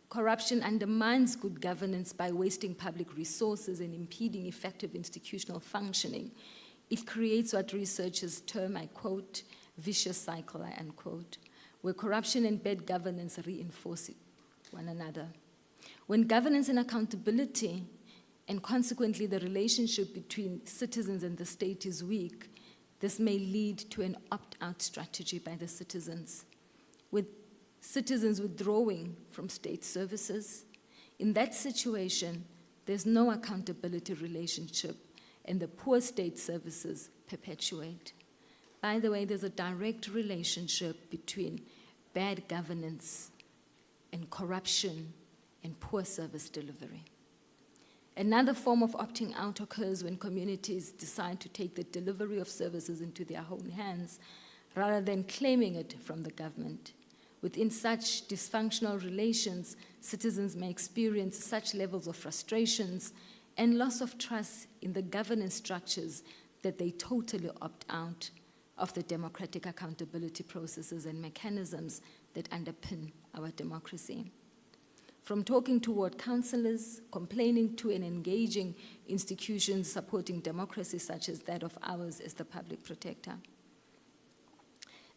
corruption undermines good governance by wasting public resources and impeding effective institutional functioning, it creates what researchers term, I quote, vicious cycle, I unquote, where corruption and bad governance reinforce one another. When governance and accountability, and consequently the relationship between citizens and the state is weak, this may lead to an opt-out strategy by the citizens, with citizens withdrawing from state services. In that situation, there's no accountability relationship, and the poor state services perpetuate. By the way, there's a direct relationship between bad governance and corruption and poor service delivery. Another form of opting out occurs when communities decide to take the delivery of services into their own hands rather than claiming it from the government. Within such dysfunctional relations, citizens may experience such levels of frustrations and loss of trust in the governance structures that they totally opt out of the democratic accountability processes and mechanisms that underpin our democracy. From talking to ward councillors, complaining to and engaging institutions supporting democracy such as that of ours as the public protector.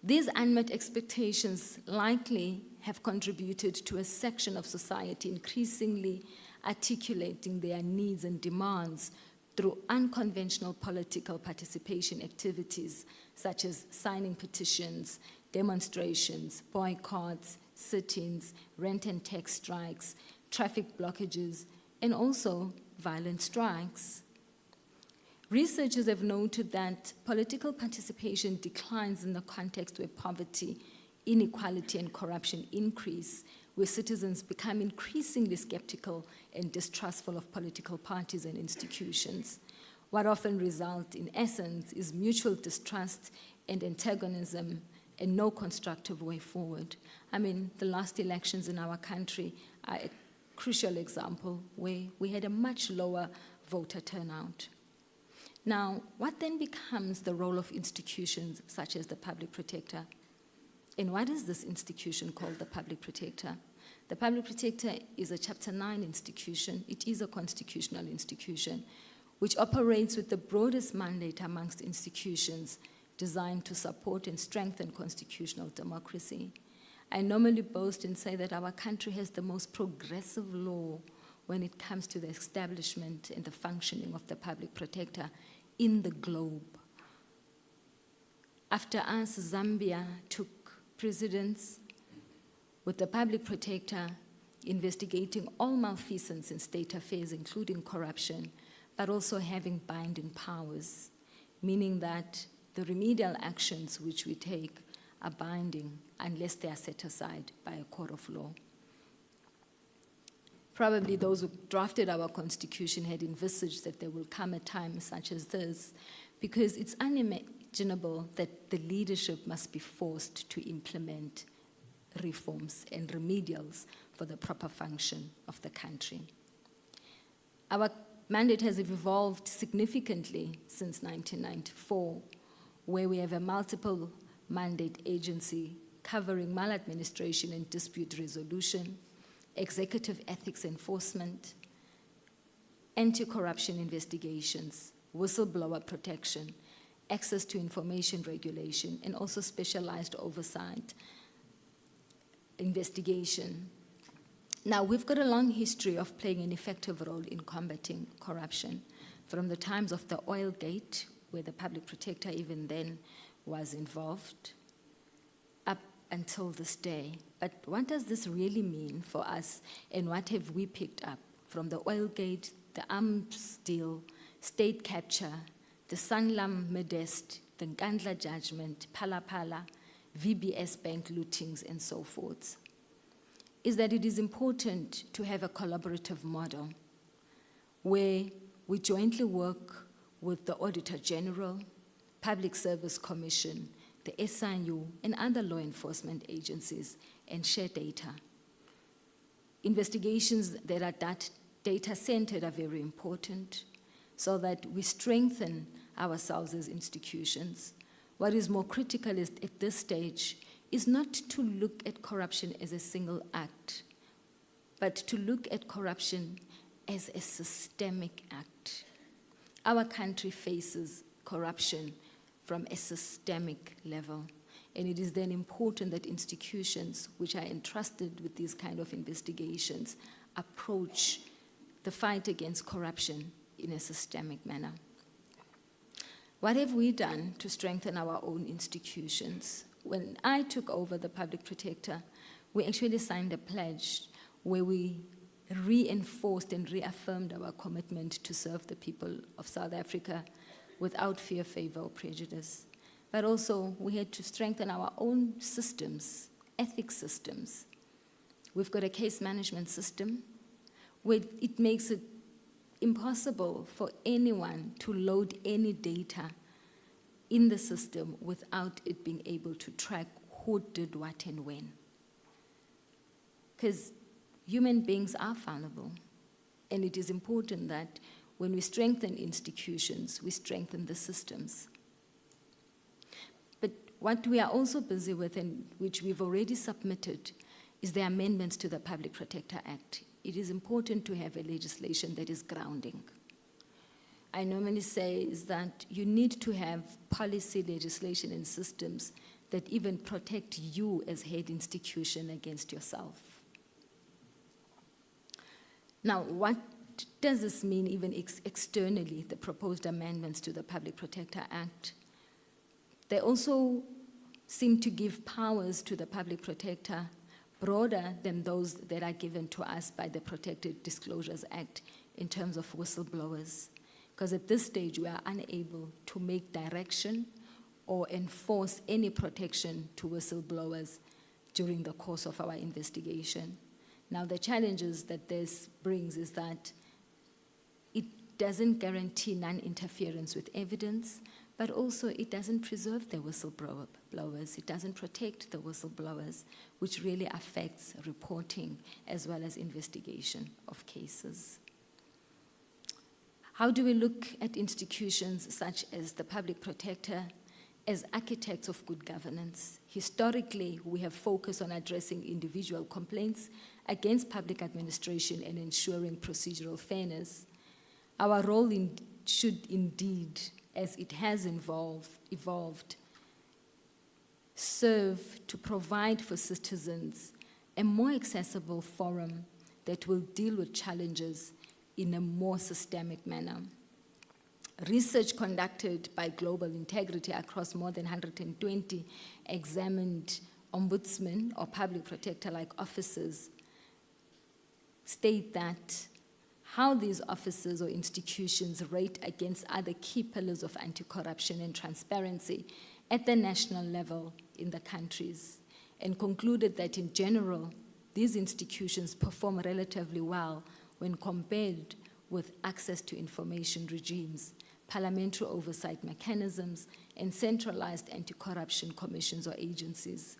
These unmet expectations likely have contributed to a section of society increasingly articulating their needs and demands through unconventional political participation activities such as signing petitions, demonstrations, boycotts, sit-ins, rent and tax strikes, traffic blockages, and also violent strikes. Researchers have noted that political participation declines in the context where poverty, inequality, and corruption increase, where citizens become increasingly skeptical and distrustful of political parties and institutions. What often results, in essence, is mutual distrust and antagonism and no constructive way forward. I mean, the last elections in our country are a crucial example where we had a much lower voter turnout. Now, what then becomes the role of institutions such as the Public Protector? And what is this institution called the Public Protector? The Public Protector is a Chapter 9 institution. It is a constitutional institution which operates with the broadest mandate amongst institutions designed to support and strengthen constitutional democracy. I normally boast and say that our country has the most progressive law when it comes to the establishment and the functioning of the Public Protector in the globe. After us, Zambia took precedence with the Public Protector investigating all malfeasance in state affairs, including corruption, but also having binding powers, meaning that the remedial actions which we take are binding unless they are set aside by a court of law. Probably those who drafted our constitution had envisaged that there will come a time such as this, because it's unimaginable that the leadership must be forced to implement reforms and remedials for the proper function of the country. Our mandate has evolved significantly since 1994, where we have a multiple mandate agency covering maladministration and dispute resolution, executive ethics enforcement, anti-corruption investigations, whistleblower protection, access to information regulation, and also specialized oversight investigation. Now, we've got a long history of playing an effective role in combating corruption, from the times of the oil gate, where the Public Protector even then was involved, up until this day. But what does this really mean for us, and what have we picked up from the oil gate, the arms deal, state capture, the Sanlam Modest, the Nkandla judgment, Phala Phala, VBS bank lootings, and so forth? Is that it is important to have a collaborative model where we jointly work with the Auditor General, Public Service Commission, the SIU, and other law enforcement agencies, and share data. Investigations that are data-centered are very important so that we strengthen ourselves as institutions. What is more critical is, at this stage is not to look at corruption as a single act, but to look at corruption as a systemic act. Our country faces corruption from a systemic level. And it is then important that institutions which are entrusted with these kind of investigations approach the fight against corruption in a systemic manner. What have we done to strengthen our own institutions? When I took over the Public Protector, we actually signed a pledge where we reinforced and reaffirmed our commitment to serve the people of South Africa without fear, favor, or prejudice. But also, we had to strengthen our own systems, ethics systems. We've got a case management system where it makes it impossible for anyone to load any data in the system without it being able to track who did what and when. Because human beings are fallible, and it is important that when we strengthen institutions, we strengthen the systems. But what we are also busy with, and which we've already submitted, is the amendments to the Public Protector Act. It is important to have a legislation that is grounding. I normally say is that you need to have policy legislation and systems that even protect you as head institution against yourself. Now, what does this mean even externally, the proposed amendments to the Public Protector Act? They also seem to give powers to the Public Protector broader than those that are given to us by the Protected Disclosures Act in terms of whistleblowers. Because at this stage, we are unable to make direction or enforce any protection to whistleblowers during the course of our investigation. Now, the challenges that this brings is that it doesn't guarantee non-interference with evidence, but also it doesn't preserve the whistleblowers. It doesn't protect the whistleblowers, which really affects reporting as well as investigation of cases. How do we look at institutions such as the Public Protector as architects of good governance? Historically, we have focused on addressing individual complaints against public administration and ensuring procedural fairness. Our role should indeed, as it has evolved, serve to provide for citizens a more accessible forum that will deal with challenges in a more systemic manner. Research conducted by Global Integrity across more than 120 examined ombudsmen or public protector-like officers state that how these officers or institutions rate against other key pillars of anti-corruption and transparency at the national level in the countries, and concluded that in general, these institutions perform relatively well when compared with access to information regimes, parliamentary oversight mechanisms, and centralized anti-corruption commissions or agencies.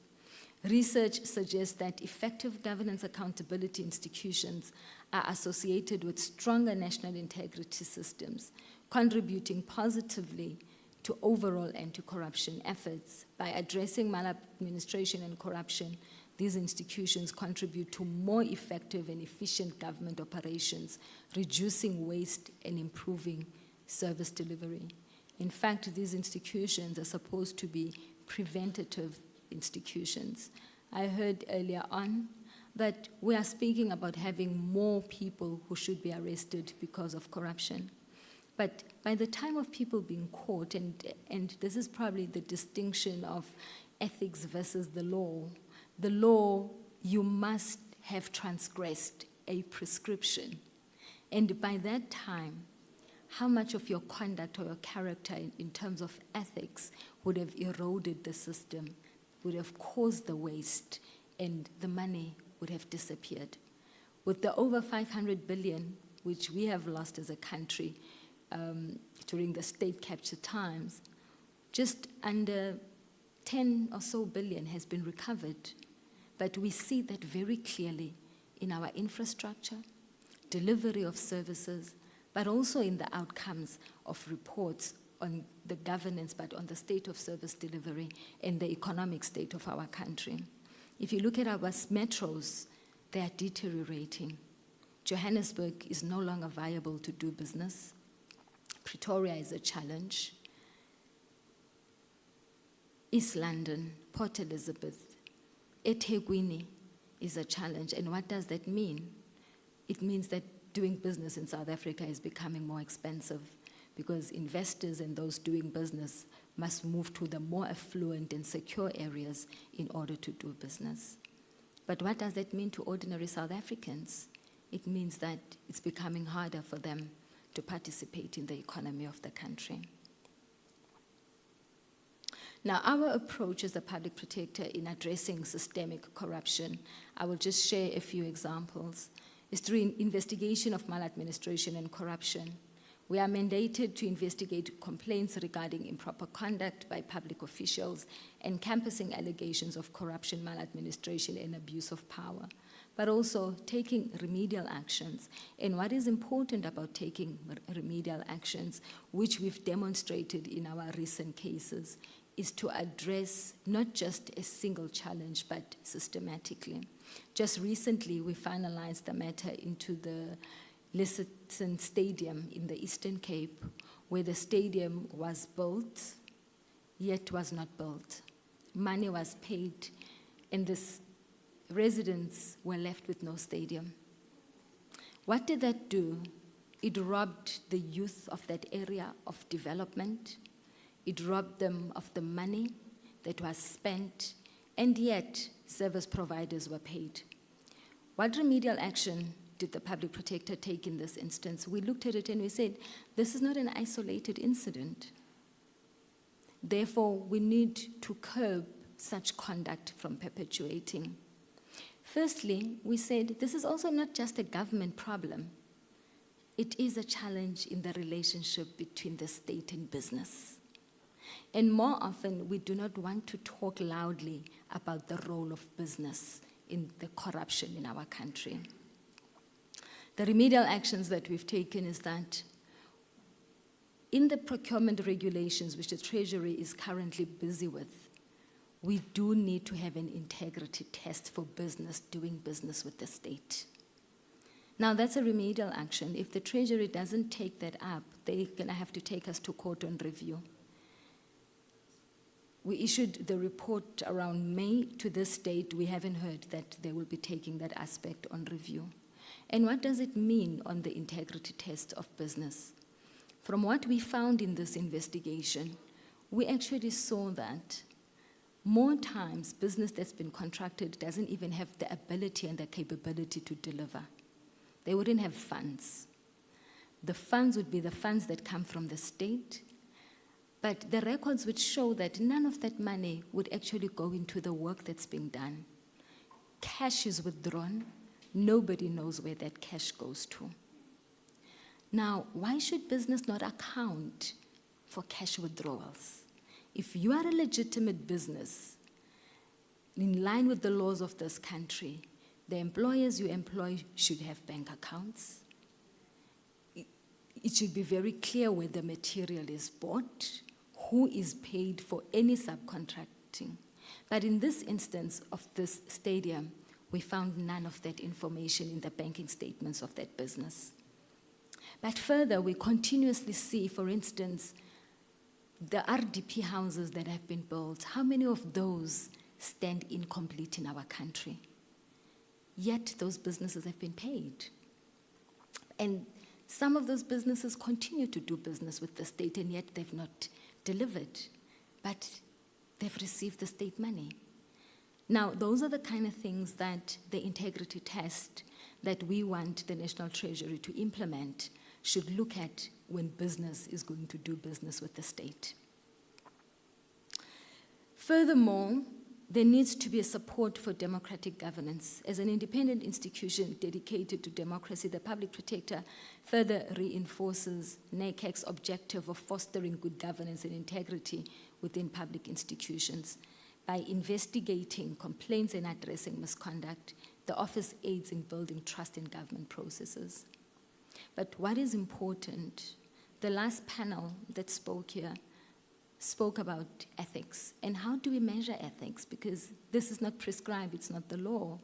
Research suggests that effective governance accountability institutions are associated with stronger national integrity systems, contributing positively to overall anti-corruption efforts. By addressing maladministration and corruption, these institutions contribute to more effective and efficient government operations, reducing waste and improving service delivery. In fact, these institutions are supposed to be preventative institutions. I heard earlier on that we are speaking about having more people who should be arrested because of corruption. But by the time of people being caught, and this is probably the distinction of ethics versus the law, you must have transgressed a prescription. And by that time, how much of your conduct or your character in terms of ethics would have eroded the system, would have caused the waste, and the money would have disappeared. With the over 500 billion, which we have lost as a country, during the state capture times, just under 10 or so billion has been recovered. But we see that very clearly in our infrastructure, delivery of services, but also in the outcomes of reports on the governance, but on the state of service delivery and the economic state of our country. If you look at our metros, they are deteriorating. Johannesburg is no longer viable to do business. Pretoria is a challenge. East London, Port Elizabeth, eThekwini is a challenge. And what does that mean? It means that doing business in South Africa is becoming more expensive because investors and those doing business must move to the more affluent and secure areas in order to do business. But what does that mean to ordinary South Africans? It means that it's becoming harder for them to participate in the economy of the country. Now, our approach as the public protector in addressing systemic corruption, I will just share a few examples, is through investigation of maladministration and corruption. We are mandated to investigate complaints regarding improper conduct by public officials and canvassing allegations of corruption, maladministration, and abuse of power, but also taking remedial actions. And what is important about taking remedial actions, which we've demonstrated in our recent cases, is to address not just a single challenge, but systematically. Just recently, we finalized the matter into the Lesson Stadium in the Eastern Cape, where the stadium was built, yet was not built. Money was paid, and the residents were left with no stadium. What did that do? It robbed the youth of that area of development. It robbed them of the money that was spent, and yet service providers were paid. What remedial action did the public protector take in this instance? We looked at it and we said, this is not an isolated incident. Therefore, we need to curb such conduct from perpetuating. Firstly, we said this is also not just a government problem. It is a challenge in the relationship between the state and business. And more often, we do not want to talk loudly about the role of business in the corruption in our country. The remedial actions that we've taken is that in the procurement regulations, which the Treasury is currently busy with, we do need to have an integrity test for business doing business with the state. Now, that's a remedial action. If the Treasury doesn't take that up, they're going to have to take us to court on review. We issued the report around May. To this date, we haven't heard that they will be taking that aspect on review. And what does it mean on the integrity test of business? From what we found in this investigation, we actually saw that more times business that's been contracted doesn't even have the ability and the capability to deliver. They wouldn't have funds. The funds would be the funds that come from the state, but the records would show that none of that money would actually go into the work that's being done. Cash is withdrawn. Nobody knows where that cash goes to. Now, why should business not account for cash withdrawals? If you are a legitimate business, in line with the laws of this country, the employers you employ should have bank accounts. It should be very clear where the material is bought, who is paid for any subcontracting. But in this instance of this stadium, we found none of that information in the banking statements of that business. But further, we continuously see, for instance, the RDP houses that have been built, how many of those stand incomplete in our country? Yet those businesses have been paid. And some of those businesses continue to do business with the state, and yet they've not delivered, but they've received the state money. Now, those are the kind of things that the integrity test that we want the National Treasury to implement should look at when business is going to do business with the state. Furthermore, There needs to be a support for democratic governance. As an independent institution dedicated to democracy, the Public Protector further reinforces NACAC's objective of fostering good governance and integrity within public institutions. By investigating complaints and addressing misconduct, the office aids in building trust in government processes. But what is important, the last panel that spoke here spoke about ethics. And how do we measure ethics? Because this is not prescribed, it's not the law.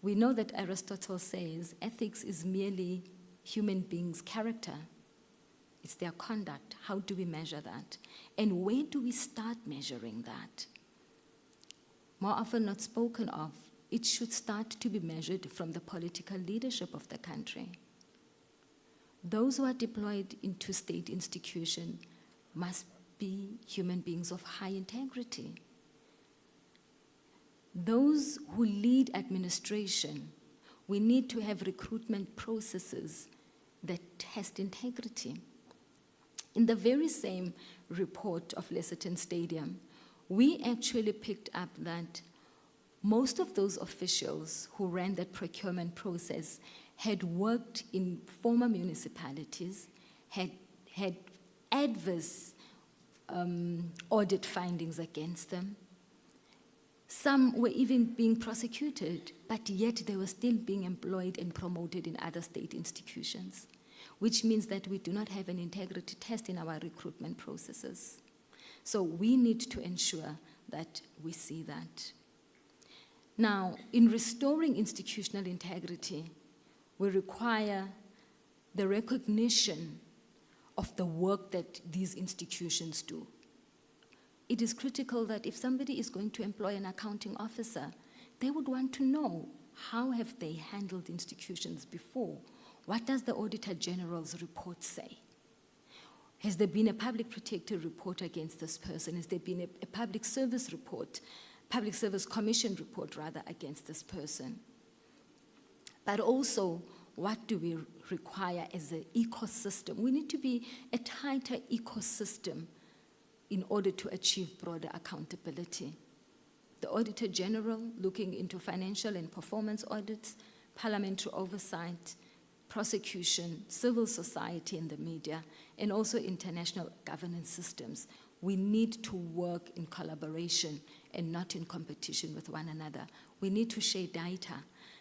We know that Aristotle says ethics is merely human beings' character. It's their conduct. How do we measure that? And where do we start measuring that? More often not spoken of, it should start to be measured from the political leadership of the country. Those who are deployed into state institutions must be human beings of high integrity. Those who lead administration, we need to have recruitment processes that test integrity. In the very same report of Lesserton Stadium, we actually picked up that most of those officials who ran that procurement process had worked in former municipalities, had adverse audit findings against them. Some were even being prosecuted, but yet they were still being employed and promoted in other state institutions, which means that we do not have an integrity test in our recruitment processes. So we need to ensure that we see that. Now, in restoring institutional integrity, we require the recognition of the work that these institutions do. It is critical that if somebody is going to employ an accounting officer, they would want to know how have they handled institutions before? What does the Auditor General's report say? Has there been a Public Protector report against this person? Has there been a Public Service report, Public Service Commission report rather, against this person? But also, what do we require as an ecosystem? We need to be a tighter ecosystem in order to achieve broader accountability. The Auditor General looking into financial and performance audits, parliamentary oversight, prosecution, civil society and the media, and also international governance systems. We need to work in collaboration and not in competition with one another. We need to share data.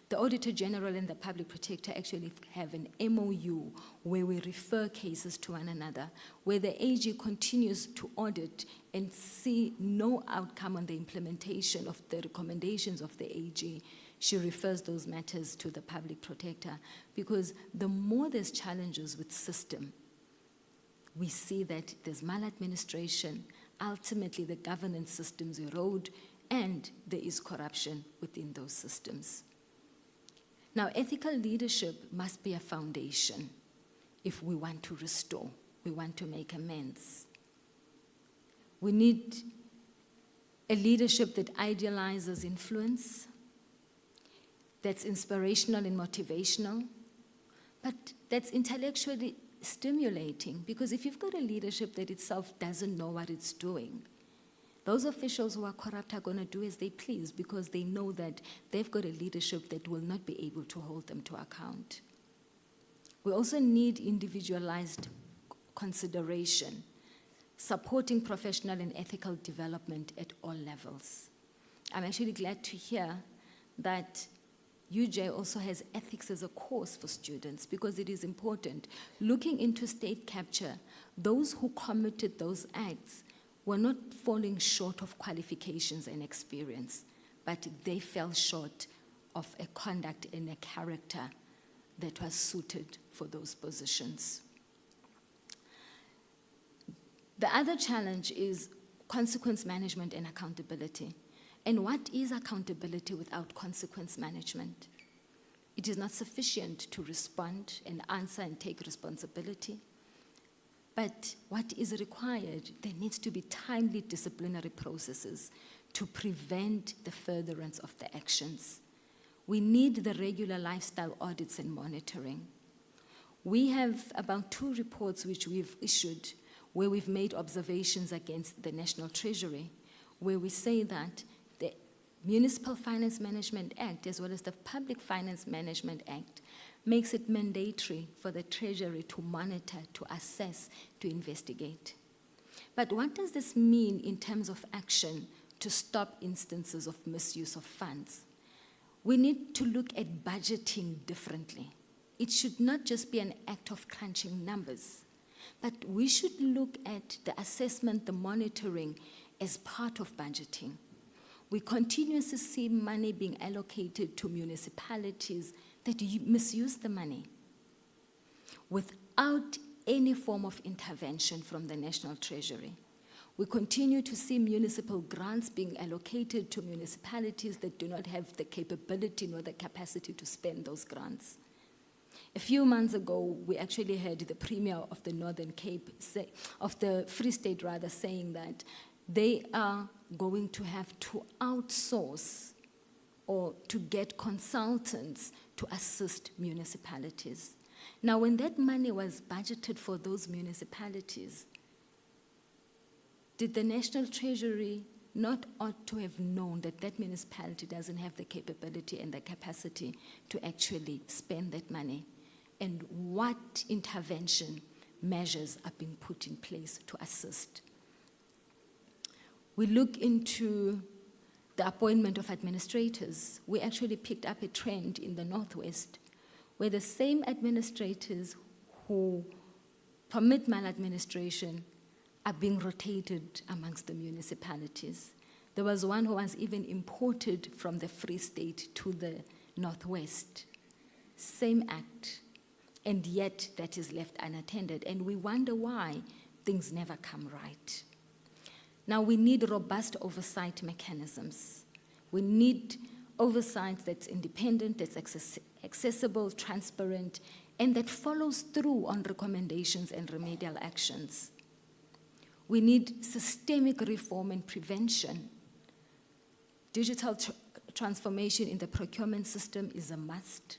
The Auditor General and the Public Protector actually have an MOU where we refer cases to one another, where the AG continues to audit and see no outcome on the implementation of the recommendations of the AG. She refers those matters to the Public Protector, because the more there's challenges with system, we see that there's maladministration, ultimately the governance systems erode, and there is corruption within those systems. Now, ethical leadership must be a foundation if we want to restore, we want to make amends. We need a leadership that idealizes influence, that's inspirational and motivational, but that's intellectually stimulating, because if you've got a leadership that itself doesn't know what it's doing, those officials who are corrupt are going to do as they please, because they know that they've got a leadership that will not be able to hold them to account. We also need individualized consideration, supporting professional and ethical development at all levels. I'm actually glad to hear that UJ also has ethics as a course for students, because it is important. Looking into state capture, those who committed those acts were not falling short of qualifications and experience, but they fell short of a conduct and a character that was suited for those positions. The other challenge is consequence management and accountability. And what is accountability without consequence management? It is not sufficient to respond and answer and take responsibility. But what is required, there needs to be timely disciplinary processes to prevent the furtherance of the actions. We need the regular lifestyle audits and monitoring. We have about 2 reports which we've issued where we've made observations against the National Treasury, where we say that Municipal Finance Management Act, as well as the Public Finance Management Act, makes it mandatory for the Treasury to monitor, to assess, to investigate. But what does this mean in terms of action to stop instances of misuse of funds? We need to look at budgeting differently. It should not just be an act of crunching numbers, but we should look at the assessment, the monitoring as part of budgeting. We continuously see money being allocated to municipalities that misuse the money without any form of intervention from the National Treasury. We continue to see municipal grants being allocated to municipalities that do not have the capability nor the capacity to spend those grants. A few months ago, we actually heard the Premier of the Northern Cape, of the Free State rather, saying that they are going to have to outsource or to get consultants to assist municipalities. Now, when that money was budgeted for those municipalities, did the National Treasury not ought to have known that that municipality doesn't have the capability and the capacity to actually spend that money? And what intervention measures are being put in place to assist? We look into the appointment of administrators. We actually picked up a trend in the Northwest where the same administrators who permit maladministration are being rotated amongst the municipalities. There was one who was even imported from the Free State to the Northwest. Same act, and yet that is left unattended, and we wonder why things never come right. Now, we need robust oversight mechanisms. We need oversight that's independent, that's accessible, transparent, and that follows through on recommendations and remedial actions. We need systemic reform and prevention. Digital transformation in the procurement system is a must.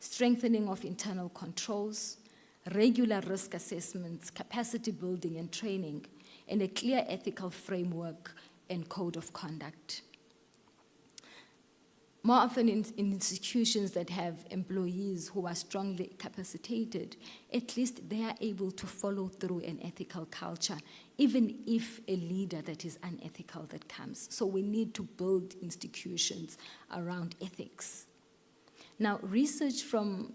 Strengthening of internal controls, regular risk assessments, capacity building and training, and a clear ethical framework and code of conduct. More often in institutions that have employees who are strongly capacitated, at least they are able to follow through an ethical culture, even if a leader that is unethical that comes. So we need to build institutions around ethics. Now, research from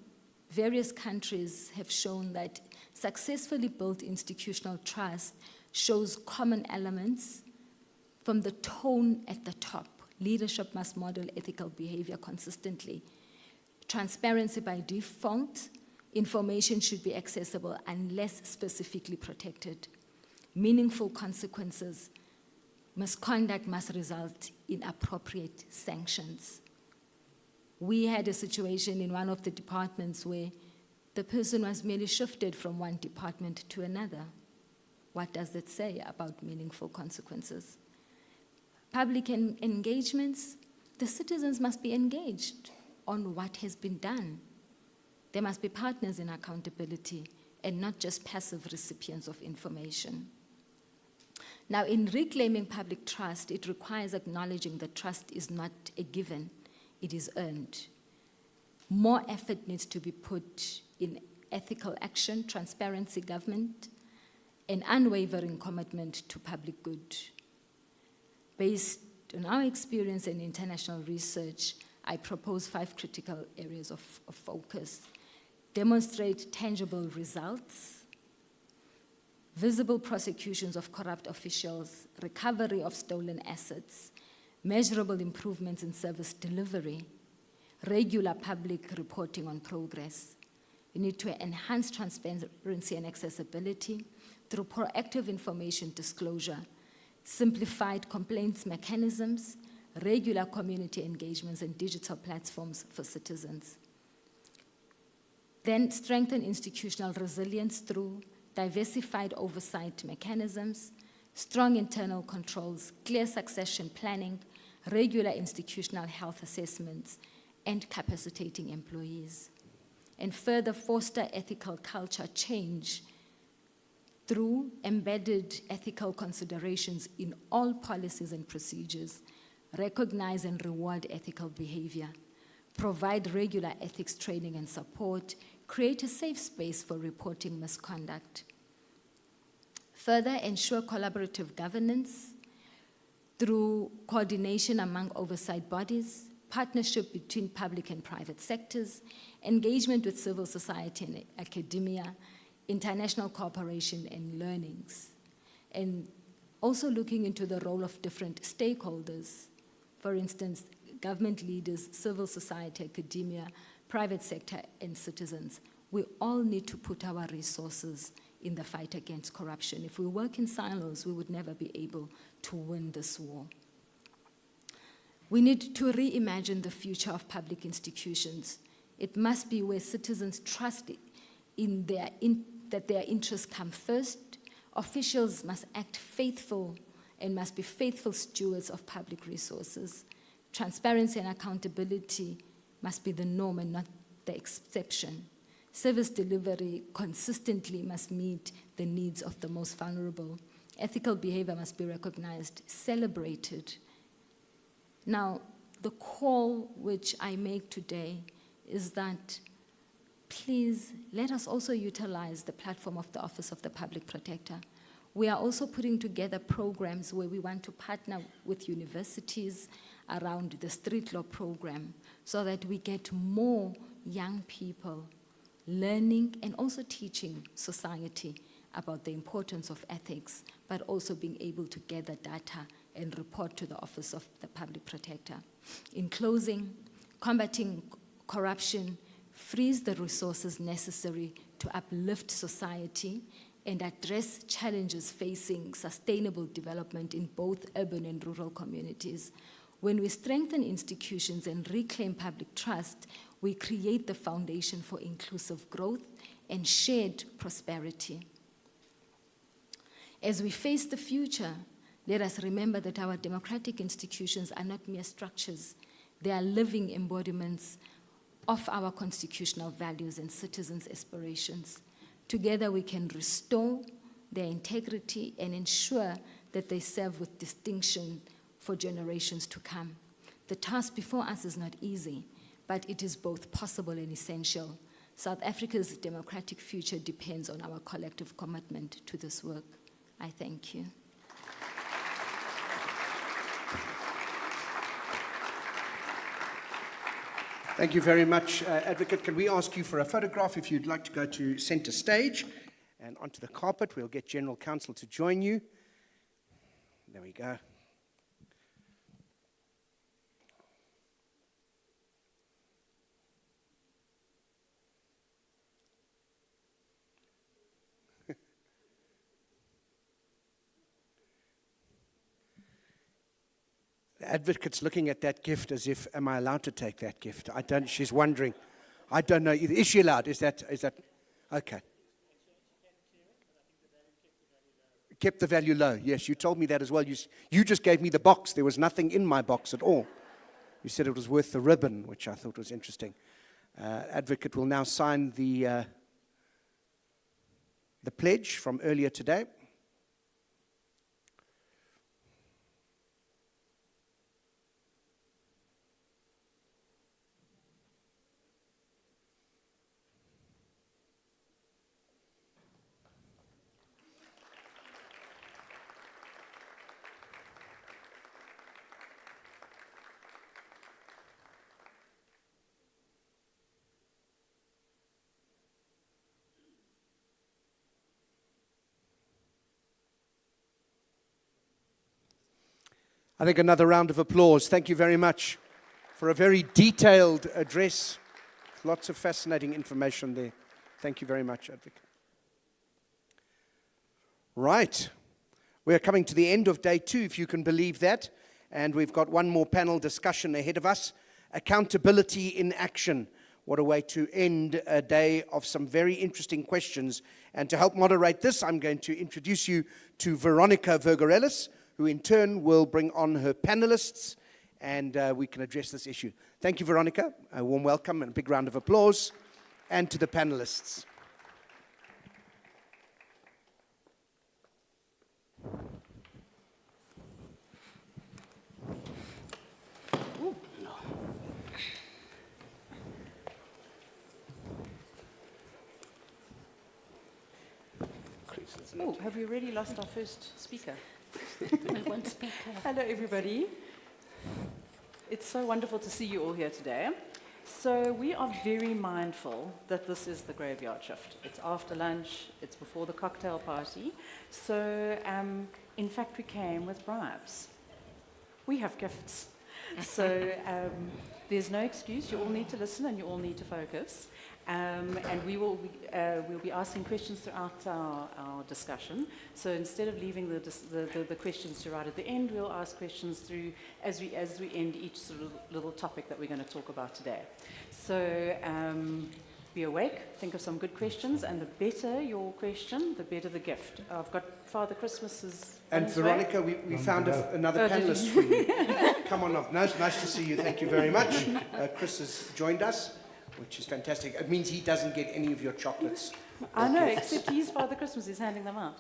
various countries have shown that successfully built institutional trust shows common elements from the tone at the top. Leadership must model ethical behavior consistently. Transparency by default. Information should be accessible unless specifically protected. Meaningful consequences. Misconduct must result in appropriate sanctions. We had a situation in one of the departments where the person was merely shifted from one department to another. What does that say about meaningful consequences? Public engagements, the citizens must be engaged on what has been done. They must be partners in accountability and not just passive recipients of information. Now, in reclaiming public trust, it requires acknowledging that trust is not a given, it is earned. More effort needs to be put in ethical action, transparency, government, and unwavering commitment to public good. Based on our experience and international research, I propose 5 critical areas of focus. Demonstrate tangible results, visible prosecutions of corrupt officials, recovery of stolen assets, measurable improvements in service delivery, regular public reporting on progress. We need to enhance transparency and accessibility through proactive information disclosure, simplified complaints mechanisms, regular community engagements, and digital platforms for citizens. Then strengthen institutional resilience through diversified oversight mechanisms, strong internal controls, clear succession planning, regular institutional health assessments, and capacitating employees. And further foster ethical culture change through embedded ethical considerations in all policies and procedures, recognize and reward ethical behavior, provide regular ethics training and support, create a safe space for reporting misconduct. Further, ensure collaborative governance through coordination among oversight bodies, partnership between public and private sectors, engagement with civil society and academia, international cooperation and learnings, and also looking into the role of different stakeholders, for instance, government leaders, civil society, academia, private sector, and citizens. We all need to put our resources in the fight against corruption. If we work in silos, we would never be able to win this war. We need to reimagine the future of public institutions. It must be where citizens trust that their interests come first. Officials must act faithful and must be faithful stewards of public resources. Transparency and accountability must be the norm and not the exception. Service delivery consistently must meet the needs of the most vulnerable. Ethical behavior must be recognized, celebrated. Now, the call which I make today is that please let us also utilize the platform of the Office of the Public Protector. We are also putting together programs where we want to partner with universities around the street law program so that we get more young people learning and also teaching society about the importance of ethics, but also being able to gather data and report to the Office of the Public Protector. In closing, combating corruption frees the resources necessary to uplift society and address challenges facing sustainable development in both urban and rural communities. When we strengthen institutions and reclaim public trust, we create the foundation for inclusive growth and shared prosperity. As we face the future, let us remember that our democratic institutions are not mere structures. They are living embodiments of our constitutional values and citizens' aspirations. Together we can restore their integrity and ensure that they serve with distinction for generations to come. The task before us is not easy, but it is both possible and essential. South Africa's democratic future depends on our collective commitment to this work. I thank you. Thank you very much, Advocate. Can we ask you for a photograph if you'd like to go to center stage and onto the carpet? We'll get General Counsel to join you. There we go. The advocate's looking at that gift as if, am I allowed to take that gift? I don't, she's wondering. I don't know either. Is she allowed? Is that, okay. Kept the value low. Yes, you told me that as well. You just gave me the box. There was nothing in my box at all. You said it was worth the ribbon, which I thought was interesting. Advocate will now sign the pledge from earlier today. I think another round of applause. Thank you very much for a very detailed address. Lots of fascinating information there. Thank you very much, Advocate. Right. We're coming to the end of day 2, if you can believe that. And we've got one more panel discussion ahead of us. Accountability in action. What a way to end a day of some very interesting questions. And to help moderate this, I'm going to introduce you to Veronica Vergorelis, who in turn will bring on her panelists, and we can address this issue. Thank you, Veronica. A warm welcome and a big round of applause. And to the panelists. Oh, have we already lost our first speaker? One speaker. Hello, everybody. It's so wonderful to see you all here today. So we are very mindful that this is the graveyard shift. It's after lunch, it's before the cocktail party. So in fact, we came with bribes. We have gifts. So there's no excuse. You all need to listen and you all need to focus. And we'll be asking questions throughout our discussion. So instead of leaving the questions to right at the end, we'll ask questions through as we end each sort of little topic that we're going to talk about today. So be awake, think of some good questions, and the better your question, the better the gift. I've got Father Christmas's. And Veronica, we found another panelist for you. Come on up. Nice to see you. Thank you very much. Chris has joined us, which is fantastic. It means he doesn't get any of your chocolates. I know, except he's Father Christmas, he's handing them out.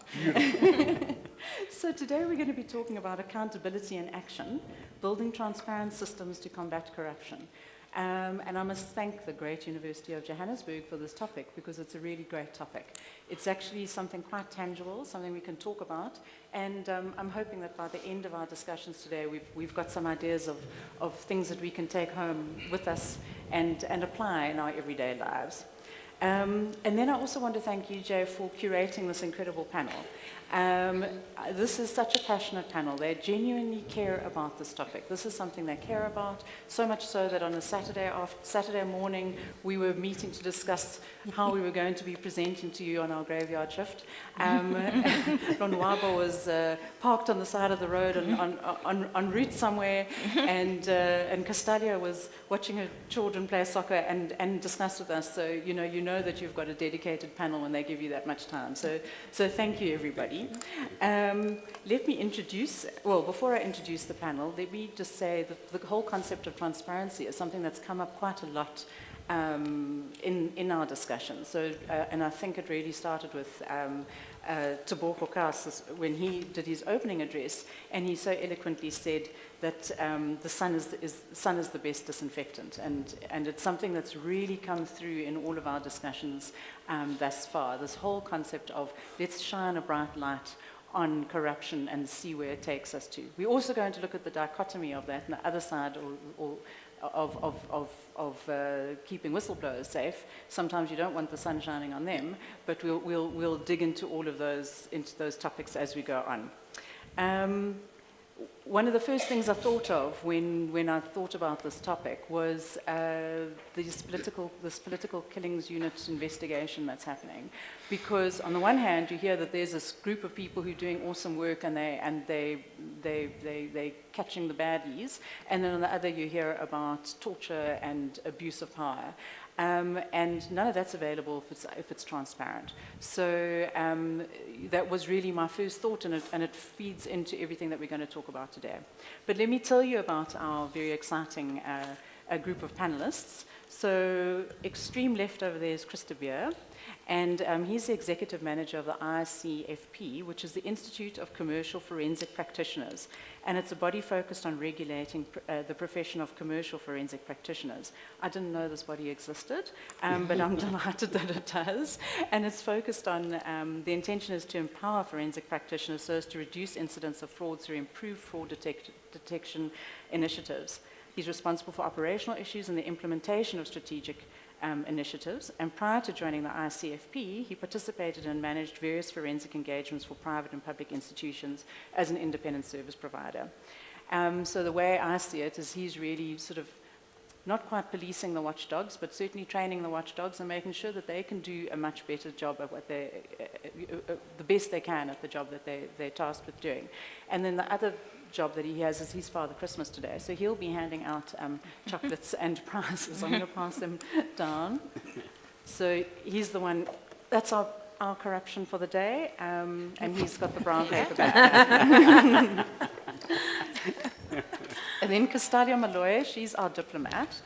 So today we're going to be talking about accountability and action, building transparent systems to combat corruption. And I must thank the great University of Johannesburg for this topic, because it's a really great topic. It's actually something quite tangible, something we can talk about, and I'm hoping that by the end of our discussions today, we've got some ideas of things that we can take home with us and apply in our everyday lives. And then I also want to thank you, Jay, for curating this incredible panel. This is such a passionate panel. They genuinely care about this topic. This is something they care about, so much so that on a Saturday morning, we were meeting to discuss how we were going to be presenting to you on our graveyard shift. Ronwabo was parked on the side of the road en route somewhere, and Castalia was watching her children play soccer and discuss with us. So you know that you've got a dedicated panel when they give you that much time. So thank you, everybody. Let me introduce, well, before I introduce the panel, let me just say that the whole concept of transparency is something that's come up quite a lot in our discussion. So, and I think it really started with Tebogo Kas when he did his opening address, and he so eloquently said that the sun is the best disinfectant, and it's something that's really come through in all of our discussions thus far. This whole concept of let's shine a bright light on corruption and see where it takes us to. We're also going to look at the dichotomy of that and the other side of keeping whistleblowers safe. Sometimes you don't want the sun shining on them, but we'll dig into all of those topics as we go on. One of the first things I thought of when I thought about this topic was this political killings unit investigation that's happening. Because on the one hand, you hear that there's this group of people who are doing awesome work and they're catching the baddies, and then on the other you hear about torture and abuse of power. And none of that's available if it's transparent. So that was really my first thought, and it feeds into everything that we're going to talk about today. But let me tell you about our very exciting group of panelists. So extreme left over there is Chris de Beer, and he's the executive manager of the ICFP, which is the Institute of Commercial Forensic Practitioners, and it's a body focused on regulating the profession of commercial forensic practitioners. I didn't know this body existed, but I'm delighted that it does, and it's focused on, the intention is to empower forensic practitioners so as to reduce incidents of fraud through improved fraud detection initiatives. He's responsible for operational issues and the implementation of strategic initiatives, and prior to joining the ICFP, he participated and managed various forensic engagements for private and public institutions as an independent service provider. So the way I see it is he's really sort of not quite policing the watchdogs, but certainly training the watchdogs and making sure that they can do a much better job at what the best they can at the job that they're tasked with doing. And then the other job that he has is he's Father Christmas today, so he'll be handing out chocolates and prizes. I'm going to pass them down. So he's the one, that's our corruption for the day, and he's got the brown paper back. And then Castalia Maloye, she's our diplomat.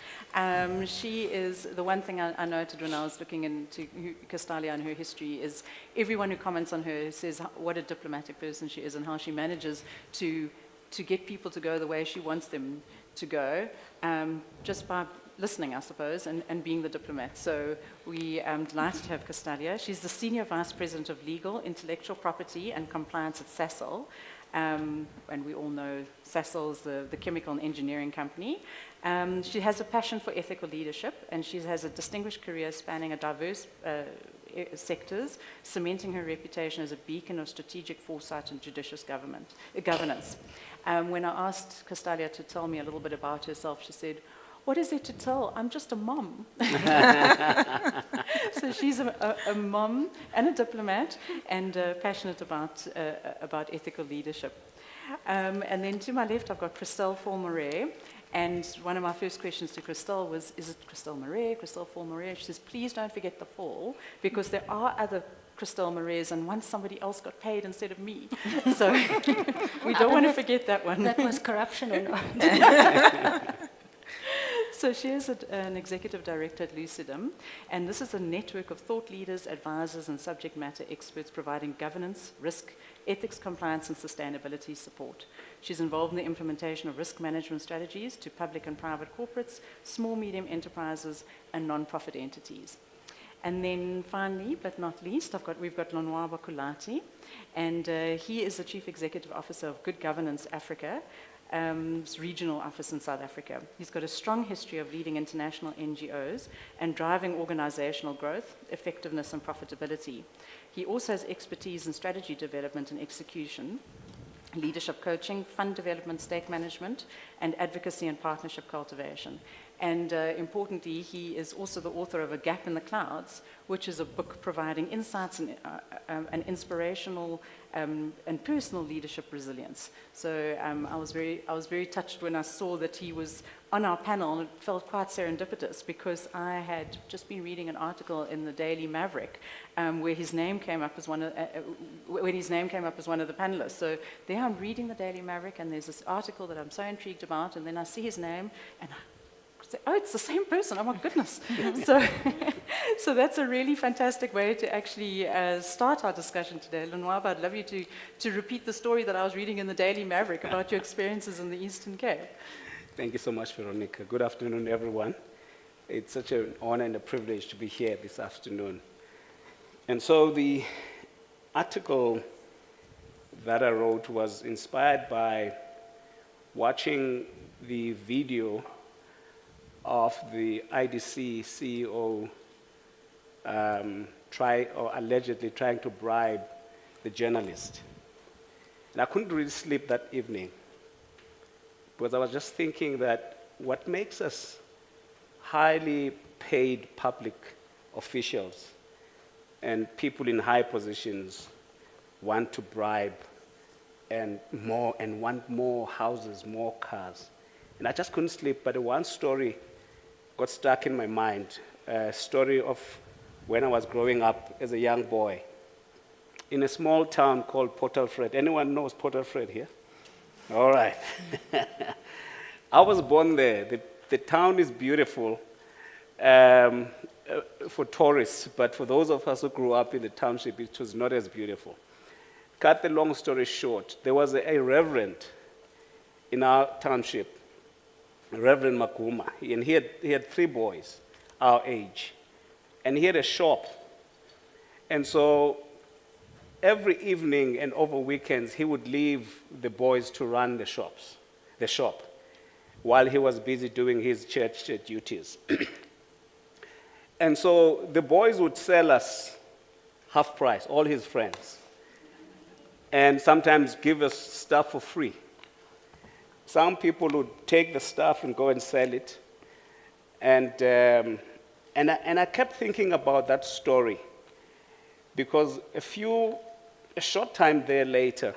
She is, the one thing I noted when I was looking into Castalia and her history is everyone who comments on her says what a diplomatic person she is and how she manages to get people to go the way she wants them to go, just by listening, I suppose, and being the diplomat. So we are delighted to have Castalia. She's the Senior Vice President of Legal, Intellectual Property and Compliance at Sasol. And we all know Sasol is the chemical and engineering company. She has a passion for ethical leadership, and she has a distinguished career spanning a diverse sectors, cementing her reputation as a beacon of strategic foresight and judicious governance. When I asked Castalia to tell me a little bit about herself, she said, "What is there to tell? I'm just a mom." So she's a mom and a diplomat, and passionate about ethical leadership. And then to my left, I've got Christelle Fall-Moret. And one of my first questions to Christelle was, is it Christelle Moret, Christelle Fall-Moret? She says, please don't forget the fall, because there are other Christelle Morets, and once somebody else got paid instead of me. So we don't want to forget that one. That was corruption or not? So she is an executive director at Lucidum, and this is a network of thought leaders, advisors, and subject matter experts providing governance, risk, ethics, compliance, and sustainability support. She's involved in the implementation of risk management strategies to public and private corporates, small, medium enterprises, and non-profit entities. And then finally, but not least, we've got Lonwaba Kulati, and he is the Chief Executive Officer of Good Governance Africa, regional office in South Africa. He's got a strong history of leading international NGOs and driving organizational growth, effectiveness, and profitability. He also has expertise in strategy development and execution, leadership coaching, fund development, stake management, and advocacy and partnership cultivation. And importantly, he is also the author of A Gap in the Clouds, which is a book providing insights and inspirational and personal leadership resilience. So I was very touched when I saw that he was on our panel, and it felt quite serendipitous because I had just been reading an article in the Daily Maverick where his name came up as one of the panelists. So there I'm reading the Daily Maverick, and there's this article that I'm so intrigued about, and then I see his name, and oh, it's the same person, oh my goodness. So that's a really fantastic way to actually start our discussion today. Lonwaba, I'd love you to repeat the story that I was reading in the Daily Maverick about your experiences in the Eastern Cape. Thank you so much, Veronica. Good afternoon, everyone. It's such an honor and a privilege to be here this afternoon. And so the article that I wrote was inspired by watching the video of the IDC CEO allegedly trying to bribe the journalist. And I couldn't really sleep that evening because I was just thinking that what makes us highly paid public officials and people in high positions want to bribe and want more houses, more cars. And I just couldn't sleep, but one story got stuck in my mind, a story of when I was growing up as a young boy in a small town called Port Alfred. Anyone knows Port Alfred here? All right. I was born there. The town is beautiful for tourists, but for those of us who grew up in the township, it was not as beautiful. Cut the long story short, there was a reverend in our township, Reverend Makuma, and he had 3 boys our age, and he had a shop. And so every evening and over weekends, he would leave the boys to run the shop, while he was busy doing his church duties. And so the boys would sell us half price, all his friends, and sometimes give us stuff for free. Some people would take the stuff and go and sell it. And I kept thinking about that story because a short time there later,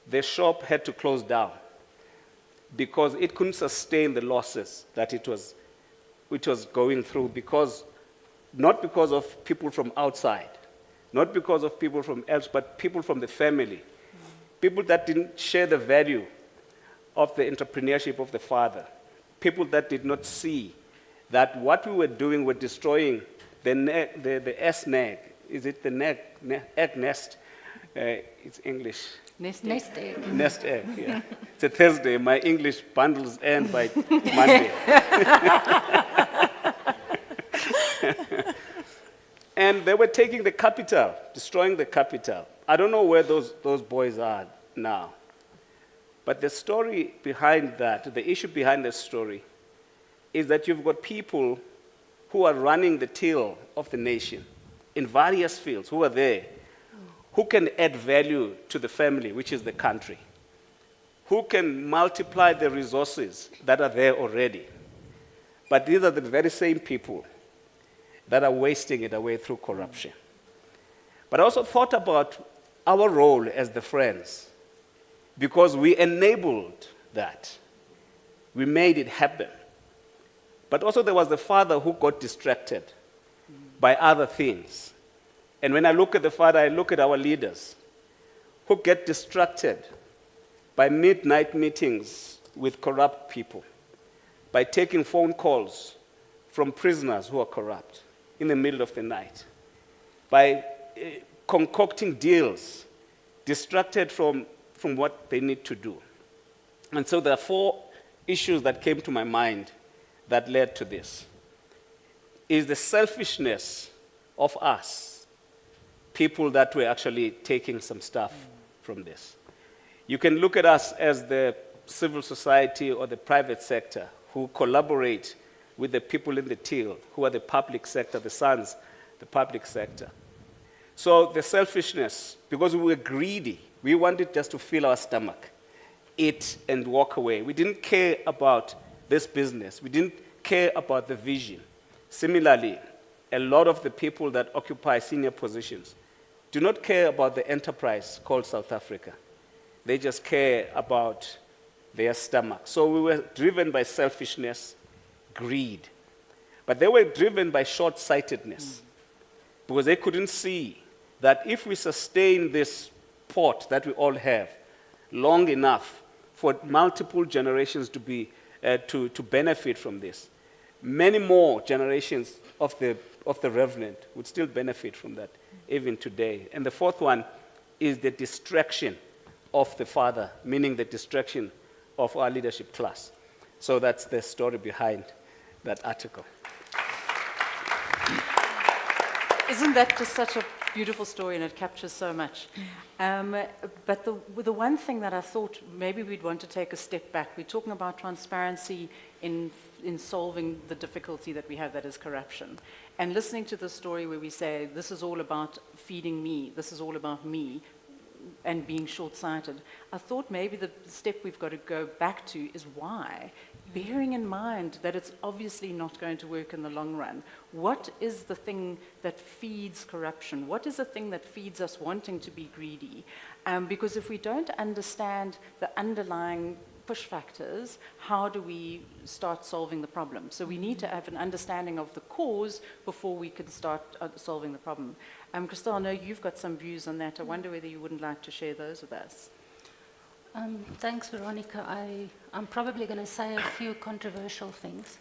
the shop had to close down because it couldn't sustain the losses that it was going through, not because of people from outside, not because of people from else, but people from the family, people that didn't share the value of the entrepreneurship of the father, people that did not see that what we were doing were destroying the S-neg. Is it the egg nest? It's English. Nest egg. Nest egg, yeah. It's a Thursday. My English bundles end by Monday. And they were taking the capital, destroying the capital. I don't know where those boys are now. But the story behind that, the issue behind the story, is that you've got people who are running the till of the nation in various fields, who are there, who can add value to the family, which is the country, who can multiply the resources that are there already. But these are the very same people that are wasting it away through corruption. But I also thought about our role as the friends, because we enabled that. We made it happen. But also there was the father who got distracted by other things. And when I look at the father, I look at our leaders who get distracted by midnight meetings with corrupt people, by taking phone calls from prisoners who are corrupt in the middle of the night, by concocting deals, distracted from what they need to do. And so there are 4 issues that came to my mind that led to this. Is the selfishness of us, people that were actually taking some stuff from this. You can look at us as the civil society or the private sector who collaborate with the people in the till, who are the public sector, the sons, the public sector. So the selfishness, because we were greedy, we wanted just to fill our stomach, eat and walk away. We didn't care about this business. We didn't care about the vision. Similarly, a lot of the people that occupy senior positions do not care about the enterprise called South Africa. They just care about their stomach. So we were driven by selfishness, greed. But they were driven by short-sightedness because they couldn't see that if we sustain this pot that we all have long enough for multiple generations to be to benefit from this, many more generations of the revenant would still benefit from that even today. And the 4th one is the distraction of the father, meaning the distraction of our leadership class. So that's the story behind that article. Isn't that just such a beautiful story, and it captures so much? But the one thing that I thought maybe we'd want to take a step back, we're talking about transparency in solving the difficulty that we have, that is corruption. And listening to the story where we say, this is all about feeding me, this is all about me, and being short-sighted, I thought maybe the step we've got to go back to is why, bearing in mind that it's obviously not going to work in the long run. What is the thing that feeds corruption? What is the thing that feeds us wanting to be greedy? Because if we don't understand the underlying push factors, how do we start solving the problem? So we need to have an understanding of the cause before we can start solving the problem. Christel, I know you've got some views on that. I wonder whether you wouldn't like to share those with us. Thanks, Veronica. I'm probably going to say a few controversial things,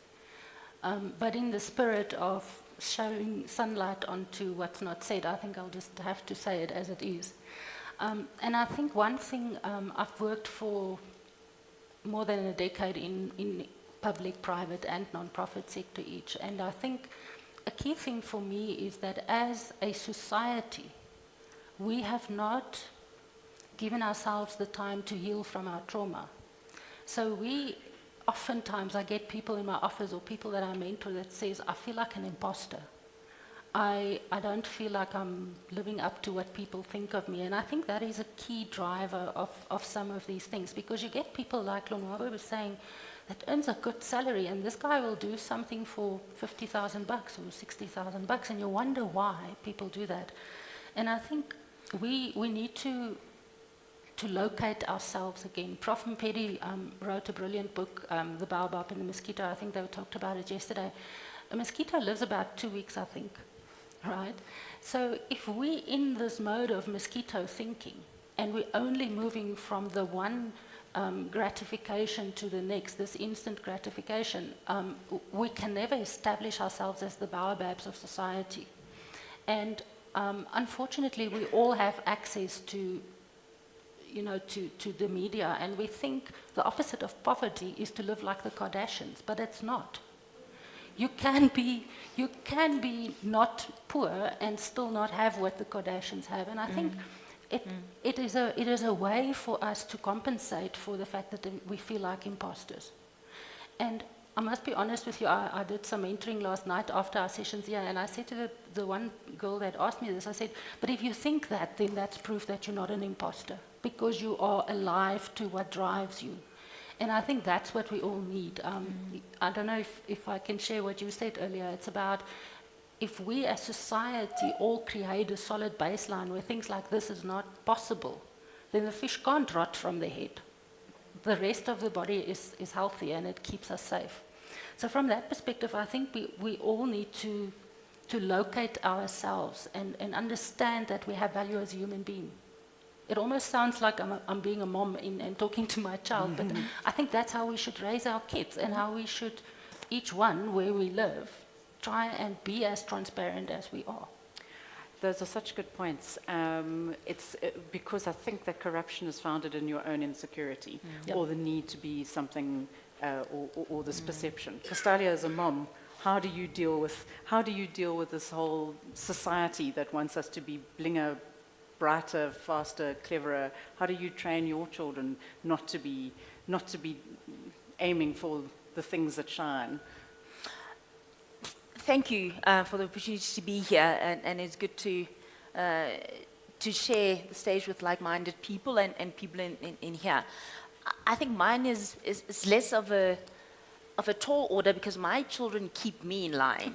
but in the spirit of showing sunlight onto what's not said, I think I'll just have to say it as it is. And I think one thing, I've worked for more than a decade in public, private, and non-profit sector each, and I think a key thing for me is that as a society, we have not given ourselves the time to heal from our trauma. So oftentimes I get people in my office or people that I mentor that says, I feel like an imposter. I don't feel like I'm living up to what people think of me. And I think that is a key driver of some of these things, because you get people like Lonwabo was saying that earns a good salary, and this guy will do something for 50,000 bucks or 60,000 bucks, and you wonder why people do that. And I think we need to locate ourselves again. Prof. Mpedi wrote a brilliant book, The Baobab and the Mosquito. I think they talked about it yesterday. A mosquito lives about 2 weeks, I think, right? So if we're in this mode of mosquito thinking, and we're only moving from the one gratification to the next, this instant gratification, we can never establish ourselves as the baobabs of society. And unfortunately, we all have access to to the media, and we think the opposite of poverty is to live like the Kardashians, but it's not. You can be not poor and still not have what the Kardashians have, and I think it is a way for us to compensate for the fact that we feel like imposters. And I must be honest with you, I did some mentoring last night after our sessions here, and I said to the one girl that asked me this, I said, but if you think that, then that's proof that you're not an imposter, because you are alive to what drives you. And I think that's what we all need. I don't know if I can share what you said earlier. It's about if we as society all create a solid baseline where things like this is not possible, then the fish can't rot from the head. The rest of the body is healthy and it keeps us safe. So from that perspective, I think we all need to locate ourselves and understand that we have value as a human being. It almost sounds like I'm being a mom and talking to my child, but I think that's how we should raise our kids and how we should, each one where we live, try and be as transparent as we are. Those are such good points. It's because I think that corruption is founded in your own insecurity or the need to be something or this perception. Castalia, as a mom, how do you deal with this whole society that wants us to be blinger, brighter, faster, cleverer? How do you train your children not to be aiming for the things that shine? Thank you for the opportunity to be here, and it's good to share the stage with like-minded people and people in here. I think mine is less of a tall order because my children keep me in line.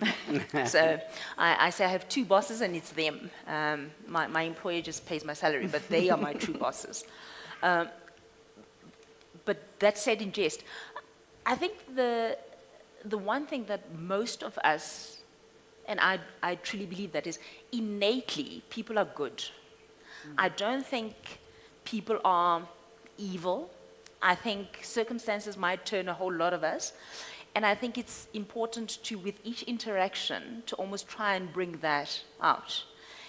So I say I have two bosses and it's them. My employer just pays my salary, but they are my true bosses. But that said in jest, I think the one thing that most of us, and I truly believe that, is innately people are good. I don't think people are evil. I think circumstances might turn a whole lot of us. And I think it's important to, with each interaction, to almost try and bring that out.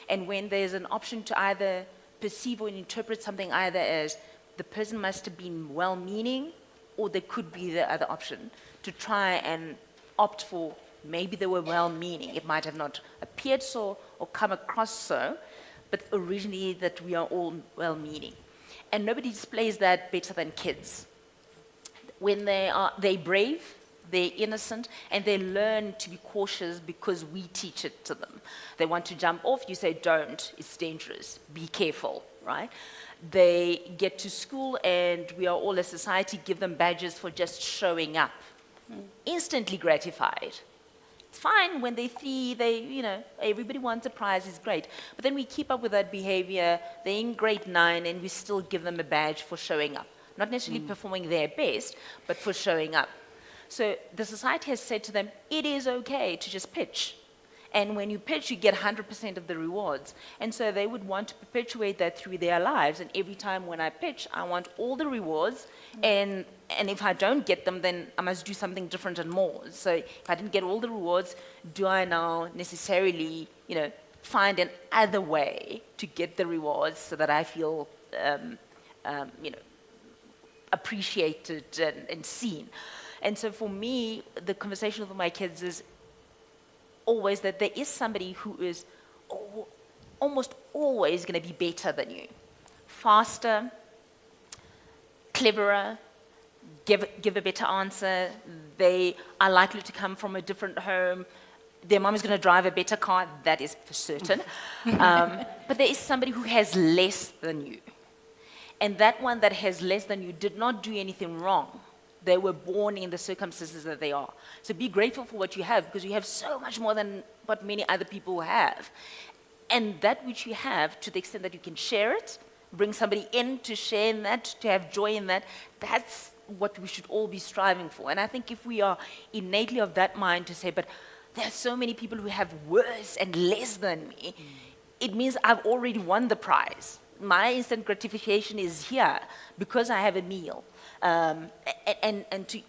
And when there's an option to either perceive or interpret something either as the person must have been well-meaning, or there could be the other option, to try and opt for maybe they were well-meaning. It might have not appeared so or come across so, but originally that we are all well-meaning. And nobody displays that better than kids. When they're brave, they're innocent, and they learn to be cautious because we teach it to them. They want to jump off, you say, don't, it's dangerous, be careful, right? They get to school, and we are all a society, give them badges for just showing up. Instantly gratified. It's fine when they're 3, everybody wants a prize, it's great. But then we keep up with that behavior, they're in grade 9, and we still give them a badge for showing up. Not necessarily performing their best, but for showing up. So the society has said to them, it is okay to just pitch. And when you pitch, you get 100% of the rewards. And so they would want to perpetuate that through their lives. And every time when I pitch, I want all the rewards. And if I don't get them, then I must do something different and more. So if I didn't get all the rewards, do I now necessarily, find an other way to get the rewards so that I feel, appreciated and seen? And so for me, the conversation with my kids is always that there is somebody who is almost always going to be better than you. Faster, cleverer, give a better answer. They are likely to come from a different home. Their mom is going to drive a better car, that is for certain. But there is somebody who has less than you. And that one that has less than you did not do anything wrong. They were born in the circumstances that they are. So be grateful for what you have, because you have so much more than what many other people have. And that which you have, to the extent that you can share it, bring somebody in to share in that, to have joy in that, that's what we should all be striving for. And I think if we are innately of that mind to say, but there are so many people who have worse and less than me, it means I've already won the prize. My instant gratification is here because I have a meal. And to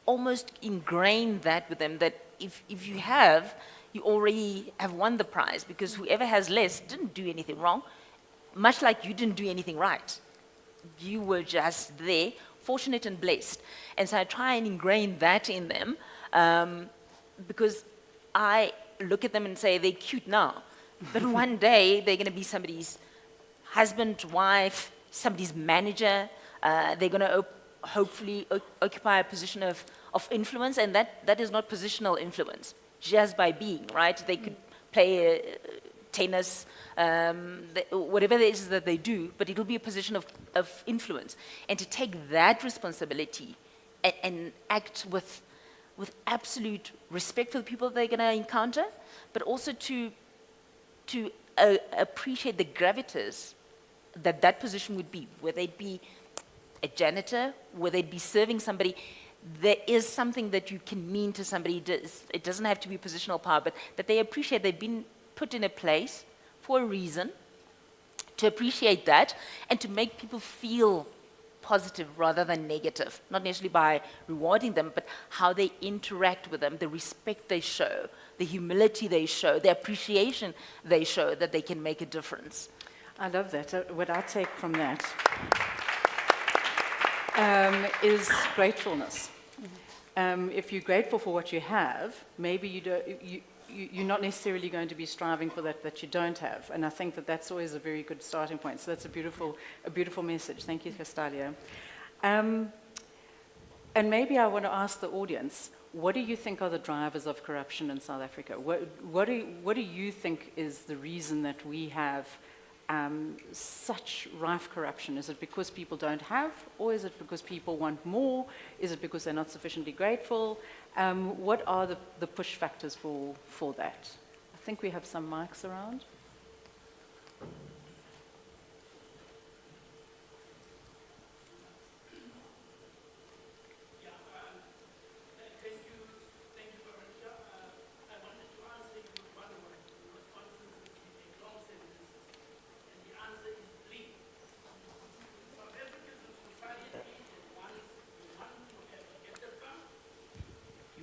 almost ingrain that with them, that if you already have won the prize, because whoever has less didn't do anything wrong, much like you didn't do anything right. you were just there, fortunate and blessed. And so I try and ingrain that in them, because I look at them and say, they're cute now, but one day they're going to be somebody's husband, wife, somebody's manager. They're going to hopefully occupy a position of influence, and that is not positional influence, just by being, right? They could play tennis, whatever it is that they do, but it'll be a position of influence. And to take that responsibility and act with absolute respect for the people they're going to encounter, but also to appreciate the gravitas that position would be, whether it be a janitor, whether it be serving somebody. There is something that you can mean to somebody. It doesn't have to be positional power, but that they appreciate they've been put in a place for a reason, to appreciate that, and to make people feel positive rather than negative, not necessarily by rewarding them, but how they interact with them, the respect they show, the humility they show, the appreciation they show, that they can make a difference. I love that. What I take from that is gratefulness. If you're grateful for what you have, maybe you're not necessarily going to be striving for that you don't have. And I think that's always a very good starting point. So that's a beautiful message. Thank you, Castalio. And maybe I want to ask the audience, what do you think are the drivers of corruption in South Africa? What do you think is the reason that we have such rife corruption? Is it because people don't have, or is it because people want more? Is it because they're not sufficiently grateful? What are the push factors for that? I think we have some mics around.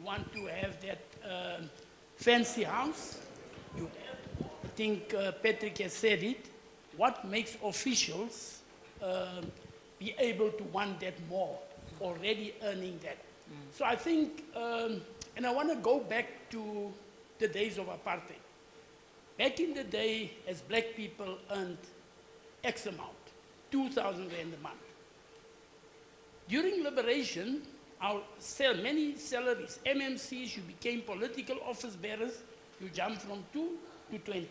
Want to have that fancy house. I think Patrick has said it. What makes officials be able to want that more, already earning that? So I think, and I want to go back to the days of apartheid. Back in the day, as black people earned X amount, 2,000 rand a month. During liberation, many salaries, MMCs, you became political office bearers, you jumped from 2 to 20.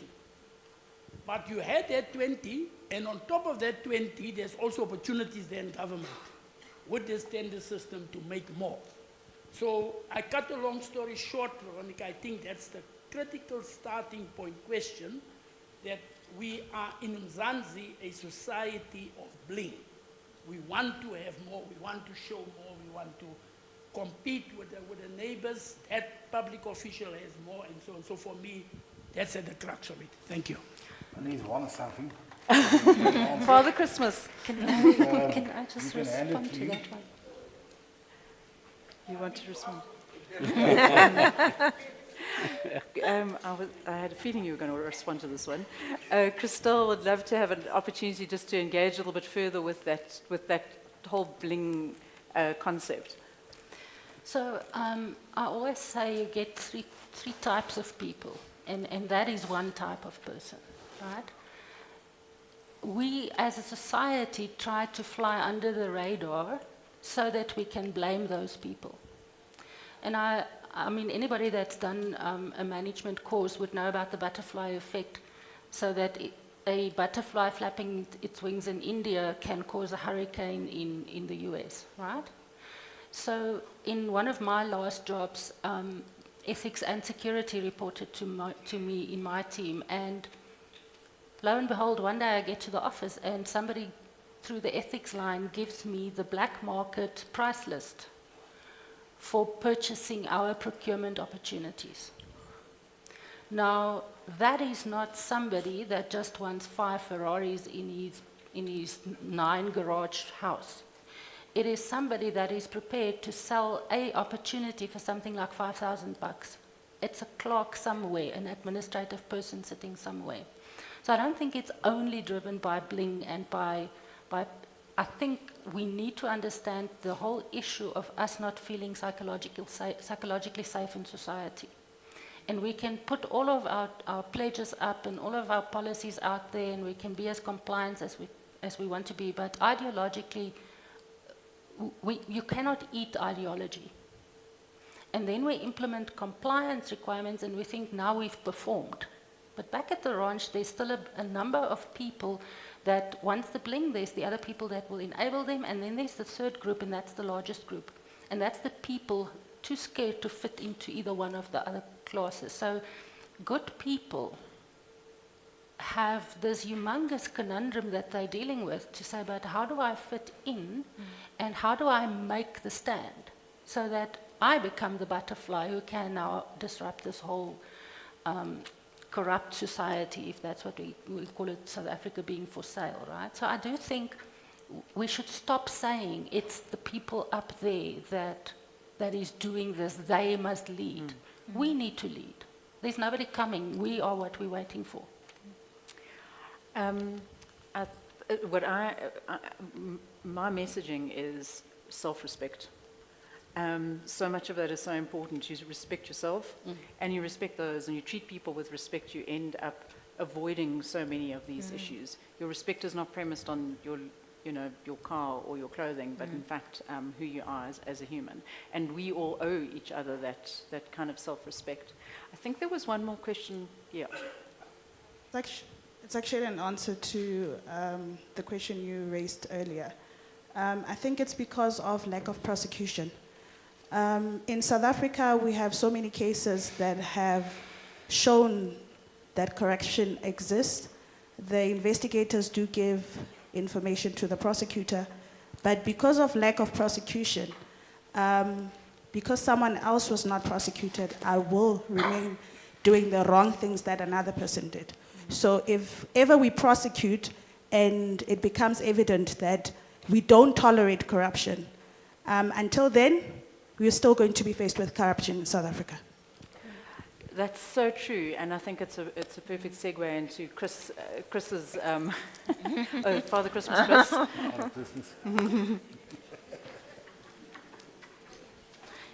But you had that 20, and on top of that 20, there's also opportunities there in government with this tender system to make more. So I cut a long story short, Veronica, I think that's the critical starting point question, that we are in Mzansi a society of bling. We want to have more, we want to show more, we want to compete with the neighbors. That public official has more, and so on. So for me, that's at the crux of it. Thank you. I need one something. Father Christmas. Can I just respond to that one? You want to respond? I had a feeling you were going to respond to this one. Christelle would love to have an opportunity just to engage a little bit further with that whole bling concept. So I always say you get three types of people, and that is one type of person, right? We as a society try to fly under the radar so that we can blame those people. And I mean, anybody that's done a management course would know about the butterfly effect, so that a butterfly flapping its wings in India can cause a hurricane in the US, right? So in one of my last jobs, ethics and security reported to me in my team, and lo and behold, one day I get to the office and somebody through the ethics line gives me the black market price list for purchasing our procurement opportunities. Now, that is not somebody that just wants 5 Ferraris in his 9 garage house. It is somebody that is prepared to sell an opportunity for something like $5,000. It's a clerk somewhere, an administrative person sitting somewhere. So I don't think it's only driven by bling and by I think we need to understand the whole issue of us not feeling psychologically safe in society. And we can put all of our pledges up and all of our policies out there, and we can be as compliant as we want to be, but ideologically, you cannot eat ideology. And then we implement compliance requirements and we think now we've performed. But back at the ranch, there's still a number of people that once the bling, there's the other people that will enable them, and then there's the third group, and that's the largest group. And that's the people too scared to fit into either one of the other classes. So good people have this humongous conundrum that they're dealing with to say, but how do I fit in and how do I make the stand so that I become the butterfly who can now disrupt this whole corrupt society, if that's what we call it, South Africa being for sale, right? So I do think we should stop saying it's the people up there that is doing this, they must lead. We need to lead. There's nobody coming. We are what we're waiting for. My messaging is self-respect. So much of that is so important. You respect yourself, and you respect those, and you treat people with respect. You end up avoiding so many of these issues. Your respect is not premised on your car or your clothing, but in fact, who you are as a human. And we all owe each other that kind of self-respect. I think there was one more question. Yeah. It's actually an answer to the question you raised earlier. I think it's because of lack of prosecution. In South Africa, we have so many cases that have shown that corruption exists. The investigators do give information to the prosecutor, but because of lack of prosecution, because someone else was not prosecuted, I will remain doing the wrong things that another person did. So if ever we prosecute and it becomes evident that we don't tolerate corruption, until then, we are still going to be faced with corruption in South Africa. That's so true, and I think it's a perfect segue into Chris's Father Christmas, Chris. Father Christmas.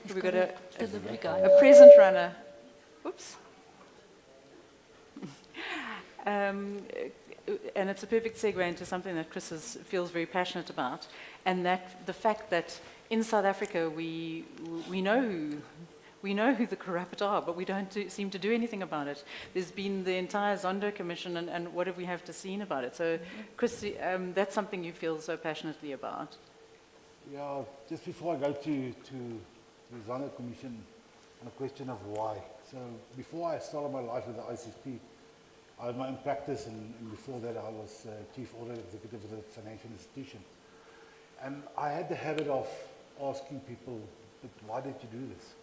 We've got a present runner. Oops. And it's a perfect segue into something that Chris feels very passionate about, and that the fact that in South Africa we know who the corrupt are, but we don't seem to do anything about it. There's been the entire Zondo Commission, and what have we have to see about it? So, Chris, that's something you feel so passionately about. Yeah, just before I go to the Zondo Commission, and a question of why. So, before I started my life with the ICP, I had my own practice, and before that I was Chief Audit Executive of a financial institution. And I had the habit of asking people, but why did you do this?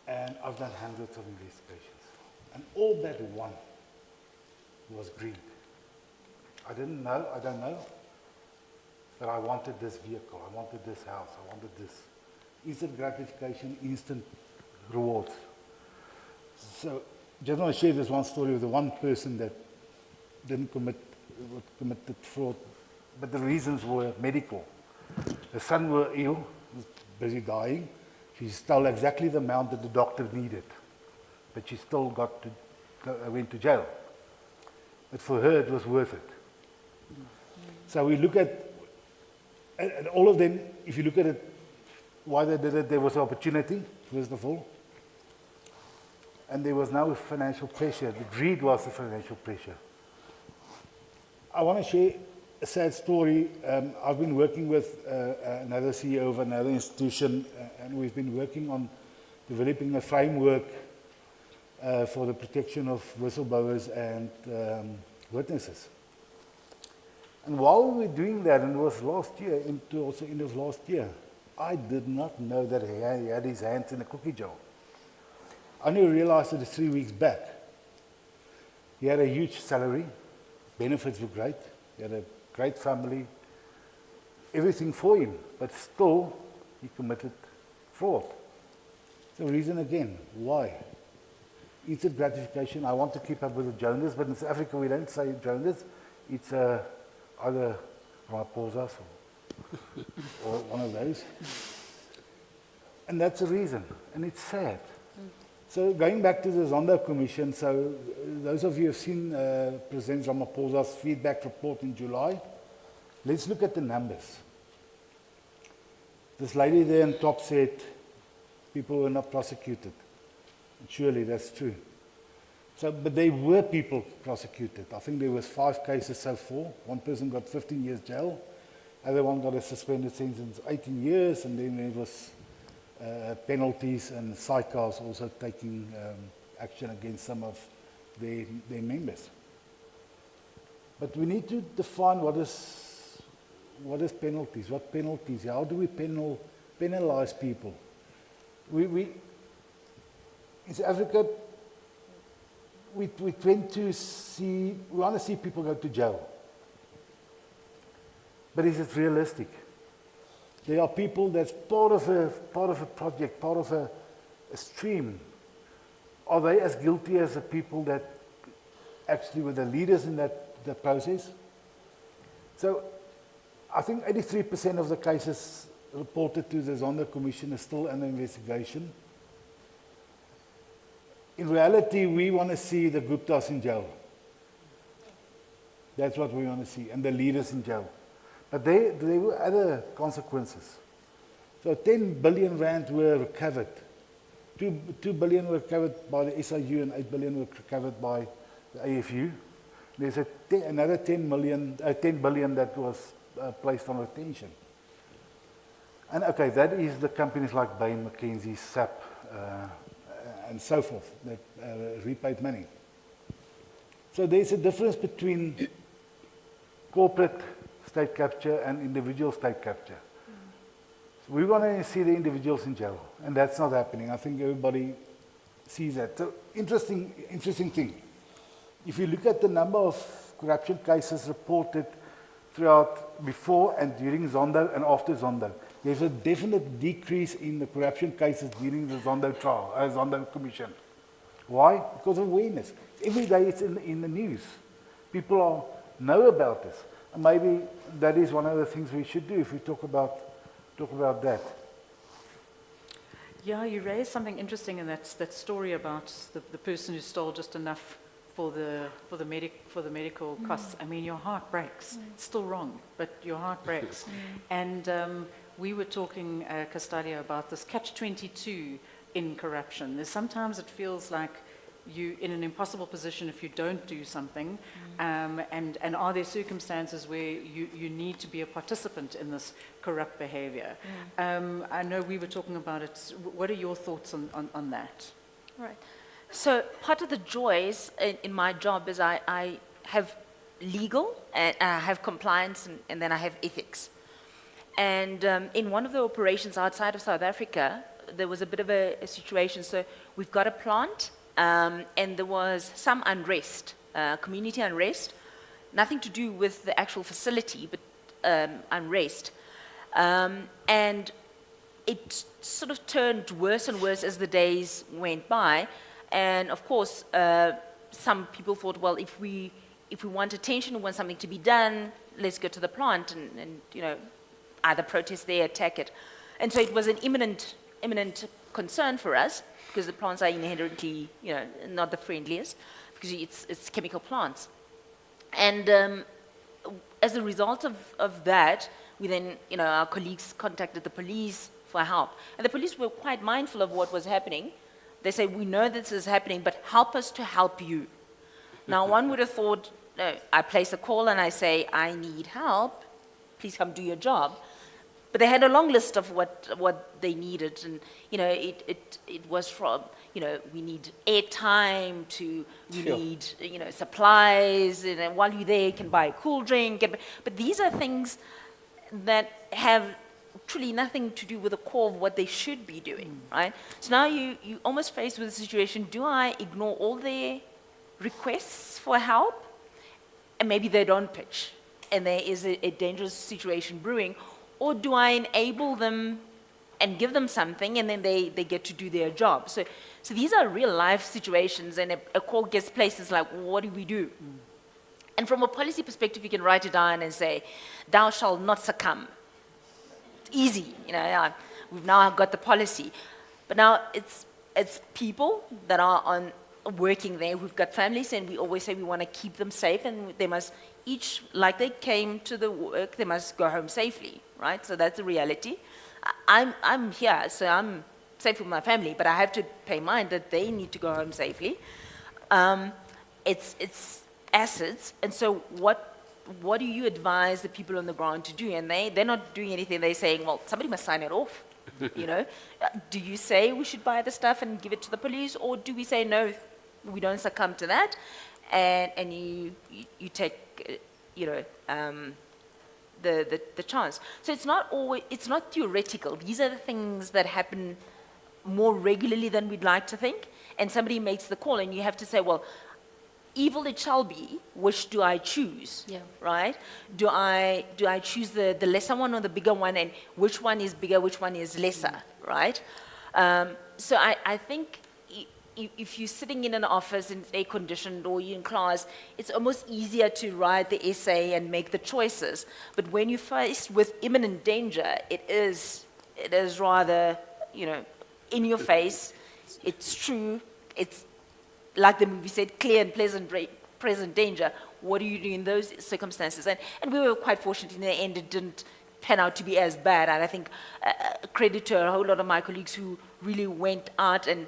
And I've done hundreds of investigations. And all but one was greed. I don't know, but I wanted this vehicle, I wanted this house, I wanted this. Instant gratification, instant rewards. So, just want to share this one story of the one person that didn't committed fraud, but the reasons were medical. The son were ill, was busy dying. She stole exactly the amount that the doctor needed, but she still went to jail. But for her, it was worth it. So we look at all of them. If you look at it, why they did it, there was opportunity, first of all. And there was no financial pressure. The greed was the financial pressure. I want to share a sad story. I've been working with another CEO of another institution, and we've been working on developing a framework for the protection of whistleblowers and witnesses. And while we were doing that, and it was last year, also end of last year, I did not know that he had his hands in a cookie jar. I only realized it 3 weeks back. He had a huge salary, benefits were great, he had a great family, everything for him, but still he committed fraud. The reason again, why? Instant gratification. I want to keep up with the Jonas, but in South Africa we don't say Jonas, it's either Ramaphosa's or one of those. And that's the reason, and it's sad. So going back to the Zondo Commission, so those of you who have seen President Ramaphosa's feedback report in July, let's look at the numbers. This lady there on top said people were not prosecuted. And surely that's true. So, but there were people prosecuted. I think there was 5 cases so far. One person got 15 years jail. Other one got a suspended sentence 18 years, and then there was penalties, and SAICA's also taking action against some of their members. But we need to define what is penalties, what penalties, how do we penalize people? In South Africa, we tend to see, we want to see people go to jail. But is it realistic? There are people that's part of a project, part of a stream. Are they as guilty as the people that actually were the leaders in that process? So I think 83% of the cases reported to the Zondo Commission are still under investigation. In reality, we want to see the Guptas in jail. That's what we want to see, and the leaders in jail. But there were other consequences. So 10 billion rand were recovered. 2 billion were recovered by the SIU, and 8 billion were recovered by the AFU. There's another 10 billion that was placed on retention. And okay, that is the companies like Bain, McKinsey, SAP, and so forth that repaid money. So there's a difference between corporate state capture and individual state capture. So we want to see the individuals in jail, and that's not happening. I think everybody sees that. So interesting thing. If you look at the number of corruption cases reported throughout before and during Zondo and after Zondo, there's a definite decrease in the corruption cases during the Zondo trial, Zondo Commission. Why? Because of awareness. Every day it's in the news. People know about this. And maybe that is one of the things we should do if we talk about that. Yeah, you raised something interesting in that story about the person who stole just enough for the medical costs. I mean, your heart breaks. It's still wrong, but your heart breaks. And we were talking, Castalia, about this catch-22 in corruption. Sometimes it feels like you're in an impossible position if you don't do something, and are there circumstances where you need to be a participant in this corrupt behavior? I know we were talking about it. What are your thoughts on that? Right. So part of the joys in my job is I have legal, and I have compliance, and then I have ethics. And in one of the operations outside of South Africa, there was a bit of a situation. So we've got a plant, and there was some unrest, community unrest, nothing to do with the actual facility, but unrest. And it sort of turned worse and worse as the days went by. And of course, some people thought, well, if we want attention, we want something to be done, let's go to the plant and either protest there, attack it. And so it was an imminent concern for us, because the plants are inherently, not the friendliest, because it's chemical plants. And as a result of that, we then, our colleagues contacted the police for help. And the police were quite mindful of what was happening. They said, we know this is happening, but help us to help you. Now, one would have thought, no, I place a call and I say, I need help, please come do your job. But they had a long list of what they needed, and it was from we need airtime to we need supplies, and while you're there you can buy a cool drink. But these are things that have truly nothing to do with the core of what they should be doing, right? So now you almost faced with the situation: do I ignore all their requests for help, and maybe they don't pitch, and there is a dangerous situation brewing? Or do I enable them and give them something, and then they get to do their job? So these are real life situations, and a call gets placed, it's like, what do we do? And from a policy perspective, you can write it down and say, thou shalt not succumb. It's easy, we've now got the policy. But now it's people that are working there who've got families, and we always say we want to keep them safe, and they must each, like they came to the work, they must go home safely, right? So that's the reality. I'm here, so I'm safe with my family, but I have to pay mind that they need to go home safely. It's assets, and so what do you advise the people on the ground to do? And they're not doing anything. They're saying, well, somebody must sign it off. Do you say we should buy the stuff and give it to the police, or do we say no, we don't succumb to that, and you take the chance? So it's not theoretical. These are the things that happen more regularly than we'd like to think. And somebody makes the call, and you have to say, well, evil it shall be, which do I choose? Yeah. Right? Do I choose the lesser one or the bigger one, and which one is bigger, which one is lesser, right? So I think if you're sitting in an office and it's air-conditioned, or you're in class, it's almost easier to write the essay and make the choices. But when you're faced with imminent danger, it is rather, in your face. It's true. It's like the movie said, clear and present danger. What do you do in those circumstances? And we were quite fortunate in the end. It didn't pan out to be as bad. And I think credit to a whole lot of my colleagues who really went out and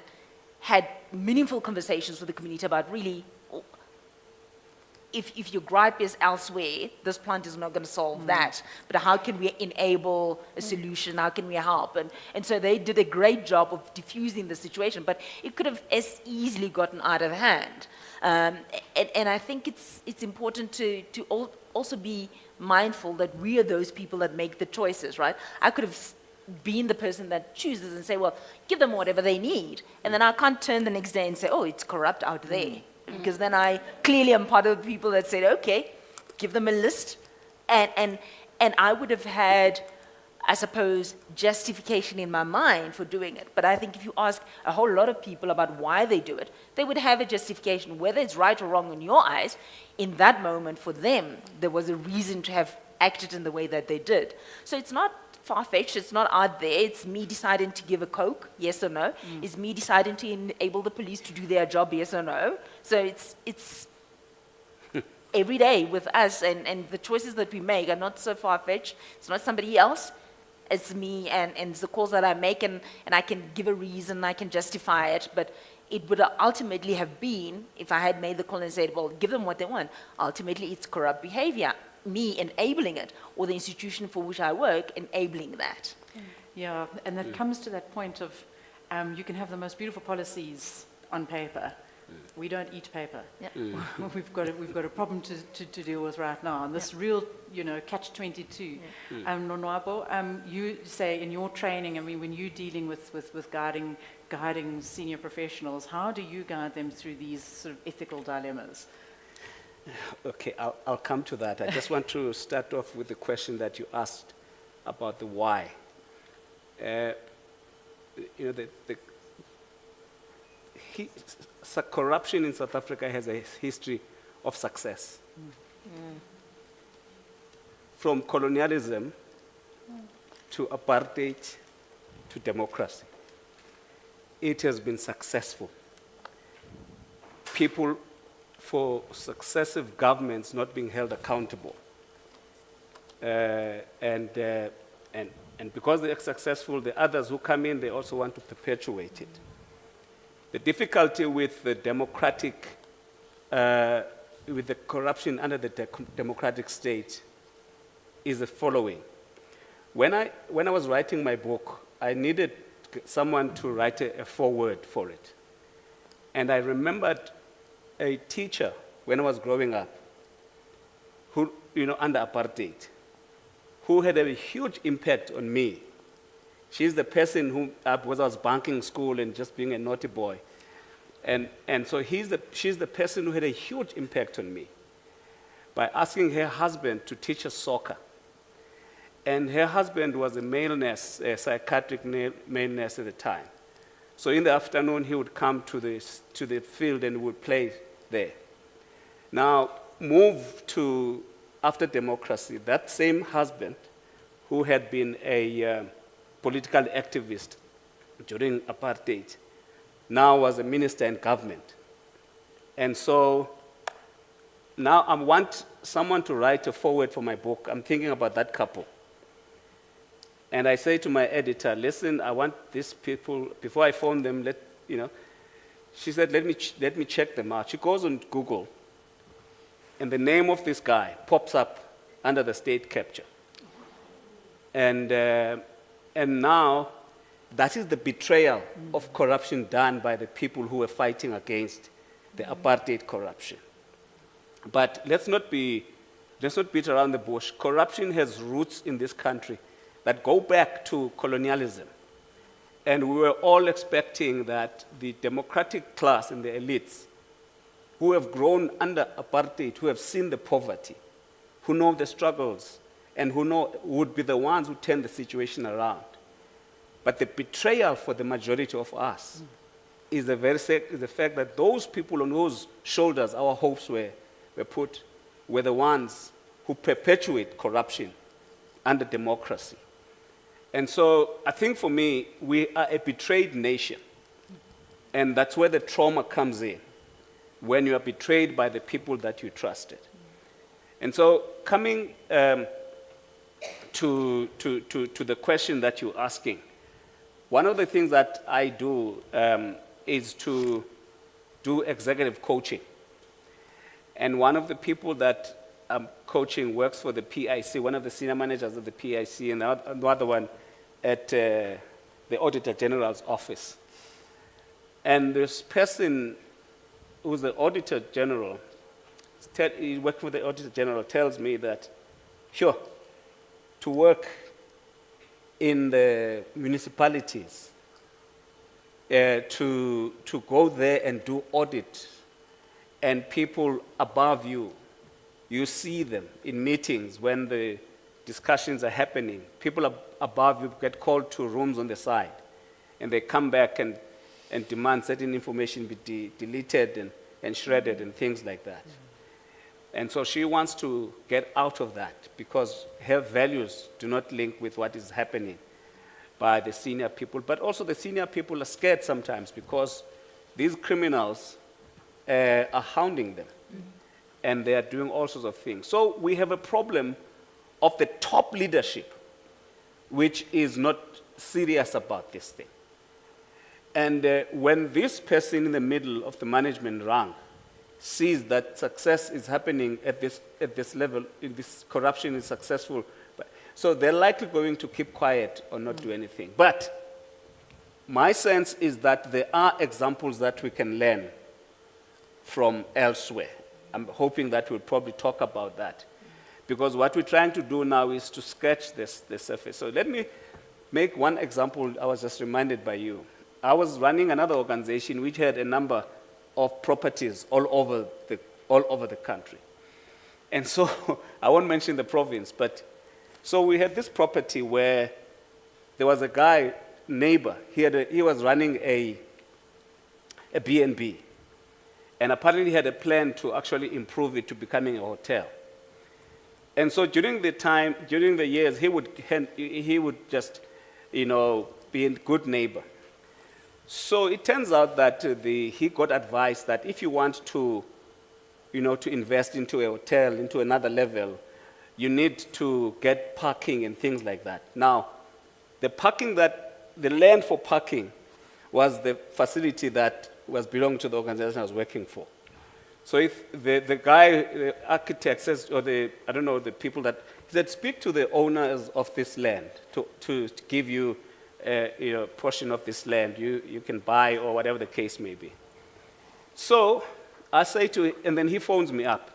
had meaningful conversations with the community about really, if your gripe is elsewhere, this plant is not going to solve that. But how can we enable a solution? How can we help? And so they did a great job of diffusing the situation, but it could have as easily gotten out of hand. And I think it's important to also be mindful that we are those people that make the choices, right? I could have been the person that chooses and say, well, give them whatever they need. And then I can't turn the next day and say, oh, it's corrupt out there. Because then I clearly am part of the people that said, okay, give them a list. And I would have had, I suppose, justification in my mind for doing it. But I think if you ask a whole lot of people about why they do it, they would have a justification, whether it's right or wrong in your eyes. In that moment, for them, there was a reason to have acted in the way that they did. So it's not far-fetched, it's not out there. It's me deciding to give a Coke, yes or no. It's me deciding to enable the police to do their job, yes or no. So it's every day with us, and the choices that we make are not so far-fetched. It's not somebody else. It's me, and it's the calls that I make, and I can give a reason, I can justify it, but it would ultimately have been, if I had made the call and said, well, give them what they want, ultimately it's corrupt behavior. Me enabling it, or the institution for which I work enabling that. Yeah, and that comes to that point of you can have the most beautiful policies on paper. We don't eat paper. Yeah. We've got a problem to deal with right now, and this real, catch-22. Nonwabo, you say in your training, I mean, when you're dealing with guiding senior professionals, how do you guide them through these sort of ethical dilemmas? Okay, I'll come to that. I just want to start off with the question that you asked about the why. Corruption in South Africa has a history of success. From colonialism to apartheid to democracy. It has been successful. People, for successive governments not being held accountable. And because they are successful, the others who come in, they also want to perpetuate it. The difficulty with the with the corruption under the democratic state is the following. When I was writing my book, I needed someone to write a foreword for it. And I remembered a teacher when I was growing up, who, under apartheid, who had a huge impact on me. She's the person who, because I was bunking school and just being a naughty boy. And so she's the person who had a huge impact on me by asking her husband to teach us soccer. And her husband was a male nurse, a psychiatric male nurse at the time. So in the afternoon, he would come to the field and would play there. Now, moved to, after democracy, that same husband who had been a political activist during apartheid now was a minister in government. And so now I want someone to write a foreword for my book. I'm thinking about that couple. And I say to my editor, listen, I want these people, before I phone them, she said, let me check them out. She goes on Google, and the name of this guy pops up under the state capture. And now, that is the betrayal of corruption done by the people who were fighting against the apartheid corruption. But let's not beat around the bush. Corruption has roots in this country that go back to colonialism. And we were all expecting that the democratic class and the elites who have grown under apartheid, who have seen the poverty, who know the struggles, and who would be the ones who turn the situation around. But the betrayal for the majority of us is the fact that those people on whose shoulders our hopes were put were the ones who perpetuate corruption under democracy. And so I think for me, we are a betrayed nation. And that's where the trauma comes in, when you are betrayed by the people that you trusted. And so coming to the question that you're asking, one of the things that I do is to do executive coaching. And one of the people that I'm coaching works for the PIC, one of the senior managers of the PIC, and the other one at the Auditor General's office. And this person who's the Auditor General, he worked for the Auditor General, tells me that, sure, to work in the municipalities, to go there and do audit, and people above you, you see them in meetings when the discussions are happening. People above you get called to rooms on the side, and they come back and demand certain information be deleted and shredded and things like that. And so she wants to get out of that because her values do not link with what is happening by the senior people. But also the senior people are scared sometimes because these criminals are hounding them. And they are doing all sorts of things. So we have a problem of the top leadership, which is not serious about this thing. And when this person in the middle of the management rank sees that success is happening at this level, this corruption is successful, so they're likely going to keep quiet or not do anything. But my sense is that there are examples that we can learn from elsewhere. I'm hoping that we'll probably talk about that. Because what we're trying to do now is to sketch the surface. So let me make one example I was just reminded by you. I was running another organization which had a number of properties all over the country. And so, I won't mention the province, but so we had this property where there was a guy, neighbor, he was running a B&B. And apparently he had a plan to actually improve it to becoming a hotel. And so during the years, he would just, be a good neighbor. So it turns out that he got advice that if you want to, to invest into a hotel, into another level, you need to get parking and things like that. Now, the land for parking was the facility that was belonging to the organization I was working for. So if the guy, the architect says, or the people that, he said, speak to the owners of this land to give you a portion of this land you can buy or whatever the case may be. So I say to him, and then he phones me up.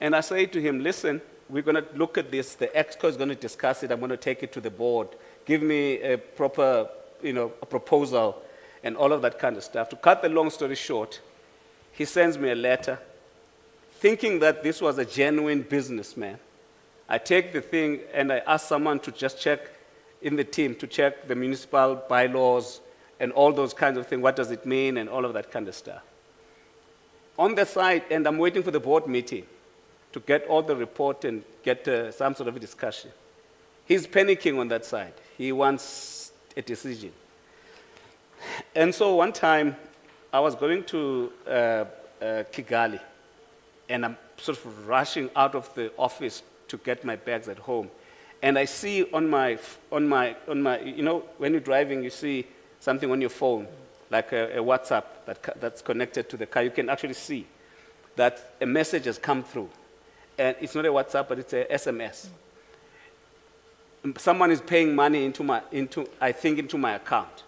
And I say to him, listen, we're going to look at this. The ExCo is going to discuss it. I'm going to take it to the board. Give me a proper, a proposal and all of that kind of stuff. To cut the long story short, he sends me a letter thinking that this was a genuine businessman. I take the thing and I ask someone to just check in the team, to check the municipal bylaws and all those kinds of things. What does it mean and all of that kind of stuff. On the side, and I'm waiting for the board meeting, to get all the report and get some sort of a discussion. He's panicking on that side. He wants a decision. And so one time, I was going to Kigali, and I'm sort of rushing out of the office to get my bags at home. And I see on my, you know, when you're driving, you see something on your phone, like a WhatsApp that's connected to the car. You can actually see that a message has come through. And it's not a WhatsApp, but it's a SMS. Someone is paying money into my account.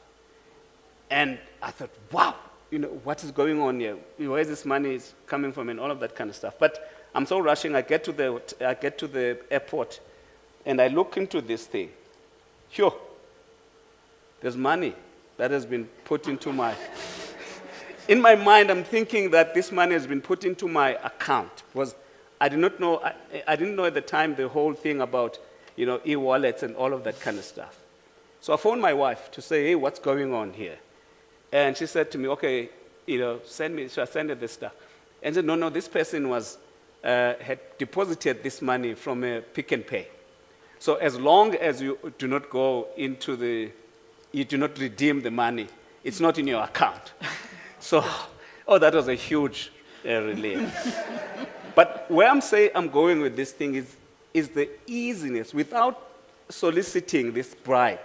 And I thought, wow, you know, what is going on here? Where is this money is coming from and all of that kind of stuff. But I'm so rushing, I get to the airport and I look into this thing. Sure, there's money that has been put into my, in my mind I'm thinking that this money has been put into my account. I did not know, I didn't know at the time the whole thing about, you know, e-wallets and all of that kind of stuff. So I phoned my wife to say, hey, what's going on here? And she said to me, okay, you know, should I send her this stuff? And I said, no, this person had deposited this money from a Pick and Pay. So as long as you do not go into you do not redeem the money, it's not in your account. So, that was a huge relief. But where I'm going with this thing is the easiness. Without soliciting this bribe,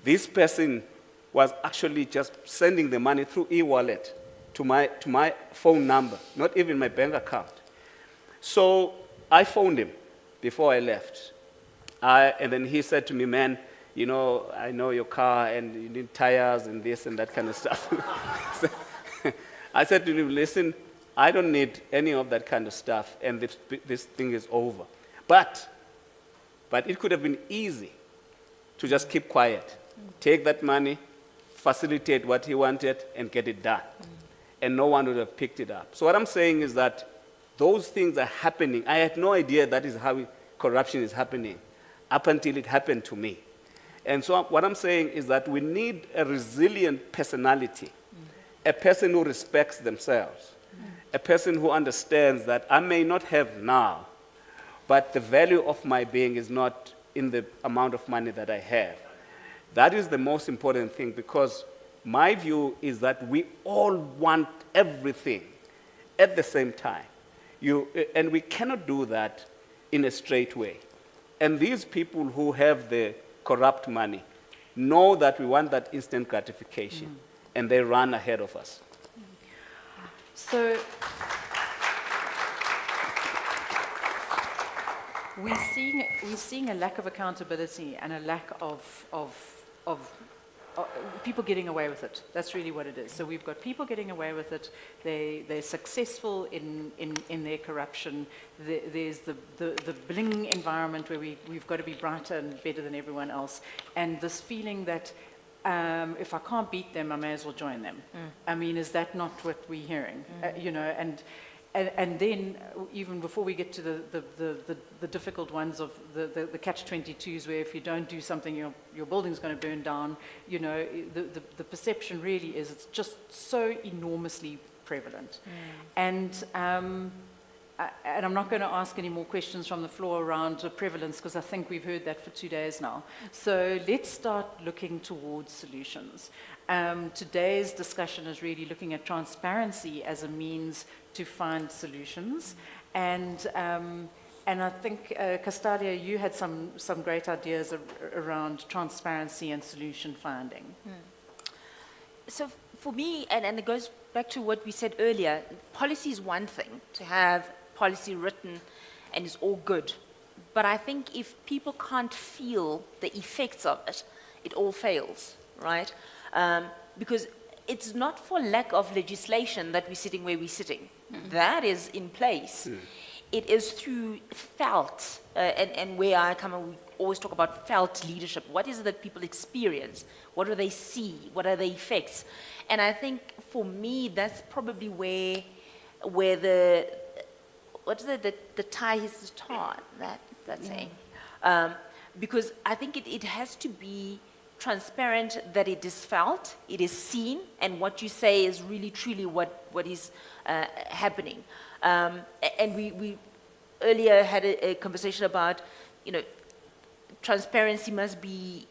this person was actually just sending the money through e-wallet to my phone number, not even my bank account. So I phoned him before I left. And then he said to me, man, you know, I know your car and you need tires and this and that kind of stuff. So I said to him, listen, I don't need any of that kind of stuff, and this thing is over. But it could have been easy to just keep quiet, take that money, facilitate what he wanted, and get it done. And no one would have picked it up. So what I'm saying is that those things are happening. I had no idea that is how corruption is happening up until it happened to me. And so what I'm saying is that we need a resilient personality, a person who respects themselves, a person who understands that I may not have now, but the value of my being is not in the amount of money that I have. That is the most important thing, because my view is that we all want everything at the same time. And we cannot do that in a straight way. And these people who have the corrupt money know that we want that instant gratification, and they run ahead of us. So we're seeing a lack of accountability and a lack of people getting away with it. That's really what it is. So we've got people getting away with it. They're successful in their corruption. There's the bling environment where we've got to be brighter and better than everyone else. And this feeling that if I can't beat them, I may as well join them. I mean, is that not what we're hearing? You know, and then even before we get to the difficult ones of the catch-22s, where if you don't do something, your building's going to burn down. You know, the perception really is it's just so enormously prevalent. And I'm not going to ask any more questions from the floor around prevalence, because I think we've heard that for 2 days now. So let's start looking towards solutions. Today's discussion is really looking at transparency as a means to find solutions. And I think, Castalia, you had some great ideas around transparency and solution finding. So for me, and it goes back to what we said earlier, policy is one thing, to have policy written and it's all good. But I think if people can't feel the effects of it, it all fails, right? Because it's not for lack of legislation that we're sitting where we're sitting. That is in place. It is through felt, and where I come and we always talk about felt leadership. What is it that people experience? What do they see? What are the effects? And I think for me, that's probably where the tie is the tar, that saying. Because I think it has to be transparent, that it is felt, it is seen, and what you say is really truly what is happening. And we earlier had a conversation about, transparency must be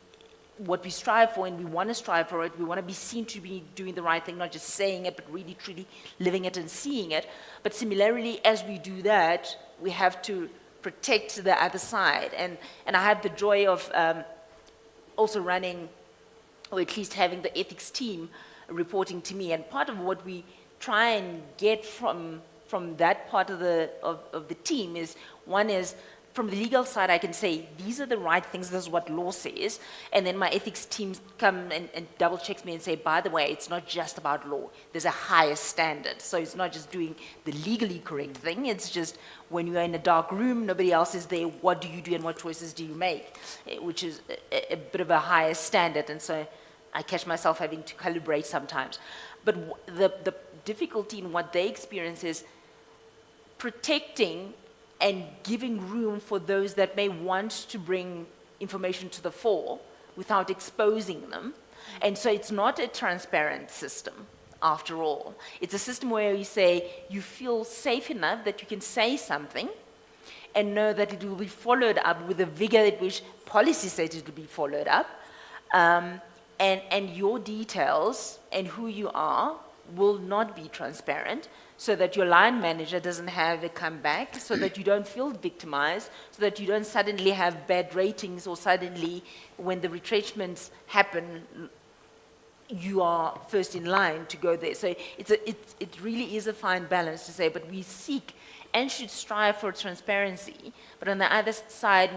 what we strive for, and we want to strive for it. We want to be seen to be doing the right thing, not just saying it, but really, truly living it and seeing it. But similarly, as we do that, we have to protect the other side. And I have the joy of also running, or at least having the ethics team reporting to me. And part of what we try and get from that part of the team is, one is, from the legal side, I can say, these are the right things, this is what law says, and then my ethics team come and double checks me and say, by the way, it's not just about law, there's a higher standard. So it's not just doing the legally correct thing, it's just when you're in a dark room, nobody else is there, what do you do and what choices do you make? Which is a bit of a higher standard, and so I catch myself having to calibrate sometimes. But the difficulty in what they experience is protecting and giving room for those that may want to bring information to the fore without exposing them. And so it's not a transparent system, after all. It's a system where you say you feel safe enough that you can say something and know that it will be followed up with the vigor at which policy says it will be followed up. And your details and who you are will not be transparent, so that your line manager doesn't have a comeback, so that you don't feel victimized, so that you don't suddenly have bad ratings, or suddenly when the retrenchments happen, you are first in line to go there. So it really is a fine balance to say, but we seek and should strive for transparency, but on the other side,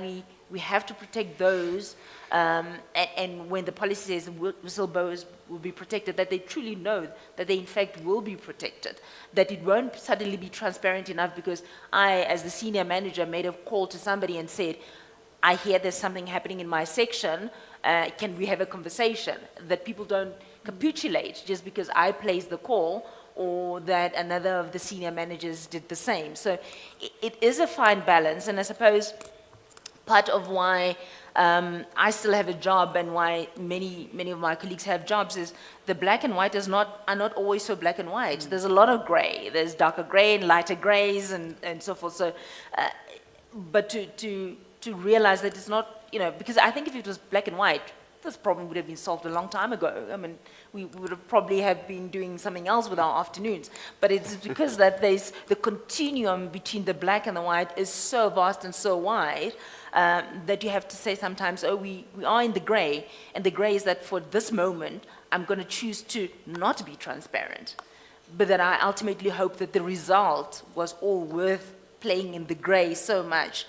we have to protect those, and when the policy says whistleblowers will be protected, that they truly know that they in fact will be protected, that it won't suddenly be transparent enough because I, as the senior manager, made a call to somebody and said, I hear there's something happening in my section, can we have a conversation? That people don't capitulate just because I placed the call, or that another of the senior managers did the same. So it is a fine balance, and I suppose part of why I still have a job and why many of my colleagues have jobs is the black and white are not always so black and white. There's a lot of gray. There's darker gray and lighter grays and so forth. So, but to realize that it's not, because I think if it was black and white, this problem would have been solved a long time ago. I mean, we would have probably have been doing something else with our afternoons. But it's because that there's the continuum between the black and the white is so vast and so wide that you have to say sometimes, oh, we are in the gray, and the gray is that for this moment, I'm going to choose to not be transparent. But that I ultimately hope that the result was all worth playing in the gray so much.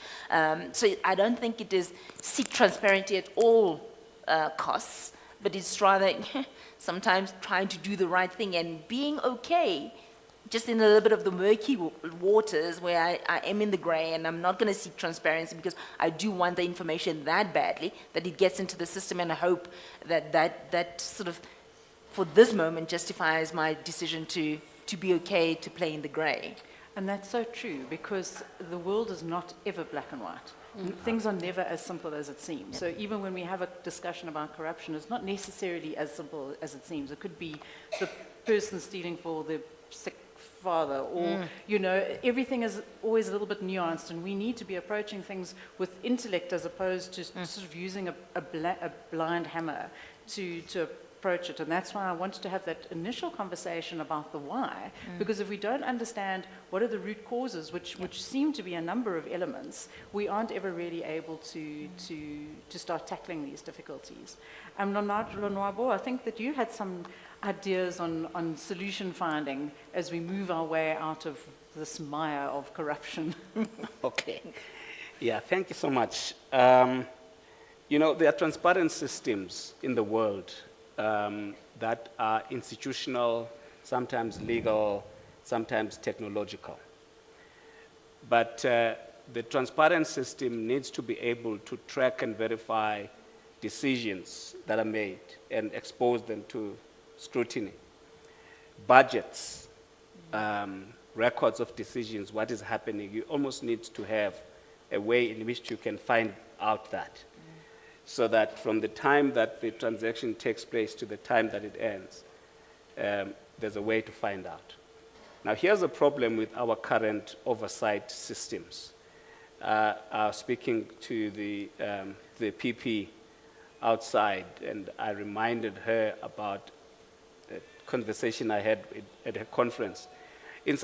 So I don't think it is seek transparency at all costs, but it's rather sometimes trying to do the right thing and being okay just in a little bit of the murky waters where I am in the gray, and I'm not going to seek transparency because I do want the information that badly that it gets into the system, and I hope that sort of for this moment justifies my decision to be okay to play in the gray. And that's so true, because the world is not ever black and white. Things are never as simple as it seems. So even when we have a discussion about corruption, it's not necessarily as simple as it seems. It could be the person stealing for the sick father, or, everything is always a little bit nuanced, and we need to be approaching things with intellect as opposed to sort of using a blind hammer to approach it. And that's why I wanted to have that initial conversation about the why, because if we don't understand what are the root causes, which seem to be a number of elements, we aren't ever really able to start tackling these difficulties. Lonwabo, I think that you had some ideas on solution finding as we move our way out of this mire of corruption. Okay. Yeah, thank you so much. There are transparent systems in the world that are institutional, sometimes legal, sometimes technological. But the transparent system needs to be able to track and verify decisions that are made and expose them to scrutiny. Budgets, records of decisions, what is happening, you almost need to have a way in which you can find out that. So that from the time that the transaction takes place to the time that it ends, there's a way to find out. Now, here's a problem with our current oversight systems. are speaking to the PP outside, and I reminded her about a conversation I had at a conference. In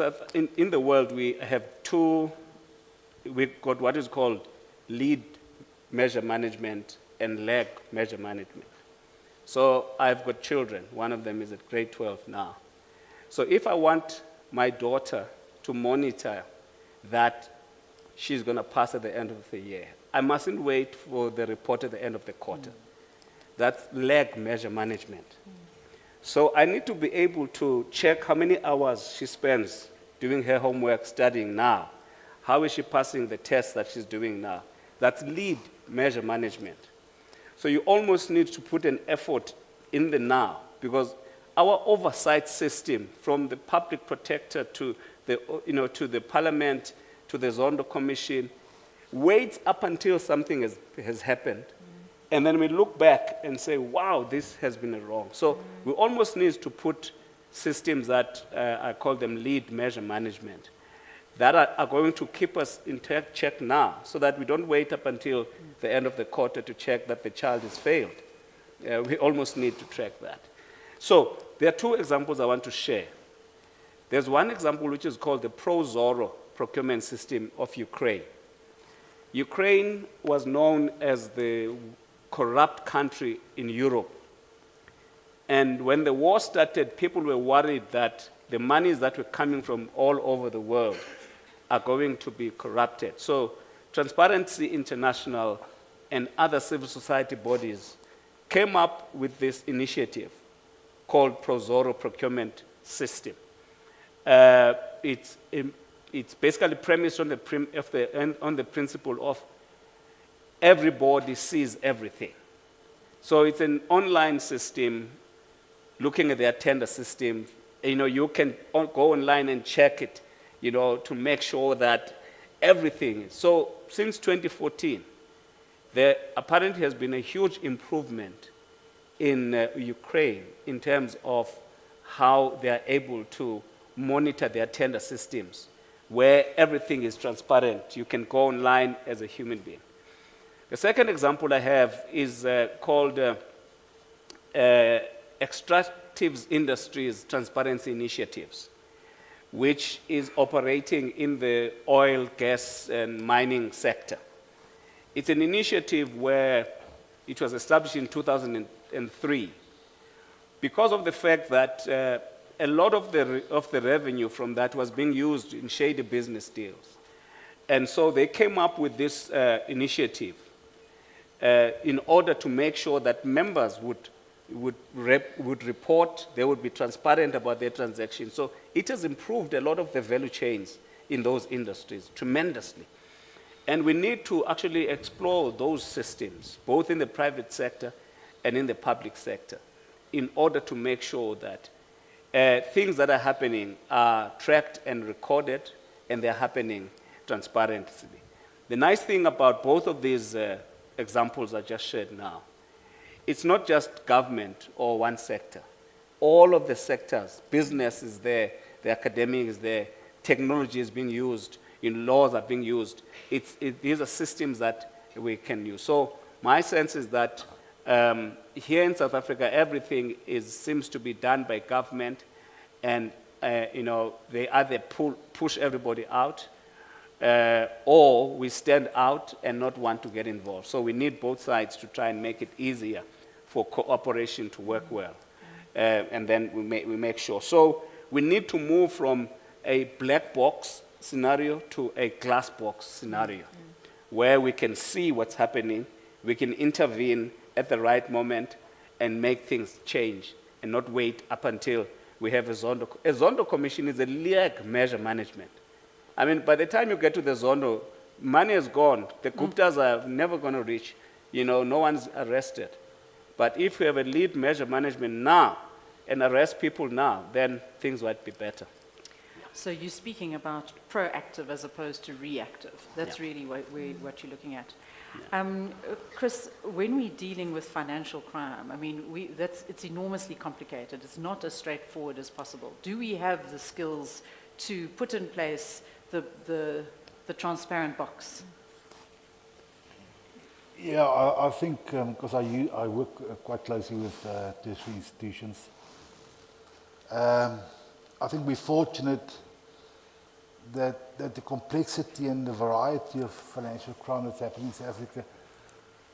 the world, we've got what is called lead measure management and lag measure management. So I've got children. One of them is at grade 12 now. So if I want my daughter to monitor that she's going to pass at the end of the year, I mustn't wait for the report at the end of the quarter. That's lag measure management. So I need to be able to check how many hours she spends doing her homework, studying now. How is she passing the tests that she's doing now? That's lead measure management. So you almost need to put an effort in the now, because our oversight system, from the public protector to the, to the parliament, to the Zondo Commission, waits up until something has happened. And then we look back and say, wow, this has been wrong. So we almost need to put systems that I call them lead measure management, that are going to keep us in check now, so that we don't wait up until the end of the quarter to check that the child has failed. We almost need to track that. So there are two examples I want to share. There's one example which is called the ProZorro procurement system of Ukraine. Ukraine was known as the corrupt country in Europe. And when the war started, people were worried that the monies that were coming from all over the world are going to be corrupted. So Transparency International and other civil society bodies came up with this initiative called ProZorro procurement system. It's basically premised on the principle of everybody sees everything. So it's an online system looking at their tender system. You can go online and check it, to make sure that everything. So since 2014, there apparently has been a huge improvement in Ukraine in terms of how they are able to monitor their tender systems, where everything is transparent. You can go online as a human being. The second example I have is called Extractives Industries Transparency Initiatives, which is operating in the oil, gas, and mining sector. It's an initiative where it was established in 2003 because of the fact that a lot of the revenue from that was being used in shady business deals. And so they came up with this initiative in order to make sure that members would report, they would be transparent about their transactions. So it has improved a lot of the value chains in those industries tremendously. And we need to actually explore those systems, both in the private sector and in the public sector, in order to make sure that things that are happening are tracked and recorded, and they're happening transparently. The nice thing about both of these examples I just shared now, it's not just government or one sector. All of the sectors, business is there, the academic is there, technology is being used, laws are being used. These are systems that we can use. So my sense is that here in South Africa, everything seems to be done by government, and they either push everybody out, or we stand out and not want to get involved. So we need both sides to try and make it easier for cooperation to work well. And then we make sure. So we need to move from a black box scenario to a glass box scenario, where we can see what's happening, we can intervene at the right moment and make things change, and not wait up until we have a Zondo. A Zondo Commission is a lag measure management. I mean, by the time you get to the Zondo, money is gone. The Guptas are never going to reach. No one's arrested. But if we have a lead measure management now and arrest people now, then things might be better. So you're speaking about proactive as opposed to reactive. That's really what you're looking at. Chris, when we're dealing with financial crime, I mean, it's enormously complicated. It's not as straightforward as possible. Do we have the skills to put in place the transparent box Yeah, I think, because I work quite closely with tertiary institutions, I think we're fortunate that the complexity and the variety of financial crime that's happening in South Africa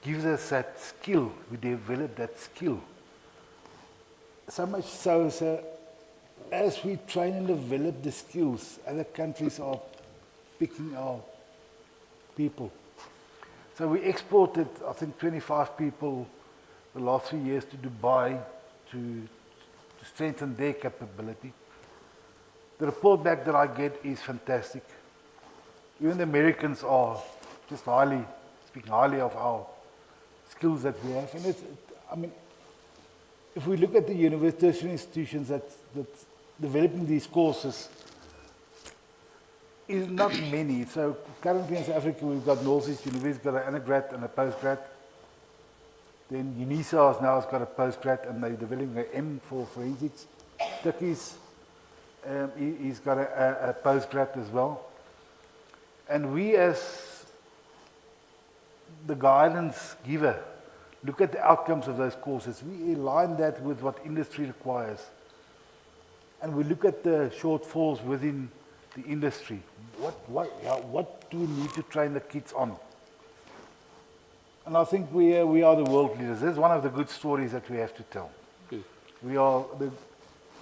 gives us that skill. We develop that skill. So much so, as we train and develop the skills, other countries are picking our people. So we exported, I think, 25 people the last 3 years to Dubai to strengthen their capability. The report back that I get is fantastic. Even the Americans are just speaking highly of our skills that we have. And I mean, if we look at the university institutions that's developing these courses, is not many. So currently in South Africa, we've got Northeast University, got an undergrad and a postgrad. Then UNISA has now got a postgrad and they're developing an M for forensics. Turkey's, he's got a postgrad as well. And we as the guidance giver, look at the outcomes of those courses. We align that with what industry requires. And we look at the shortfalls within the industry. What do we need to train the kids on? And I think we are the world leaders. This is one of the good stories that we have to tell.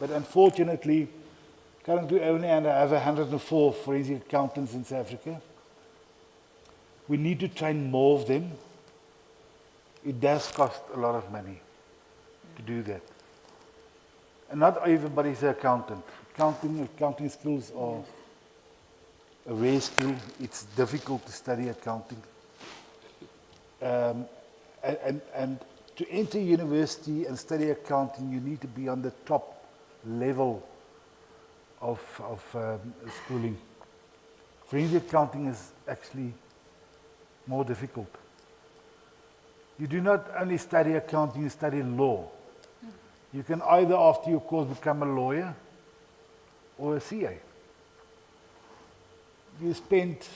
But unfortunately, currently we only have 104 forensic accountants in South Africa. We need to train more of them. It does cost a lot of money to do that. And not everybody's an accountant. Accounting skills are a rare skill. It's difficult to study accounting. And to enter university and study accounting, you need to be on the top level of schooling. Forensic accounting is actually more difficult. You do not only study accounting, you study law. You can either, after your course, become a lawyer or a CA. You spend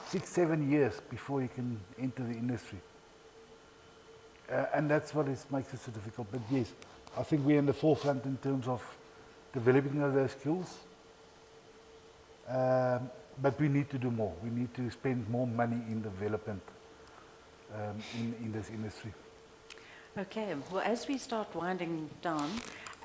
6-7 years before you can enter the industry. And that's what makes it so difficult. But yes, I think we're in the forefront in terms of developing those skills. But we need to do more. We need to spend more money in development in this industry. Okay, well, as we start winding down,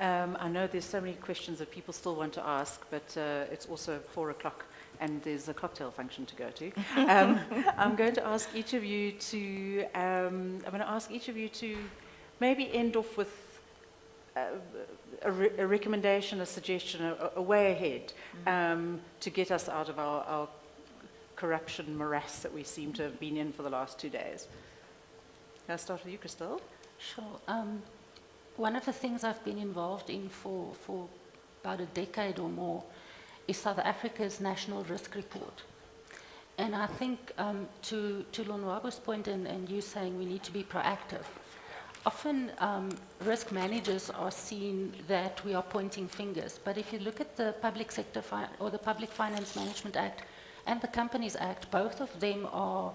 I know there's so many questions that people still want to ask, but it's also 4 o'clock and there's a cocktail function to go to. I'm going to ask each of you to, maybe end off with a recommendation, a suggestion, a way ahead to get us out of our corruption morass that we seem to have been in for the last 2 days. I'll start with you, Christelle. Sure. One of the things I've been involved in for about a decade or more is South Africa's National Risk Report. And I think to Lonwabo's point and you saying we need to be proactive, often risk managers are seen that we are pointing fingers. But if you look at the Public Sector or the Public Finance Management Act and the Companies Act, both of them are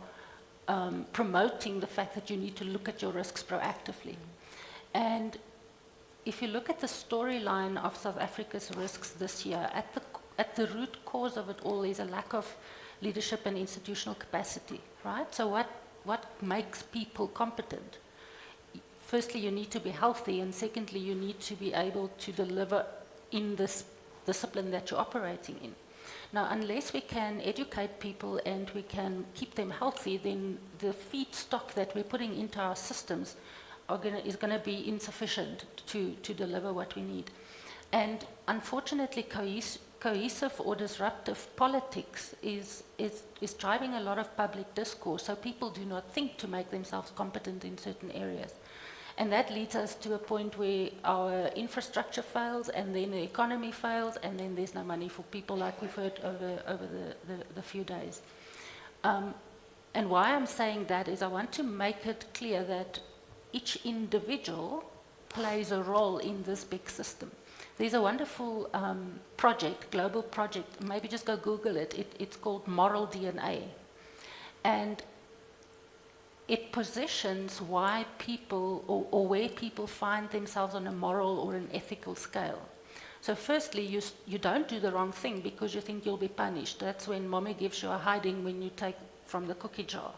promoting the fact that you need to look at your risks proactively. And if you look at the storyline of South Africa's risks this year, at the root cause of it all is a lack of leadership and institutional capacity, right? So what makes people competent? Firstly, you need to be healthy, and secondly, you need to be able to deliver in this discipline that you're operating in. Now, unless we can educate people and we can keep them healthy, then the feedstock that we're putting into our systems is going to be insufficient to deliver what we need. And unfortunately, cohesive or disruptive politics is driving a lot of public discourse, so people do not think to make themselves competent in certain areas. And that leads us to a point where our infrastructure fails, and then the economy fails, and then there's no money for people, like we've heard over the few days. And why I'm saying that is I want to make it clear that each individual plays a role in this big system. There's a wonderful project, global project, maybe just go Google it. It's called Moral DNA. And it positions why people, or where people find themselves on a moral or an ethical scale. So firstly, you don't do the wrong thing because you think you'll be punished. That's when mommy gives you a hiding when you take from the cookie jar.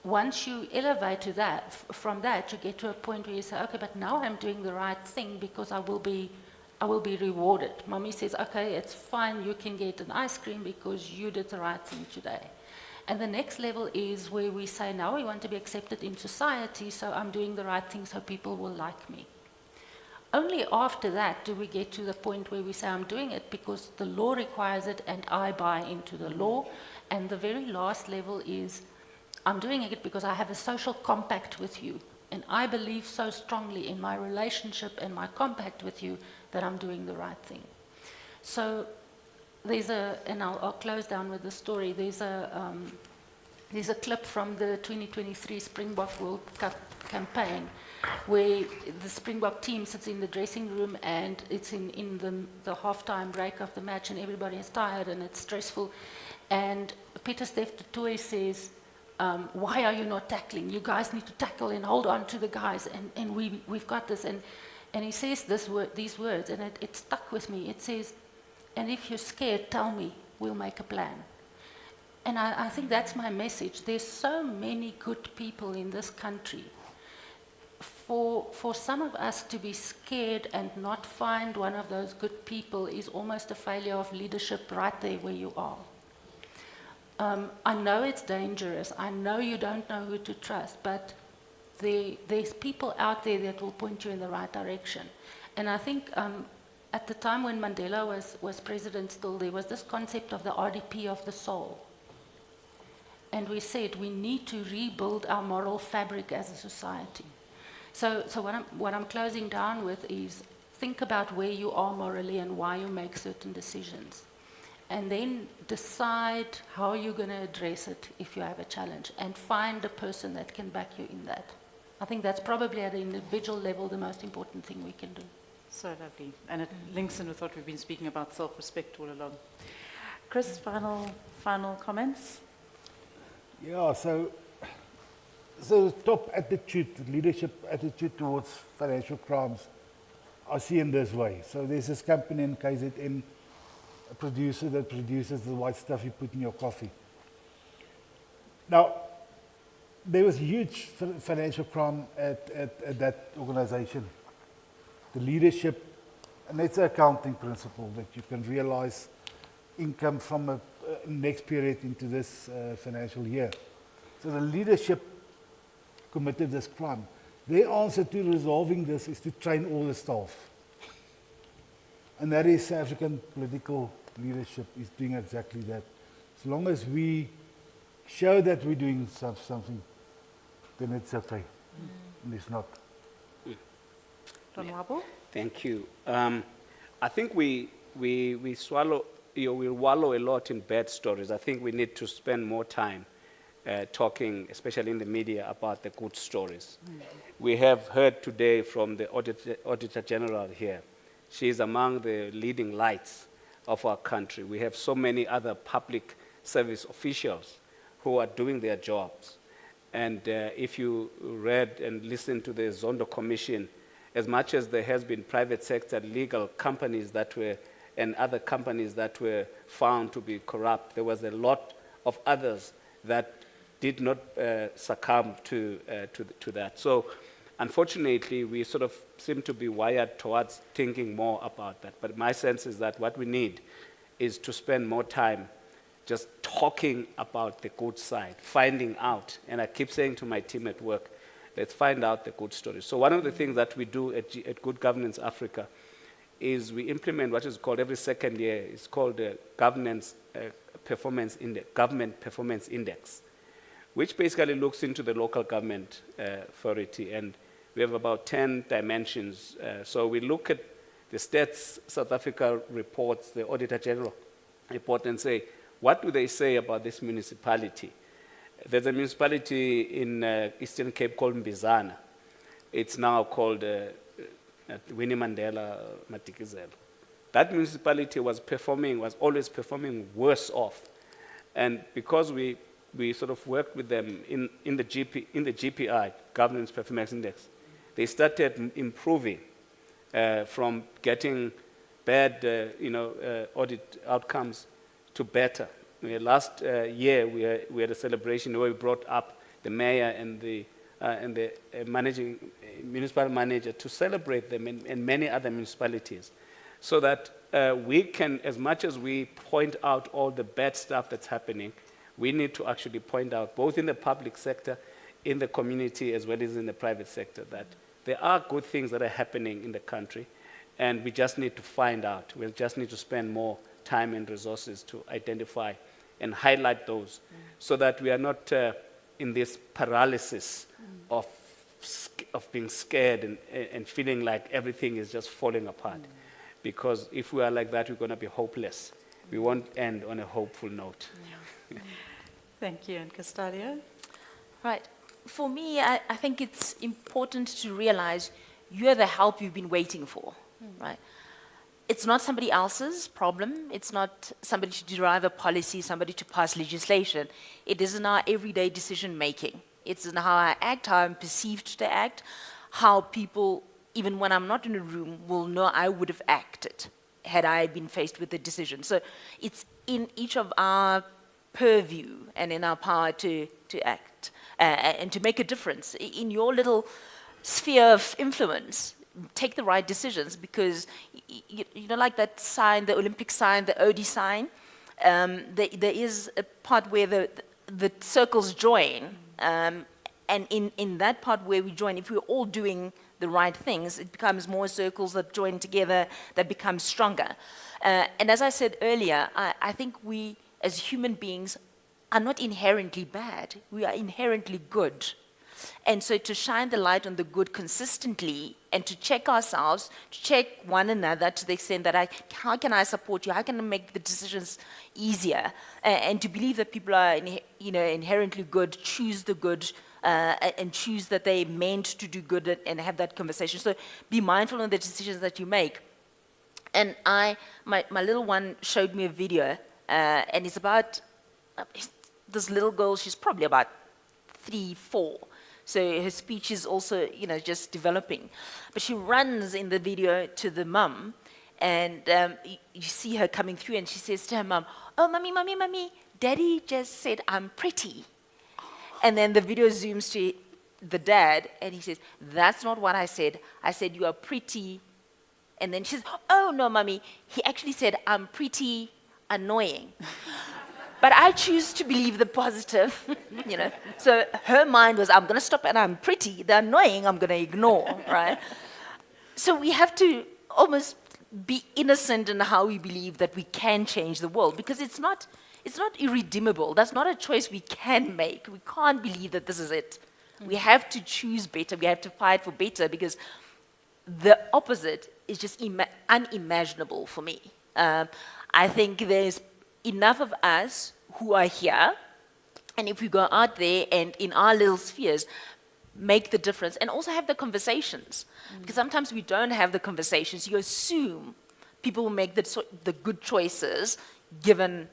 Once you elevate to that, from that, you get to a point where you say, okay, but now I'm doing the right thing because I will be rewarded. Mommy says, okay, it's fine, you can get an ice cream because you did the right thing today. And the next level is where we say, now we want to be accepted in society, so I'm doing the right thing so people will like me. Only after that do we get to the point where we say, I'm doing it because the law requires it and I buy into the law. And the very last level is, I'm doing it because I have a social compact with you. And I believe so strongly in my relationship and my compact with you that I'm doing the right thing. So there's and I'll close down with the story. There's a clip from the 2023 Springbok World Cup campaign where the Springbok team sits in the dressing room and it's in the halftime break of the match and everybody is tired and it's stressful. And Peter Steph du Toit says, why are you not tackling? You guys need to tackle and hold on to the guys and we've got this. And he says these words and it stuck with me. It says, and if you're scared, tell me, we'll make a plan. And I think that's my message. There's so many good people in this country. For some of us to be scared and not find one of those good people is almost a failure of leadership right there where you are. I know it's dangerous. I know you don't know who to trust, but there's people out there that will point you in the right direction. And I think at the time when Mandela was president still, there was this concept of the RDP of the soul. And we said we need to rebuild our moral fabric as a society. So what I'm closing down with is think about where you are morally and why you make certain decisions. And then decide how you're going to address it if you have a challenge and find a person that can back you in that. I think that's probably at an individual level the most important thing we can do. So lovely. And it links in with what we've been speaking about, self-respect all along. Chris, final comments? Yeah, so top attitude, leadership attitude towards financial crimes, I see in this way. So there's this company in KZN, a producer that produces the white stuff you put in your coffee. Now, there was huge financial crime at that organization. The leadership, and it's an accounting principle that you can realize income from a next period into this financial year. So the leadership committed this crime. Their answer to resolving this is to train all the staff. And that is South African political leadership is doing exactly that. As long as we show that we're doing something, then it's okay. And it's not. Don Wabo? Thank you. I think we swallow, we wallow a lot in bad stories. I think we need to spend more time talking, especially in the media, about the good stories. We have heard today from the Auditor General here. She is among the leading lights of our country. We have so many other public service officials who are doing their jobs. And if you read and listened to the Zondo Commission, as much as there has been private sector legal companies that were, and other companies that were found to be corrupt, there was a lot of others that did not succumb to that. So unfortunately, we sort of seem to be wired towards thinking more about that. But my sense is that what we need is to spend more time just talking about the good side, finding out. And I keep saying to my team at work, let's find out the good stories. So one of the things that we do at Good Governance Africa is we implement what is called every second year, it's called the Government Performance Index, which basically looks into the local government authority. And we have about 10 dimensions. So we look at the Stats South Africa reports, the Auditor General report, and say, what do they say about this municipality? There's a municipality in Eastern Cape called Mbizana. It's now called Winnie Mandela Matikizela. That municipality was always performing worse off. And because we we sort of worked with them in the GPI, Governance Performance Index. They started improving from getting bad, audit outcomes to better. Last year, we had a celebration where we brought up the mayor and the managing municipal manager to celebrate them and many other municipalities, so that we can, as much as we point out all the bad stuff that's happening, we need to actually point out, both in the public sector, in the community, as well as in the private sector, that there are good things that are happening in the country, and we just need to find out. We just need to spend more time and resources to identify and highlight those, so that we are not in this paralysis of being scared and feeling like everything is just falling apart. Because if we are like that, we're going to be hopeless. We won't end on a hopeful note. Thank you. And Castalia? Right. For me, I think it's important to realize you're the help you've been waiting for, right? It's not somebody else's problem. It's not somebody to derive a policy, somebody to pass legislation. It is in our everyday decision making. It's in how I act, how I'm perceived to act, how people, even when I'm not in a room, will know I would have acted had I been faced with a decision. So it's in each of our purview and in our power to act and to make a difference in your little sphere of influence. Take the right decisions, because you know, like that sign, the Olympic sign, the OD sign, there is a part where the circles join, and in that part where we join, if we're all doing the right things, it becomes more circles that join together, that become stronger. And as I said earlier, I think we as human beings are not inherently bad. We are inherently good. And so to shine the light on the good consistently and to check ourselves, to check one another to the extent that how can I support you? How can I make the decisions easier? And to believe that people are inherently good, choose the good, and choose that they're meant to do good and have that conversation. So be mindful of the decisions that you make. And my little one showed me a video, and it's about this little girl. She's probably about 3, 4. So her speech is also, just developing. But she runs in the video to the mum, and you see her coming through, and she says to her mum, "Oh, mommy, daddy just said I'm pretty." And then the video zooms to the dad, and he says, "That's not what I said. I said you are pretty." And then she says, "Oh, no, mommy, he actually said I'm pretty annoying." But I choose to believe the positive, So her mind was, I'm going to stop and I'm pretty. The annoying, I'm going to ignore, right? So we have to almost be innocent in how we believe that we can change the world, because it's not irredeemable. That's not a choice we can make. We can't believe that this is it. We have to choose better. We have to fight for better, because the opposite is just unimaginable for me. I think there's enough of us who are here, and if we go out there and in our little spheres, make the difference and also have the conversations. Because sometimes we don't have the conversations. You assume people will make the good choices given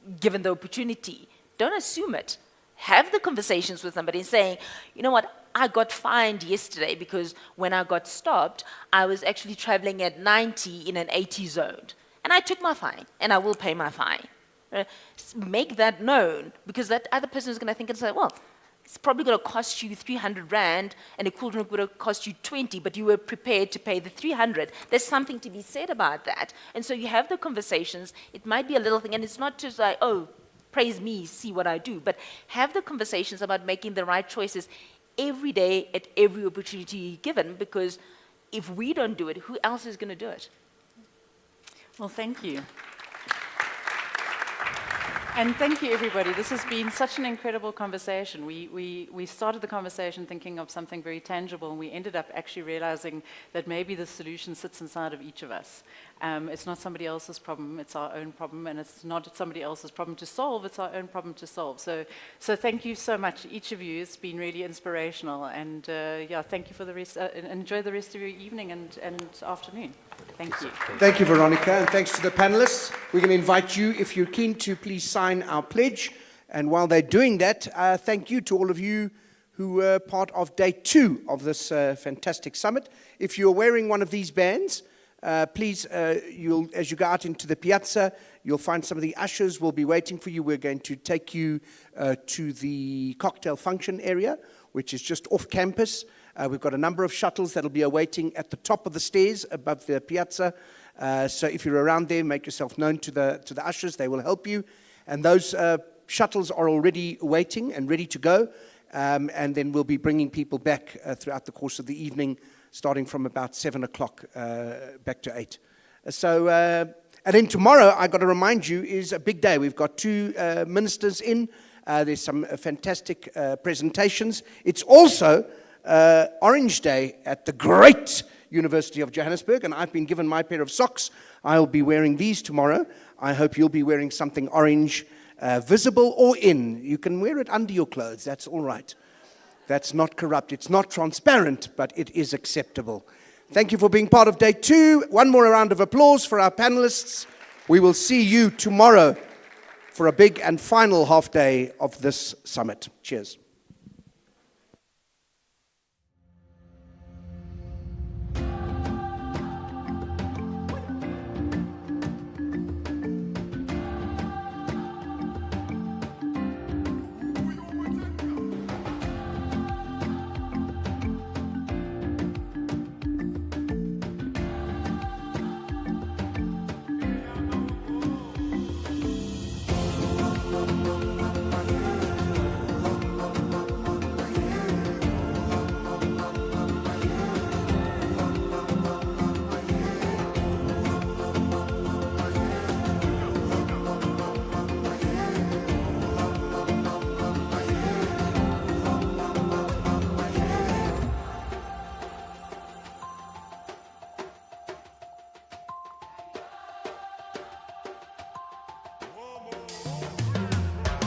the opportunity. Don't assume it. Have the conversations with somebody saying, you know what, I got fined yesterday because when I got stopped, I was actually traveling at 90 in an 80 zone. And I took my fine, and I will pay my fine. Make that known, because that other person is going to think and say, well, it's probably going to cost you 300 Rand, and it would have cost you 20, but you were prepared to pay the 300. There's something to be said about that. And so you have the conversations. It might be a little thing, and it's not just like, oh, praise me, see what I do, but have the conversations about making the right choices every day at every opportunity given, because if we don't do it, who else is going to do it? Well, thank you. And thank you, everybody. This has been such an incredible conversation. We started the conversation thinking of something very tangible, and we ended up actually realizing that maybe the solution sits inside of each of us. It's not somebody else's problem, it's our own problem, and it's not somebody else's problem to solve, it's our own problem to solve. So thank you so much, each of you. It's been really inspirational, and thank you for the rest, and enjoy the rest of your evening and afternoon. Thank you. Thank you, Veronica, and thanks to the panelists. We're going to invite you, if you're keen to, please sign our pledge. And while they're doing that, thank you to all of you who were part of day 2 of this fantastic summit. If you're wearing one of these bands, please, as you go out into the piazza, you'll find some of the ushers will be waiting for you. We're going to take you to the cocktail function area, which is just off campus. We've got a number of shuttles that'll be awaiting at the top of the stairs above the piazza. So if you're around there, make yourself known to the ushers. They will help you. And those shuttles are already waiting and ready to go. And then we'll be bringing people back throughout the course of the evening, starting from about 7 o'clock back to 8. And then tomorrow, I got to remind you, is a big day. We've got 2 ministers in. There's some fantastic presentations. It's also Orange Day at the great University of Johannesburg, and I've been given my pair of socks. I'll be wearing these tomorrow. I hope you'll be wearing something orange, visible or in. You can wear it under your clothes. That's all right. That's not corrupt. It's not transparent, but it is acceptable. Thank you for being part of day 2. One more round of applause for our panelists. We will see you tomorrow for a big and final half day of this summit. Cheers.